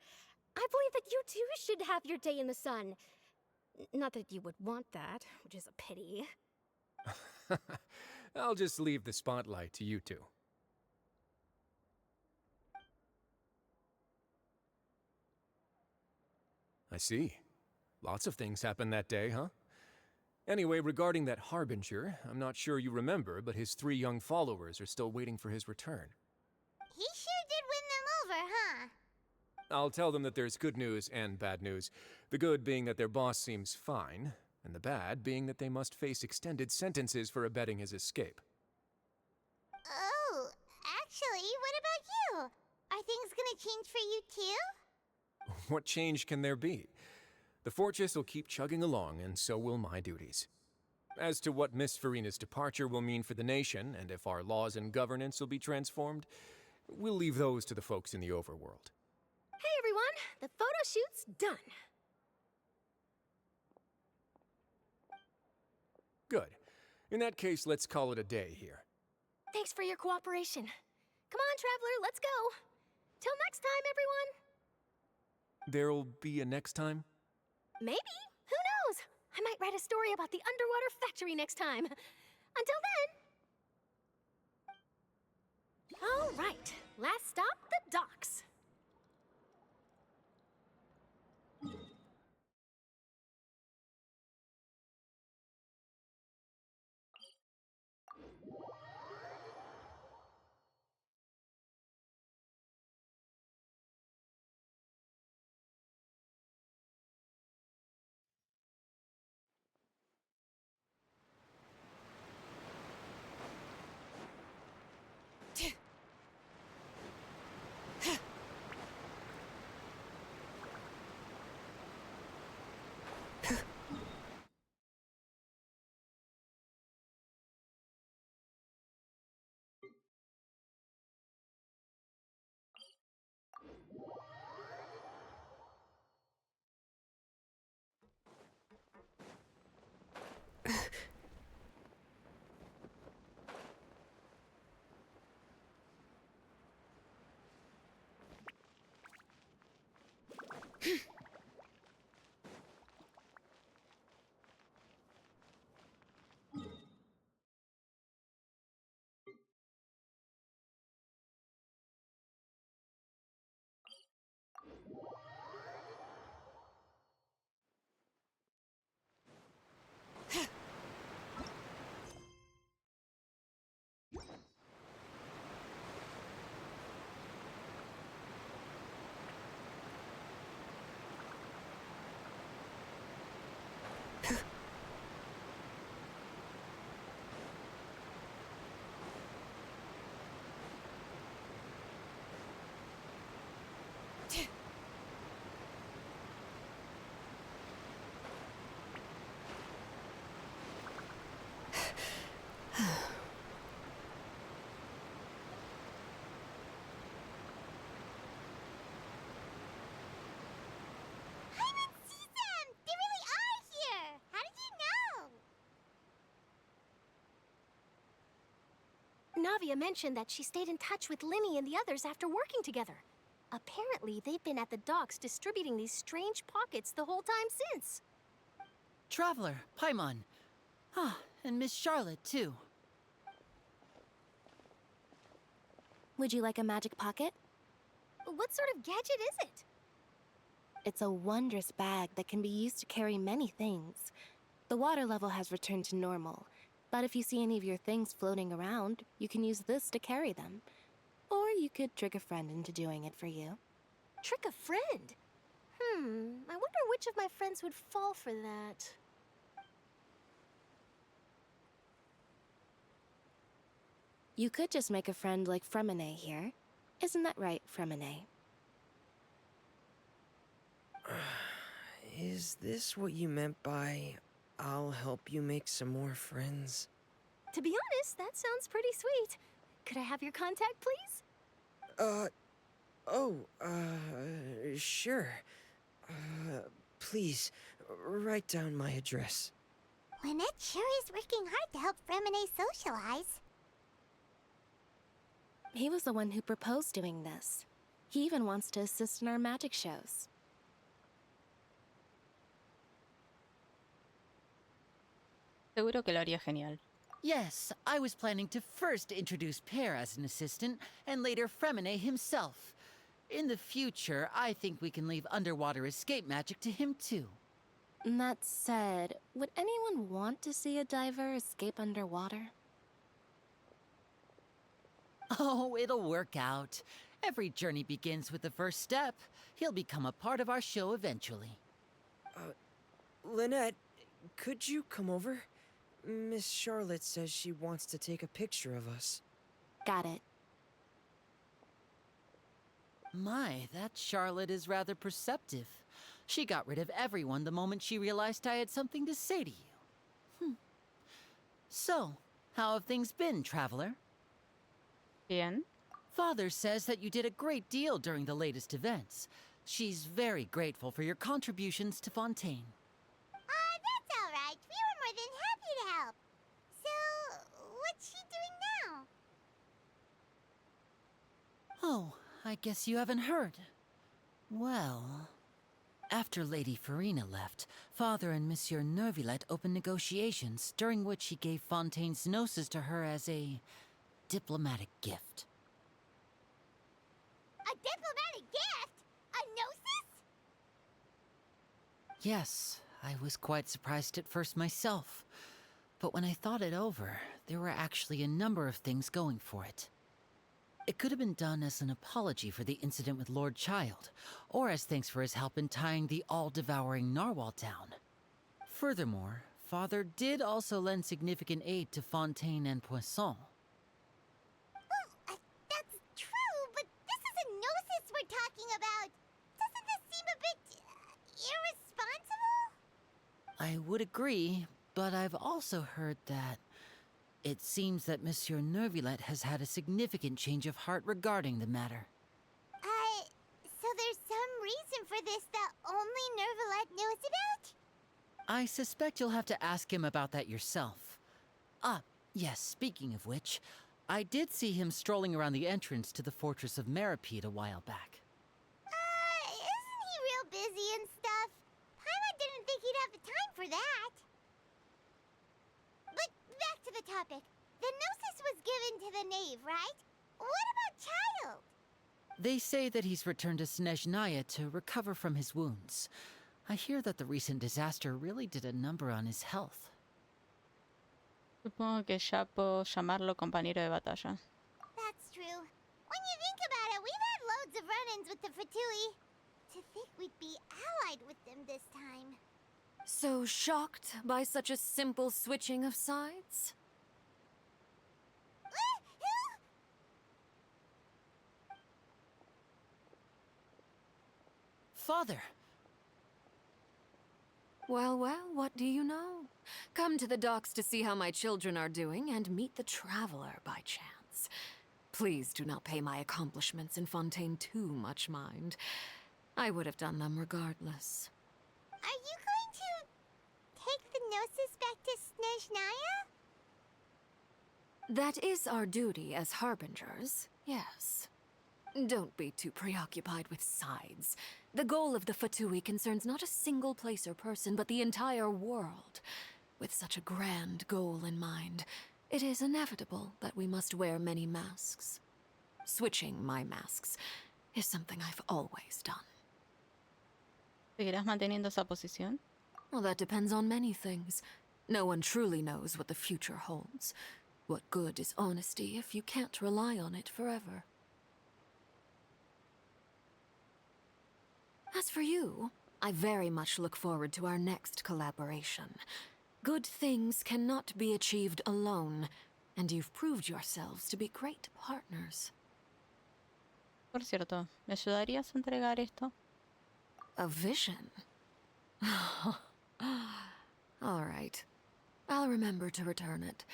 I believe that you too should have your day in the sun. Not that you would want that, which is a pity. I'll just leave the spotlight to you two. I see. Lots of things happened that day, huh? Anyway, regarding that Harbinger, I'm not sure you remember, but his 3 young followers are still waiting for his return. He sure did win them over, huh? I'll tell them that there's good news and bad news. The good being that their boss seems fine, and the bad being that they must face extended sentences for abetting his escape. Oh, actually, what about you? Are things gonna change for you too? What change can there be? The fortress will keep chugging along, and so will my duties. As to what Miss Furina's departure will mean for the nation, and if our laws and governance will be transformed, we'll leave those to the folks in the overworld. Hey, everyone. The photo shoot's done. Good. In that case, let's call it a day here. Thanks for your cooperation. Come on, Traveler, let's go. Till next time, everyone. There'll be a next time? Maybe. Who knows? I might write a story about the underwater factory next time. Until then. All right. Last stop, the docks. Navia mentioned that she stayed in touch with Linny and the others after working together. Apparently, they've been at the docks distributing these strange pockets the whole time since. Traveler, Paimon. Ah, and Miss Charlotte, too. Would you like a magic pocket? What sort of gadget is it? It's a wondrous bag that can be used to carry many things. The water level has returned to normal, but if you see any of your things floating around, you can use this to carry them. Or you could trick a friend into doing it for you. Trick a friend? I wonder which of my friends would fall for that. You could just make a friend like Fremine here. Isn't that right, Fremine? Is this what you meant by, I'll help you make some more friends? To be honest, that sounds pretty sweet. Could I have your contact, please? Sure. Please, write down my address. Lynette sure is working hard to help Fremine socialize. He was the one who proposed doing this. He even wants to assist in our magic shows. Seguro que lo haría genial. Yes, I was planning to first introduce Pear as an assistant, and later Fremine himself. In the future, I think we can leave underwater escape magic to him too. That said, would anyone want to see a diver escape underwater? Oh, it'll work out. Every journey begins with the first step. He'll become a part of our show eventually. Lynette, could you come over? Miss Charlotte says she wants to take a picture of us. Got it. My, that Charlotte is rather perceptive. She got rid of everyone the moment she realized I had something to say to you. So, how have things been, Traveler? Bien. Father says that you did a great deal during the latest events. She's very grateful for your contributions to Fontaine. That's all right. We were more than happy to help. So, what's she doing now? Oh, I guess you haven't heard. Well, after Lady Farina left, Father and Monsieur Neuvillette opened negotiations, during which he gave Fontaine's gnosis to her as a diplomatic gift. A diplomatic gift? A gnosis? Yes, I was quite surprised at first myself. But when I thought it over, there were actually a number of things going for it. It could have been done as an apology for the incident with Lord Child, or as thanks for his help in tying the all-devouring narwhal down. Furthermore, Father did also lend significant aid to Fontaine and Poisson. That's true, but this is a gnosis we're talking about. Doesn't this seem a bit irresponsible? I would agree, but I've also heard that it seems that Monsieur Neuvillette has had a significant change of heart regarding the matter. So there's some reason for this that only Neuvillette knows about? I suspect you'll have to ask him about that yourself. Ah, yes, speaking of which, I did see him strolling around the entrance to the Fortress of Meripede a while back. Isn't he real busy and stuff? Paimon didn't think he'd have the time for that. But back to the topic. The gnosis was given to the knave, right? What about Child? They say that he's returned to Snezhnaya to recover from his wounds. I hear that the recent disaster really did a number on his health. Supongo que ya puedo llamarlo compañero de batalla. That's true. When you think about it, we've had loads of run-ins with the Fatui. To think we'd be allied with them this time. So shocked by such a simple switching of sides? Father! Well, what do you know? Come to the docks to see how my children are doing and meet the traveler by chance. Please do not pay my accomplishments in Fontaine too much mind. I would have done them regardless. Are you going to take the gnosis back to Snezhnaya? That is our duty as harbingers, yes. Don't be too preoccupied with sides. The goal of the Fatui concerns not a single place or person, but the entire world. With such a grand goal in mind, it is inevitable that we must wear many masks. Switching my masks is something I've always done. ¿Seguirás manteniendo esa posición? Well, that depends on many things. No one truly knows what the future holds. What good is honesty if you can't rely on it forever? As for you, I very much look forward to our next collaboration. Good things cannot be achieved alone, and you've proved yourselves to be great partners. Por cierto, ¿me ayudarías a entregar esto? A vision? All right. I'll remember to return it.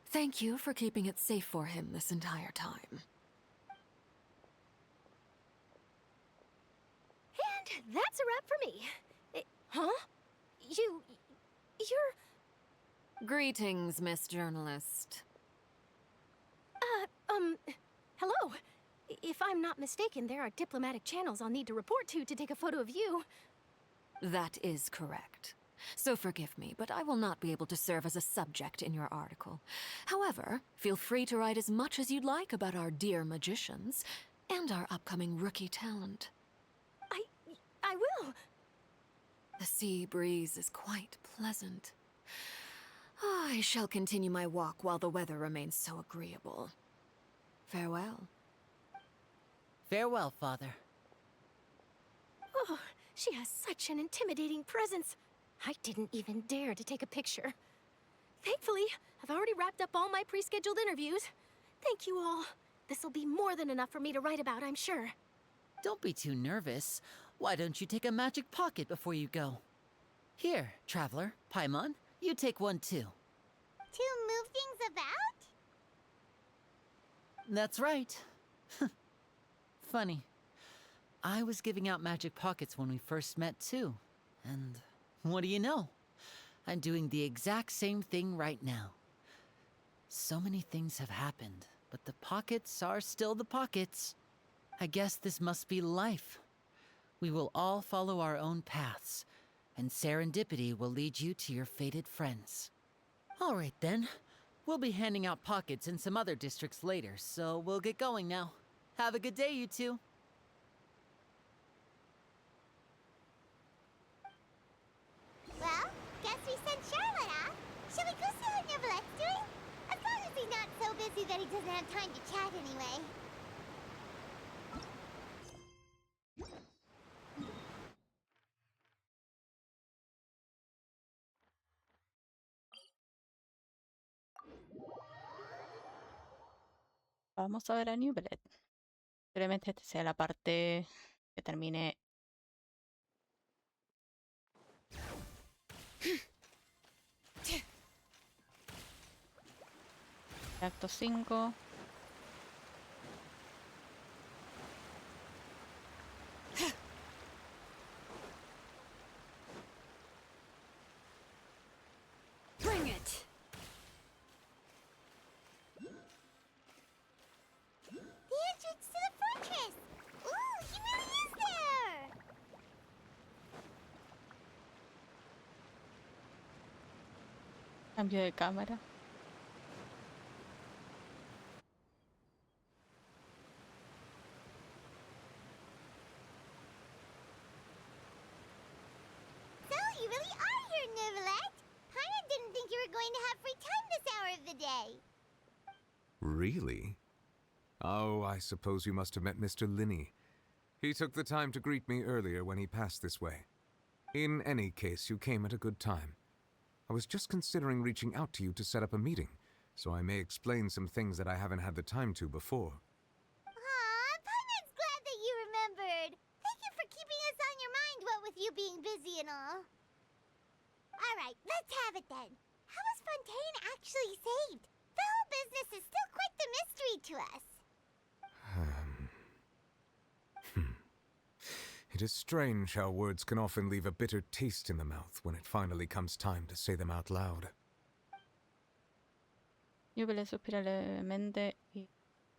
Thank you for keeping it safe for him this entire time. And that's a wrap for me. Huh? You're... Greetings, Miss Journalist. Hello. If I'm not mistaken, there are diplomatic channels I'll need to report to take a photo of you. That is correct. So forgive me, but I will not be able to serve as a subject in your article. However, feel free to write as much as you'd like about our dear magicians and our upcoming rookie talent. I will. The sea breeze is quite pleasant. I shall continue my walk while the weather remains so agreeable. Farewell. Farewell, Father. Oh, she has such an intimidating presence. I didn't even dare to take a picture. Thankfully, I've already wrapped up all my pre-scheduled interviews. Thank you all. This'll be more than enough for me to write about, I'm sure. Don't be too nervous. Why don't you take a magic pocket before you go? Here, Traveler, Paimon, you take one too. To move things about? That's right. Funny. I was giving out magic pockets when we first met too. And what do you know? I'm doing the exact same thing right now. So many things have happened, but the pockets are still the pockets. I guess this must be life. We will all follow our own paths, and serendipity will lead you to your fated friends. All right then. We'll be handing out pockets in some other districts later, so we'll get going now. Have a good day, you two. Well, guess we sent Charlotte off. Shall we go see what Neverlette's doing? As long as he's not so busy that he doesn't have time to chat anyway. Vamos a ver a Newblet. Probablemente esta sea la parte que termine. Acto 5. Bring it! The entrance to the fortress! Ooh, he really is there! Cambio de cámara. So, you really are here, Neverlette! Paimon didn't think you were going to have free time this hour of the day. Really? Oh, I suppose you must have met Mr. Linney. He took the time to greet me earlier when he passed this way. In any case, you came at a good time. I was just considering reaching out to you to set up a meeting, so I may explain some things that I haven't had the time to before. Aw, Paimon's glad that you remembered. Thank you for keeping us on your mind, what with you being busy and all. Alright, let's have it then. How was Fontaine actually saved? The whole business is still quite the mystery to us. It is strange how words can often leave a bitter taste in the mouth when it finally comes time to say them out loud. Yubi suspira levemente y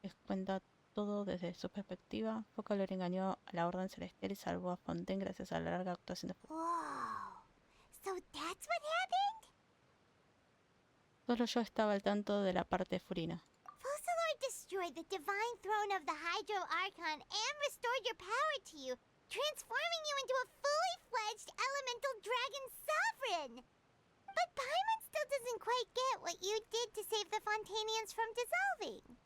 les cuenta todo desde su perspectiva. Focalor engañó a la Orden Celestial y salvó a Fontaine gracias a la larga actuación de Whoa. So that's what happened? Solo yo estaba al tanto de la parte de Furina. Focalor destroyed the divine throne of the Hydro Archon and restored your power to you, transforming you into a fully fledged elemental dragon sovereign. But Paimon still doesn't quite get what you did to save the Fontainians from dissolving.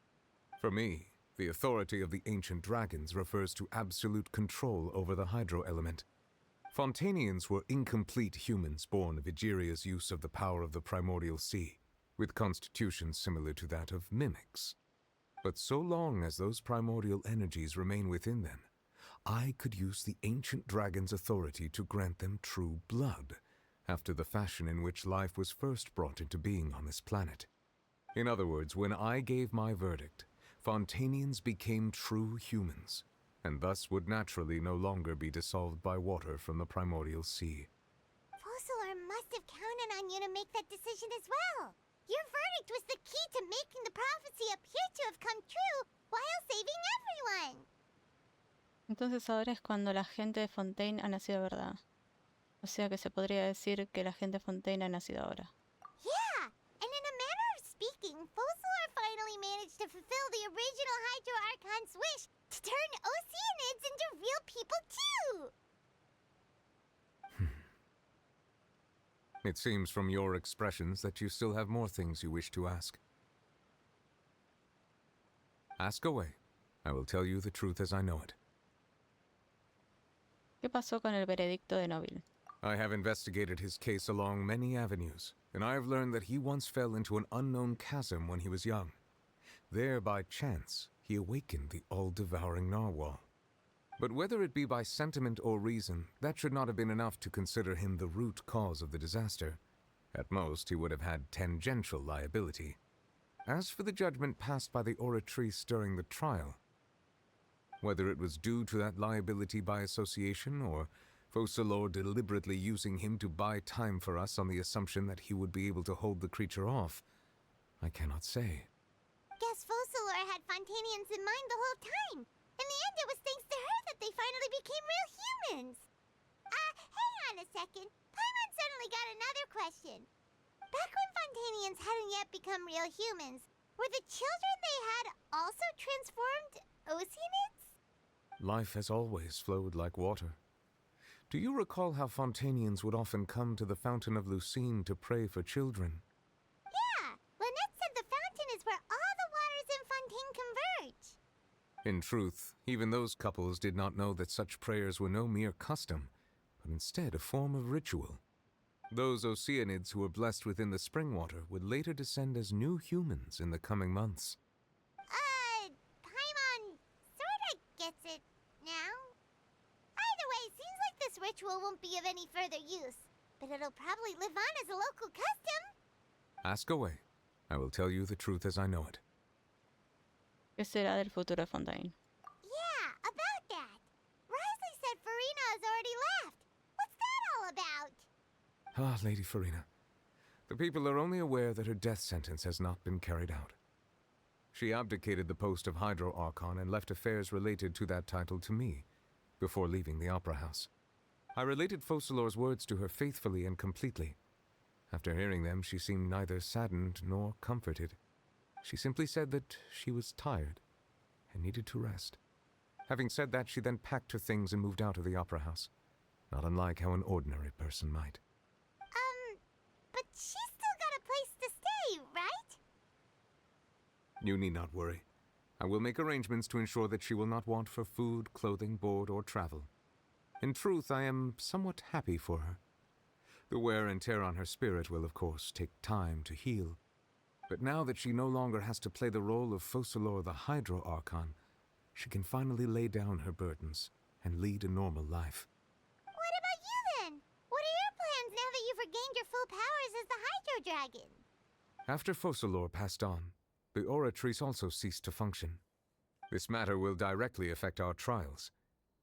For me, the authority of the ancient dragons refers to absolute control over the hydro element. Fontainians were incomplete humans born of Egeria's use of the power of the primordial sea, with constitutions similar to that of mimics. But so long as those primordial energies remain within them, I could use the ancient dragon's authority to grant them true blood, after the fashion in which life was first brought into being on this planet. In other words, when I gave my verdict, Fontainians became true humans, and thus would naturally no longer be dissolved by water from the primordial sea. Focalor must have counted on you to make that decision as well. Your verdict was the key to making the prophecy appear to have come true while saving everyone. Entonces ahora es cuando la gente de Fontaine ha nacido de verdad. O sea que se podría decir que la gente de Fontaine ha nacido ahora. Yeah, and in a manner of speaking, Focalor finally managed to fulfill the original Hydro Archon's wish to turn Oceanids into real people too! It seems from your expressions that you still have more things you wish to ask. Ask away. I will tell you the truth as I know it. ¿Qué pasó con el veredicto de Noville? I have investigated his case along many avenues, and I have learned that he once fell into an unknown chasm when he was young. There, by chance, he awakened the all-devouring narwhal. But whether it be by sentiment or reason, that should not have been enough to consider him the root cause of the disaster. At most, he would have had tangential liability. As for the judgment passed by the oratrice during the trial, whether it was due to that liability by association, or Focalor deliberately using him to buy time for us on the assumption that he would be able to hold the creature off, I cannot say. Guess Focalor had Fontainians in mind the whole time. In the end, it was thanks to her that they finally became real humans. Hang on a second. Paimon suddenly got another question. Back when Fontainians hadn't yet become real humans, were the children they had also transformed Oceanids? Life has always flowed like water. Do you recall how Fontainians would often come to the Fountain of Lucine to pray for children? Yeah, Lynette said the fountain is where all the waters in Fontaine converge. In truth, even those couples did not know that such prayers were no mere custom, but instead a form of ritual. Those Oceanids who were blessed within the spring water would later descend as new humans in the coming months. Paimon sorta gets it now. Either way, seems like this ritual won't be of any further use, but it'll probably live on as a local custom. Ask away. I will tell you the truth as I know it. ¿Qué será del futuro de Fontaine? Yeah, about that. Risley said Farina has already left. What's that all about? Ah, Lady Farina. The people are only aware that her death sentence has not been carried out. She abdicated the post of Hydro Archon and left affairs related to that title to me, before leaving the Opera House. I related Focalor's words to her faithfully and completely. After hearing them, she seemed neither saddened nor comforted. She simply said that she was tired and needed to rest. Having said that, she then packed her things and moved out of the Opera House, not unlike how an ordinary person might. But she's still got a place to stay, right? You need not worry. I will make arrangements to ensure that she will not want for food, clothing, board, or travel. In truth, I am somewhat happy for her. The wear and tear on her spirit will, of course, take time to heal. But now that she no longer has to play the role of Focalor the Hydro Archon, she can finally lay down her burdens and lead a normal life. What about you then? What are your plans now that you've regained your full powers as the Hydro Dragon? After Focalor passed on, the Oratrice also ceased to function. This matter will directly affect our trials.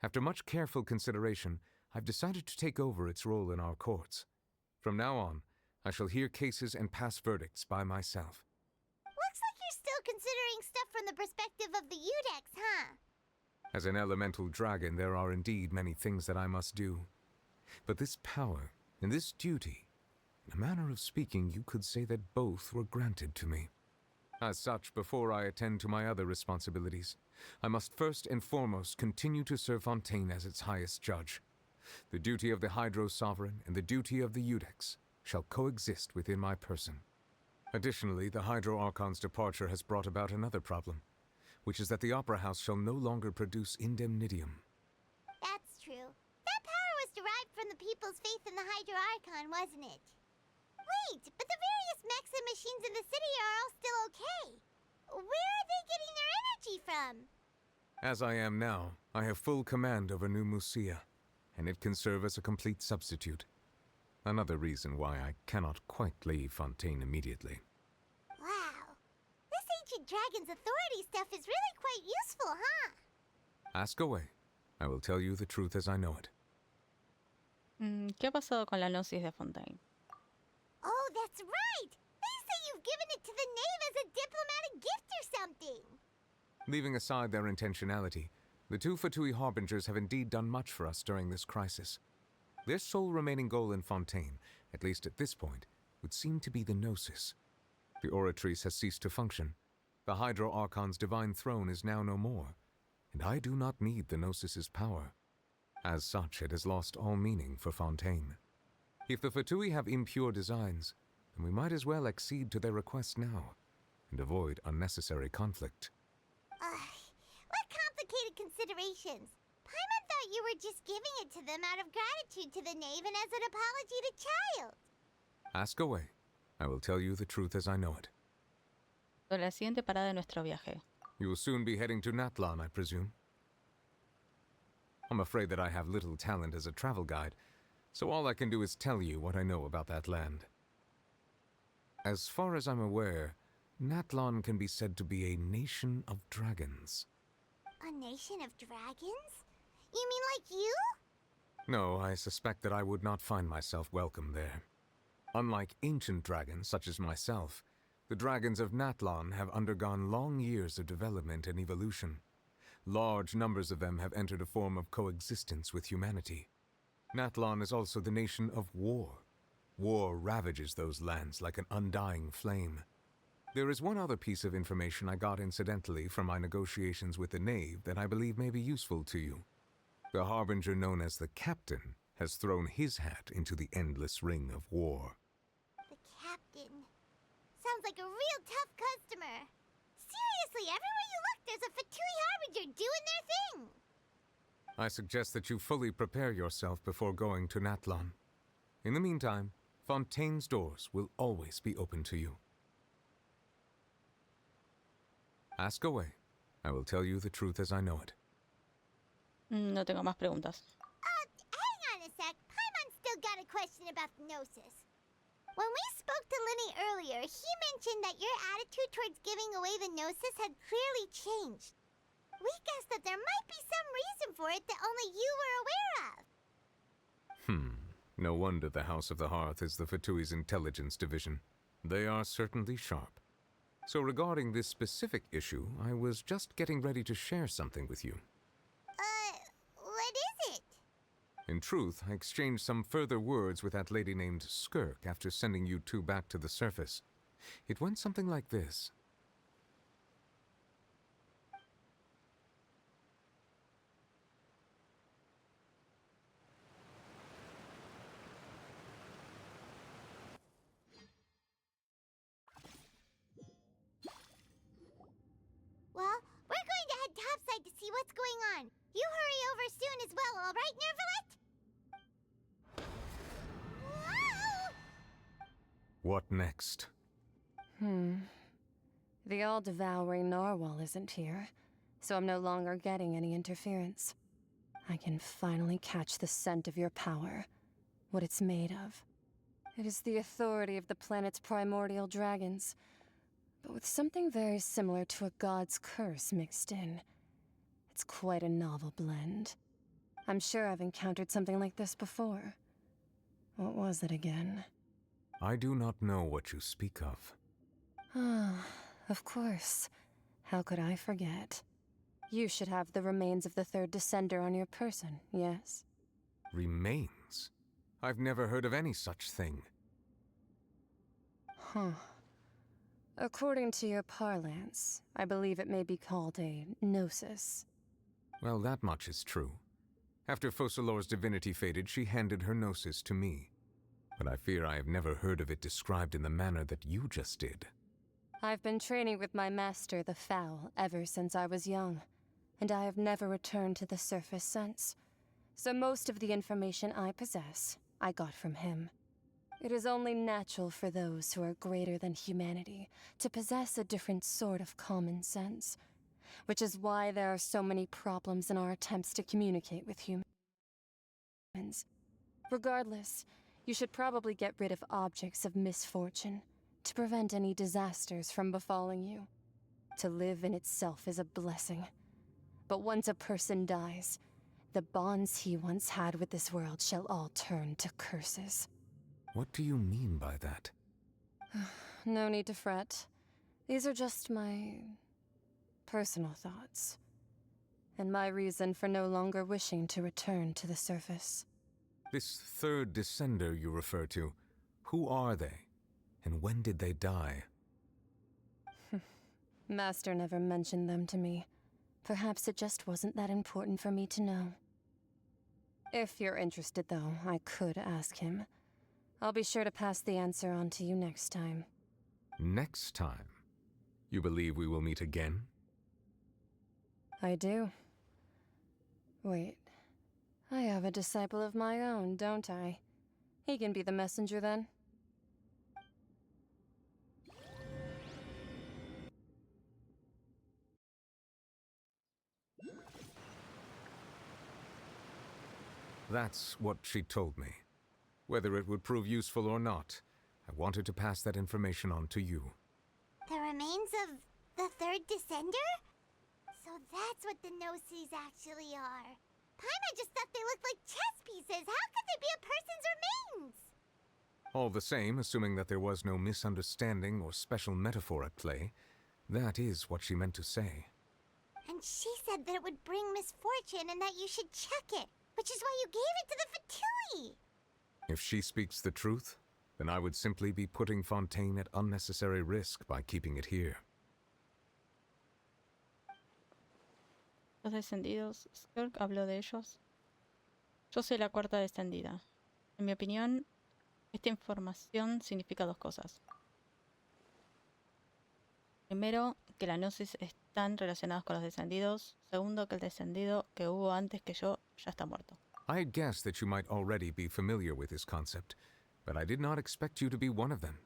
After much careful consideration, I've decided to take over its role in our courts. From now on, I shall hear cases and pass verdicts by myself. Well, from the perspective of the Udex, huh? As an elemental dragon, there are indeed many things that I must do. But this power and this duty, in a manner of speaking, you could say that both were granted to me. As such, before I attend to my other responsibilities, I must first and foremost continue to serve Fontaine as its highest judge. The duty of the Hydro Sovereign and the duty of the Udex shall coexist within my person. Additionally, the Hydro Archon's departure has brought about another problem, which is that the Opera House shall no longer produce indemnitium. That's true. That power was derived from the people's faith in the Hydro Archon, wasn't it? Wait, but the various mechs and machines in the city are all still okay. Where are they getting their energy from? As I am now, I have full command over New Musia, and it can serve as a complete substitute. Another reason why I cannot quite leave Fontaine immediately. Wow. This ancient dragon's authority stuff is really quite useful, huh? Ask away. I will tell you the truth as I know it. ¿Qué ha pasado con la gnosis de Fontaine? Oh, that's right! They say you've given it to the knave as a diplomatic gift or something! Leaving aside their intentionality, the two Fatui Harbingers have indeed done much for us during this crisis. Their sole remaining goal in Fontaine, at least at this point, would seem to be the Gnosis. The Oratrice has ceased to function. The Hydro Archon's divine throne is now no more, and I do not need the Gnosis's power. As such, it has lost all meaning for Fontaine. If the Fatui have impure designs, then we might as well accede to their request now, and avoid unnecessary conflict. What complicated considerations! Paimon thought you were just giving it to them out of gratitude to the knave and as an apology to Child. Ask away. I will tell you the truth as I know it. Sobre la siguiente parada de nuestro viaje. You will soon be heading to Natlan, I presume. I'm afraid that I have little talent as a travel guide, so all I can do is tell you what I know about that land. As far as I'm aware, Natlan can be said to be a nation of dragons. A nation of dragons? You mean like you? No, I suspect that I would not find myself welcome there. Unlike ancient dragons such as myself, the dragons of Natlan have undergone long years of development and evolution. Large numbers of them have entered a form of coexistence with humanity. Natlan is also the nation of war. War ravages those lands like an undying flame. There is one other piece of information I got incidentally from my negotiations with the knave that I believe may be useful to you. The harbinger known as the Captain has thrown his hat into the endless ring of war. The Captain. Sounds like a real tough customer. Seriously, everywhere you look, there's a Fatui Harbinger doing their thing. I suggest that you fully prepare yourself before going to Natlan. In the meantime, Fontaine's doors will always be open to you. Ask away. I will tell you the truth as I know it. No tengo más preguntas. Hang on a sec. Paimon's still got a question about the Gnosis. When we spoke to Lenny earlier, he mentioned that your attitude towards giving away the Gnosis had clearly changed. We guessed that there might be some reason for it that only you were aware of. No wonder the House of the Hearth is the Fatui's intelligence division. They are certainly sharp. So regarding this specific issue, I was just getting ready to share something with you. What is it? In truth, I exchanged some further words with that lady named Skirk after sending you two back to the surface. It went something like this. Well, we're going to head topside to see what's going on. You hurry over soon as well, all right, Nervalet? Whoa! What next? The all-devouring narwhal isn't here, so I'm no longer getting any interference. I can finally catch the scent of your power, what it's made of. It is the authority of the planet's primordial dragons, but with something very similar to a god's curse mixed in. It's quite a novel blend. I'm sure I've encountered something like this before. What was it again? I do not know what you speak of. Ah, of course. How could I forget? You should have the remains of the third descender on your person, yes? Remains? I've never heard of any such thing. Huh. According to your parlance, I believe it may be called a gnosis. Well, that much is true. After Focalor's divinity faded, she handed her gnosis to me. But I fear I have never heard of it described in the manner that you just did. I've been training with my master, the Foul, ever since I was young, and I have never returned to the surface since. So most of the information I possess, I got from him. It is only natural for those who are greater than humanity to possess a different sort of common sense, which is why there are so many problems in our attempts to communicate with humans. Regardless, you should probably get rid of objects of misfortune to prevent any disasters from befalling you. To live in itself is a blessing. But once a person dies, the bonds he once had with this world shall all turn to curses. What do you mean by that? No need to fret. These are just my personal thoughts, and my reason for no longer wishing to return to the surface. This third descender you refer to, who are they? And when did they die? Master never mentioned them to me. Perhaps it just wasn't that important for me to know. If you're interested, though, I could ask him. I'll be sure to pass the answer on to you next time. Next time? You believe we will meet again? I do. Wait. I have a disciple of my own, don't I? He can be the messenger then. That's what she told me. Whether it would prove useful or not, I wanted to pass that information on to you. The remains of the third descender? So that's what the Gnosis actually are. Paimon just thought they looked like chess pieces. How could they be a person's remains? All the same, assuming that there was no misunderstanding or special metaphor at play, that is what she meant to say. And she said that it would bring misfortune and that you should check it, which is why you gave it to the Fatui. If she speaks the truth, then I would simply be putting Fontaine at unnecessary risk by keeping it here. Los descendidos. Skirk habló de ellos. Yo soy la cuarta descendida. En mi opinión, esta información significa dos cosas. Primero, que la gnosis están relacionados con los descendidos. Segundo, que el descendido que hubo antes que yo ya está muerto. I had guessed that you might already be familiar with this concept, but I did not expect you to be one of them.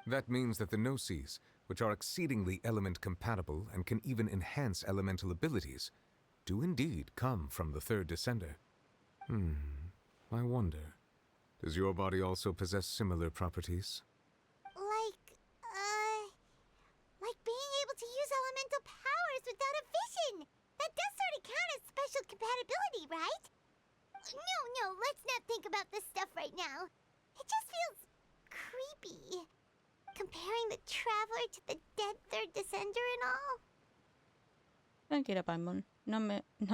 That means that the Gnosis, which are exceedingly element-compatible and can even enhance elemental abilities, do indeed come from the third descender. I wonder, does your body also possess similar properties? Like being able to use elemental powers without a vision. That does sort of count as special compatibility, right? No, let's not think about this stuff right now. It just feels creepy. Comparing the Traveler to the dead third descender and all. Tranquila, Paimon. No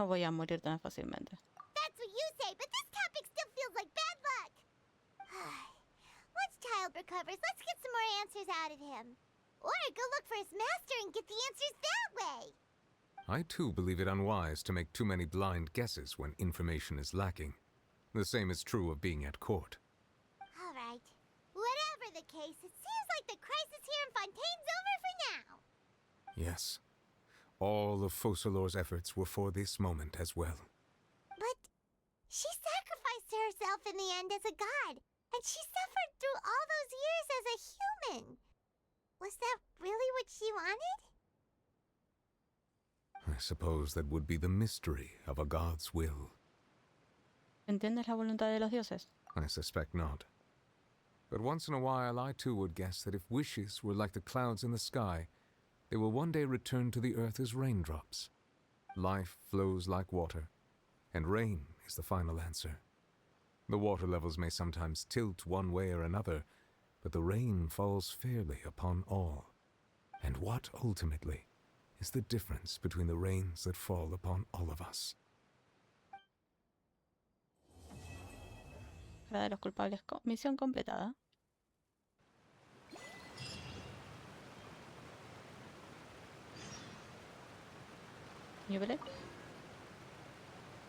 voy a morir tan fácilmente. That's what you say, but this topic still feels like bad luck. Once Child recovers, let's get some more answers out of him. Or go look for his master and get the answers that way. I too believe it unwise to make too many blind guesses when information is lacking. The same is true of being at court. All right. Whatever the case, it seems like the crisis here in Fontaine's over for now. Yes. All of Focalor's efforts were for this moment as well. But she sacrificed herself in the end as a god, and she suffered through all those years as a human. Was that really what she wanted? I suppose that would be the mystery of a god's will. ¿Entiendes la voluntad de los dioses? I suspect not. But once in a while I too would guess that if wishes were like the clouds in the sky, they will one day return to the earth as raindrops. Life flows like water, and rain is the final answer. The water levels may sometimes tilt one way or another, but the rain falls fairly upon all. And what, ultimately, is the difference between the rains that fall upon all of us. La de los culpables. Misión completada. You believe?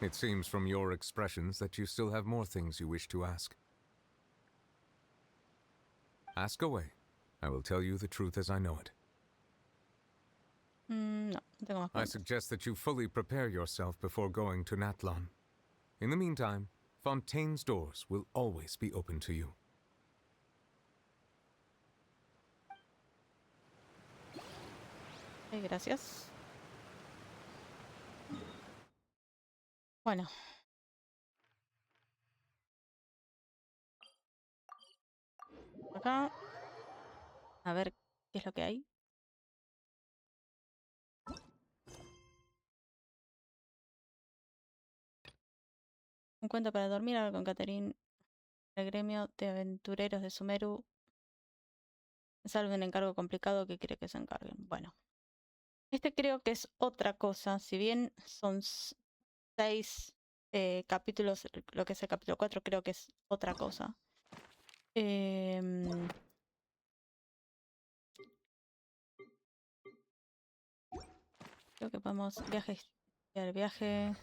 It seems from your expressions that you still have more things you wish to ask. Ask away. I will tell you the truth as I know it. No, tengo más I preguntas. suggest that you fully prepare yourself before going to Natlan. In the meantime, Fontaine's doors will always be open to you. Gracias. Bueno. Acá. A ver qué es lo que hay. Un cuento para dormir, hablar con Catherine, el gremio de aventureros de Sumeru. Salve un encargo complicado que quiere que se encarguen. Bueno. Este creo que es otra cosa. Si bien son 6 capítulos, lo que es el capítulo 4 creo que es otra cosa. Creo que podemos el viaje.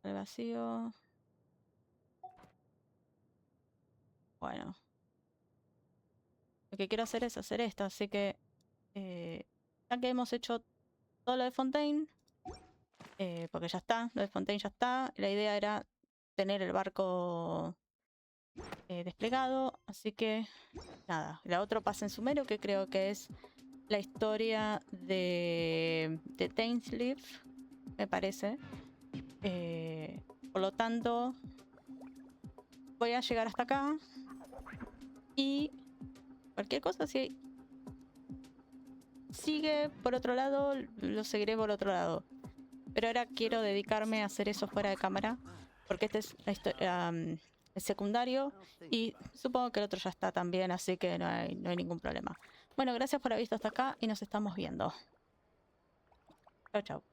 El vacío. Bueno. Lo que quiero hacer es hacer esto, así que ya que hemos hecho todo lo de Fontaine, porque ya está, lo de Fontaine ya está, la idea era tener el barco desplegado, así que nada, la otra pasa en Sumeru, que creo que es la historia de Tainsleaf, me parece. Por lo tanto, voy a llegar hasta acá y cualquier cosa, si sigue por otro lado, lo seguiré por otro lado. Pero ahora quiero dedicarme a hacer eso fuera de cámara, porque este es la historia, el secundario, y supongo que el otro ya está también, así que no hay ningún problema. Bueno, gracias por haber visto hasta acá y nos estamos viendo. Chao, chao.